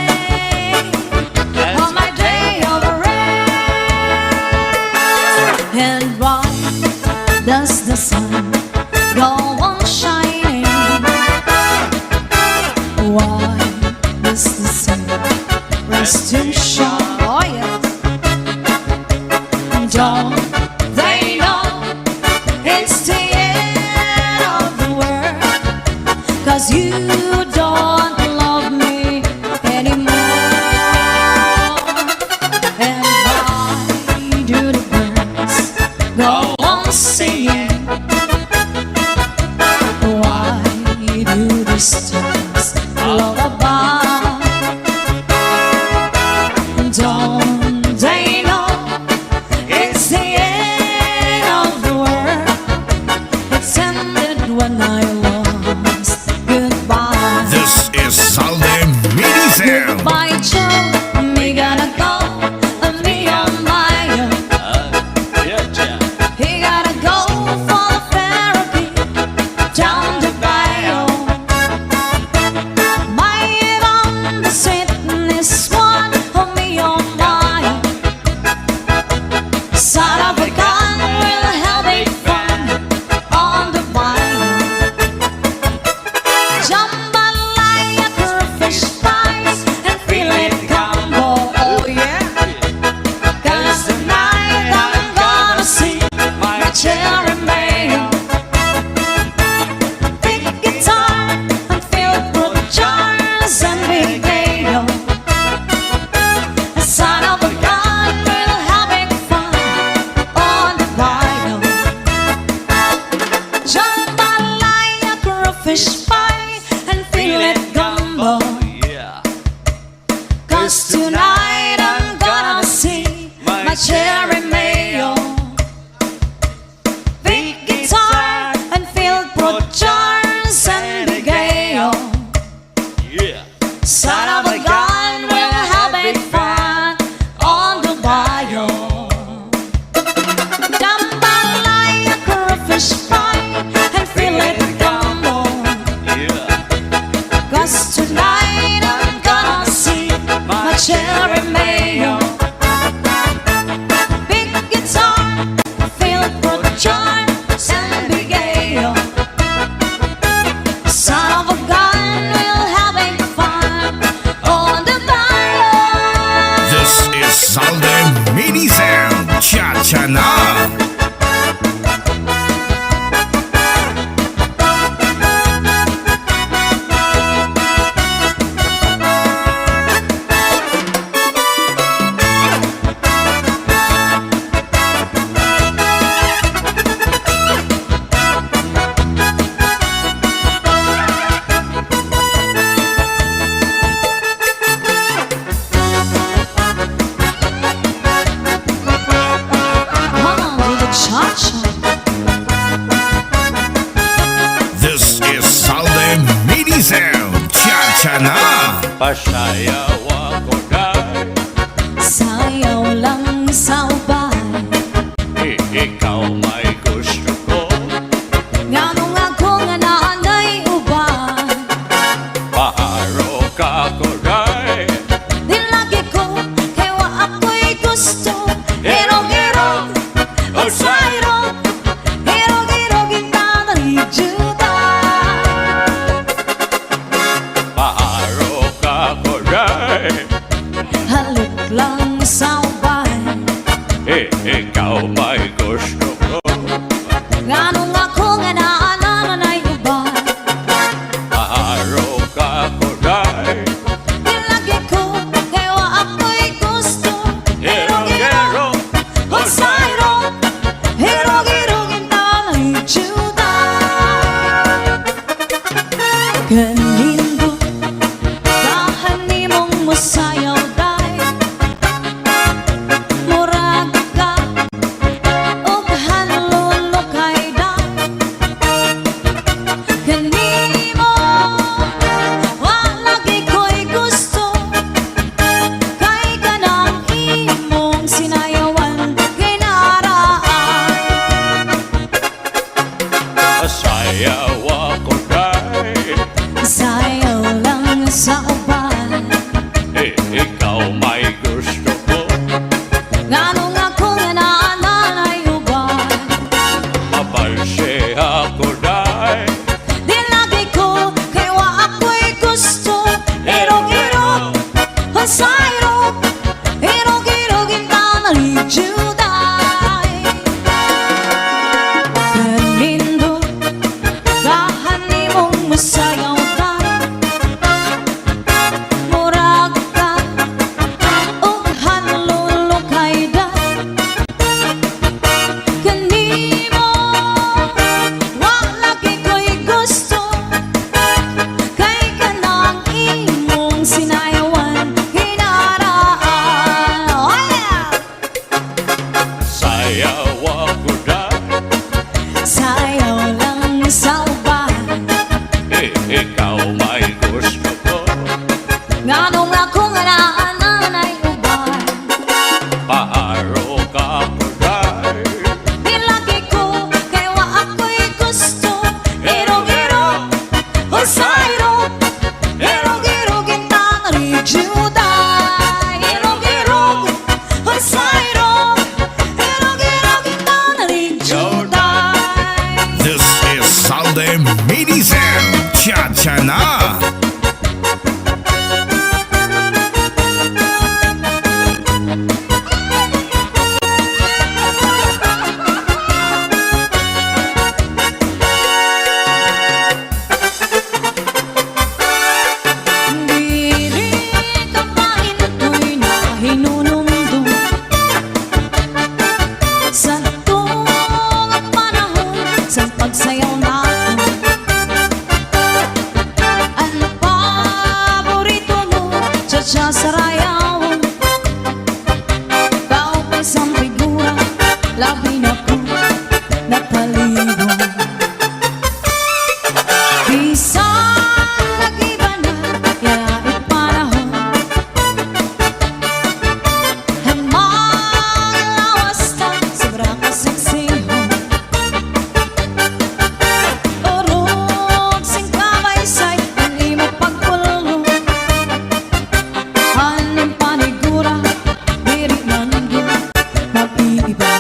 on my day of rest. And why does the sun go on shining? Why does the sun rest to shine? Oh yes. Don't they know it's the end of the world? 'Cause you don't love me anymore. And why do the birds go on singing? Why do the stars lullaby? Don't they know it's the end of the world? It's ended when I lost goodbye. my cherry mayo. Big guitar and field pro charms and bigay. Son of a gun, we're having fun on the bayou. Jambalaya, fish fry, and feel it gumbo. Cause tonight I'm gonna see my cherry mayo. Big guitar, feel pro charms and bigay. Son of a gun, we're having fun on the bayou. This is Zalde Mini Sound. Cha-cha na. Come on with the cha-cha. This is Zalde Mini Sound. Cha-cha na. Pasayaw ako dahil Sayaw lang sa ubay. ikaw may gusto ko. Nganong ako nga naanay ubay. Paharo ka ko dahil Di lagi ko kay wa ako'y gusto. Hirog-hirog o sayrog. Hirog-hirog inanay juda. paharo ka ko dahil Halik lang sa ubay. ikaw may gusto ko. Nganong ako nga naanay ubay. Paharo ka ko dahil Di lagi ko kay wa ako'y gusto. Hirog-hirog o sayrog. Hirog-hirog inanay juda. Kanindo kahan nimong musayaw day. Murag ka og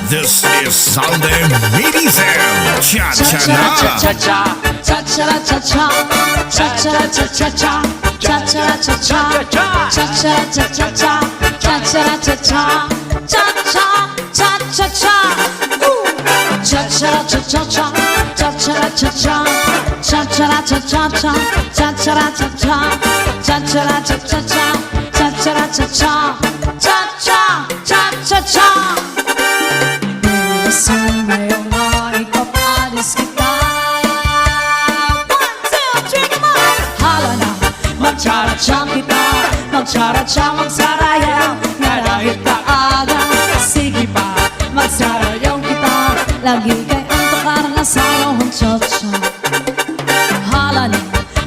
This is Salde Medicel. Cha-cha-na. Cha-cha-cha-cha-cha, cha-cha-cha-cha-cha, cha-cha-cha-cha-cha, cha-cha-cha-cha-cha, cha-cha-cha-cha-cha, cha-cha-cha-cha, cha-cha-cha-cha-cha. Ooh. Cha-cha-cha-cha-cha, cha-cha-cha-cha, cha-cha-cha-cha-cha, cha-cha-cha-cha, cha-cha-cha-cha-cha, cha-cha-cha-cha, cha-cha-cha-cha-cha. Gusto ngayon na ipapalis kita. 1, 2, 3, come on! Hala na, magtsara-tsang kita, magtsara-tsang magsarayaw, nga dahil kaaga. Sige pa, magsarayaw kita, lagi kay antok na sayaw ang cha-cha. Hala na,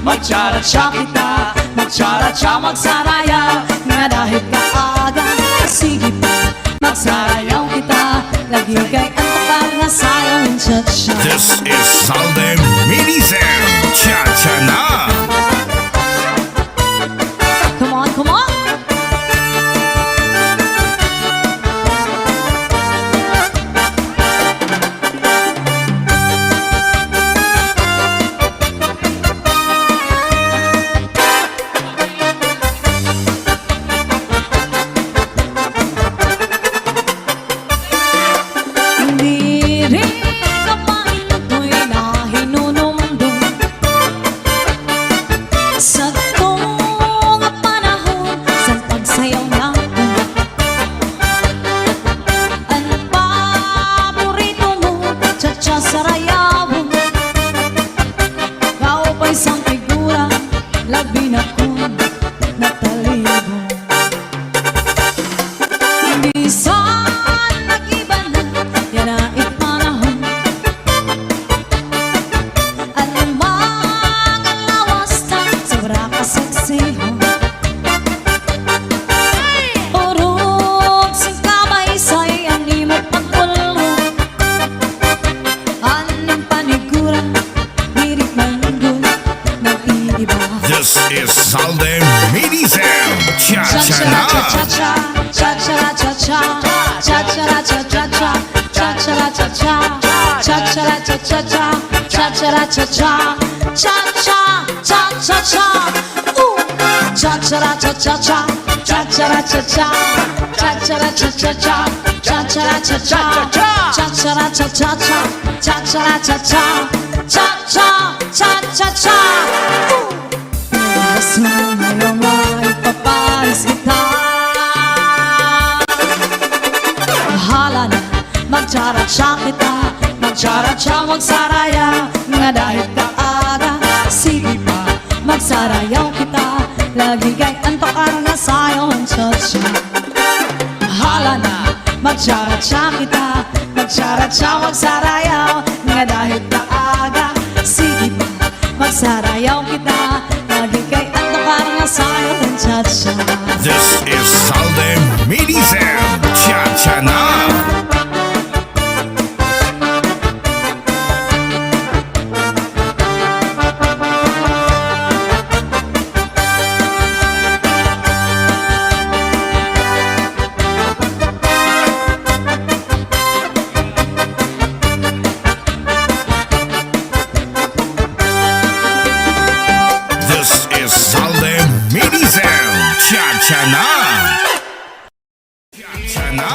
magtsara-tsang kita, magtsara-tsang magsarayaw, nga dahil kaaga. Sige pa, magsarayaw kita, lagi kay antok na sayaw ang cha-cha. This is Salde Medicel. Cha-cha-na. Come on, come on! Hindi rin kapain ako'y na hinunumdum sa tunga panahon sa pagsayaw natin. Ang paborito mo, cha-cha sarayawon, kao pa isang figura, labi na kong natalibong. Minsan nag-iba na, yan na ipanahon. Alamang ang lawas na sobra kasaksihan. Urog sing kamay sa'y animo pagpulong. Anong panigura, dirit manggol, nag-iiba. This is Salde Medicel. Cha-cha-na. Cha-cha-cha-cha, cha-cha-cha-cha, cha-cha-cha-cha-cha, cha-cha-cha-cha, cha-cha-cha-cha-cha, cha-cha-cha-cha, cha-cha-cha-cha-cha. Ooh. Cha-cha-cha-cha-cha, cha-cha-cha-cha, cha-cha-cha-cha-cha, cha-cha-cha-cha, cha-cha-cha-cha, cha-cha-cha-cha, cha-cha-cha-cha-cha. Ooh. Gusto ngayon ay ipapalis kita. Hala na, magtsara-tsa kita, magtsara-tsa magsarayaw, nga dahil kaaga. Sige pa, magsarayaw kita, lagi kay antok na sayaw ang cha-cha. Hala na, magtsara-tsa kita, magtsara-tsa magsarayaw, nga dahil kaaga. Sige pa, magsarayaw kita, lagi kay antok na sayaw ang cha-cha. This is Salde Medicel. Cha-cha-na. This is Salde Medicel. Cha-cha-na. Cha-cha-na.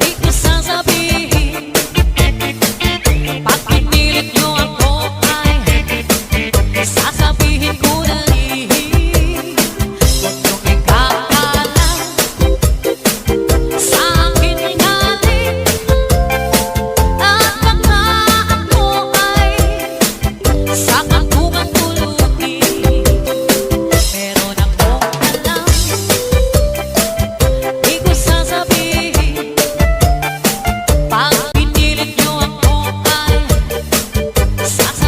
Di ko sasabihin pag pinilit nyo ako ay sasabihin ko na rin. Huwag nyo ikakalam sa akin galing at baka ako ay sa kantungan tulutin. Meron akong alam, di ko sasabihin pag pinilit nyo ako ay sasabihin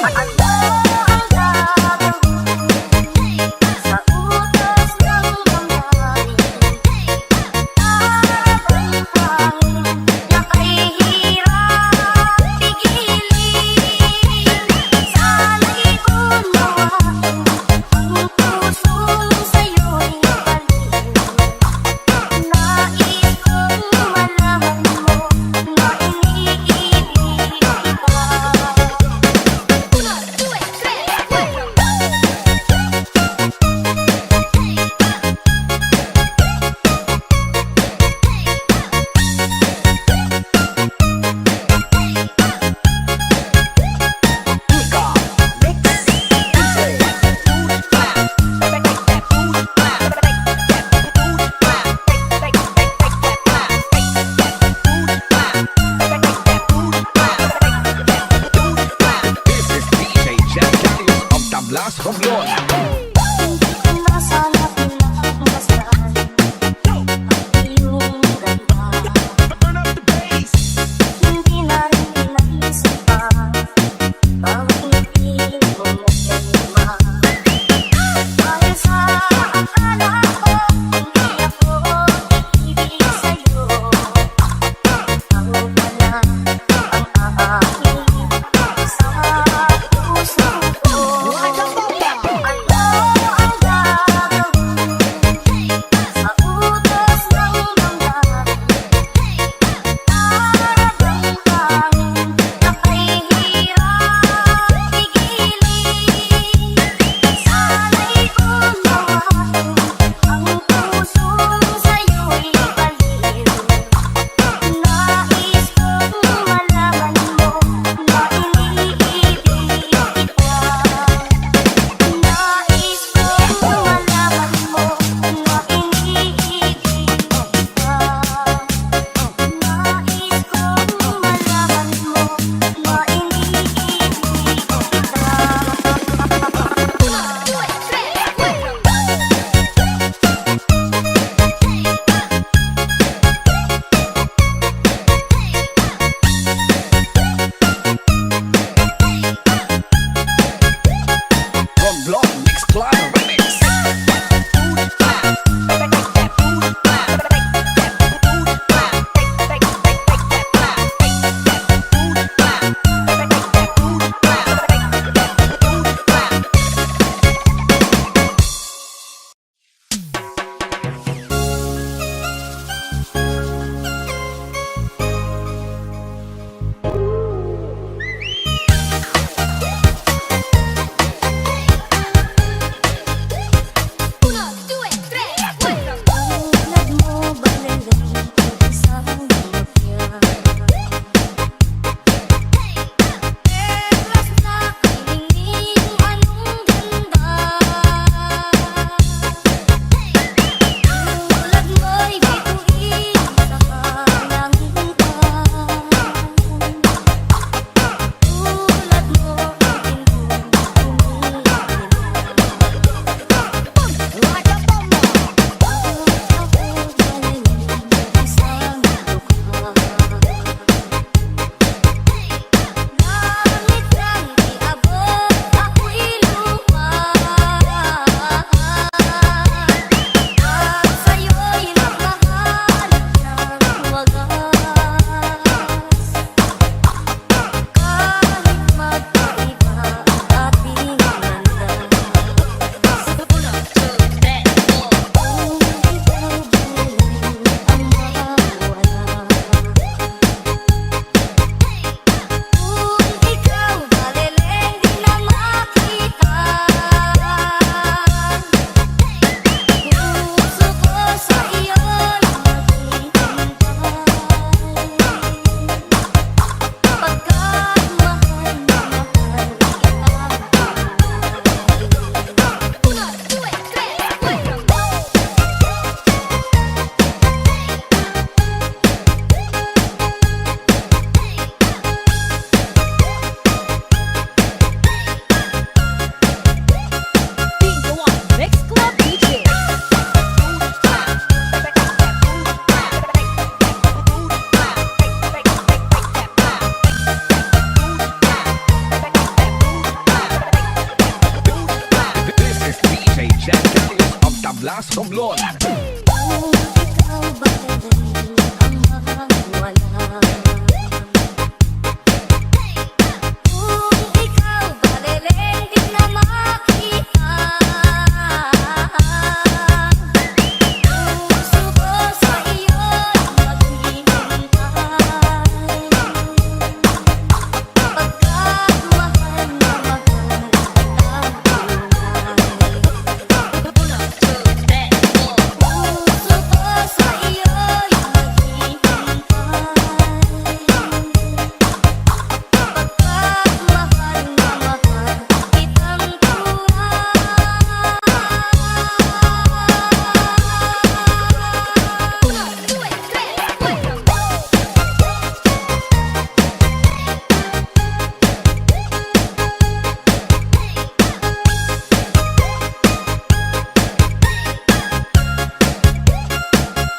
I Jonas Romblon. Kung ikaw ba ang mawawala? Kung ikaw ba di na makita? Puso ko sa iyo'y maghihintay. Pagkat mahal na mahal Puso ko sa iyo'y maghihintay. Pagkat mahal na mahal kitang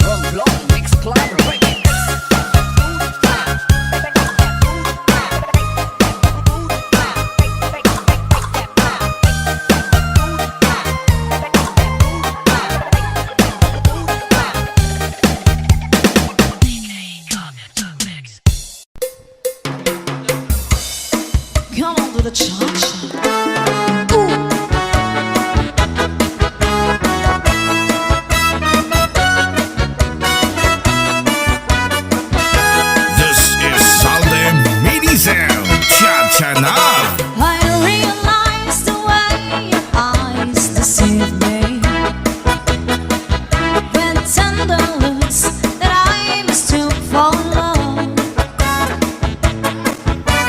Romblon Mix Club Remix. Come on to the cha-cha. This is Salde Mini Sound. Cha-cha na. I realize the way your eyes deceive me, when tender looks that I mistook for love.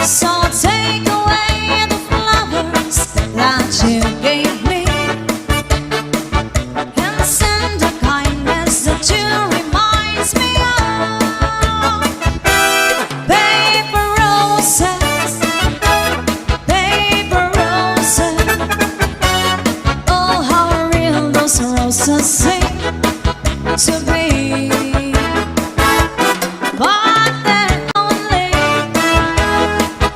So take away the flowers that you gave me, and send a kindness that you reminds me of. Paper roses, paper roses. Oh, how real those roses seem to be. But they're only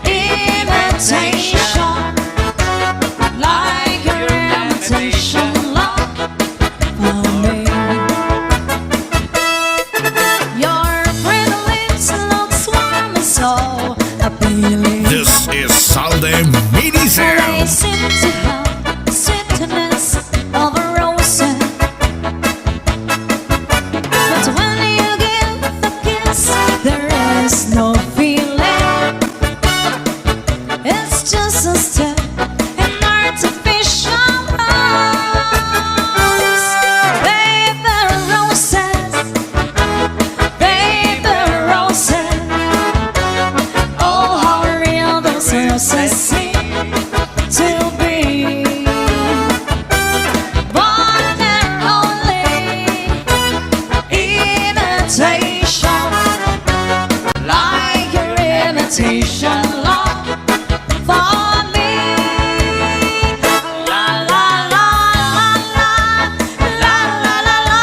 imitation, like your imitation love for me. Your pretty lips look warm and so appealing. This is Salde Mini They Sound. seem to have the sweetness of a rose. But when you give a kiss, there is no feeling. It's just a step in artificial rose. Paper roses, paper roses. Oh, how real those roses seem to be. But they're only imitation, like your imitation love for me. La la la la la la la la la la la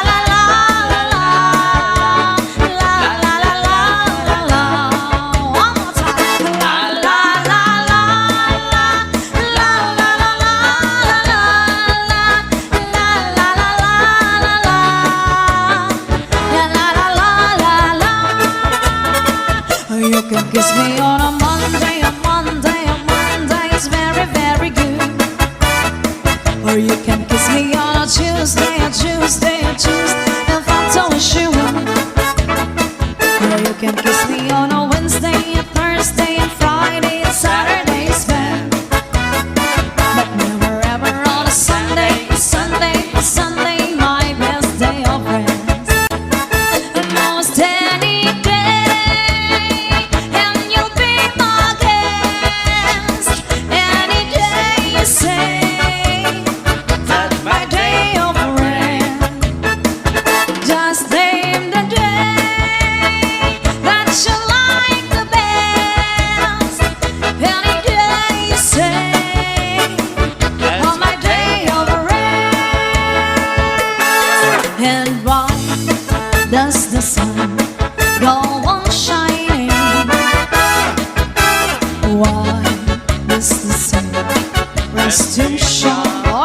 la la. One more time. La la la la la la la la You can kiss me on a Monday, a Monday, a Monday is very, very good. Or you can kiss me on a Tuesday, a Tuesday, a Tuesday, and that's all sure. Or you can kiss me on a Wednesday, a Thursday, and Friday, and Saturday is bad. But never ever on a Sunday, Sunday, Sunday, my best day of rest. Almost any day, and you'll be my guest. Any day you say that my day of rest. Just name the day that you like the best. Any day you say on my day of rest. And why does the sun go on shining? Why does the sun rest to shine?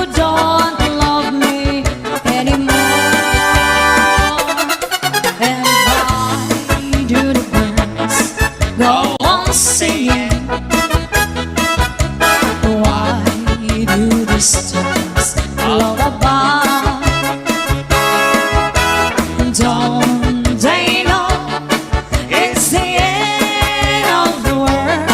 don't love me anymore. And why do the birds go on singing? Why do the stars lullaby? Don't they know it's the end of the world?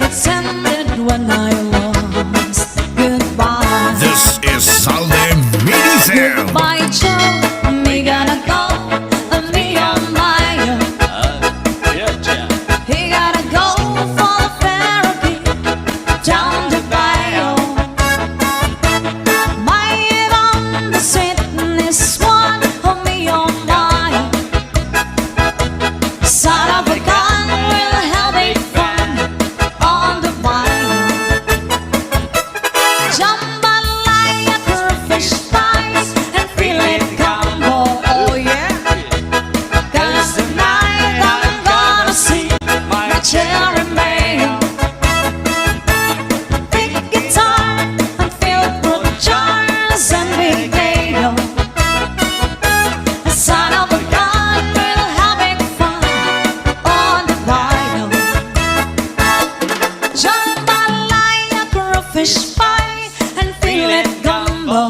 It's ended when I lost goodbye. This is Salde Mini Sound. By Joe, me gotta go, and me on my own. He gotta go for the therapy down the bio. My on the sweetness one of me on my own. Son of a gun will have a fun on the bio. Jambalaya for a fish pie and feel it combo, oh yeah. 'Cause tonight I'm gonna see my cherry mayo. Big guitar and filled with jars and big radio. Son of a gun will having fun on the bio. Jambalaya for a fish pie and feel it gumbo.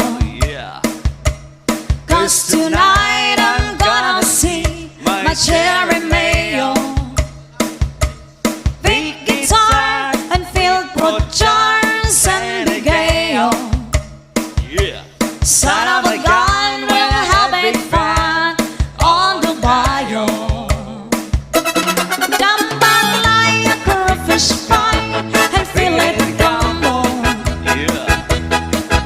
'Cause tonight I'm gonna see my cherry mayo. Big guitar and filled with jars and big ale. Son of a gun will having fun on the bio. Jambalaya for a fish pie and feel it gumbo.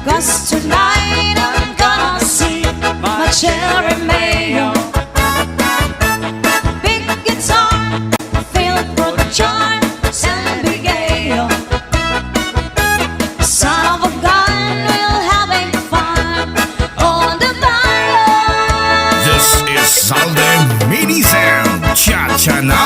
'Cause tonight I'm gonna see my cherry mayo. Big guitar filled with jars and big ale. Son of a gun will having fun on the bio. This is Salde Mini Sound. Cha-cha na.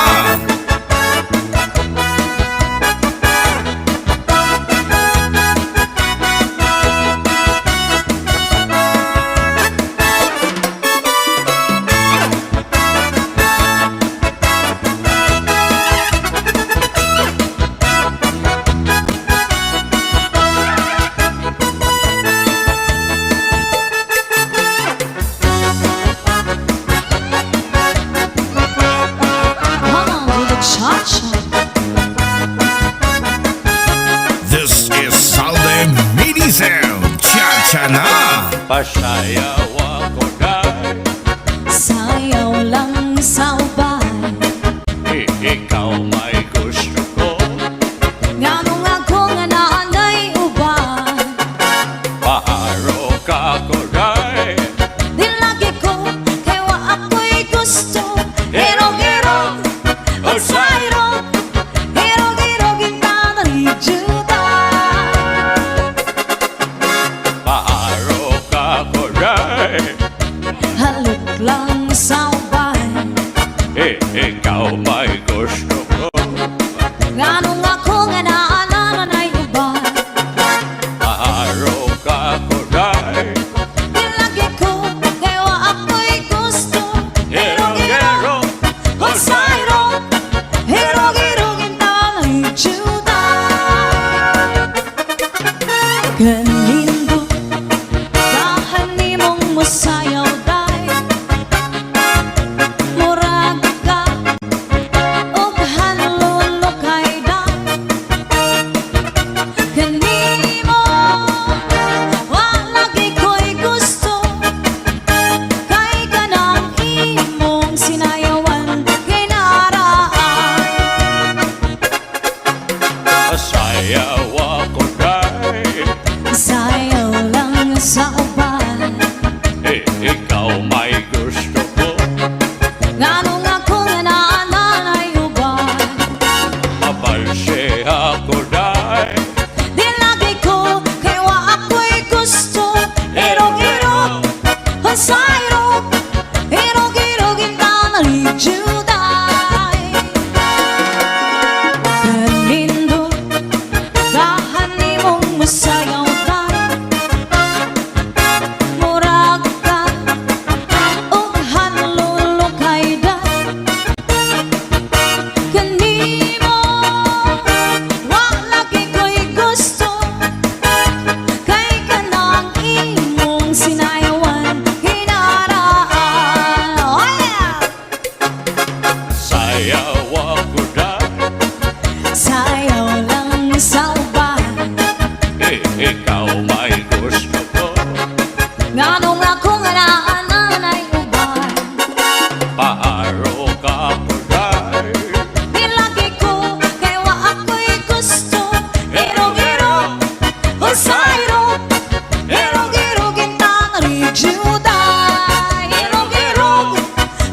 Come on to the cha-cha. This is Salde Mini Sound. Cha-cha na. Pasayaw ako dahil Sayaw lang sa ubay. ikaw may gusto ko. Nganong ako nga naanay ubay. Paharo ka ko dahil Di lagi ko kay wa ako'y gusto. Hirog-hirog o sayrog. Hirog-hirog ina narijuda. paharo ka ko dahil Halik lang sa ubay. ikaw may gusto ko. Nganong ako nga naanay ubay. Paharo ka ko dahil Di lagi ko kay wa ako'y gusto. Hirog-hirog o sayrog. Hirog-hirog ina narijuda. Kanindo kahan nimong musayaw day. Murag ka og hanlolo kay day. Kanimo wa may gusto ko. Nganong akong anaanan ay ubay. Paaro ka pulay. Nilagi ko kay wa ako'y gusto. Irog-irog, usayrog. Irog-irog, intang rijuday. Irog-irog,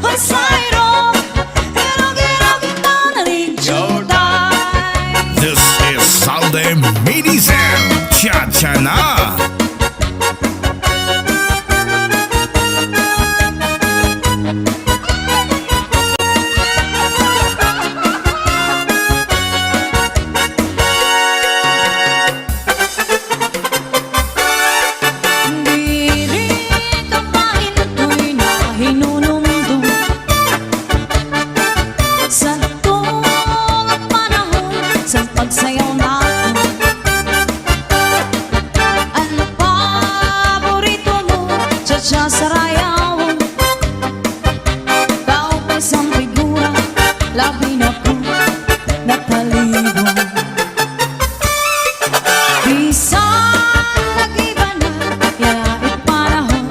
usayrog. Irog-irog, intang rijuday. This is Salde Mini Sound. Cha-cha na! Dili ka paintoy na hinunumdum sa tuong panahon sa pagsayaw natin. Ang paborito mo, cha-cha sa rayawan. Tao pa isang figura, labi na ko nataligo. Bisan nag-iba na, yait panahon.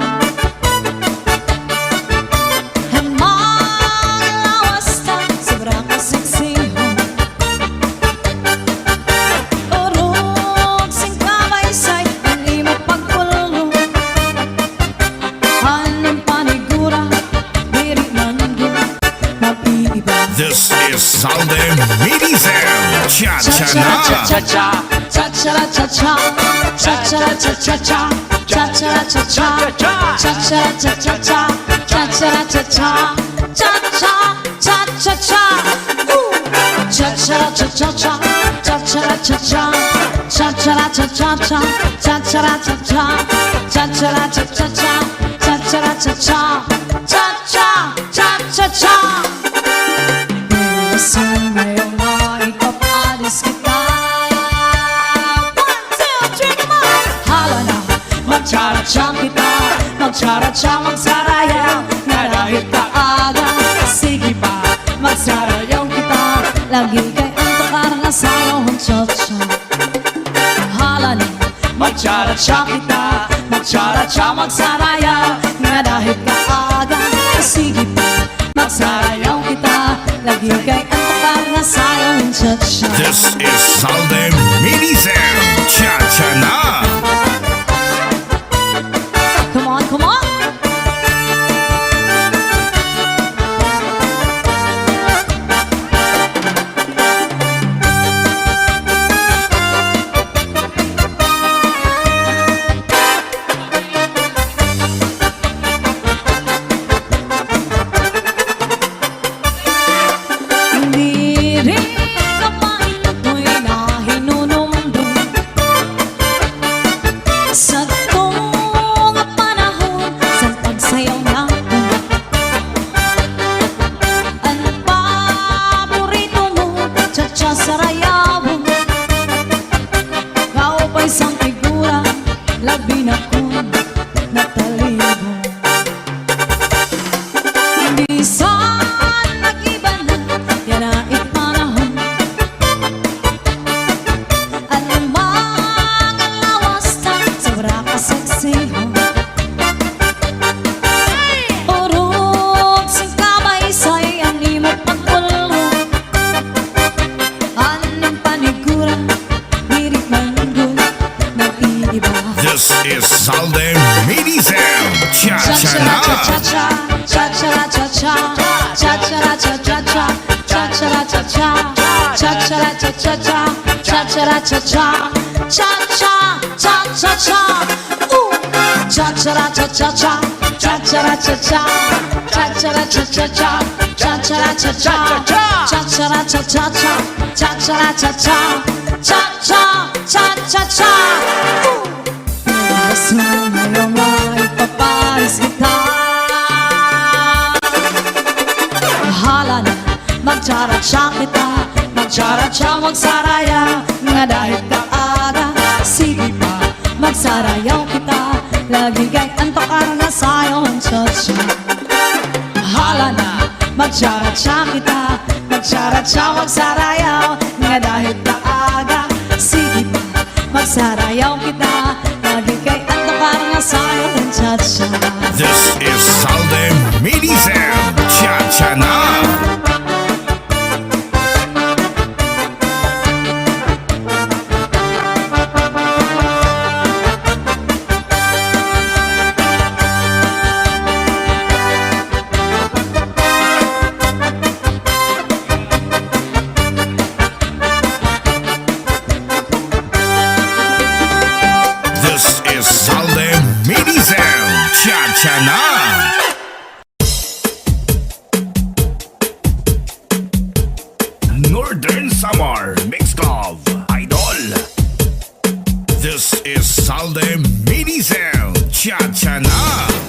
Ang mga lawas na, sobra ka seksihon. Urog sing kabaysay, ang imo pagpulong. Anong panigura, diri man ko mapiiba. This is Salde Mini Sound. Cha-cha na! Cha-cha-cha-cha, cha-cha-cha-cha, cha-cha-cha-cha-cha, cha-cha-cha-cha, cha-cha-cha-cha-cha, cha-cha-cha-cha, cha-cha-cha-cha-cha. Cha-cha-cha-cha-cha, cha-cha-cha-cha, cha-cha-cha-cha-cha, cha-cha-cha-cha, cha-cha-cha-cha-cha, cha-cha-cha-cha, cha-cha-cha-cha-cha. Gusto ngayong maipapalis kita. 1, 2, 3, come on! Hala na, magtsara-tsang kita. Magtsara-tsang magsarayaw. Nga dahil kaaga, sige pa, magsarayaw kita. Lagi kay ang takarang asayaw ang cha-cha. Hala na, magtsara-tsang kita. Magtsara-tsang magsarayaw. Nga dahil kaaga, sige pa, magsarayaw kita. Lagi kay ang takarang asayaw ang cha-cha. This is Salde Mini Sound. Cha-cha na! Come on, come on! Diri ka paintoy na hinunumdum sa tuong panahon sa pagsayaw natin. Ang paborito mo, cha-cha sa rayawan. Kao pa isang figura, labi na ko nataligo. Bisan nag-iba na, yait panahon. Ang mga lawas na, sobra ka seksihon. Urog sing kabaysay, ang imo pagpulong. Anong panigura, diri man ko nag-iiba. This is Salde Mini Sound. Cha-cha na! Cha-cha-cha-cha, cha-cha-cha-cha, cha-cha-cha-cha-cha, cha-cha-cha-cha, cha-cha-cha-cha-cha, cha-cha-cha-cha, cha-cha-cha-cha-cha. Cha-cha-cha-cha-cha, cha-cha-cha-cha, cha-cha-cha-cha-cha, cha-cha-cha-cha, cha-cha-cha-cha-cha, cha-cha-cha-cha, cha-cha-cha-cha-cha. Gusto ngayong maipapalis kita. Hala na, magtsara-tsang kita. Magtsara-tsang magsaraya. Nga dahil kaaga, sige pa, magsarayaw kita. Lagi kay antok na sayo ang cha-cha. Hala na, magtsara-tsang kita. Magtsara-tsang magsarayaw. Nga dahil kaaga, sige pa, magsarayaw kita. Lagi Cha-cha na! Northern Summer Mixed of Idol. This is Salde Mini Sound. Cha-cha na!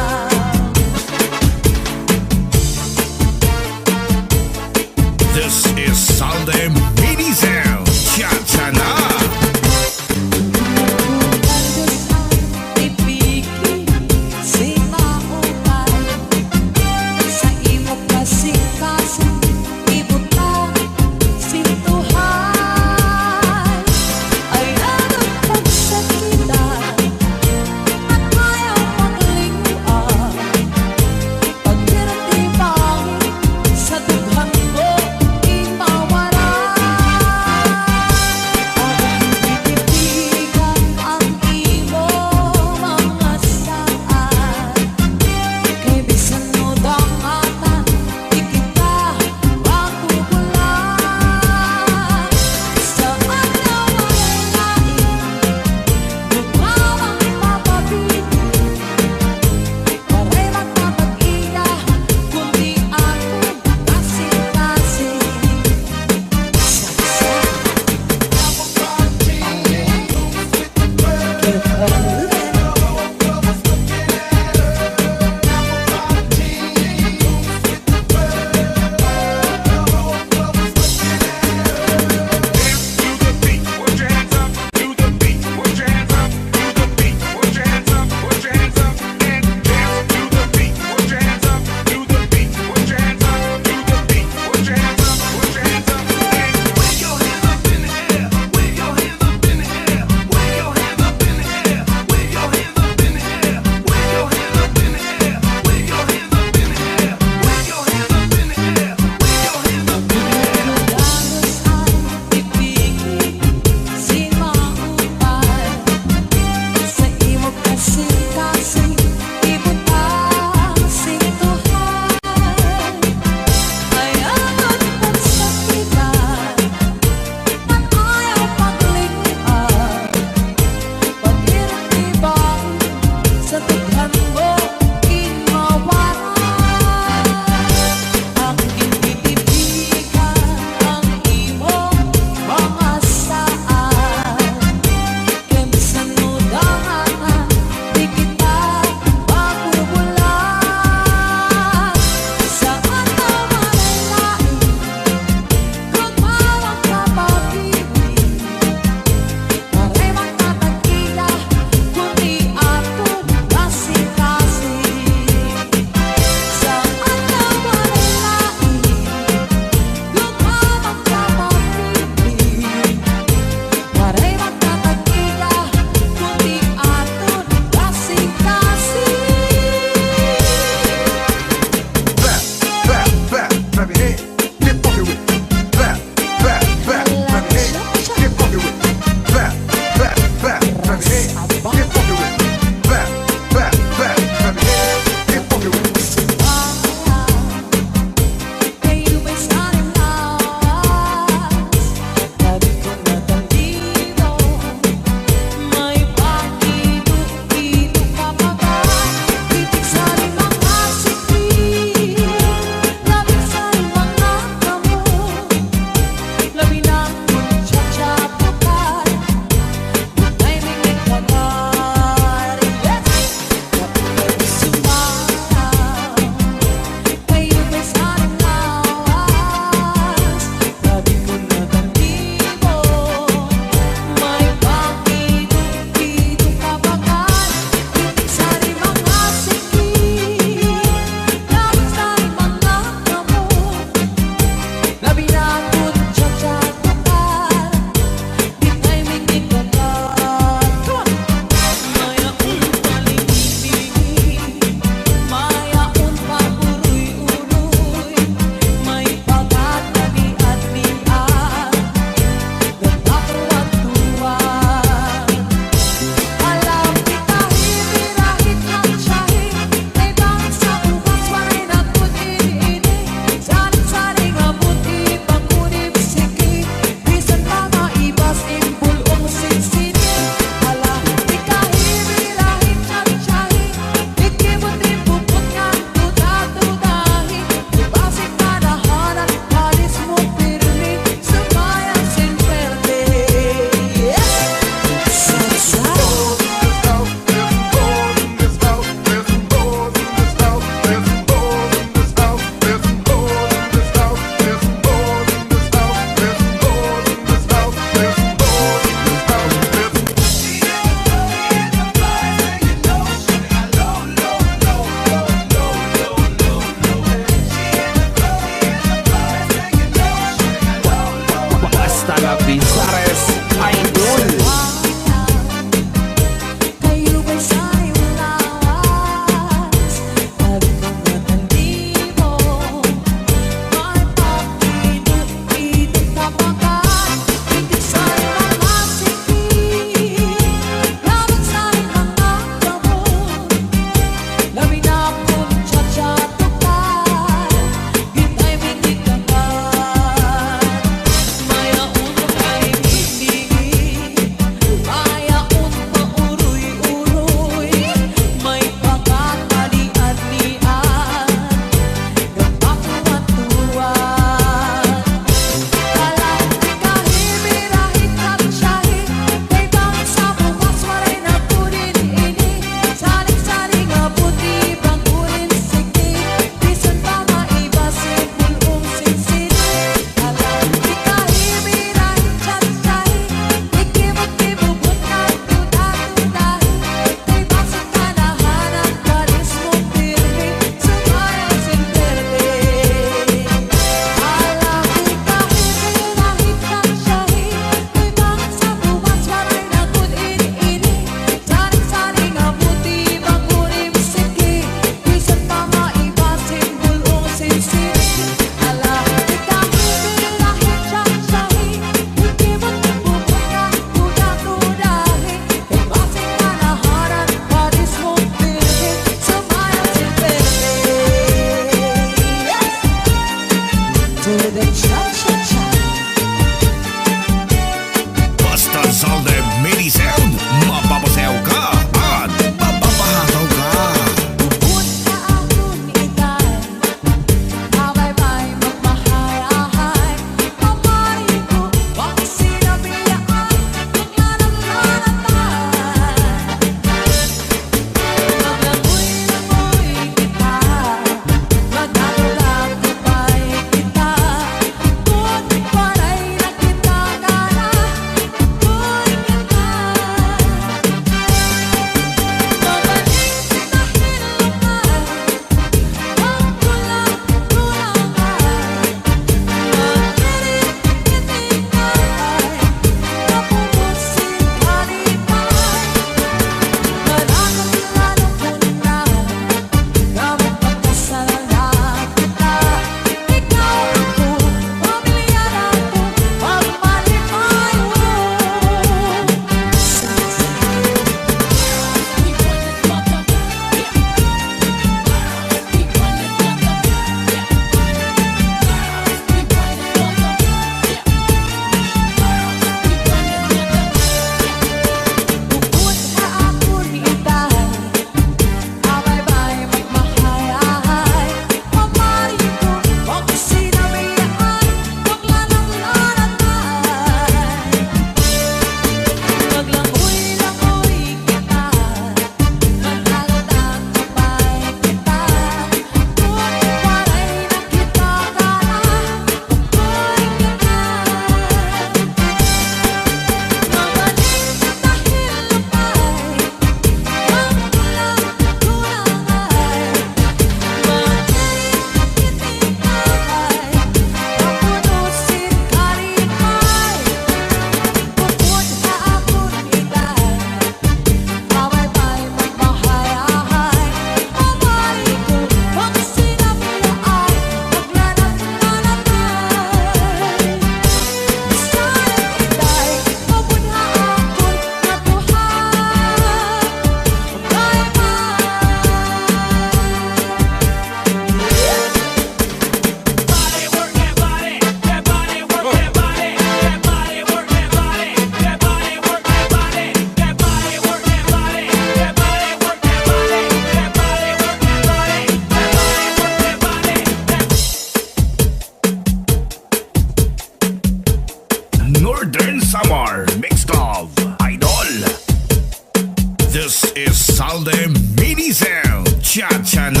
Salde Mini Sound. Cha-cha na.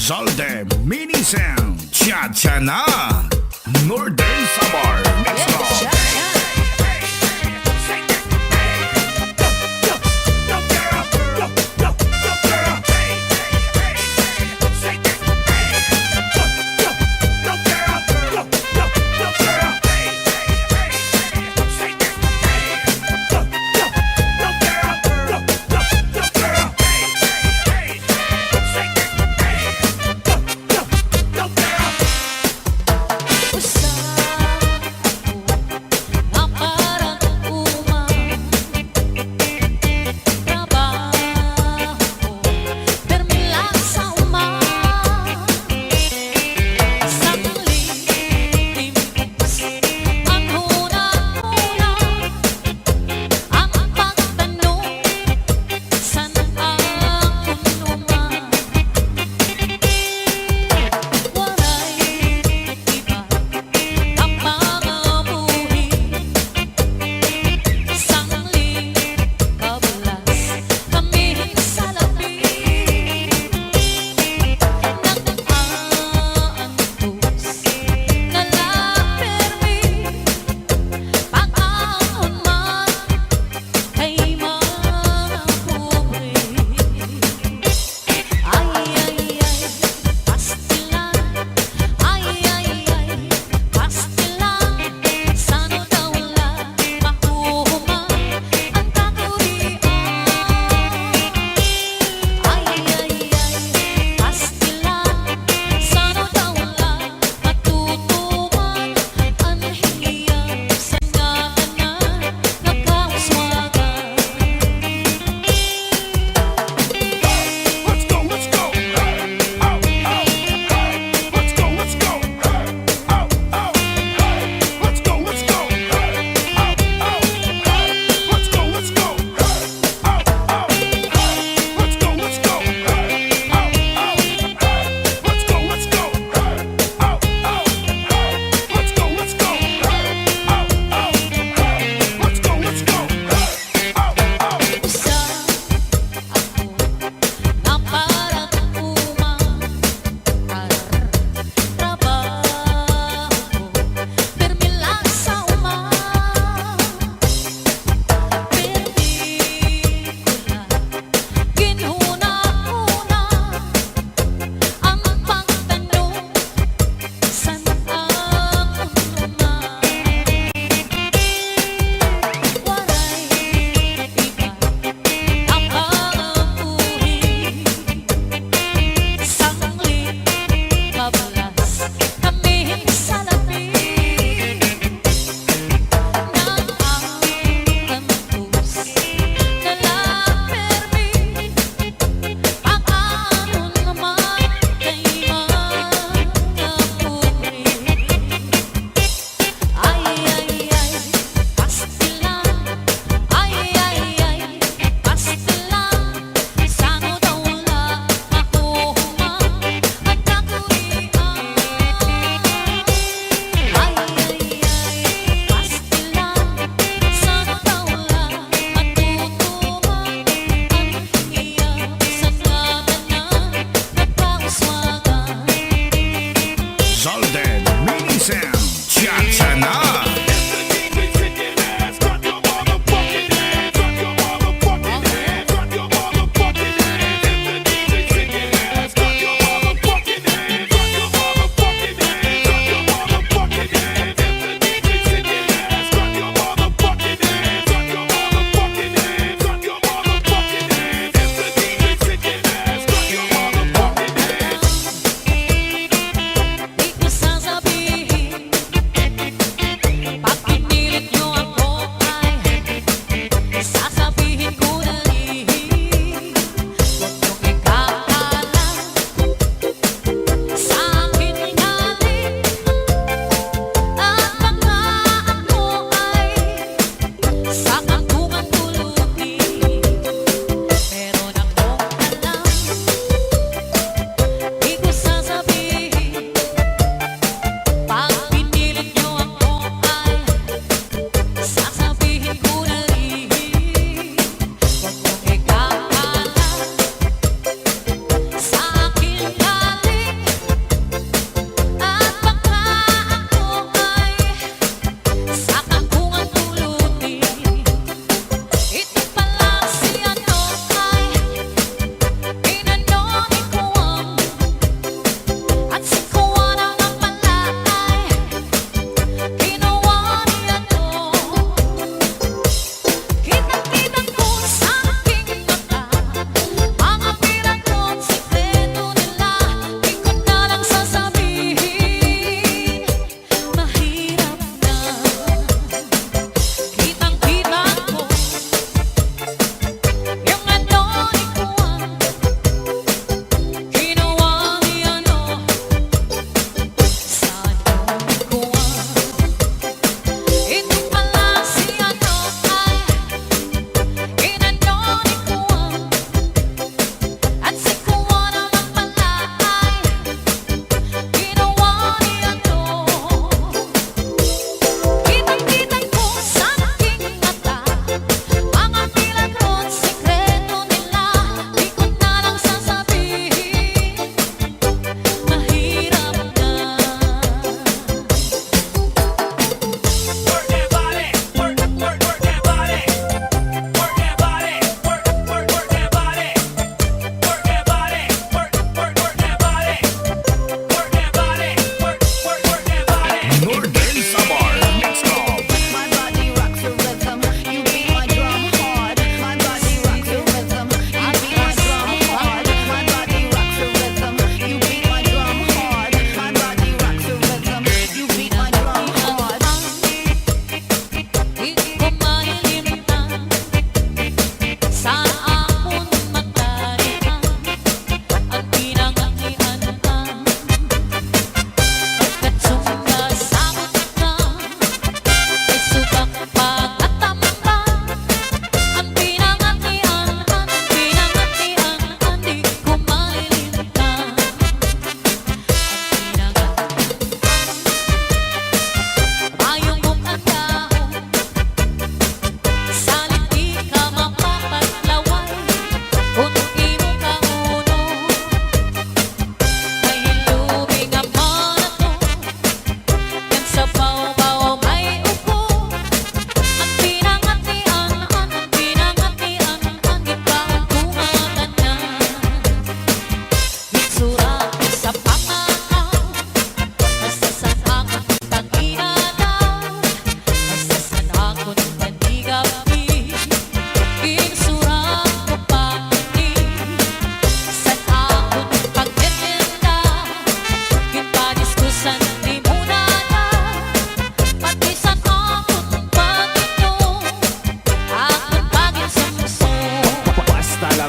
Salde Mini Sound. Cha-cha na. Northern Samar. Next song. What's up?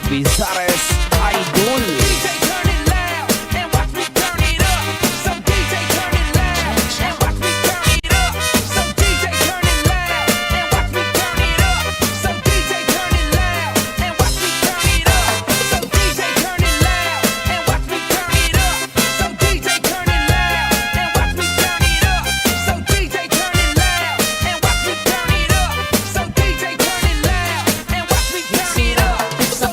Vizares Idol. DJ turn it loud and watch me turn it up. So DJ turn it loud and watch me turn it up. So DJ turn it loud and watch me turn it up. So DJ turn it loud and watch me turn it up. So DJ turn it loud and watch me turn it up. So DJ turn it loud and watch me turn it up. So DJ turn it loud and watch me turn it up. So DJ turn it loud and watch me turn it up. So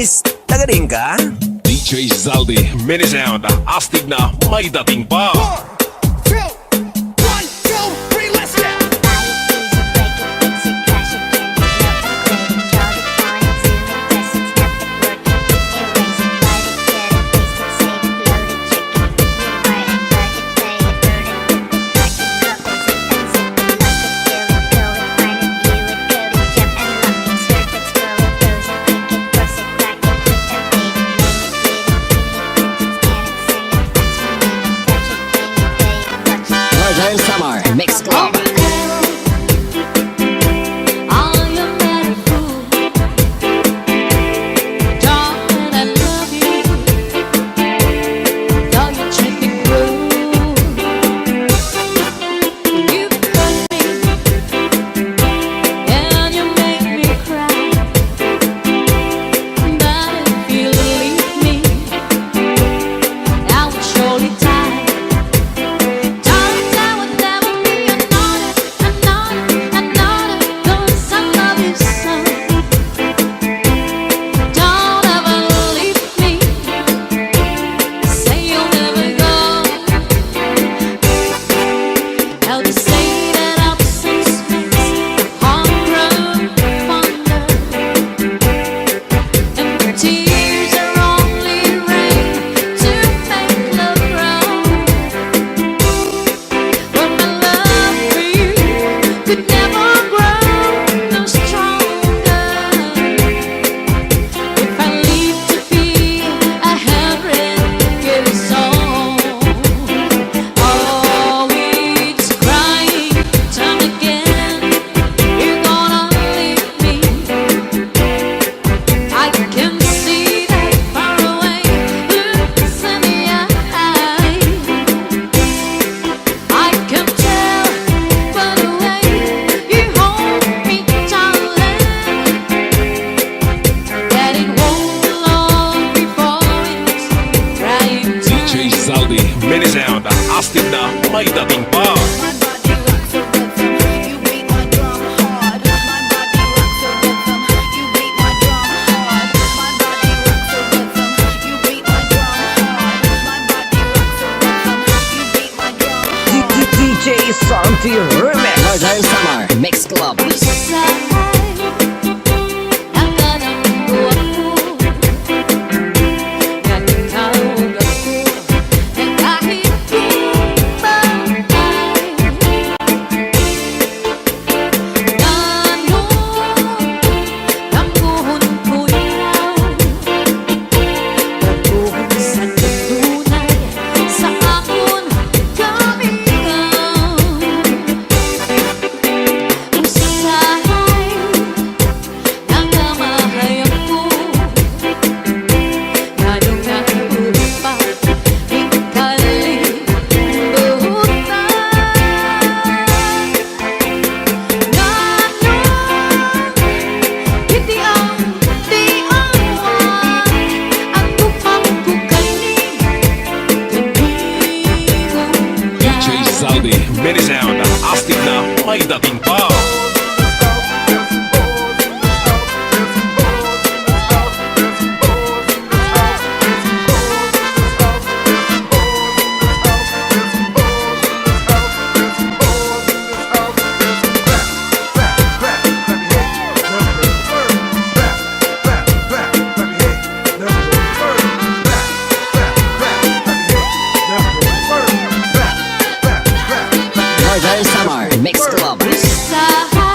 Miss, tagaling ka? DJ Zaldi, mini sound, astig na may dating pa. 1, 2, 1, 2, 3, let's go. Northern Summer Mix Club. Mini sound, astig na may dating pa. DJ Santi Remix. Northern Summer Mix Club. Mini sound, astig na may dating pa. Northern Summer Mix Club. Usaha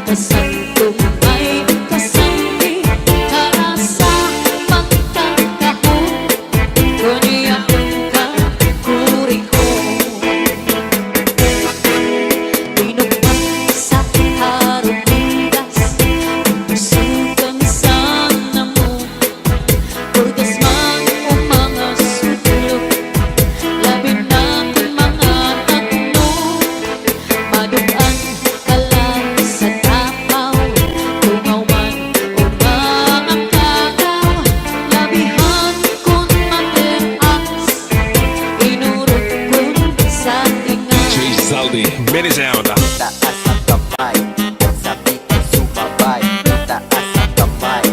Kasang tumay, kasang di karasa. mini sound. Itaas ang kamay, ang sabik ay sumabay. Itaas ang kamay,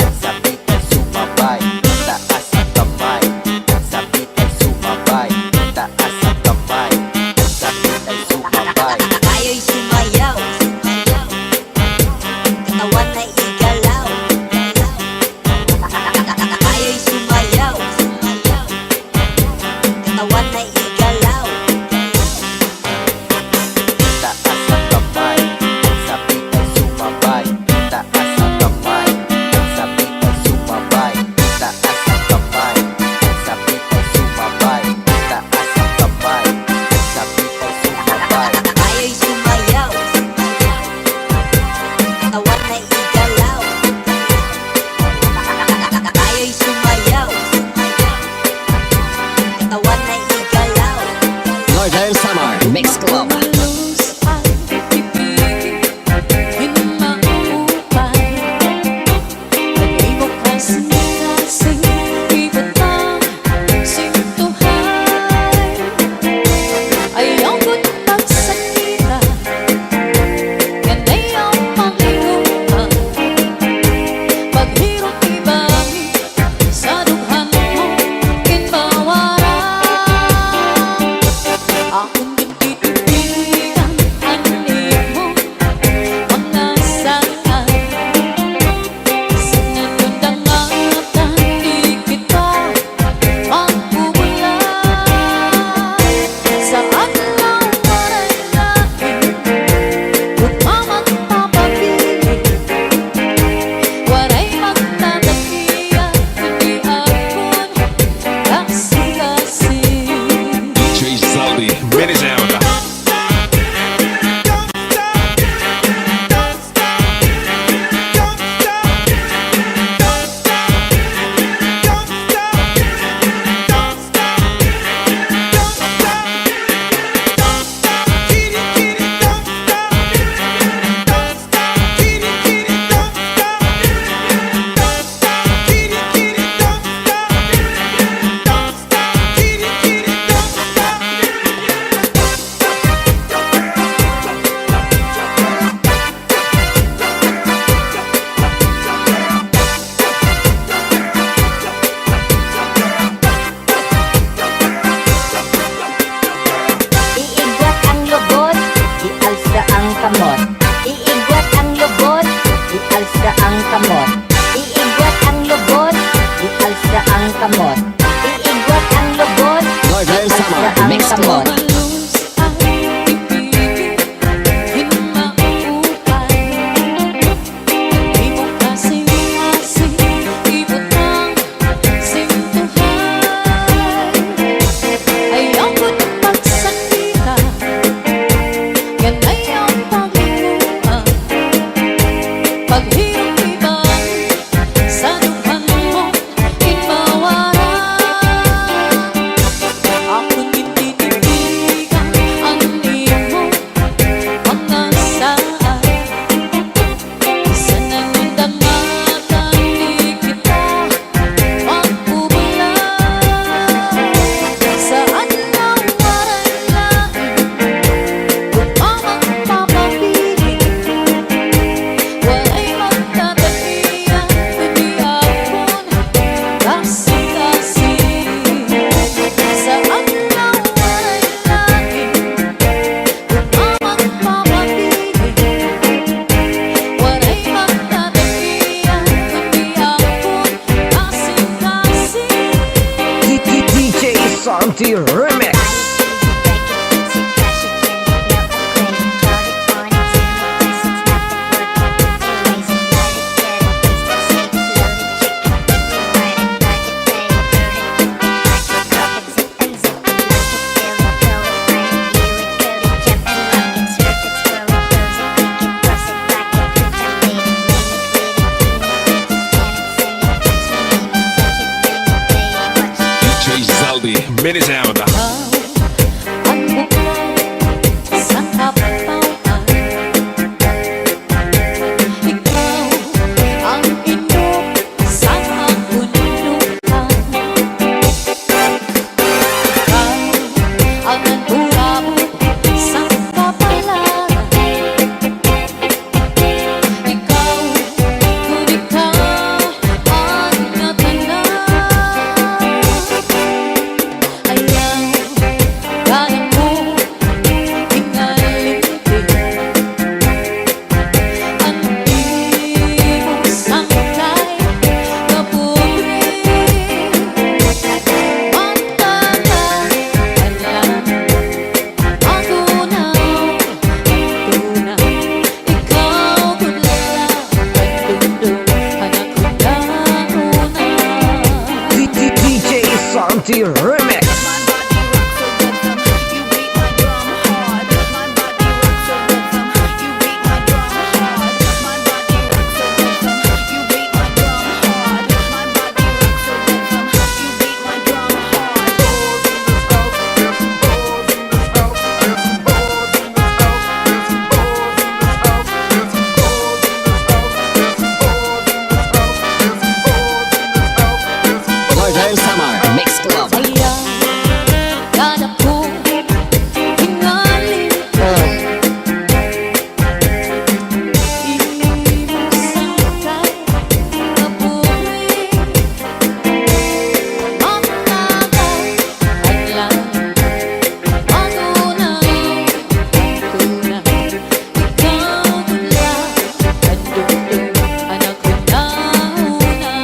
ang sabik ay sumabay. Itaas ang kamay, ang sabik ay sumabay. Itaas ang kamay, ang sabik ay sumabay. Tayo'y sumayaw, katawan na igalaw. Tayo'y sumayaw, katawan na igalaw. Itaas ang kamay, ang sabik ay sumabay. Itaas ang kamay, ang sabik ay sumabay. Itaas ang kamay, ang sabik ay sumabay. Itaas ang kamay, ang sabik ay sumabay. Tayo'y sumayaw, katawan na igalaw. Tayo'y sumayaw, katawan na igalaw. Northern Summer Mix Club. Lose ang ibig, hinumaupan. Lagay mo kasing-kasing, ibot ang sintuhan. Ayaw ko't pagsakita, yan ay ang panginuman. Paghirap ibangin, sa dughan mo kinbawaran. Akong titipigan, anin mo mga saan. Sa nanundangatan, di kita magbubulan. Sa adlaw waray lain, huwag mamagpapapiling. Waray magtatakiyan, kundi akon kasi-kasi. DJ Zaldi, mini sound. Iigwat ang lubot, ialsa ang kamot. Iigwat ang lubot, ialsa ang kamot. Iigwat ang lubot, ialsa ang kamot. Iigwat ang lubot, Northern Summer ialsa ang Mix Club. kamot. Malus ang ibig, hinumaupan. Di mo kasing-kasing, ibot ang sintuhan. Ayaw ko't pagsakita, yan ay ang panginuman. Paghirap ibangin, sa dughan mo kinbawaran. Akong titipigan, anin mo mga saan. Sa nanundangatan, di kita magbubulan. Sa adlaw waray lain, huwag mamagpapapiling. Waray magtatakiyan, kundi akon kasi-kasi. Sa adlaw waray lain, huwag mamagpapapiling. Waray magtatakiyan, kundi akon kasi-kasi. DJ Santi Remix. DJ Zaldi, mini sound. Ang bukal sa kapauan. Ikaw ang inog sa kabundukan. Ikaw ang nagulabot sa kapal. Santi Remix. Northern Summer Mix Club. Sayang, kada ko hingalin ka. Hindi mo sakay kapuri. Ang naga at lang magunaw. Tuna, ikaw mula at dugtong anak ko na una.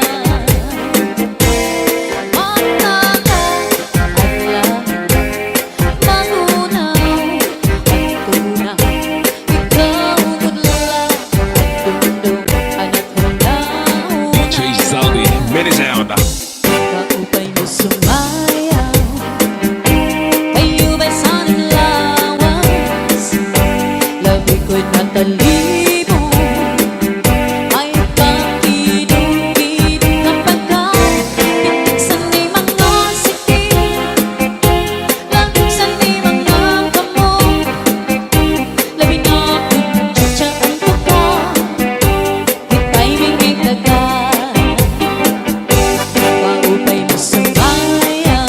DJ Zaldi, mini sound. Kaupay mo sumayaw, kayo ba'y sanang lawas? Labi ko'y natalimo, ay pangkidong-kidong kapag pitik sa di mga sikil, laging sa di mga kamot. Labi na kung tsatsaan ko ka, di tayo mingig-dagat. Kaupay mo sumayaw,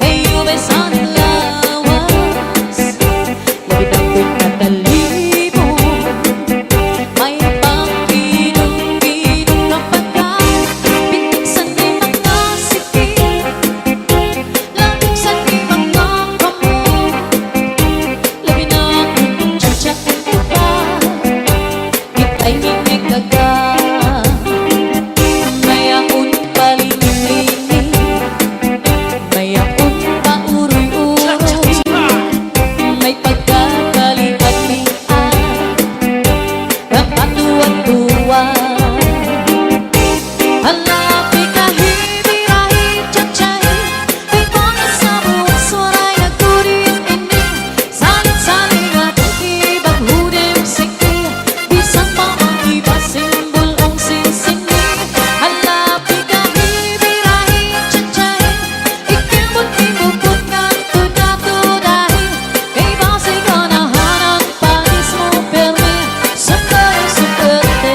kayo ba'y sanang lawas? Labit ako'y natalimo, may pangkidong-kidong kapag pitik sa di mga sikil, laging sa di mga kamot. Labi na kung tsatsaan ko ka, di tayo mingig-dagat. May akong paliling-liling, may akong pauroy-uroy, may pagkakalian-lian, kapatuwa-tuwa. Halapi kahibirahi, tsatsay, ay mga sabong suray na kurin ini. Salit-salit at ibang hudem siki, bisang mga iba simbol ang sinsini. Halapi kahibirahi, tsatsay, ikimot-imupot ng tuda-tudahi, kay base ka na hanang panis mo perme, sukay-sukerte.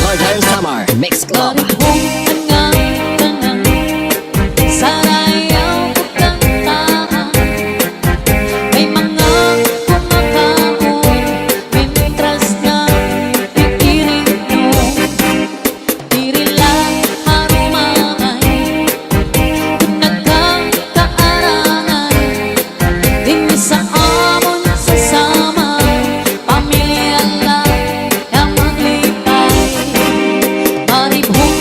Northern Summer Mix Club. Marihong tangang-tangang, sarayaw pagkantaan. May mga kumakaon, mintras na iirit mo. Diri lang harumangay, kung nagkakaarangan. Din sa amon sasama, pamilya lang ang maglipay. Maribong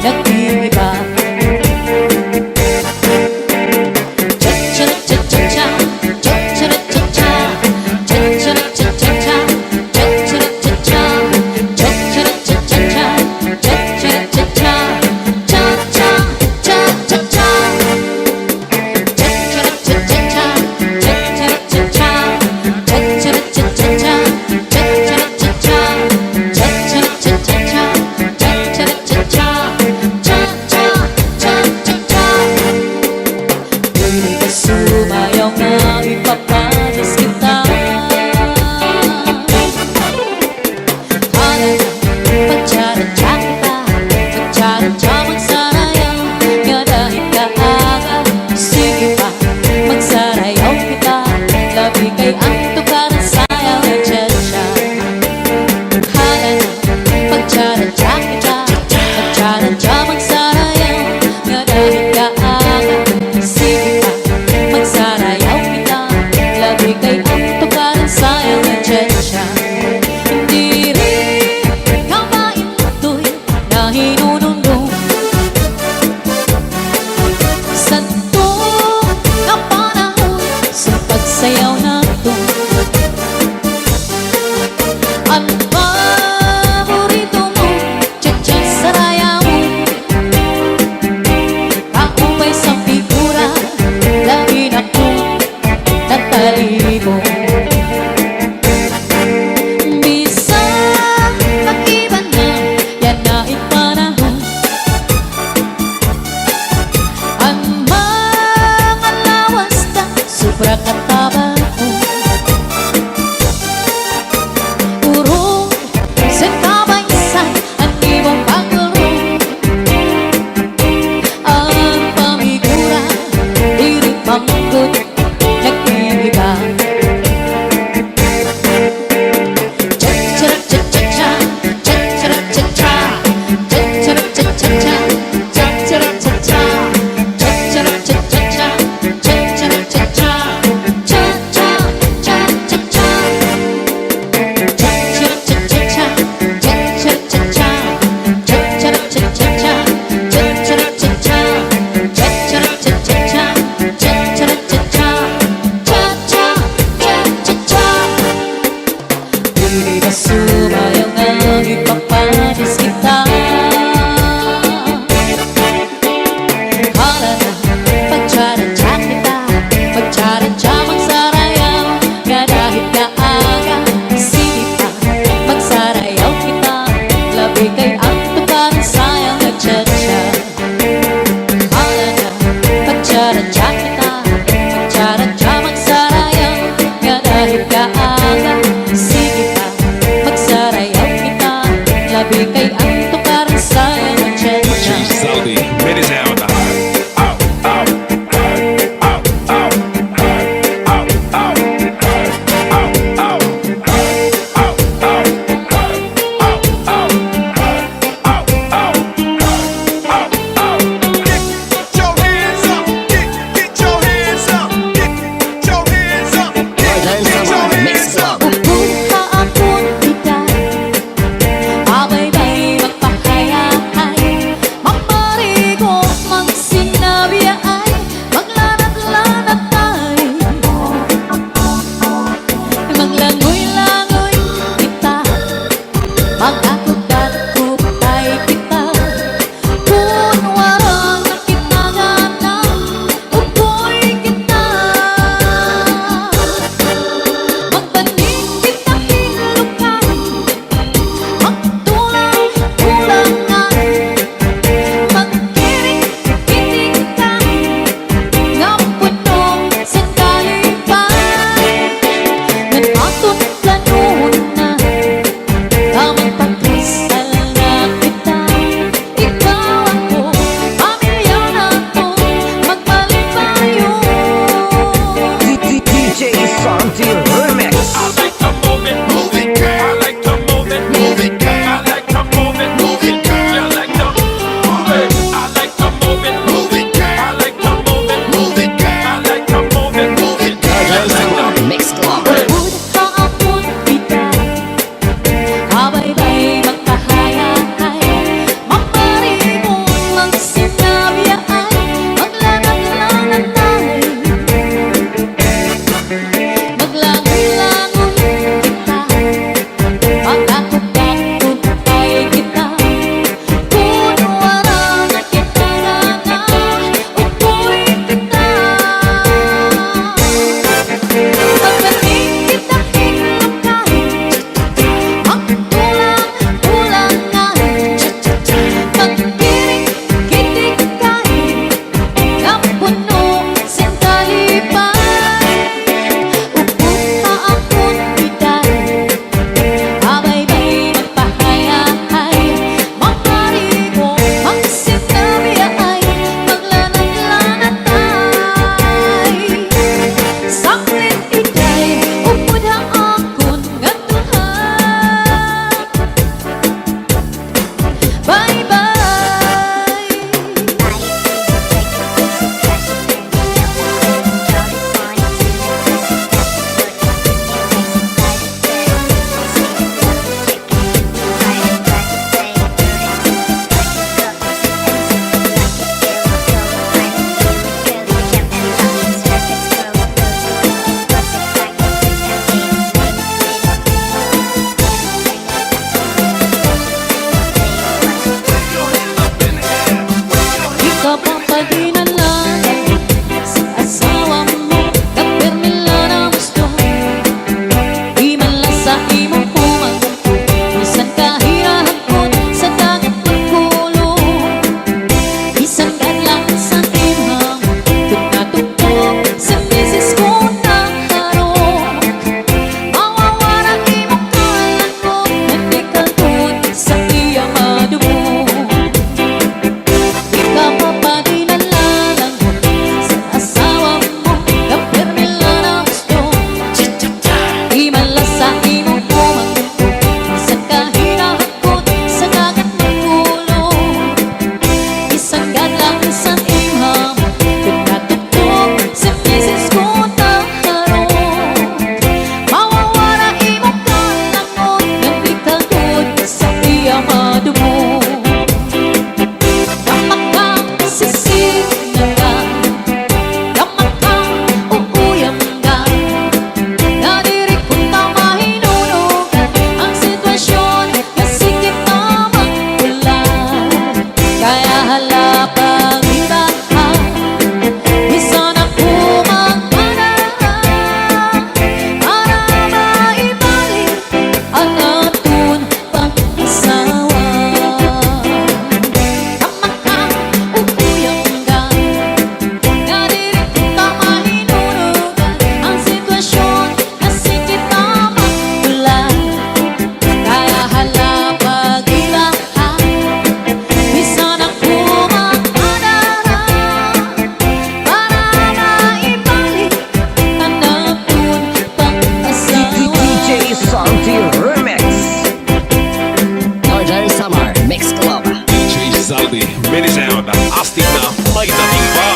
nag-iiba. Cha-cha-cha-cha-cha, cha-cha-cha-cha, cha-cha-cha-cha-cha, cha-cha-cha-cha, cha-cha-cha-cha-cha, cha-cha-cha-cha, cha-cha-cha-cha-cha. Cha Zaldi Mini Sound. Ang astig na may dating pa.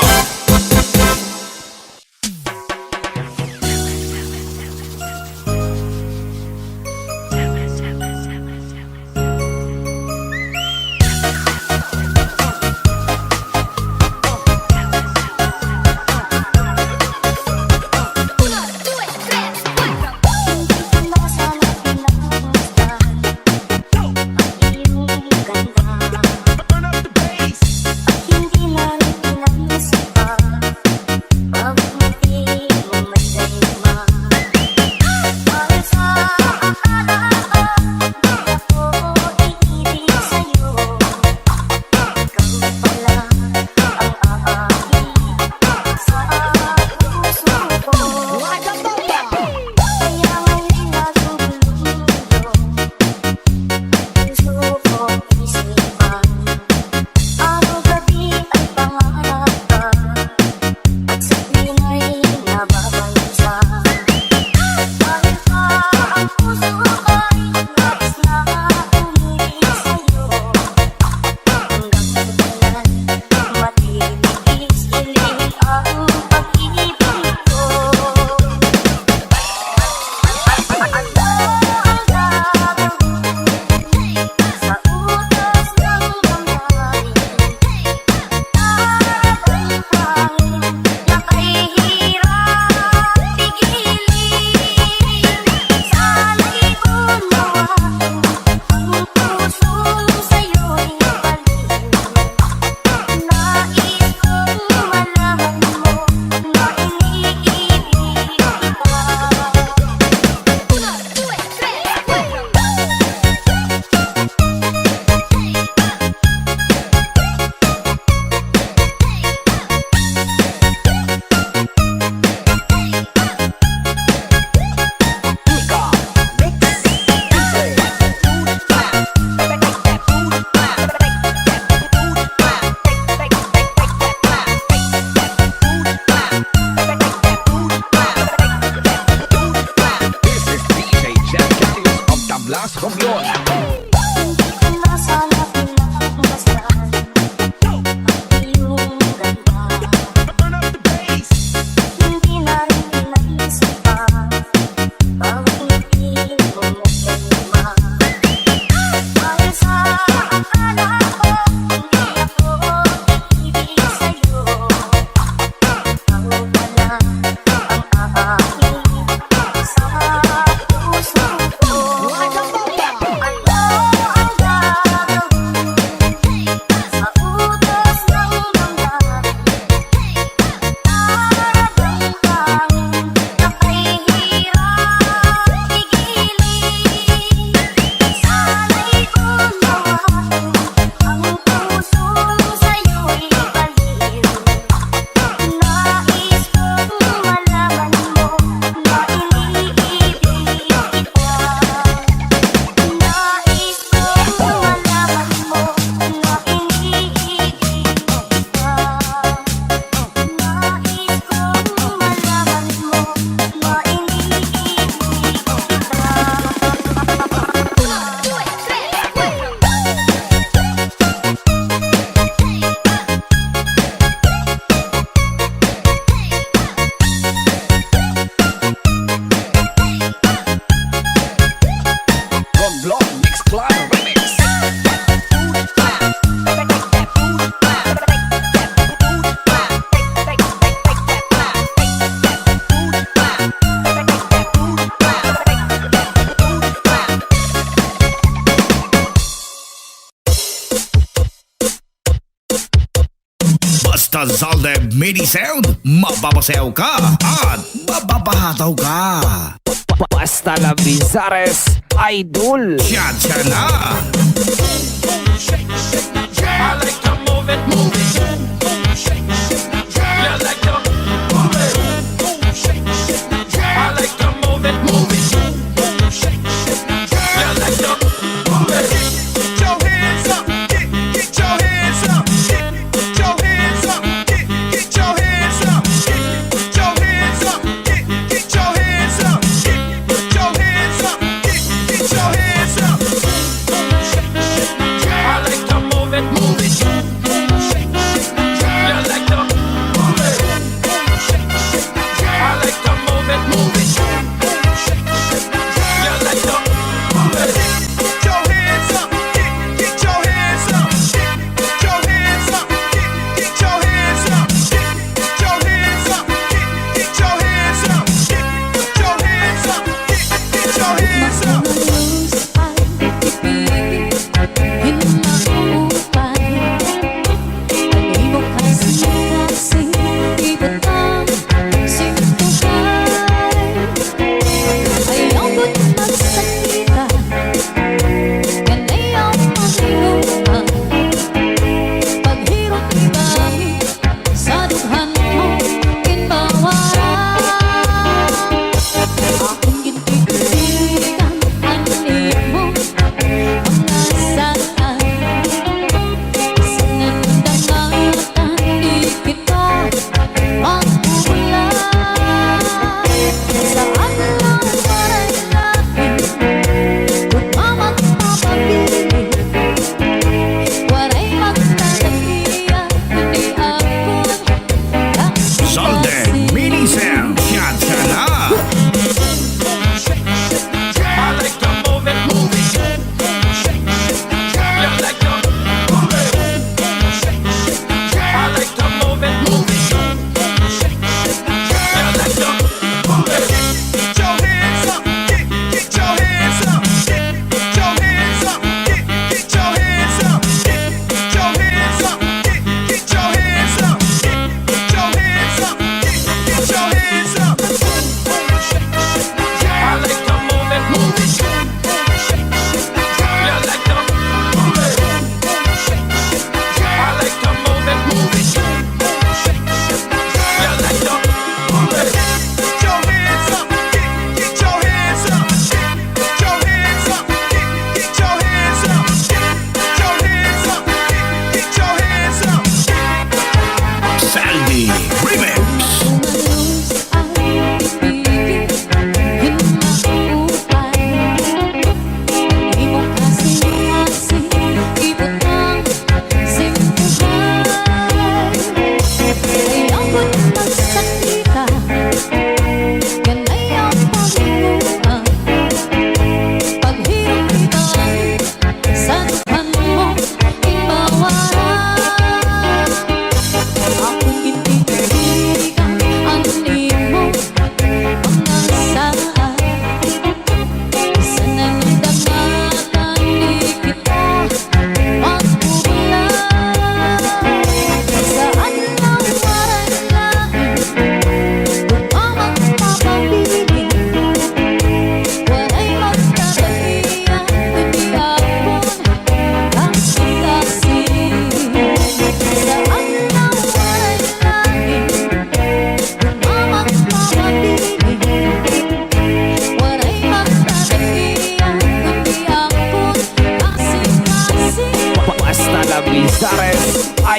Basta Zalde Mini Sound, mababasayaw ka at mababahataw ka. Basta la Vizares Idol. Chacha na! I like to move it, move it. Shake, shake, yeah, I like to move it. Shake, shake, I like to move it, move it. Shake, shake, yeah, I like to move it. Get your hands up, get your hands up, get your hands up, get your hands up, get your hands up, get your hands up, get your hands up, get your hands up. Shake, shake, I like to move it, move it.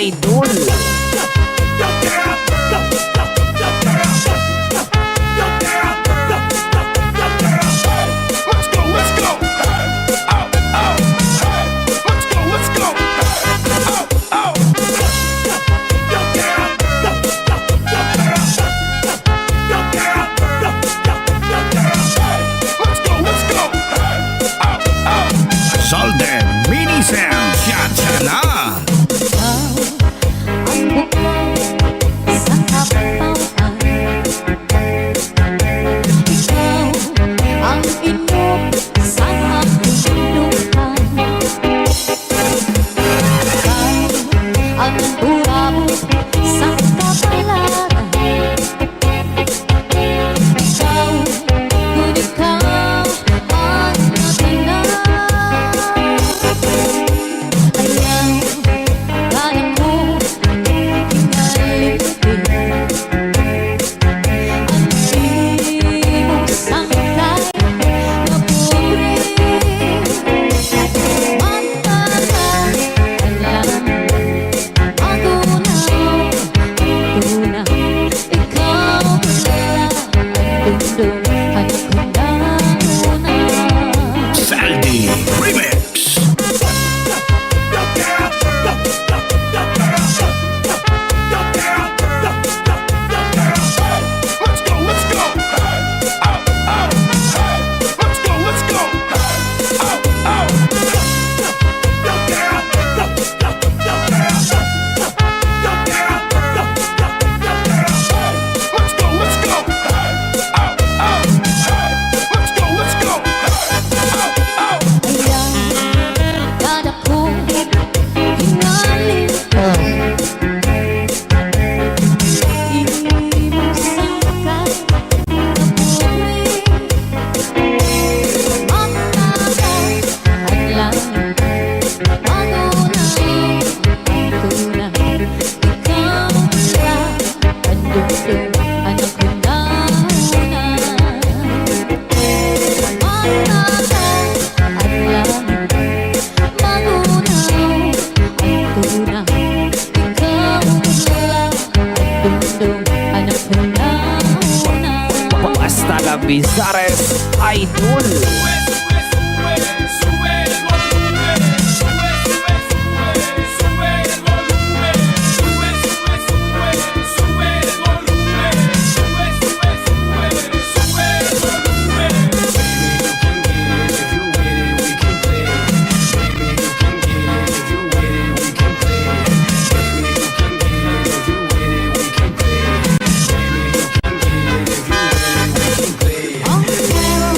Idol. Let's go, let's go. Ow, ow. Let's go, let's go. Ow, ow. Let's go, let's go. Ow, ow. Salde Mini Sound, cha-cha na. Ang bukal sa kapauan. Ikaw ang inog sa aking luhan. Ikaw ang burabot sa kapalaran. Ikaw, kung ikaw ang natinag. Ayaw, kaya mo hinalitin. Ang ibig sangkay na pobre. Matagal, alam, ako na, ikaw pala ang dundong hanap ko na una. Saldi Remix. Let's go, let's go. Ow, ow. Let's go, let's go. Ow, ow. Let's go, let's go. Ow, ow. Let's go, let's go. Ow, ow. Ayaw, kada ko hinalitin. Ibig sangkay na pobre. Matagal at langit. Ako na, tunay. Ikaw pala ang dundong anak ko na una. Matagal at langit. Magunaw ang tunay. Ikaw pala ang dundong anak ko na una. Basta la Vizares Idol. Ang meron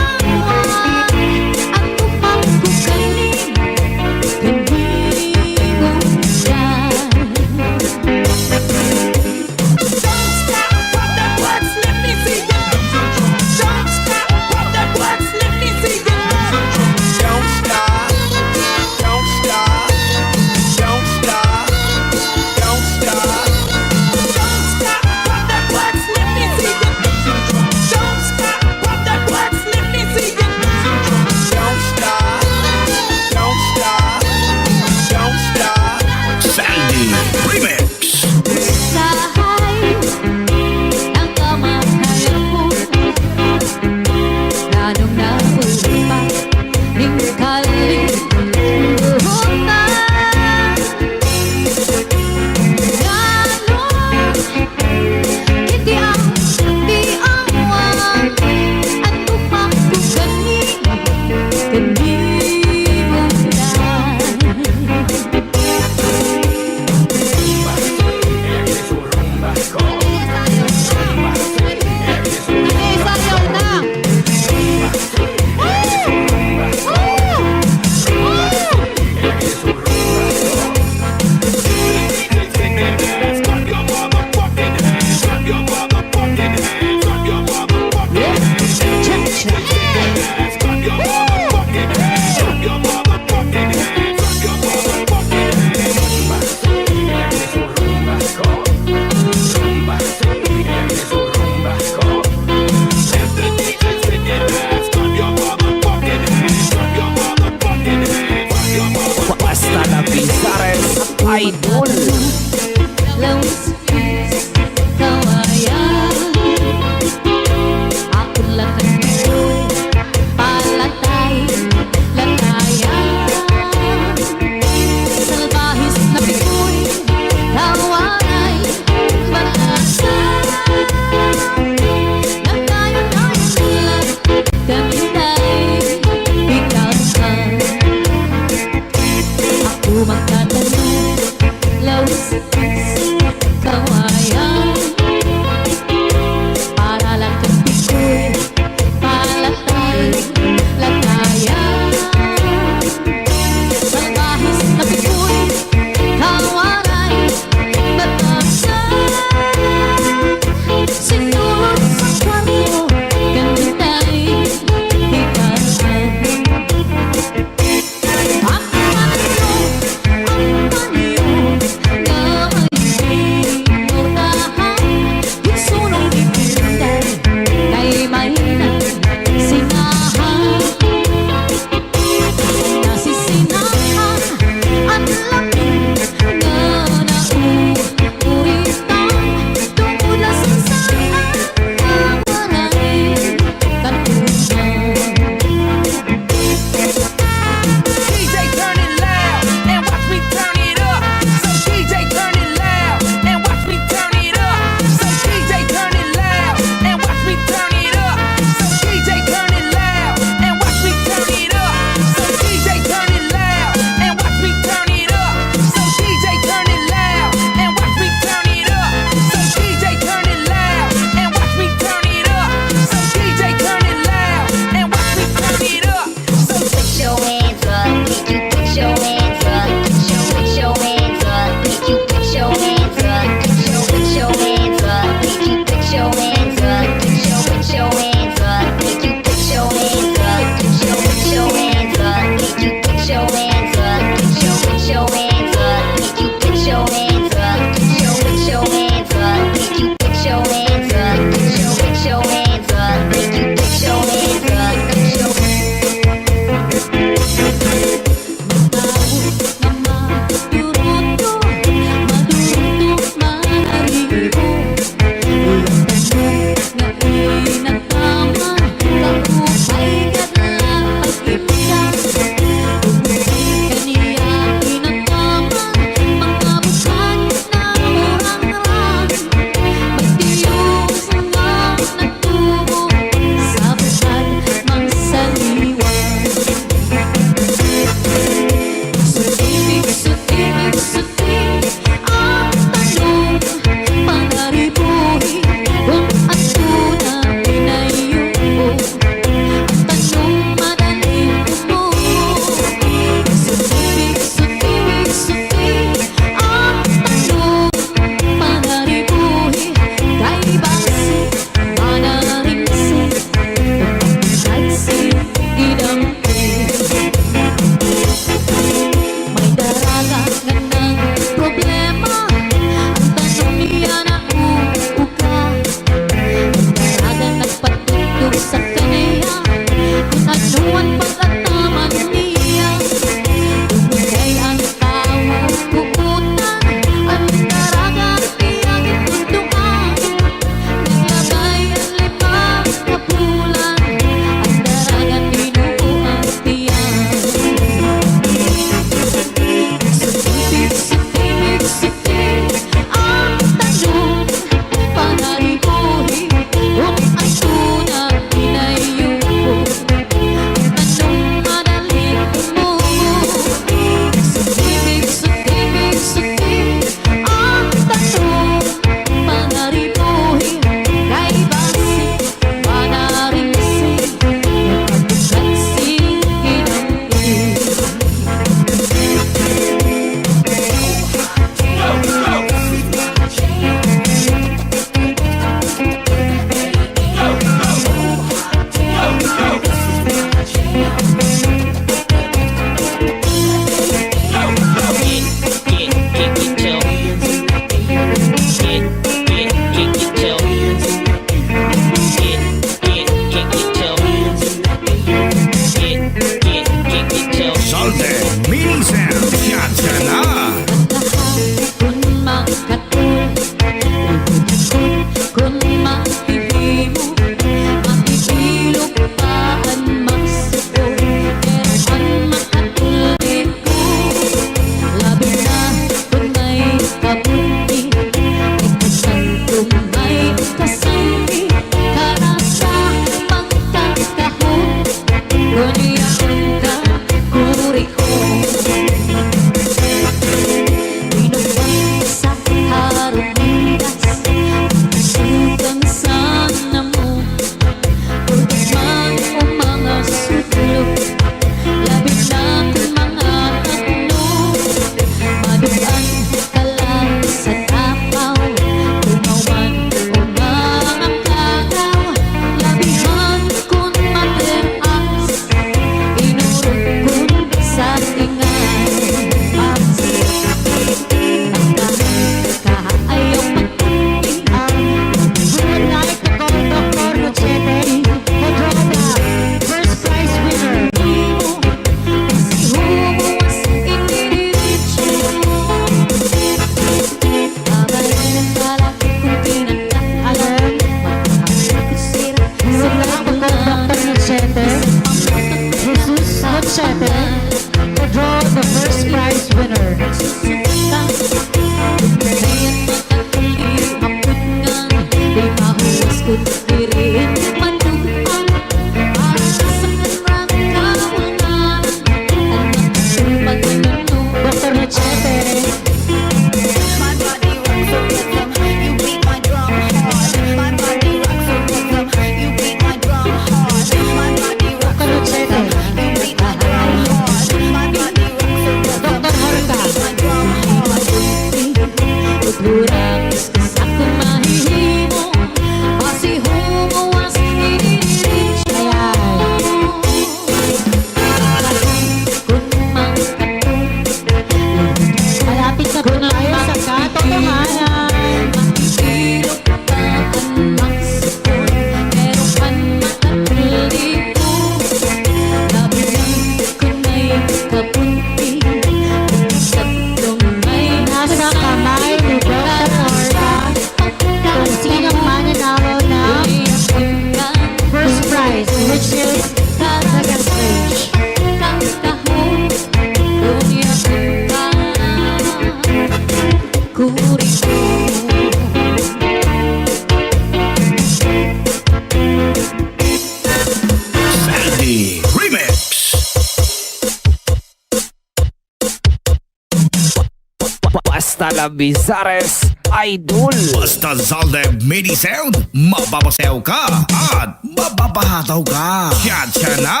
la Bizares Idol. Basta Zalde Mini Sound, mapapasayaw ka at mapapahataw ka. Chacha na!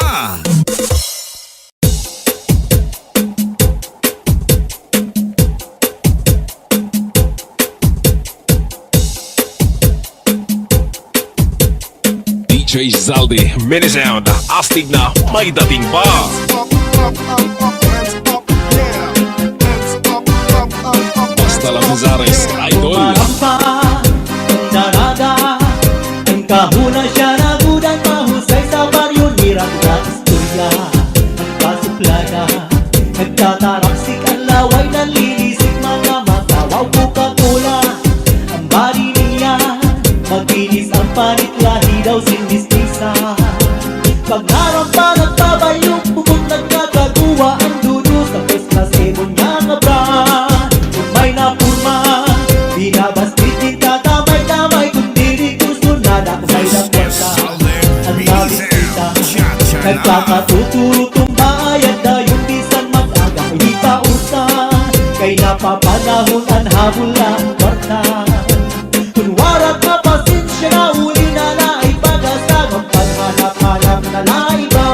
DJ Zaldi Mini Sound, astig na may dating pa. Basta la Bizares Idol. Marampa, ang daraga, ang kahuna siya nagudan, mahusay sa baryo, hirap na istorya, ang kasuplada, nagtataraksik ang laway, nalilisik mga matawaw, Coca-Cola, ang bari niya, maglinis ang panit, lahi daw sinistisa. Pag narampa, nagtabayong, bukod nagkakagawa, ang dudu sa first class, ebon niya nga bra. May napurma, binabastit din katamay-tamay, kung diri gusto na dakay ng kwarta. Ang nabisita, nagkakatuturo tumbayad na yung bisan mag-aga, hindi pa usan, kay napapanahon ang habol ang kwarta. Kunwara ka pasensya na uli na naipag-asang ang paghanap-hanap na naiba.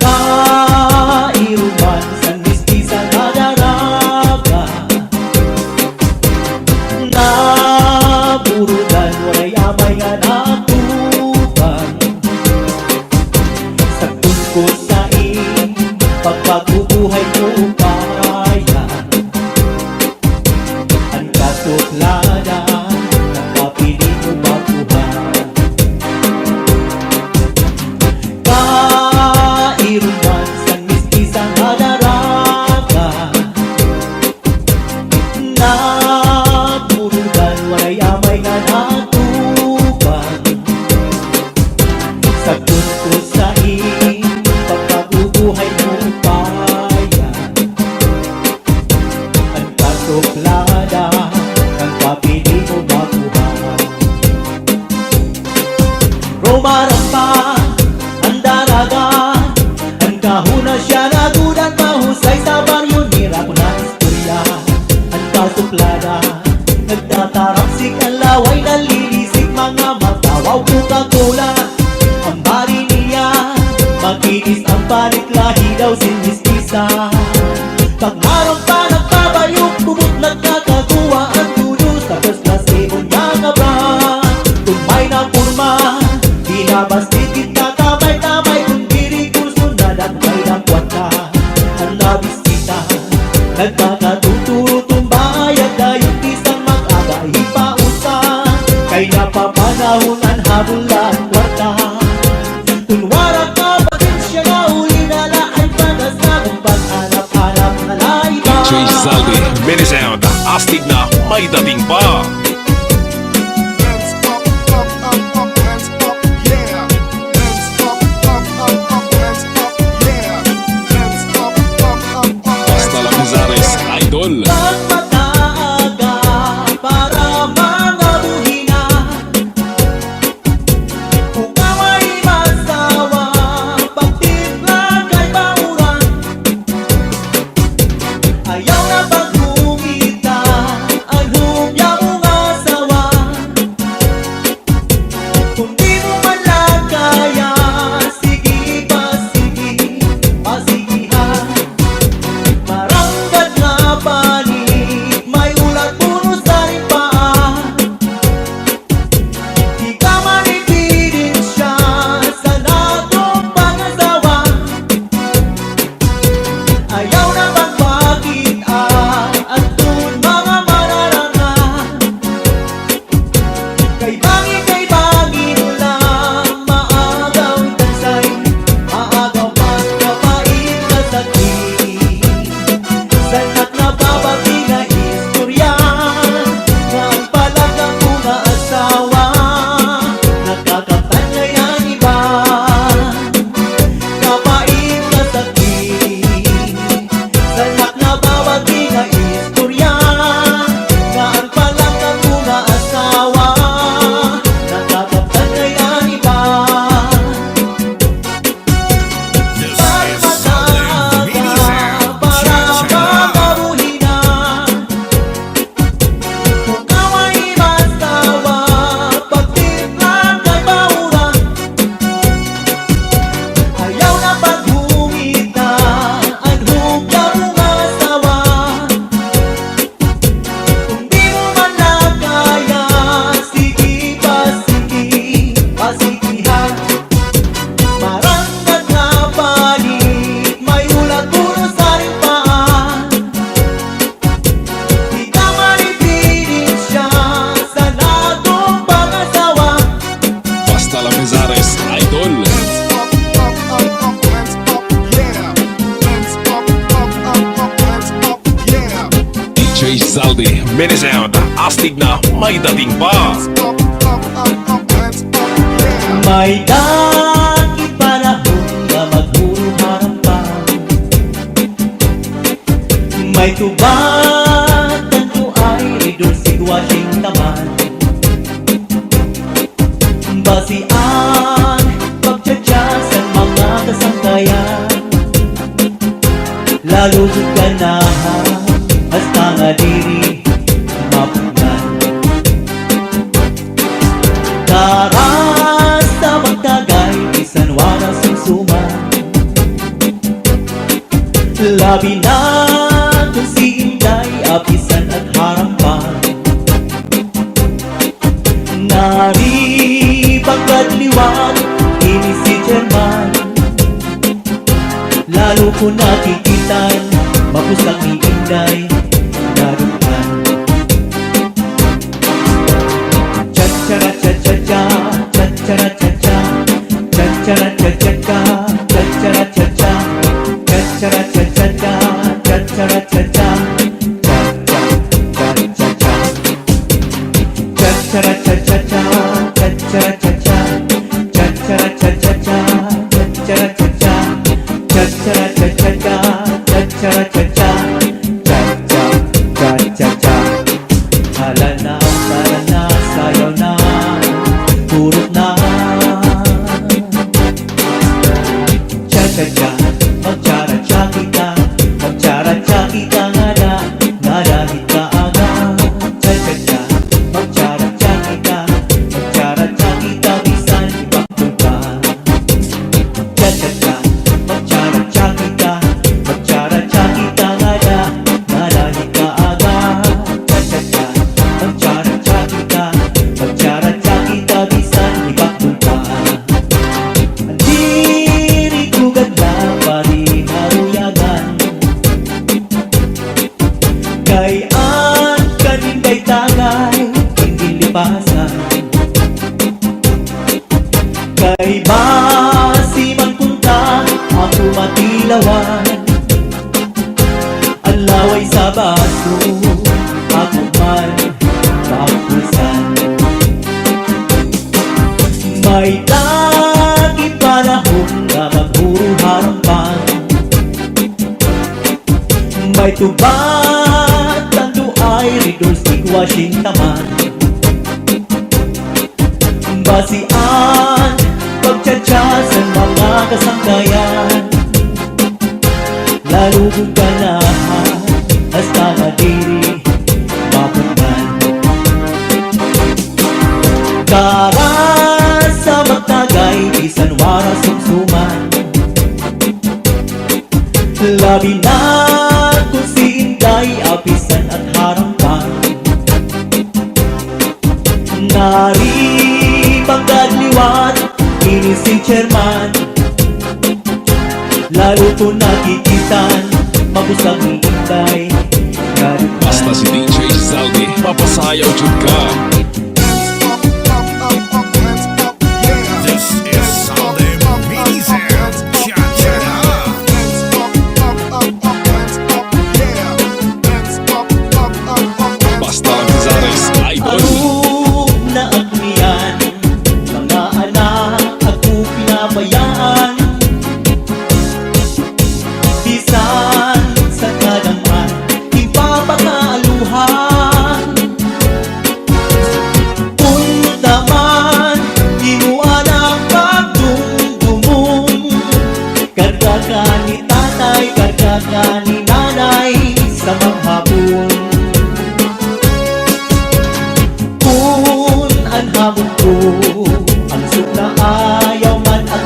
Kairuman sa mistisa na daraga, naburudan, waray amay nga natuban. Sa tungko sa pagpagubuhay ko upaya, ang kasuplada, nakapili mo baguhan. Kairuman sa mistisa na daraga, naburudan, waray amay nga natuban. Sa tungko sa pagpagubuhay mo upaya, ang kasuplada, ang kapili mo baguhan. Rumarampa, ang daraga, ang kahuna siya nagudan, mahusay sa baryo, nira ko na istorya, ang kasuplada, nagtataraksik ang laway, nalilisik mga matawaw, Coca-Cola, ang bari niya, makinis ang panit, lahi daw sinistisa. Pag narampa, nagpabayok, bumot nagkakagawa, ang dudu sa first class, ebon niya nga bra. Kung may napurma, binabastit kita tamay-tamay, kung diri gusto na dakay ng kwarta. Ang nabisita, nagkakatuturo tumbayad na yung isang mag-aga, ipausan, kay napapanahon ang habol ang kwarta. Kunwara ka pasensya na uli na laay pag-asang ang paghanap-hanap na laiba. DJ Zaldi Mini Sound, astig na may dating pa. Hands up, up, up, up, hands up, yeah. Hands up, up, up, up, hands up, yeah. Hands up, up, up, up, Basta la Bizares Idol. Pag mataaga para mga buhina, kung away masawa, pagtipla kay bauran, ayaw na pagkumita, ang humya mo nga Basta la Vizares Idol. Hands up, yeah. Hands up, hands up, yeah. DJ Zaldi, Mini Sound, astig na may dating pa. Hands up, hands up, yeah. May dating panahon na magpuro harapan. May tubag, tanto ay ridor sitwasyong taman. Basian, pagtsatsasan mga kasangkayan. Lalo ganahan, hasta nga diri mapunan. Karas na magtagay, bisan wala sumsuman. Labi na kung si Inday, apisan at harampan. Nari pagkadliwan, ini si German. Lalo ko nakikitan, mapusang ni Inday, narutan. Cha-cha-ra-cha-cha-cha, cha-cha-ra-cha-cha, cha-cha-ra-cha-cha-cha, cha-cha-ra-cha-cha, cha-cha-ra-cha-cha-cha, cha-cha-ra-cha-cha, cha-cha-cha-cha-cha. Cha-cha-ra-cha-cha-cha, cha-cha-ra-cha-cha, cha-cha-ra-cha-cha-cha, cha-cha-ra-cha-cha, cha-cha-ra-cha-cha-cha, cha-cha-ra-cha-cha, cha-cha-cha-cha. Hala na, tara na, sayaw na, purot na. Cha-cha-cha, mag-cha-ra-cha kita, mag-cha-ra-cha kita nga dahil ka aga. Cha-cha-cha, mag-cha-ra-cha kita, mag-cha-ra-cha kita, bisan ibakul ka. Cha-cha-cha, mag-cha-ra-cha kita, mag-cha-ra-cha kita nga dahil ka aga. Cha-cha-cha, mag-cha-ra-cha kita, mag-cha-ra-cha kita, bisan ibakul ka. Andiri kugad na pariharuyagan, gayaan kaninday tagay, hindi lipasan. Kay basi man punta, ako matilawan. Ang laway sa baso, ako man mapulsan. May taging panahon na magpuro harampan. May tubat, tanto ay ridor sitwasyong taman. Basian, pagtsatsasan mga kasangkayan. Lalo kung ganahan, hasta nga diri mapunan. Karas sa magtagay, bisan wala sumsuman. Labi na kung si Inday, apisan at harampan. Nari pagkadliwan, ini si Chairman. Lalo ko nakikitan, mabusag ni Inday, Basta si DJ Zaldi, mapasayaw jud ka. Hands up, yeah. This is Salde Mini Sound. Cha-cha-cha. Hands up, hands up, yeah. Hands up, Basta la Vizares Idol. Arug na agniyan, mga anak ako pinabayaan. Bisan sa kalaman, ipapakaaluhan. Punta man, inuan ang pagdumdumong. Karga ka ni tatay, karga ka ni nanay, sa manghapon. Kung ang hamon ko, ang suk na ayaw man ang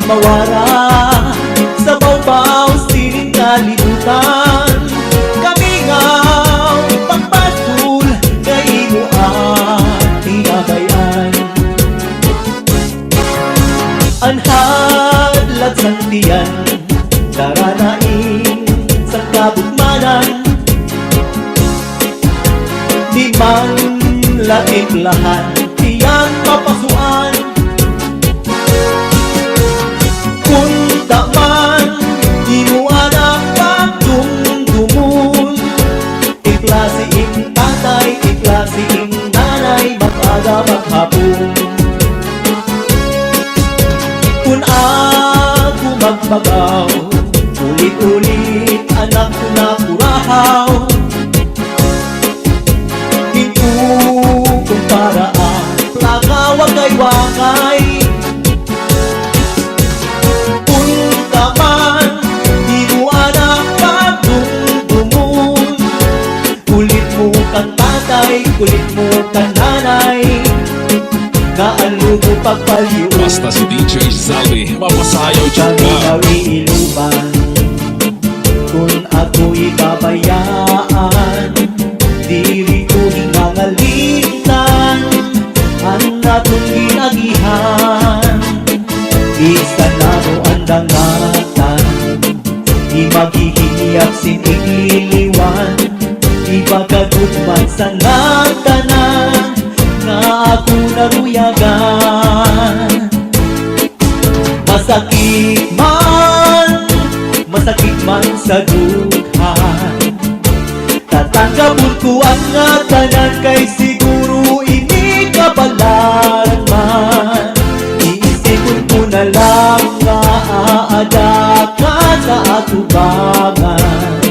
mawara sa bawbaw sining kalibutan. Kami nga pagpatul kay imo ang tinabayan. Anhadlat sang tiyan daranain sa kabutmanan. Di man lahat tiyang mapasuan. Kung man di mo anak pagdumdumun, iklase ing tatay, iklase ing nanay, mag-aga maghapon. Kung ako magbagaw, ulit-ulit anak ko na purahaw. Hinto kung paraan, plaka wakay-wakay. Punta man, di mo anak pagdumdumun. Kulit mo kang tatay, kulit mo kang nanay, kaalugo pagpaliw. Basta si DJ Zaldi, mapasayaw dyan Kami ka. nawiiluban, kung ako'y babayaan, diri ko hingangalitan ang natong ginagihan. Isa na mo ang dangatan, di maghihiyap sinigliliwan, di pagkagutman sa natanan nga ako naruyagan. Masakit man sa dughan, tatanggapon ko ang nga tanan, kay siguro ini kabalaran man. Iisipon ko na lang nga aadaka sa atubangan.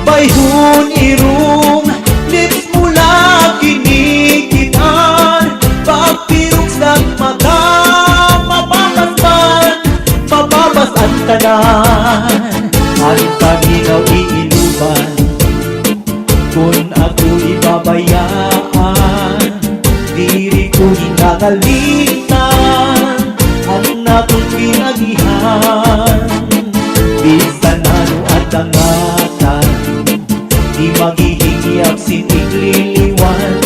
Bayhon irong lips mula kinikitan, pagpirok sa mata mapabas ang tanan. Ang paginaw iiluban, kung ako'y babayaan, diri ko hinangalitan ang natong pinagihan. Bisan ano at dangatan, di maghihingiyap sinigliliwan,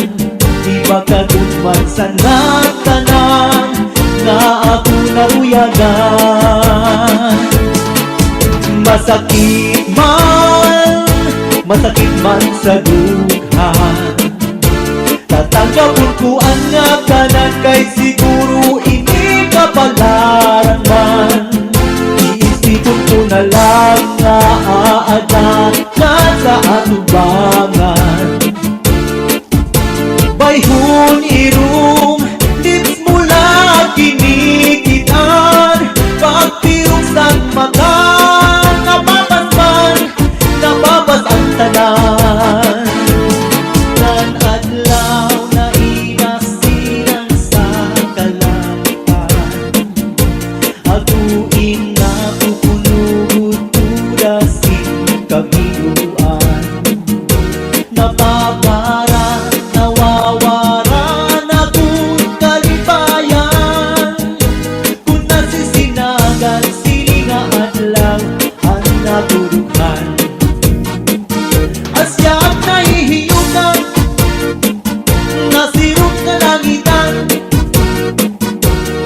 di magkagutman sa natanan nga ako naruyagan. Masakit man sa dughan, tatanggapon ko ang nga tanan, kay siguro ini kabalaran man. Iisipon ko na lang nga aadan ka sa atubangan. Bayhon irong lips mula kinikitan, pagpirok sa mata nababas ang tanan. Nan adlaw na inasinan sa kalangitan, aguin na pupunugod-udasin kabiluan. Napapara, nawawara na kung kalipayan, kung nasisinagan sininga adlaw ang natulughan. Asya't nahihiyutan, nasirot na langitan,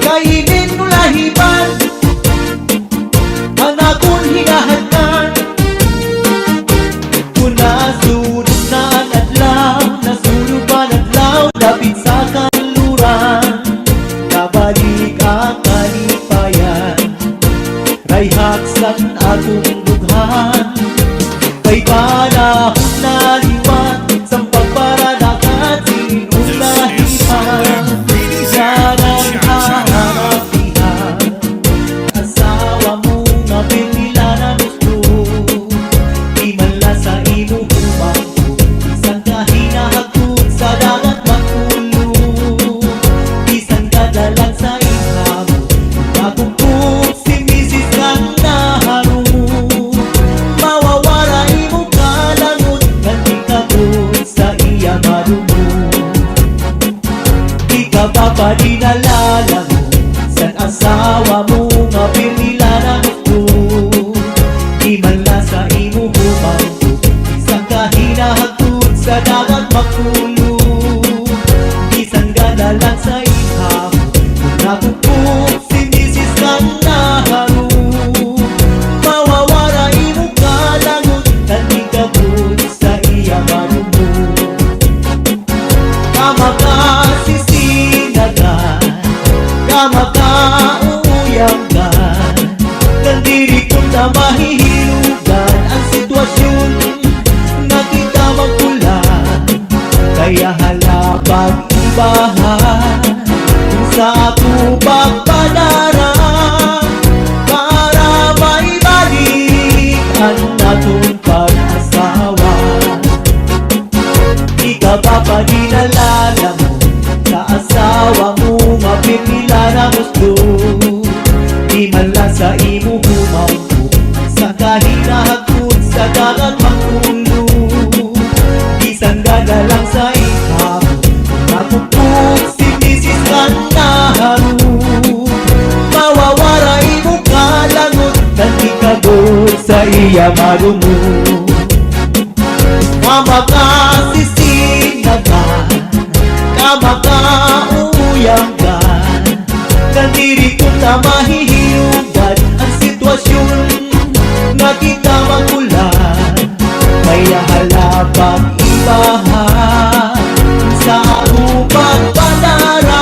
kainin mo lahiban, ang akong hinahadkan. Kung nasulog na ang adlaw, nasulog pa ang adlaw, lapit sa kanluran, nabalik ang kalipayan, rayhaksan atong dughan. Kay panahon na liwan, sa pagparanakan sinunahipan, sanang haharapihan. Asawa mo nga pinila na gusto, di man la sa imo humangko, isang kahinahagod sa dagat magpulo, isang kadalang sa imo Kamakauyang ka, nandiri kung na mahihilugan ang sitwasyon na kita magpula. Kaya hala pag-ibahan kung sa ako pagpadara, para maibalik ang natong pag-asawa. Di ka ba pa dinalala mo sa asawa mo, mapipila na gusto? Di man lang sa imo humangko sa kahinahagod sa dagat mangkulo. Isang gana lang sa ikaw, nakupog si Mrs. Kanaharo. Mawawaray mo kalangot, kantikagod sa iya marumo. Kamakasisinagan, kamakauyang ka, kandiri kung na mahihiyugan ang sitwasyon na kita magulan. Kaya hala pag-ibahan sa upang panara,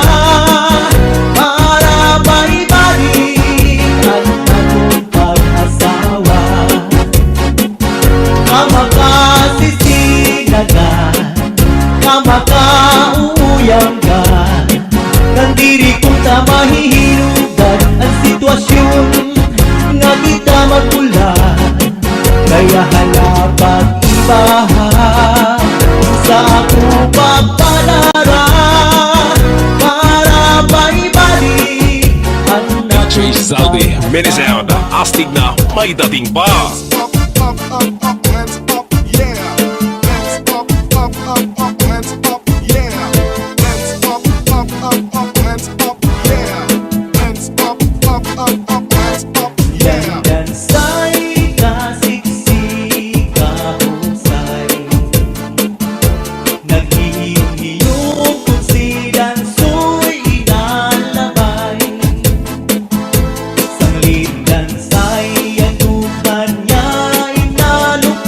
para maibalik ang atong pag-asawa. Kamakasisinagan, kamakauyang ka, nandiri kung na mahihilugan ang sitwasyon nga kita magpulan. Kaya hala pag-ibahan sa ako pagpalara, para maibalik ang DJ Zaldi Mini Sound, astig na may dating pa. Up, up, up, up, hands up, yeah. Hands up, up, up, up, hands up, yeah. Hands up, up, up, up, hands up, yeah. Hands up, up, up, up, hands up, yeah. Dansay kasiksi kahusay, naghihiyong kung si dansoy inalabay. Sanglit dansay ang kanya inalukay.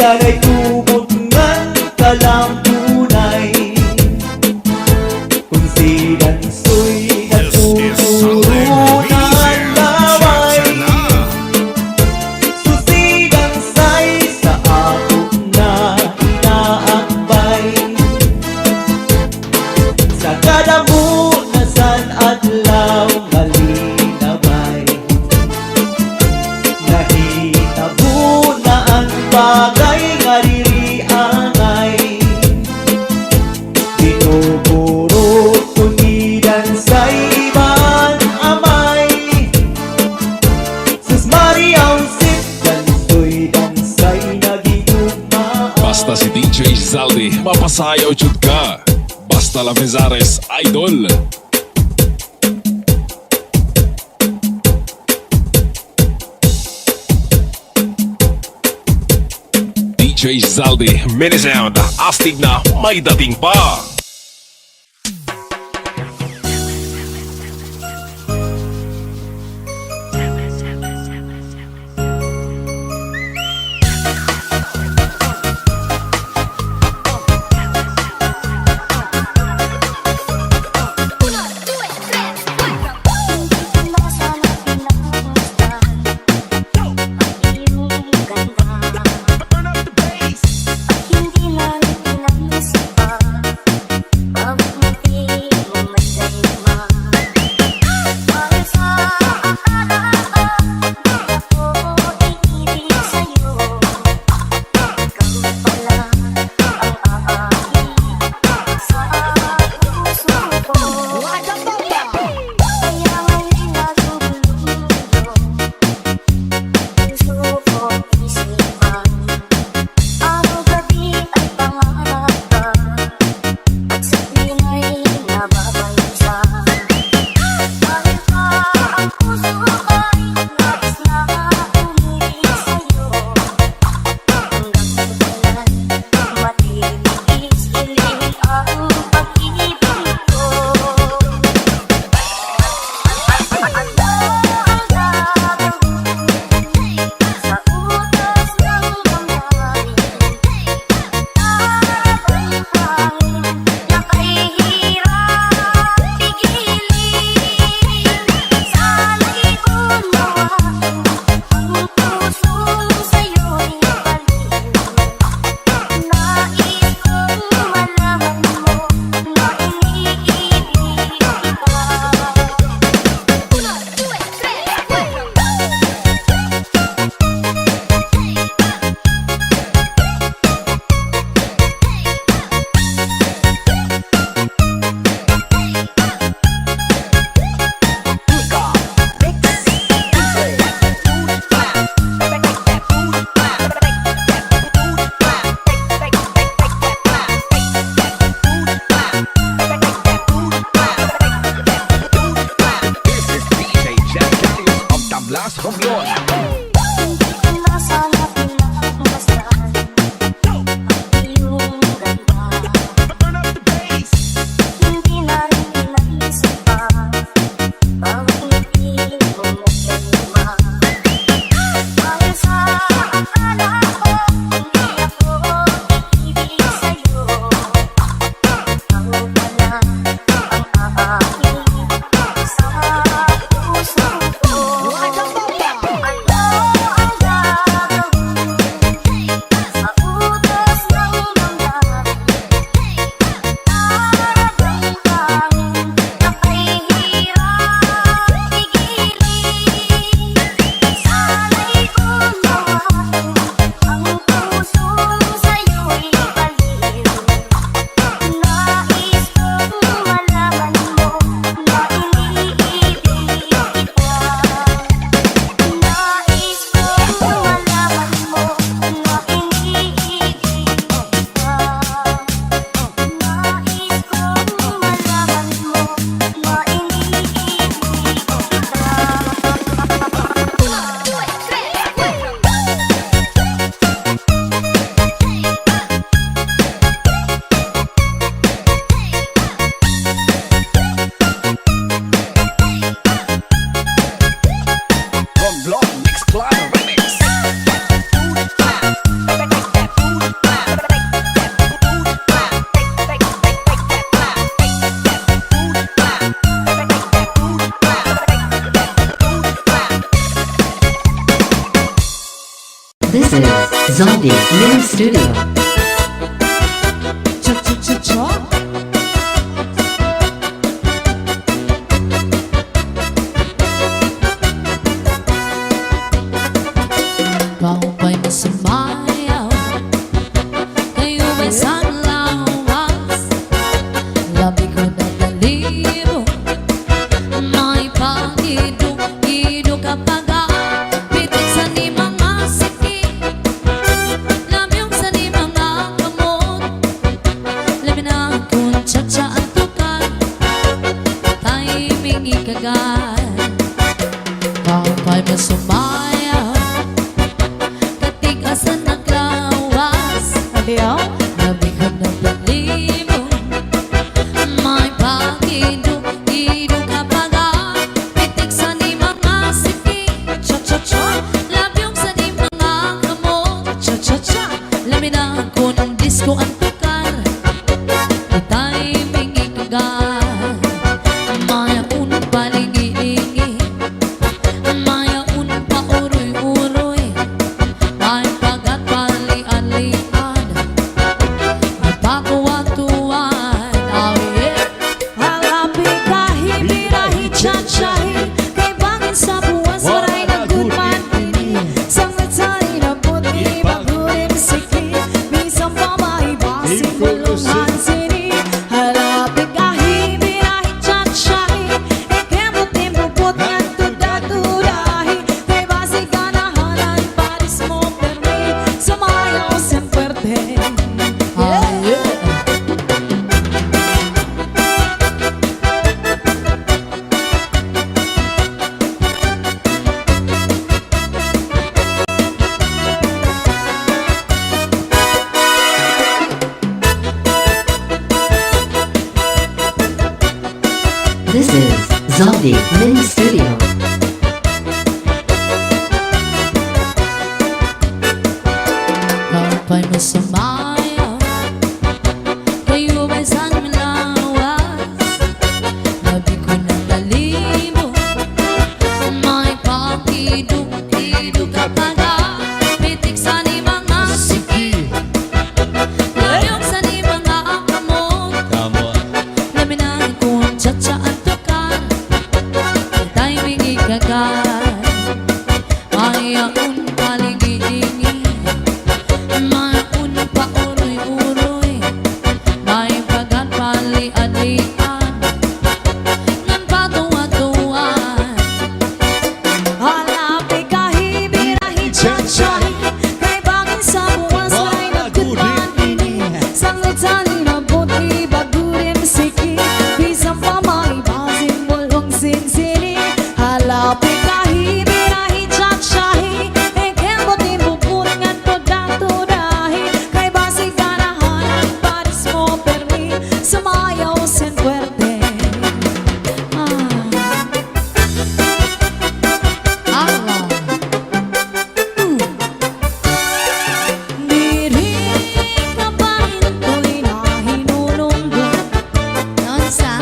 Yan ay tumutngan ka lang tunay. Kung sinan so'y This is Salde natuturo ng Medizen. laway. Cha-cha-na. Susidang say sa ako na inaakbay. Sa kadamunasan at law malinabay. Nahitabo na ang bagay nga diriangay. Binuburot kunidan sa ibang amay. Sus Mariaw sit dansoy dansay nagigugmaan. Basta si DJ Zaldi, mapasayaw jud ka. Basta la Vezares, idol. DJ Zaldi, mini sound, astig na may dating pa. Hindi lang pinag-isipan This is Zombie Mini Studio. Cha-cha-cha-cha. Baway na sumayaw, kayo ba'y sanlawas? Labi ko na balibo, may pag-idog-idog kapag pitik sa ni mga sikip. Lamyong sa ni mga kamot, labi na kung tsa-tsa ang tukad, timing ikagad. Baway na sumayaw, katigasan ng lawas. Adiyaw. Nabigyan ng balibo, may pag-idog-idog kapag pitik sa ni mga sikip. Cha-cha-cha. Labyong sa ni mga kamot, Cha-cha-cha. laminang ko ng disco ang tukar, di timing ikagal. Maya unang palingi-lingi, maya unang pauroy-uroy, may pagat pali-alian, may pakuwatuan. Oh yeah. Halapi kahi, birahi, cha-chahi. Kay bangin sa buwas, waray na good man ini. Sangat sa'y na puti, baguhin sikip. Bisang pamaibasi, kulungan sini. Halapi kahi, birahi, cha-chahi. Ikembutin bubot nga tuda-tudahi. Kay basi ganahanan, paris mo permi. Sumayaw sem puerte. Ah, yeah. This is Zombie Mini Studio. Kapay mo sumayaw, kayo ba'y saan malawas? Labi ko ng balibo, may pag-idog-idog kapag pitik sa ni mga sikip. Layong sa ni mga kamot, laminang kung tsa-tsa ang tukar, di timing ikagad. Maya un palingi-lingi, may un pauroy-uroy, may pagat pali-alian, ngan patuwa-tuwan. Halapi kahi, birahi, cha-chahi. Kay bangin sa buwas, waray na good man ini. Sangat sa'y na puti, baguhin sikip. Bisang pamaibasin, bulong sinsini. Halapi kahi, birahi, cha-chahi. Ikembutin bubut nga tuda-tudahi. Kay basi ganahanan, paris mo permi. Sumayaw sin puerte. Allah. Diri ka pa rin ko'y nahinulunggo Nonsa,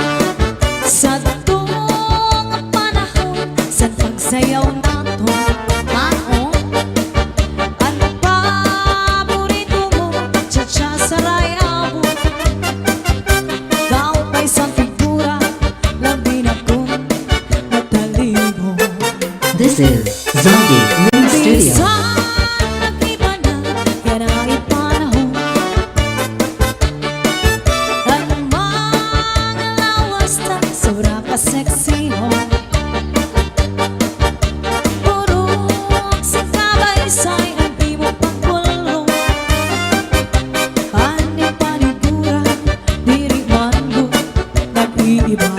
sa tuong panahon sa pagsayaw nato. mao, Ang paborito mo, cha-cha sa rayaw. Daw pa'y sa figura, labi na kong nataligo. This is Zombie Mini Studio. Bisan nag-iba na, yan ay panahon. Ang mga lawas na sobra ka sexy ho. Purok sa kabaysay ang di mo pagkulong. Ani panigura, diri man mo nag-iiba.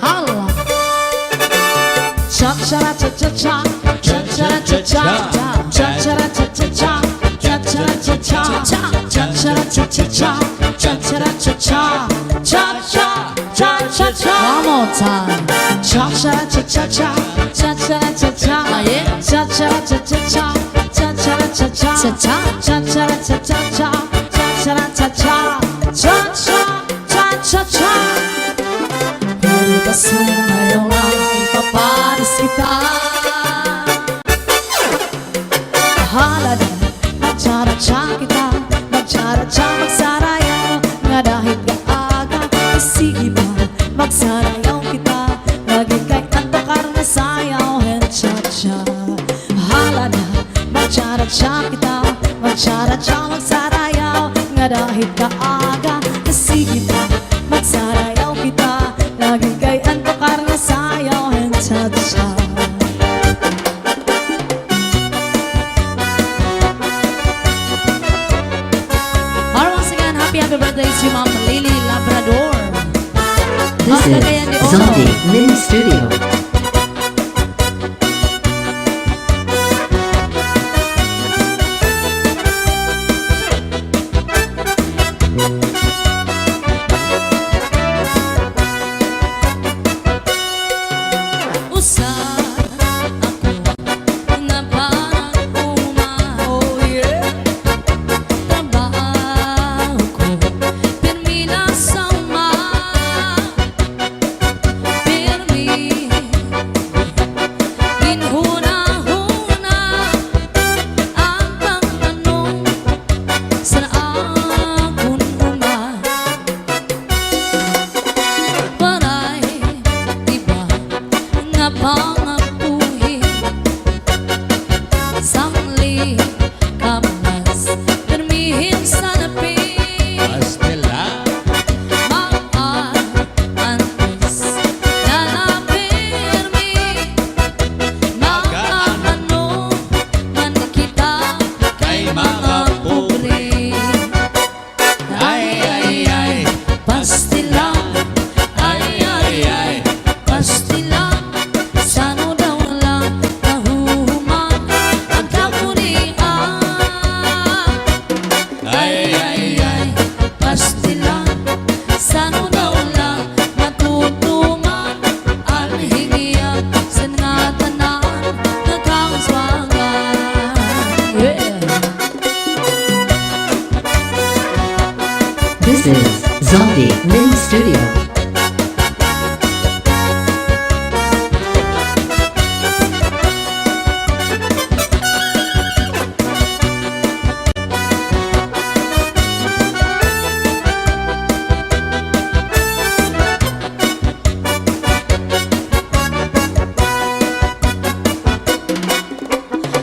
hala. Cha-cha-cha-cha-cha, cha-cha-cha-cha-cha, cha-cha-cha-cha-cha, cha-cha-cha-cha-cha, cha-cha-cha-cha-cha, cha-cha-cha-cha, cha-cha-cha-cha-cha. One more time. Cha-cha-cha-cha-cha, cha-cha-cha-cha, cha-cha-cha-cha-cha, cha-cha-cha-cha, Cha-cha. cha-cha-cha-cha-cha, cha-cha-cha-cha, cha-cha-cha-cha. Pero ba sumayaw ay ipaparis kita? Halad na magsara-tsa magsarayaw nga dahil kaaga sige na magsarayaw kita lagi kay antokar nga sayaw and cha-cha. Alright, once again, happy birthday to Ma'am Lily Labrador. This is Zombie Mini Studio. Usa ako na parang oh yeah. Trabaho ko pirmi na sa pirmi ginhuna-huna ang pagtanong sa akong uma paray iba nga pangapuhin sangli kamas permihin sa napin Pastela antes na napirmi makaano man kita kay mga pobre ay pastila ay pastila sano daw lang nahuhuman ang kapurian ay pastila sano daw lang matutuman ang hingiyan sa nga tanan nagkakaswangan. This is Zombie Mini Studio.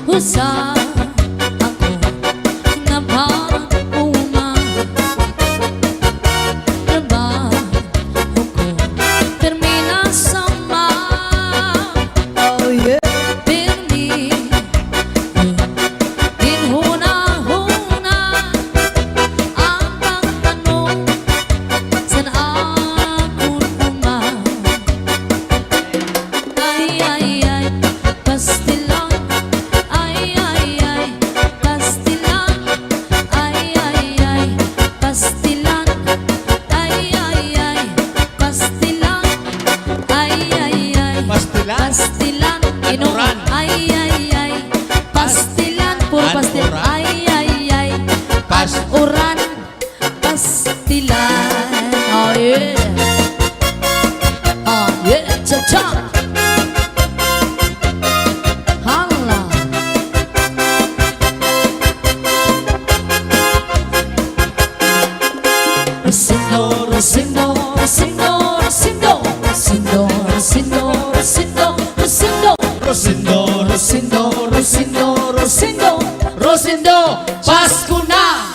Usa ako na parang uma trabaho ko termina sama oh yeah pirmi ginhuna-huna ang pagtanong sa akong uma ay pastilang pastilan pastilan pastilan pastilan inuran pastilan puro pastil pasuran pastilan oh yeah cha-cha hala. Rosindo, Rosindo, Rosindo, Rosindo, Rosindo, Rosindo, Rosindo, Rosindo, Rosindo, Rosindo, Rosindo, Rosindo, Pasko na!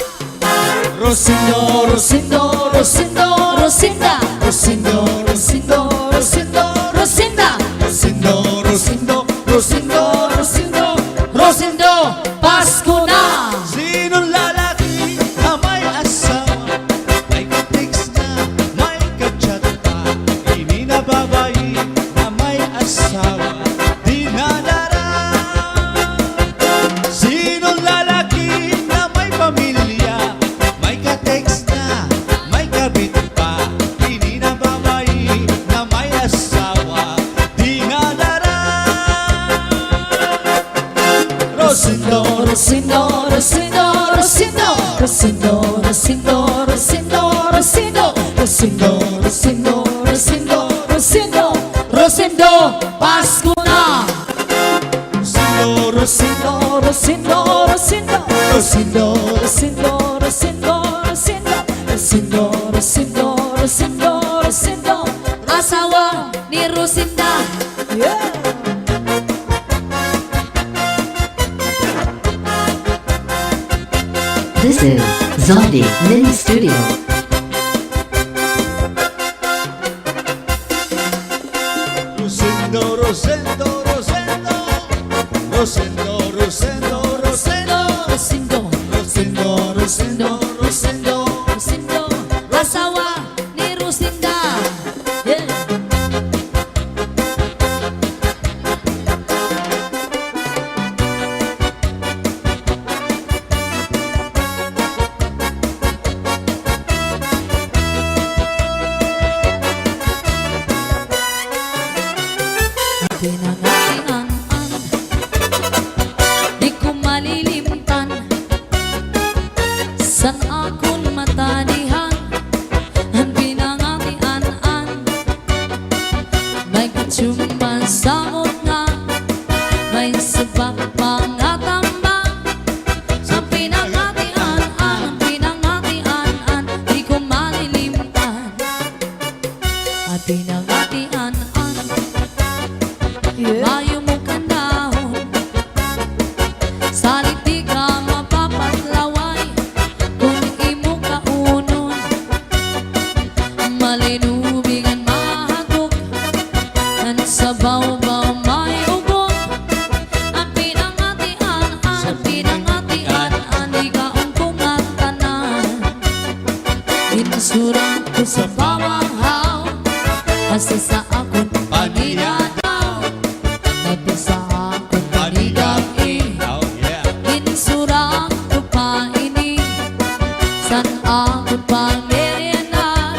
Rosindo, Rosindo, Rosindo, Rosinda, Rosindo, Rosindo, Rosindo, Rosinda, Rosindo, Rosindo, Rosindo, Rosindo, Rosindo, Pasko na! Sinong lalaki na may asawa, may katiks na, may kachat pa, hindi na babae na may asawa, di nadara. Sinong lalaki na may pamilya, may katiks na, may kabit pa, hindi na babae na may asawa, di nadara. Rosindo, Rosindo, Rosindo, Rosindo, Rosindo, Rosindo, Rosindo, Rosindo, Rosindo, Rosindo, Rosindo, Rosindo, Rosindo, Pasko na! Rosindo, Rosindo, Rosindo, Rosindo, Rosindo, Rosindo, Rosindo, Rosindo, Rosindo, Rosindo, Rosindo, Rosindo, asawa ni Rosinda. Yeah! This is Zaldi Mini Studio. Rosendo, Rosendo, Rosendo, Rosendo, Rosendo, Rosendo, Rosendo, Rosendo, Rosendo, Rosendo. Rosendo, asawa ni Rosinda. Yeah. Pinangatian-an, di ko malilimtan. San akong matanihan, ang pinangatian-an. May katsumban sa mukha, may sabak pangatambang. Ang pinangatian-an, pinangatian-an, di ko malilimtan. At pinangatian-an, mayo mo kandahon. Salit di ka mapapatlaway kung imo kaunon. Malinubingan mahagok, ang sabaw-baw may ugok. Ang pinangatian-an, pinangatian-an, di ka ungkong at tanan. Insurang ko sa pamahaw, kasi sa akong paninadaw. Nabisa akong panigag-i, Oh yeah. insurang ko pa ini. San akong pamerienda,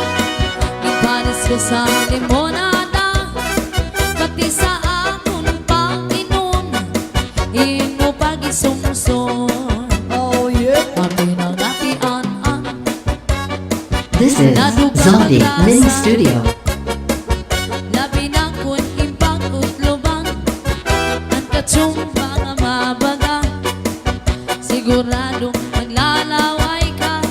ipanis ko sa limonada. Pati sa akong pang-inom, imo pag-isumson. Oh yeah. Ang pinangatian-an, This is Zaldi Mini Studio. labi na kun impang utloban. Ang katsumba nga mabaga, siguradong maglalaway ka.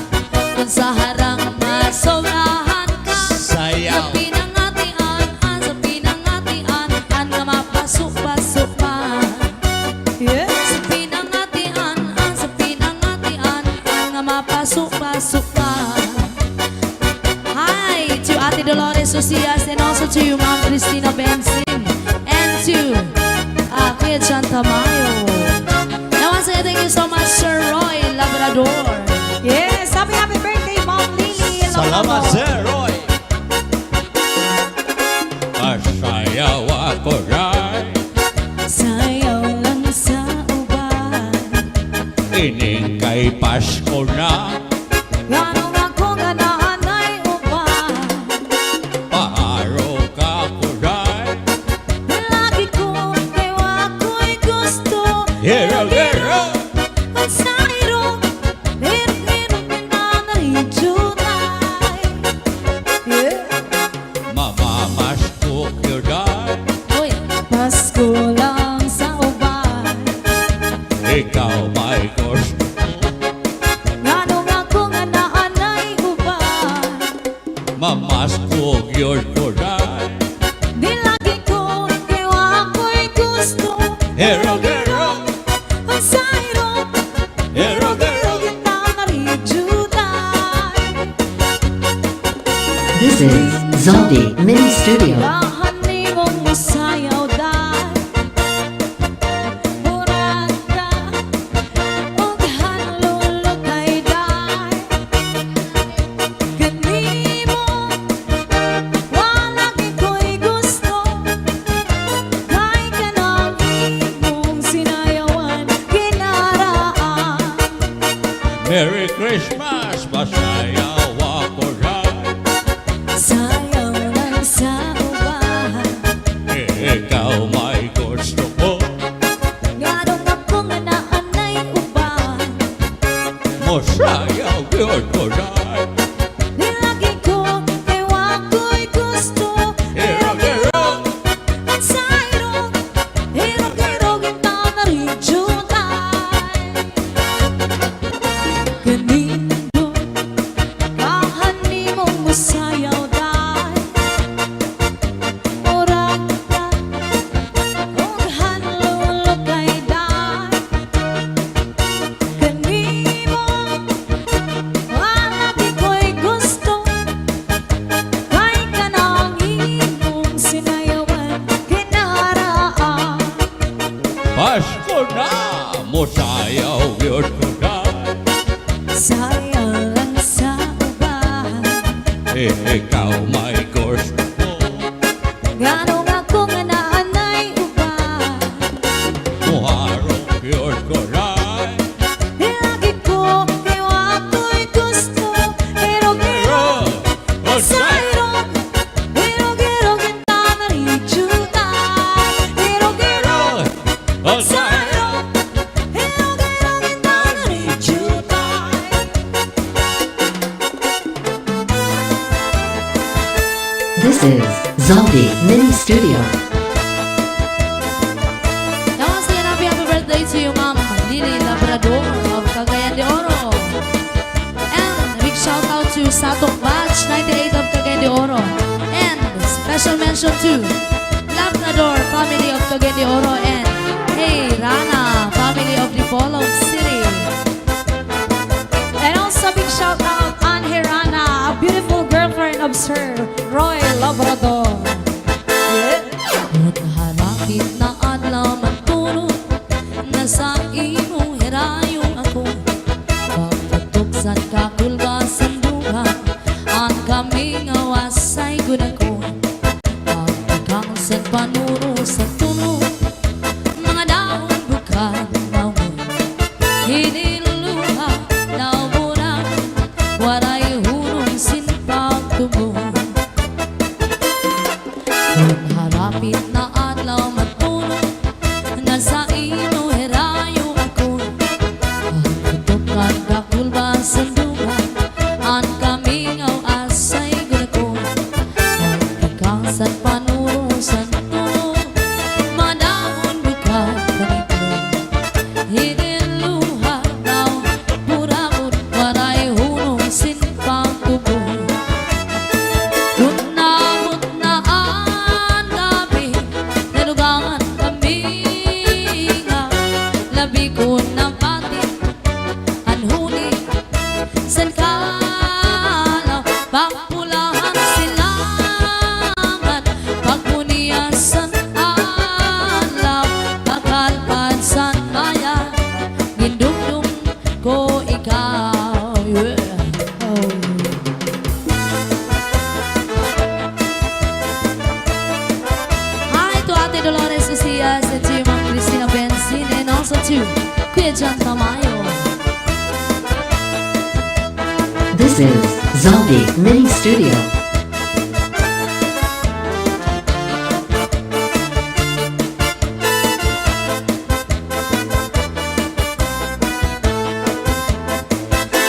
Kung sa harang masobrahan ka, Sayaw. sa pinangatian-an, sa pinangatian-an, nga mapasok-pasok pa. Yeah. Sa pinangatian-an, sa pinangatian-an, nga mapasok-pasok pa. Hi to Ate Dolores Socias and also to you, Ma'am Cristina Benson, and to Kuya Chan Tamayo. Now once again, thank you so much, Sir Roy Labrador. Yes. Happy birthday, Mom Lily. Salamat, Sir Roy. Pasayaw ako rin, Sayaw lang sa uban, ining kay Pasko na. ganong ako nga naanay uban. Paaro ka ko rin. Lagi ko kayo ako'y gusto. Hero, hero. Ang sairo, hirap-hirap pinanaridyunay. Yeah. Mamamasko ko rin. Uy, Pasko lang sa uban. Ikaw may gusto. Ganong ako nga naanay uban. Mamasko yun ko rin. Di lagi ko kayo ako'y gusto. Hero, hero. Ang sairo, Hero, hero. pinanaridyunay. This is Zaldi Mini Studio. Kahani mong masayaw dahil murag ka og hanlulog kay dahil kanimo wala ko'y gusto kay kanang imong sinayawan kinaraan. Merry Christmas, pasayaw ako rin. Sayaw lang sa uban, Ikaw may gusto ko. ganong ako nga naanay uban. Masayaw yun ko rin. Di lagi ko kayo ako'y gusto. Hero, hero. At sairo, hirap-hirap pinanaridyunay. Ganito, kahani mong masayaw dahil murag ka og hanlulog kay dahil kanimo ikaw may gusto ko. Ganong ako nga naanay uba. Muharong yun ko rin. Lagi ko kayo ako'y gusto. Hero-hero sa irong. Hero-hero kita na rijuta. Hero-hero sa irong. Hero-hero kita na rijuta. This is Zaldi Mini Studio. I want to say a happy birthday to you, Ma'am Lily Labrador of Cagayan de Oro. And a big shout out to Satok Batch 98 of Cagayan de Oro. And special mention to Labrador family of Cagayan de Oro and Hey Rana family of Dipolog City. And also big shout out on Hirana, a beautiful girlfriend of Sir Roy Labrador. At harapit na adlaw magtulog na sa imong hirayong ako. Pagpatuksan ka kulbasan duha ang kaming awasay gud ako. Pagkakangsan panuro sa tunog mga daon bukal mawon. Hiniluha daw muna waray hunong sinpag tubo. Kung harapit na adlaw matulog na sa ino herayo ako. Pagtutukan ka kulbasan duha ang kamingaw asay gud ako. Pagkakangsan panuro sa tunog mga daon bukal ganito. Hiniluha daw buramot waray hunong sinpang tubo. Kunamot na ang gabi nalugangan kami nga labi ko na pati anhuni san kalaw pagpulahan silangan pagmuniasan alaw pakalpansan maya gindumdum ko ikaw. Yeah. Oh. Hi to Ate Dolores Ucias and to Ma'am Cristina Benzin and also to Kuya John Tamayo. This is Zaldi Mini Studio.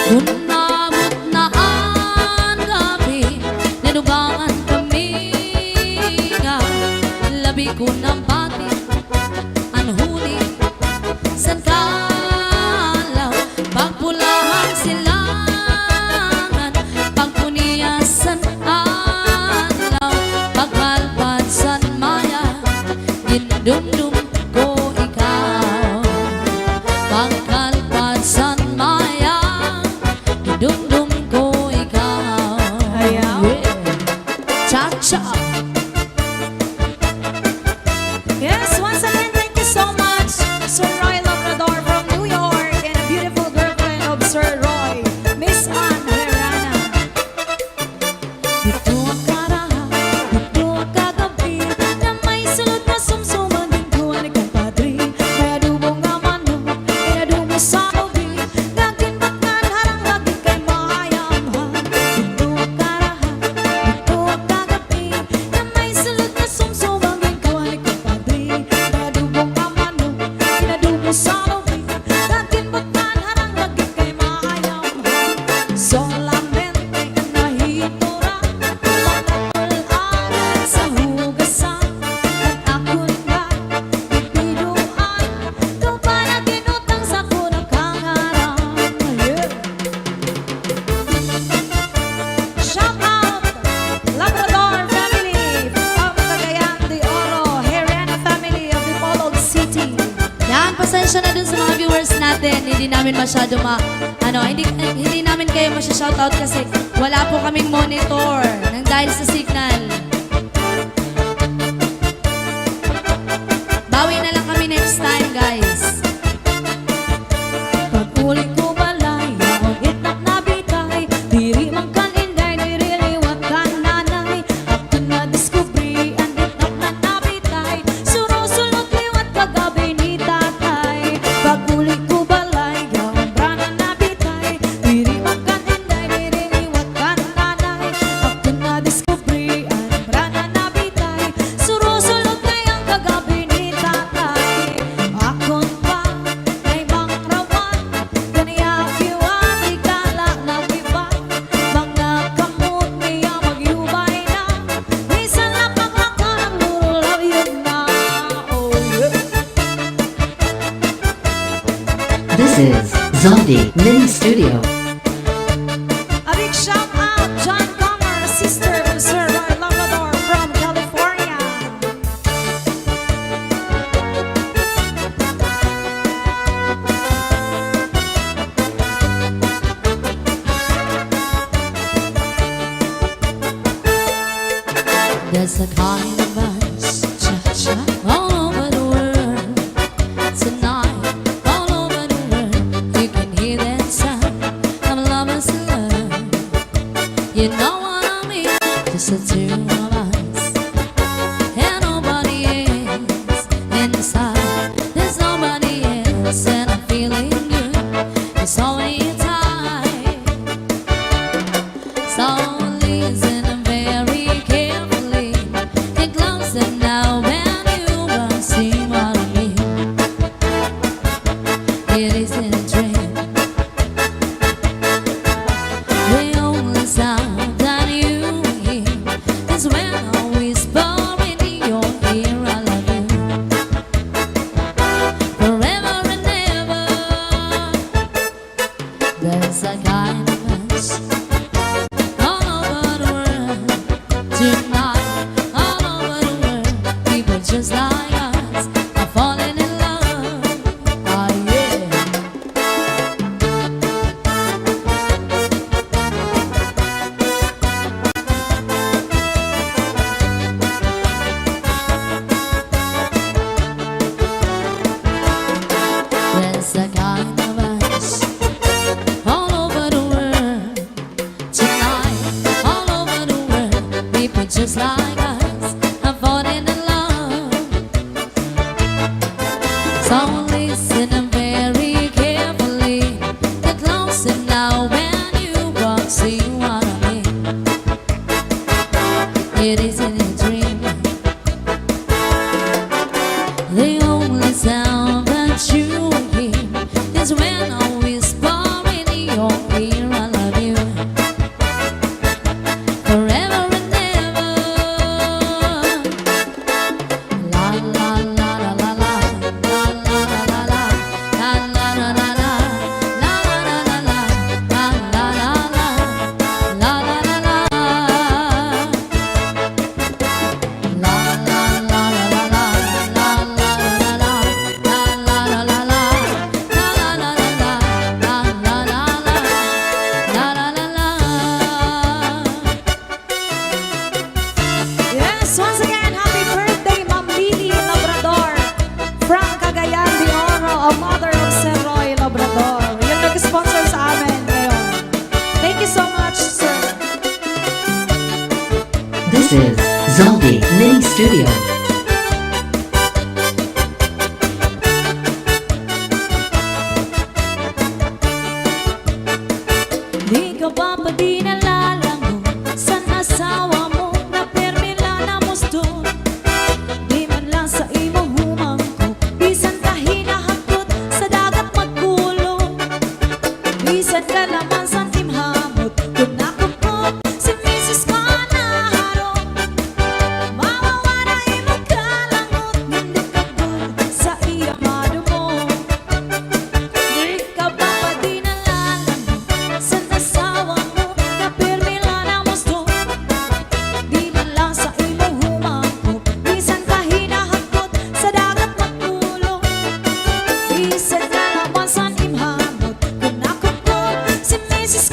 Kunamot na ang gabi nalugangan kami nga labi ko ng pati anhuni san kalaw pagpulahan silangan pagpuniasan alaw pagkalpansan maya gindumdum ko ikaw. Pagkalpansan maya gindumdum ko ikaw. Ayaw. Yeah. Cha-cha. Yes, once again, thank you so much, Sir Roy Labrador from New York, and a beautiful girlfriend of Sir Roy, Miss Ann Herrana. Ito ang karaha, ito ang kagabi na may sulod na sumsuman din ko ang ikampadri. Kaya dubong nga mano, kaya dubong sa ubi, naging baknan harang lagi kay maayamhan. Ito ang karaha, ito ang kagabi na may sulod na sumsuman din ko ang ikampadri. Kaya dubong nga mano, kaya dubong sa ubi, naging baknan harang lagi kay maayamhan. Solamente nahitura Pagkakularan sa hugasan, at ako nga pipiluan, ito para ginutang sa kunang kangarang. Yeah. Shout out Labrador family of Cagayan de Oro, Herrana family of Dipolog City. Yan, pasensya na dun sa mga viewers natin. Hindi namin masyado hindi namin kayo masya-shoutout kasi wala po kaming monitor nang dahil sa signal. Bawi na lang kami next time, guys. Pag-uli ko balay, ang itnak na bitay, diri man kan inday, diri liwat Mini Studio. A big shout out, John Comer, sister of Sir Roy Labrador from California. There's a kind of us, cha-cha, all over the world. Tonight, all over the world, you can hear that sound of lovers in love. You know what I mean? Just the two of us, and nobody else inside. There's nobody else, and I'm feeling good. It's only time. So listen very carefully. Get closer now when you will see what I mean. It isn't a dream. The only sound that you hear is when I whisper in your ear, I love you forever and ever. There's a kind of us all over the world tonight, all over the world. People just like us are falling in love. Oh yeah. There's a kind of us all over the world tonight, all over the world. People just like us are falling in love. So listen very carefully. Get closer now when you walk, see what I mean. It isn't a dream. The only sound that you hear is when I whisper in your ear, I love you forever and ever. La la la la la la, la la la la la, la la la la la, la la la la la, la la la la, la la la la. La la la la la la, la la la la la, la la la la la, la la la la la, la la la la, la la la la. Yes, once again, happy birthday, Ma'am Lily Labrador from Cagayan de Oro, a mother of Sir Roy Labrador. Yung nag-sponsor sa amin ngayon. Thank you so much, sir. This is Zaldi Mini Studio. Di ka ba pa di nalalango sa asawa mo na permila na musto? Di man lang sa imo humangko, bisan ka hinahakot sa dagat magkulong. Bisan ka naman sa timhamot, kung nakupot si Mrs. Manaharo. Mawawala imo kalangot, hindi ka good sa iyamado mo. Di ka ba pa di nalalango sa asawa mo na permila na musto? Di man lang sa imo humangko, bisan ka hinahakot sa dagat magkulong. Bisan ka naman sa imhamot, kung nakupot si Mrs.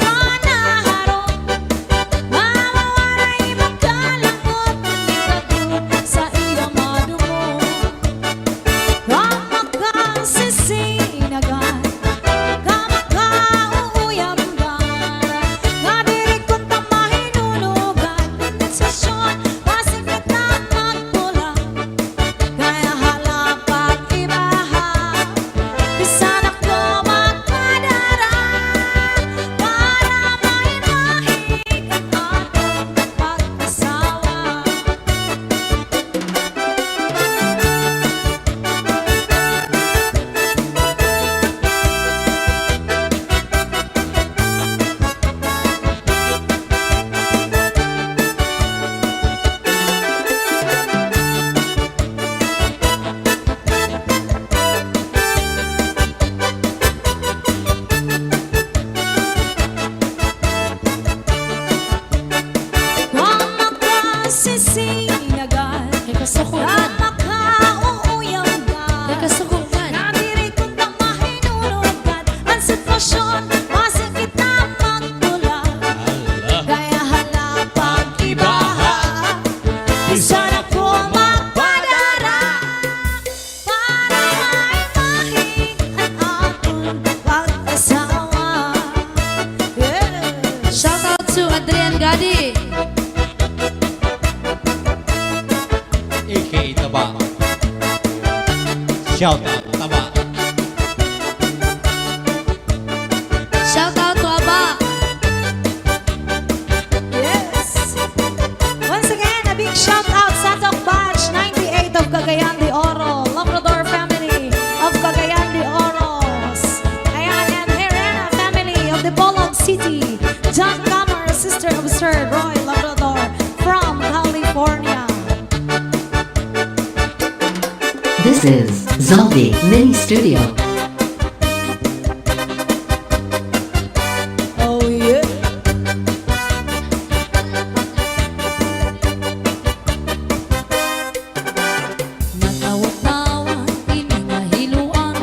Shout out. Tama. Shout out to Aba. Yes. Once again, a big shout out sa Tok Batch 98 of Cagayan de Oro, Labrador family of Cagayan de Oros. Ayan, and Herrera family of the Bolog City. John Camer, sister of Sir Roy Labrador from California. This is Zaldi Mini Studio. Oh yeah. Natawa-tawa, iningahiluan,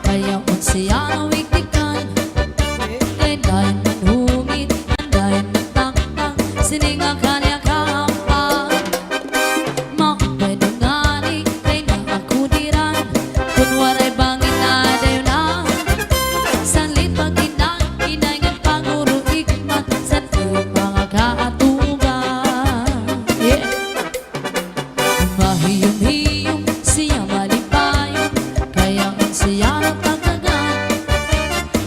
kaya unsiya na wiktikan. Kay dahil manhumit, dahil nagtaktak, sininga kanya kahampan. Makapedungani, kay nakakudiran, kung waray bangin na dayo na. Sanlit pag-inang, inayngan panguro ikmat, sa mga kaatuban. Yeah. Mahiyong-hiyong siya malipayon, kaya ang siya natagagan.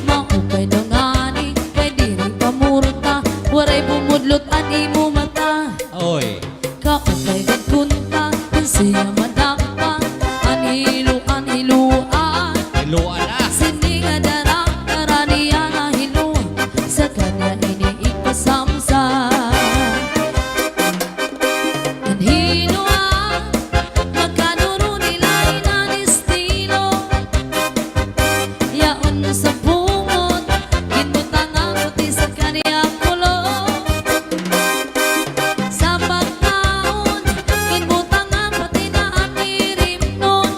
Maupay dongani, kay diri pamurta, waray bumudlot an imo mata. Oy. Kaupay gagkunta, kung siya madakpa, anhiluan. Iluan na. Sininga darang, karaniya na hiluan, sa kanya iniipasamsa. Hinuan, magkanuro nila inan estilo. Yaon sa bungot, kinutang ang puti sa kaniya kulo. Sa pagkaon, kinutang ang pati na ang irimnon.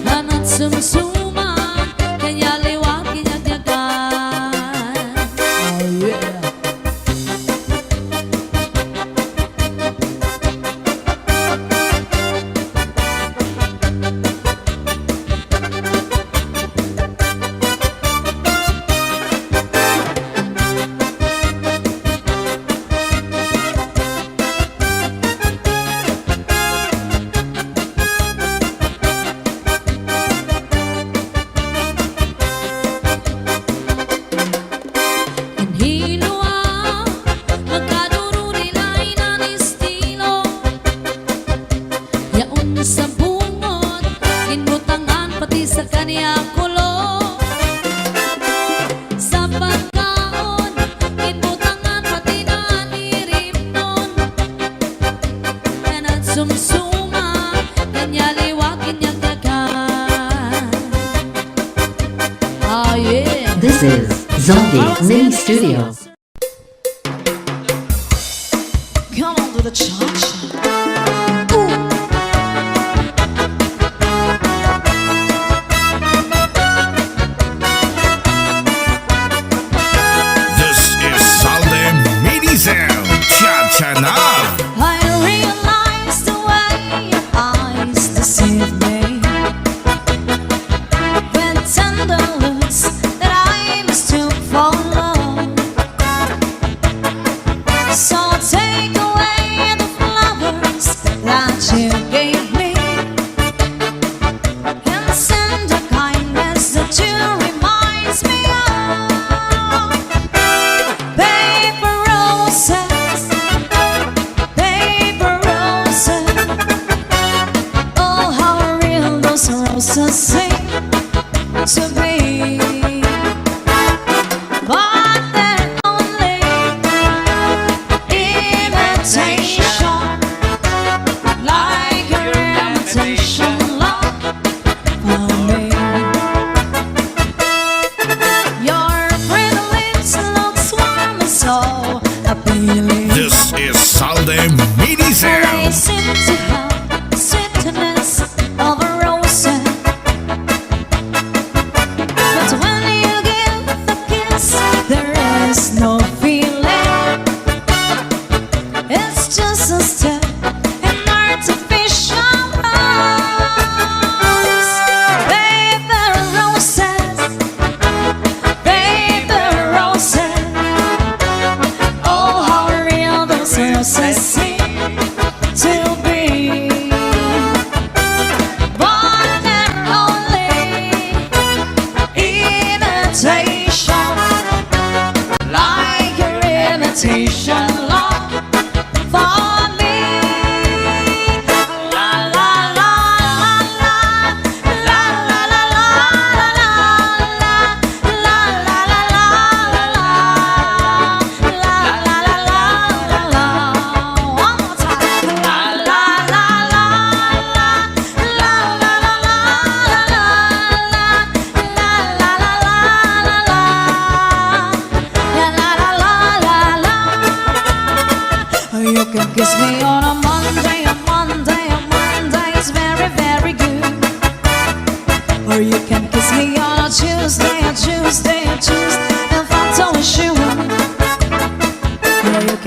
Hanat sumsuma, kanya liwag kinyagyagan. Oh yeah. Hinua, magkaduro nila inan estilo. Yaon sa bungot, kinutangan pati sa kaniya kulo. Sa pagkaon, kinutangan pati na anirimnon. Kanat sumsuma, kanya liwag kinyagdagan. Ah yeah. This is Zaldi Mini Studio. Come on to the cha-cha. This is Salde Minizem Cha-Cha-Na. I realize the way your eyes deceive me. When tender looks that I mistook for love. So take away the flower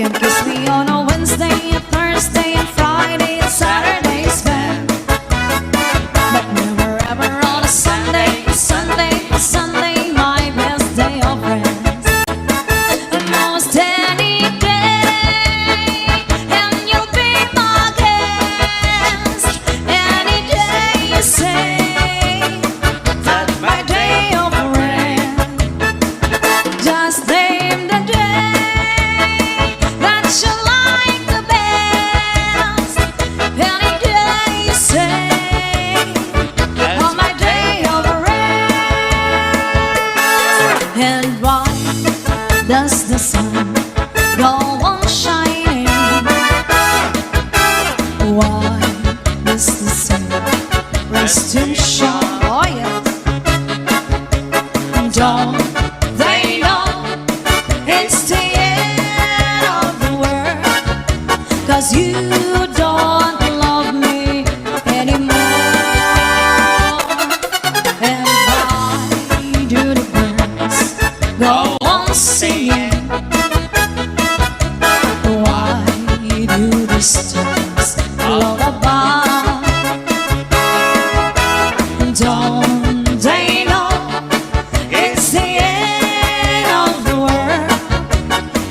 can kiss me on a Wednesday, a Thursday, and Friday, and Saturday's bad. But never ever on a Sunday, Sunday, my best day of rest. Almost any day, and you'll be my guest. Any day you say that's my day of rest. Just name the day that you like the best. Any day you say on my day of rest. And why does the sun go on shining? Why does the sun rest to shine? Oh yes. Don't they know it's the end of the world? 'Cause you don't love me anymore. And why do the birds go on singing? Why do the stars lullaby? Don't they know it's the end of the world?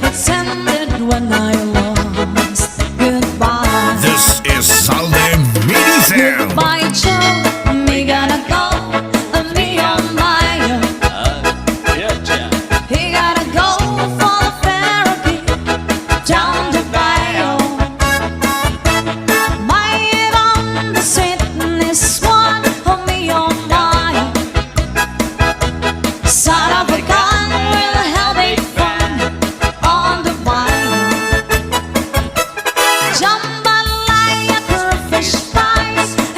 It's ended when I lost. Goodbye. This is Salde Mini Sound. Goodbye, Joe. Me gotta go. Me on my own. He gotta go for the therapy down the bio. My on the sweetness one on me on my own. Son of a gun will have a fun on the bio. Jambalaya for a fish pie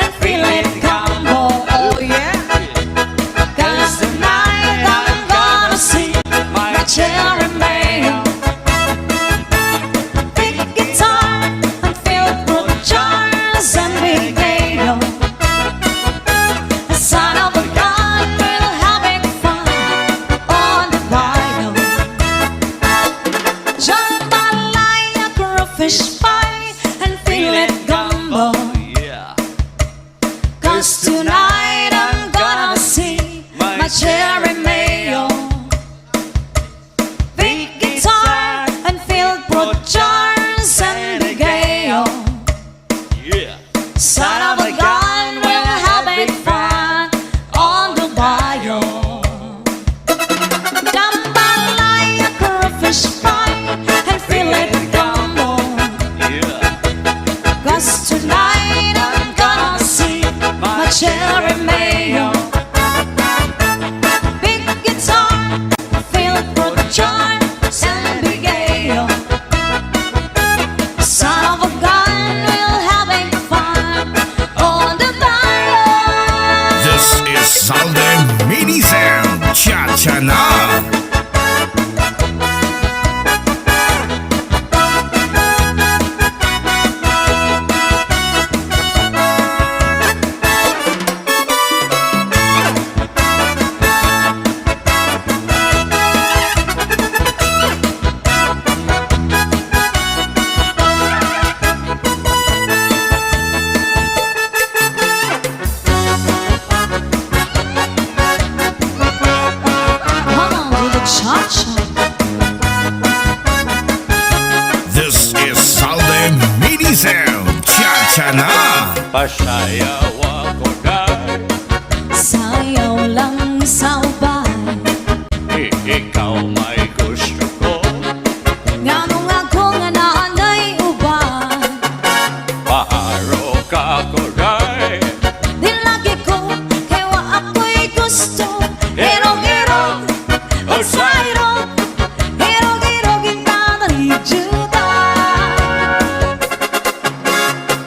and feel it combo. Oh yeah. 'Cause tonight I'm gonna see my cherry mayo. Big guitar and filled with jars and big ale. Son of a gun will having fun on the bio. Jambalaya for a fish pie and feel it gumbo. 'Cause tonight I'm gonna see my cherry mayo. Big guitar and filled with jars and big ale. Son of a gun will having fun on the bio. Jambalaya for a fish pie and feel it gumbo. 'Cause tonight I'm gonna see my cherry mayo. Big guitar filled with jars and big ale. Son of a gun will having fun on the bio. This is Salde Mini Sound. Cha-cha-na. Come on to the cha-cha. This is Salde Mini Sound. Cha-cha-na. Pasayaw ako dahil Sayaw lang sa ubay. ikaw may gusto ko. Nganong ako nga naanay ubay. Paharo ka ko dahil Dilagi ko kay wa ako'y gusto. Hirog-hirog o sayrog. Hirog-hirog inanay juda.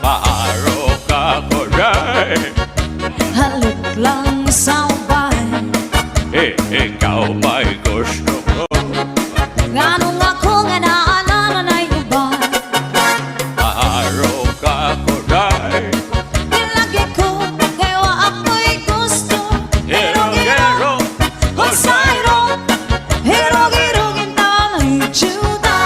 paharo ka ko dahil Halik lang sa ubay. ikaw may gusto ko. Nganong ako nga naanay ubay. Paharo ka ko dahil Dilagi ko kay wa ako'y gusto. Hirog-hirog o sayrog. Hirog-hirog inanay juda.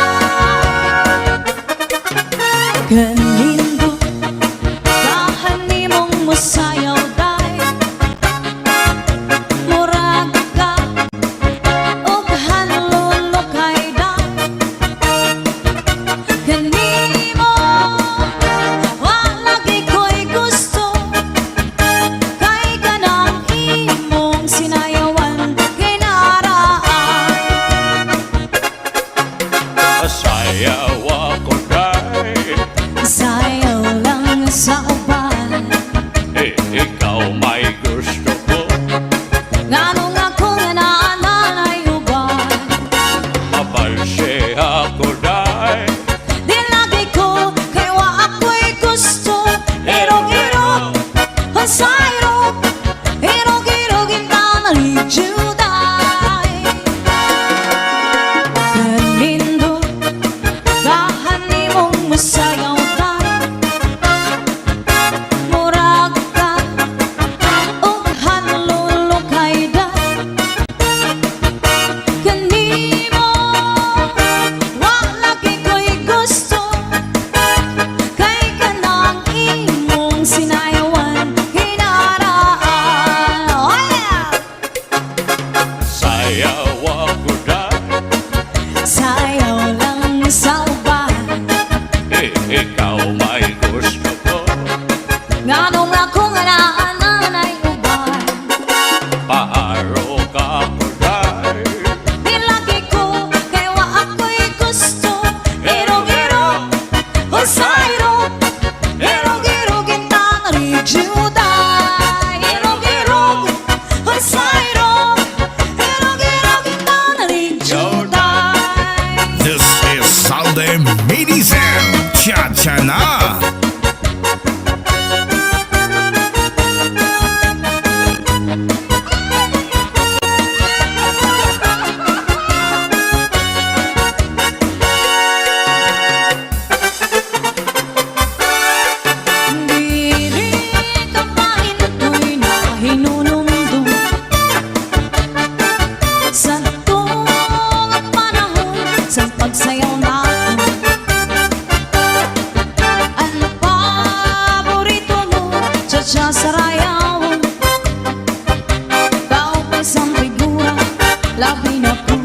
ako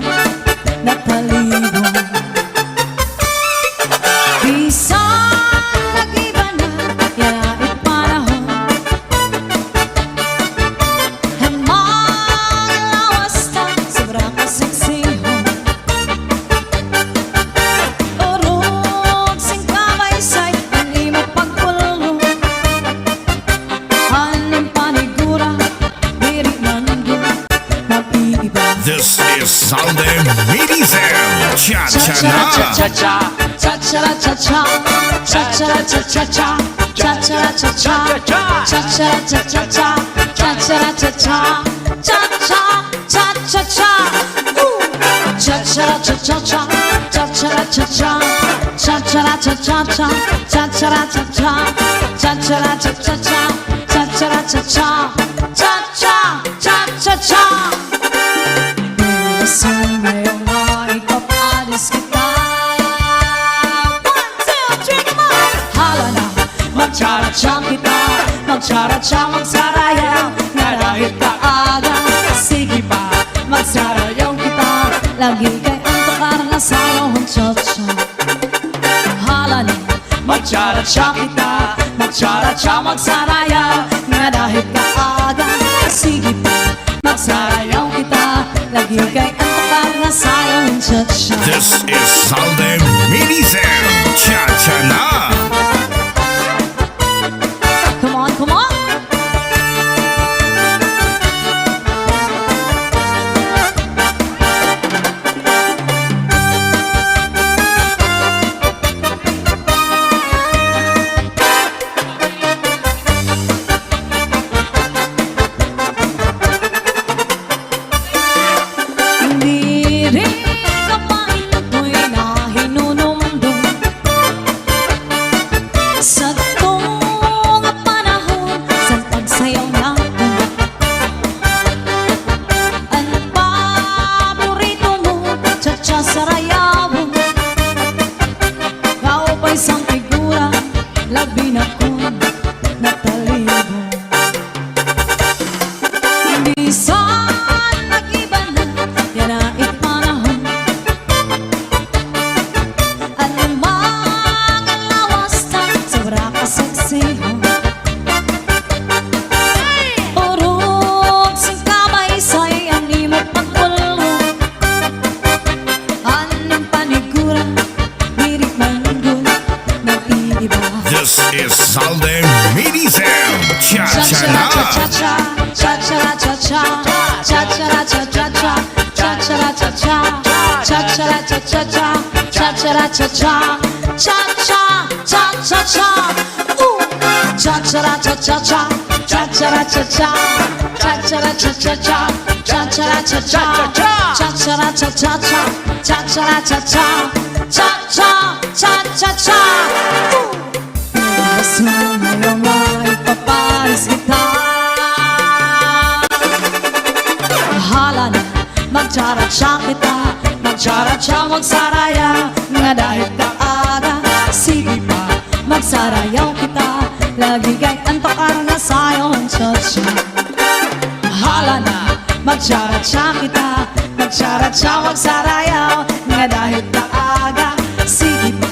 nataligo. Isang nag-iba na yait panahon, at maglawas na sobrang kaseksihon. Urog sing kabaysay, hindi mo pagpulong. Anong panigura, diri man ko mag-iiba. This is Salde Minizem. Cha-cha-na. Cha-cha-cha-cha, cha-cha-cha-cha, cha-cha-cha-cha, cha-cha-cha-cha, cha-cha-cha-cha, cha-cha-cha-cha, cha-cha-cha-cha. Cha-cha-cha-cha-cha, cha-cha-cha-cha, cha-cha-cha-cha, cha-cha-cha-cha, cha-cha-cha-cha, cha-cha-cha-cha, cha-cha-cha-cha. Gusto ngayong maipapalis kita. 1, 2, 3, come on! Hala na, magtsara-tsang kita, magtsara-tsang magsarayaw, nga dahil kaaga. Sige pa, magsarayaw kita, lagi kay antok arang asayaw ang cha-cha. Hala na, magtsara-tsang kita, magtsara-tsang magsarayaw, nga dahil kaaga. Sige pa, magsarayaw kita, lagi kay antok arang asayaw ang cha-cha. This is Salde Minizem. Cha-cha-na. Come on, come on! Hindi rin kapain ako'y nahinunumdum sa tong panahon sa pagsayaw natin. Ang paborito mo, cha-cha sarayawon, kaupay sang figura, labi na kong nataligo. Minsan nag-iba na yanait panahon, at magalawas na sobra kaseksihon. Urog sing kabaysay, ani mo pagpulong. Anong panigura, diri man gud nag-iiba. This is Salde Minizem. Cha-cha-na. Cha-cha-cha-cha, cha-cha-cha-cha, cha-cha-cha-cha-cha, cha-cha-cha-cha, cha-cha-cha-cha-cha, cha-cha-cha-cha, cha-cha-cha-cha-cha. Cha-cha-cha-cha-cha, cha-cha-cha-cha, cha-cha-cha-cha-cha, cha-cha-cha-cha, cha-cha-cha-cha-cha, cha-cha-cha-cha, cha-cha-cha-cha-cha. Gusto ngayong maipapalis kita. Hala na, magtsara-tsang kita, magtsara-tsang magsaraya, nga dahil kaaga. Sige pa, magsarayaw kita, lagi kay antok arang asayaw ang cha-cha. Hala na, magtsara-tsang kita, magtsara-tsang magsarayaw, nga dahil kaaga. Sige pa,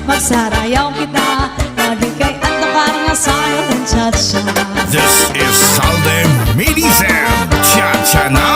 magsarayaw kita, lagi kay antok arang asayaw ang cha-cha. This is Salde Minizem. Cha-cha-na.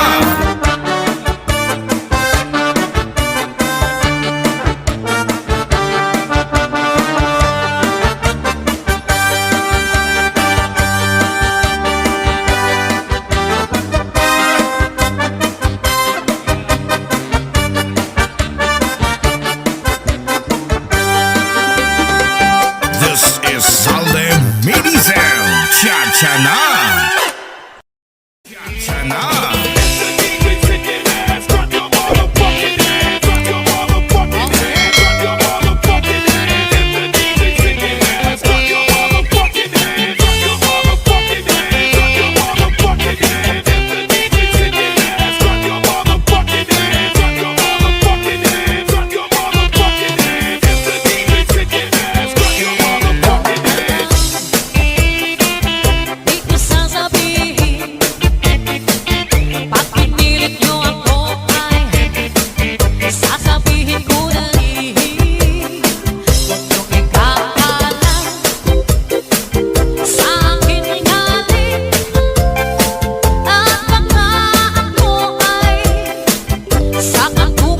Aku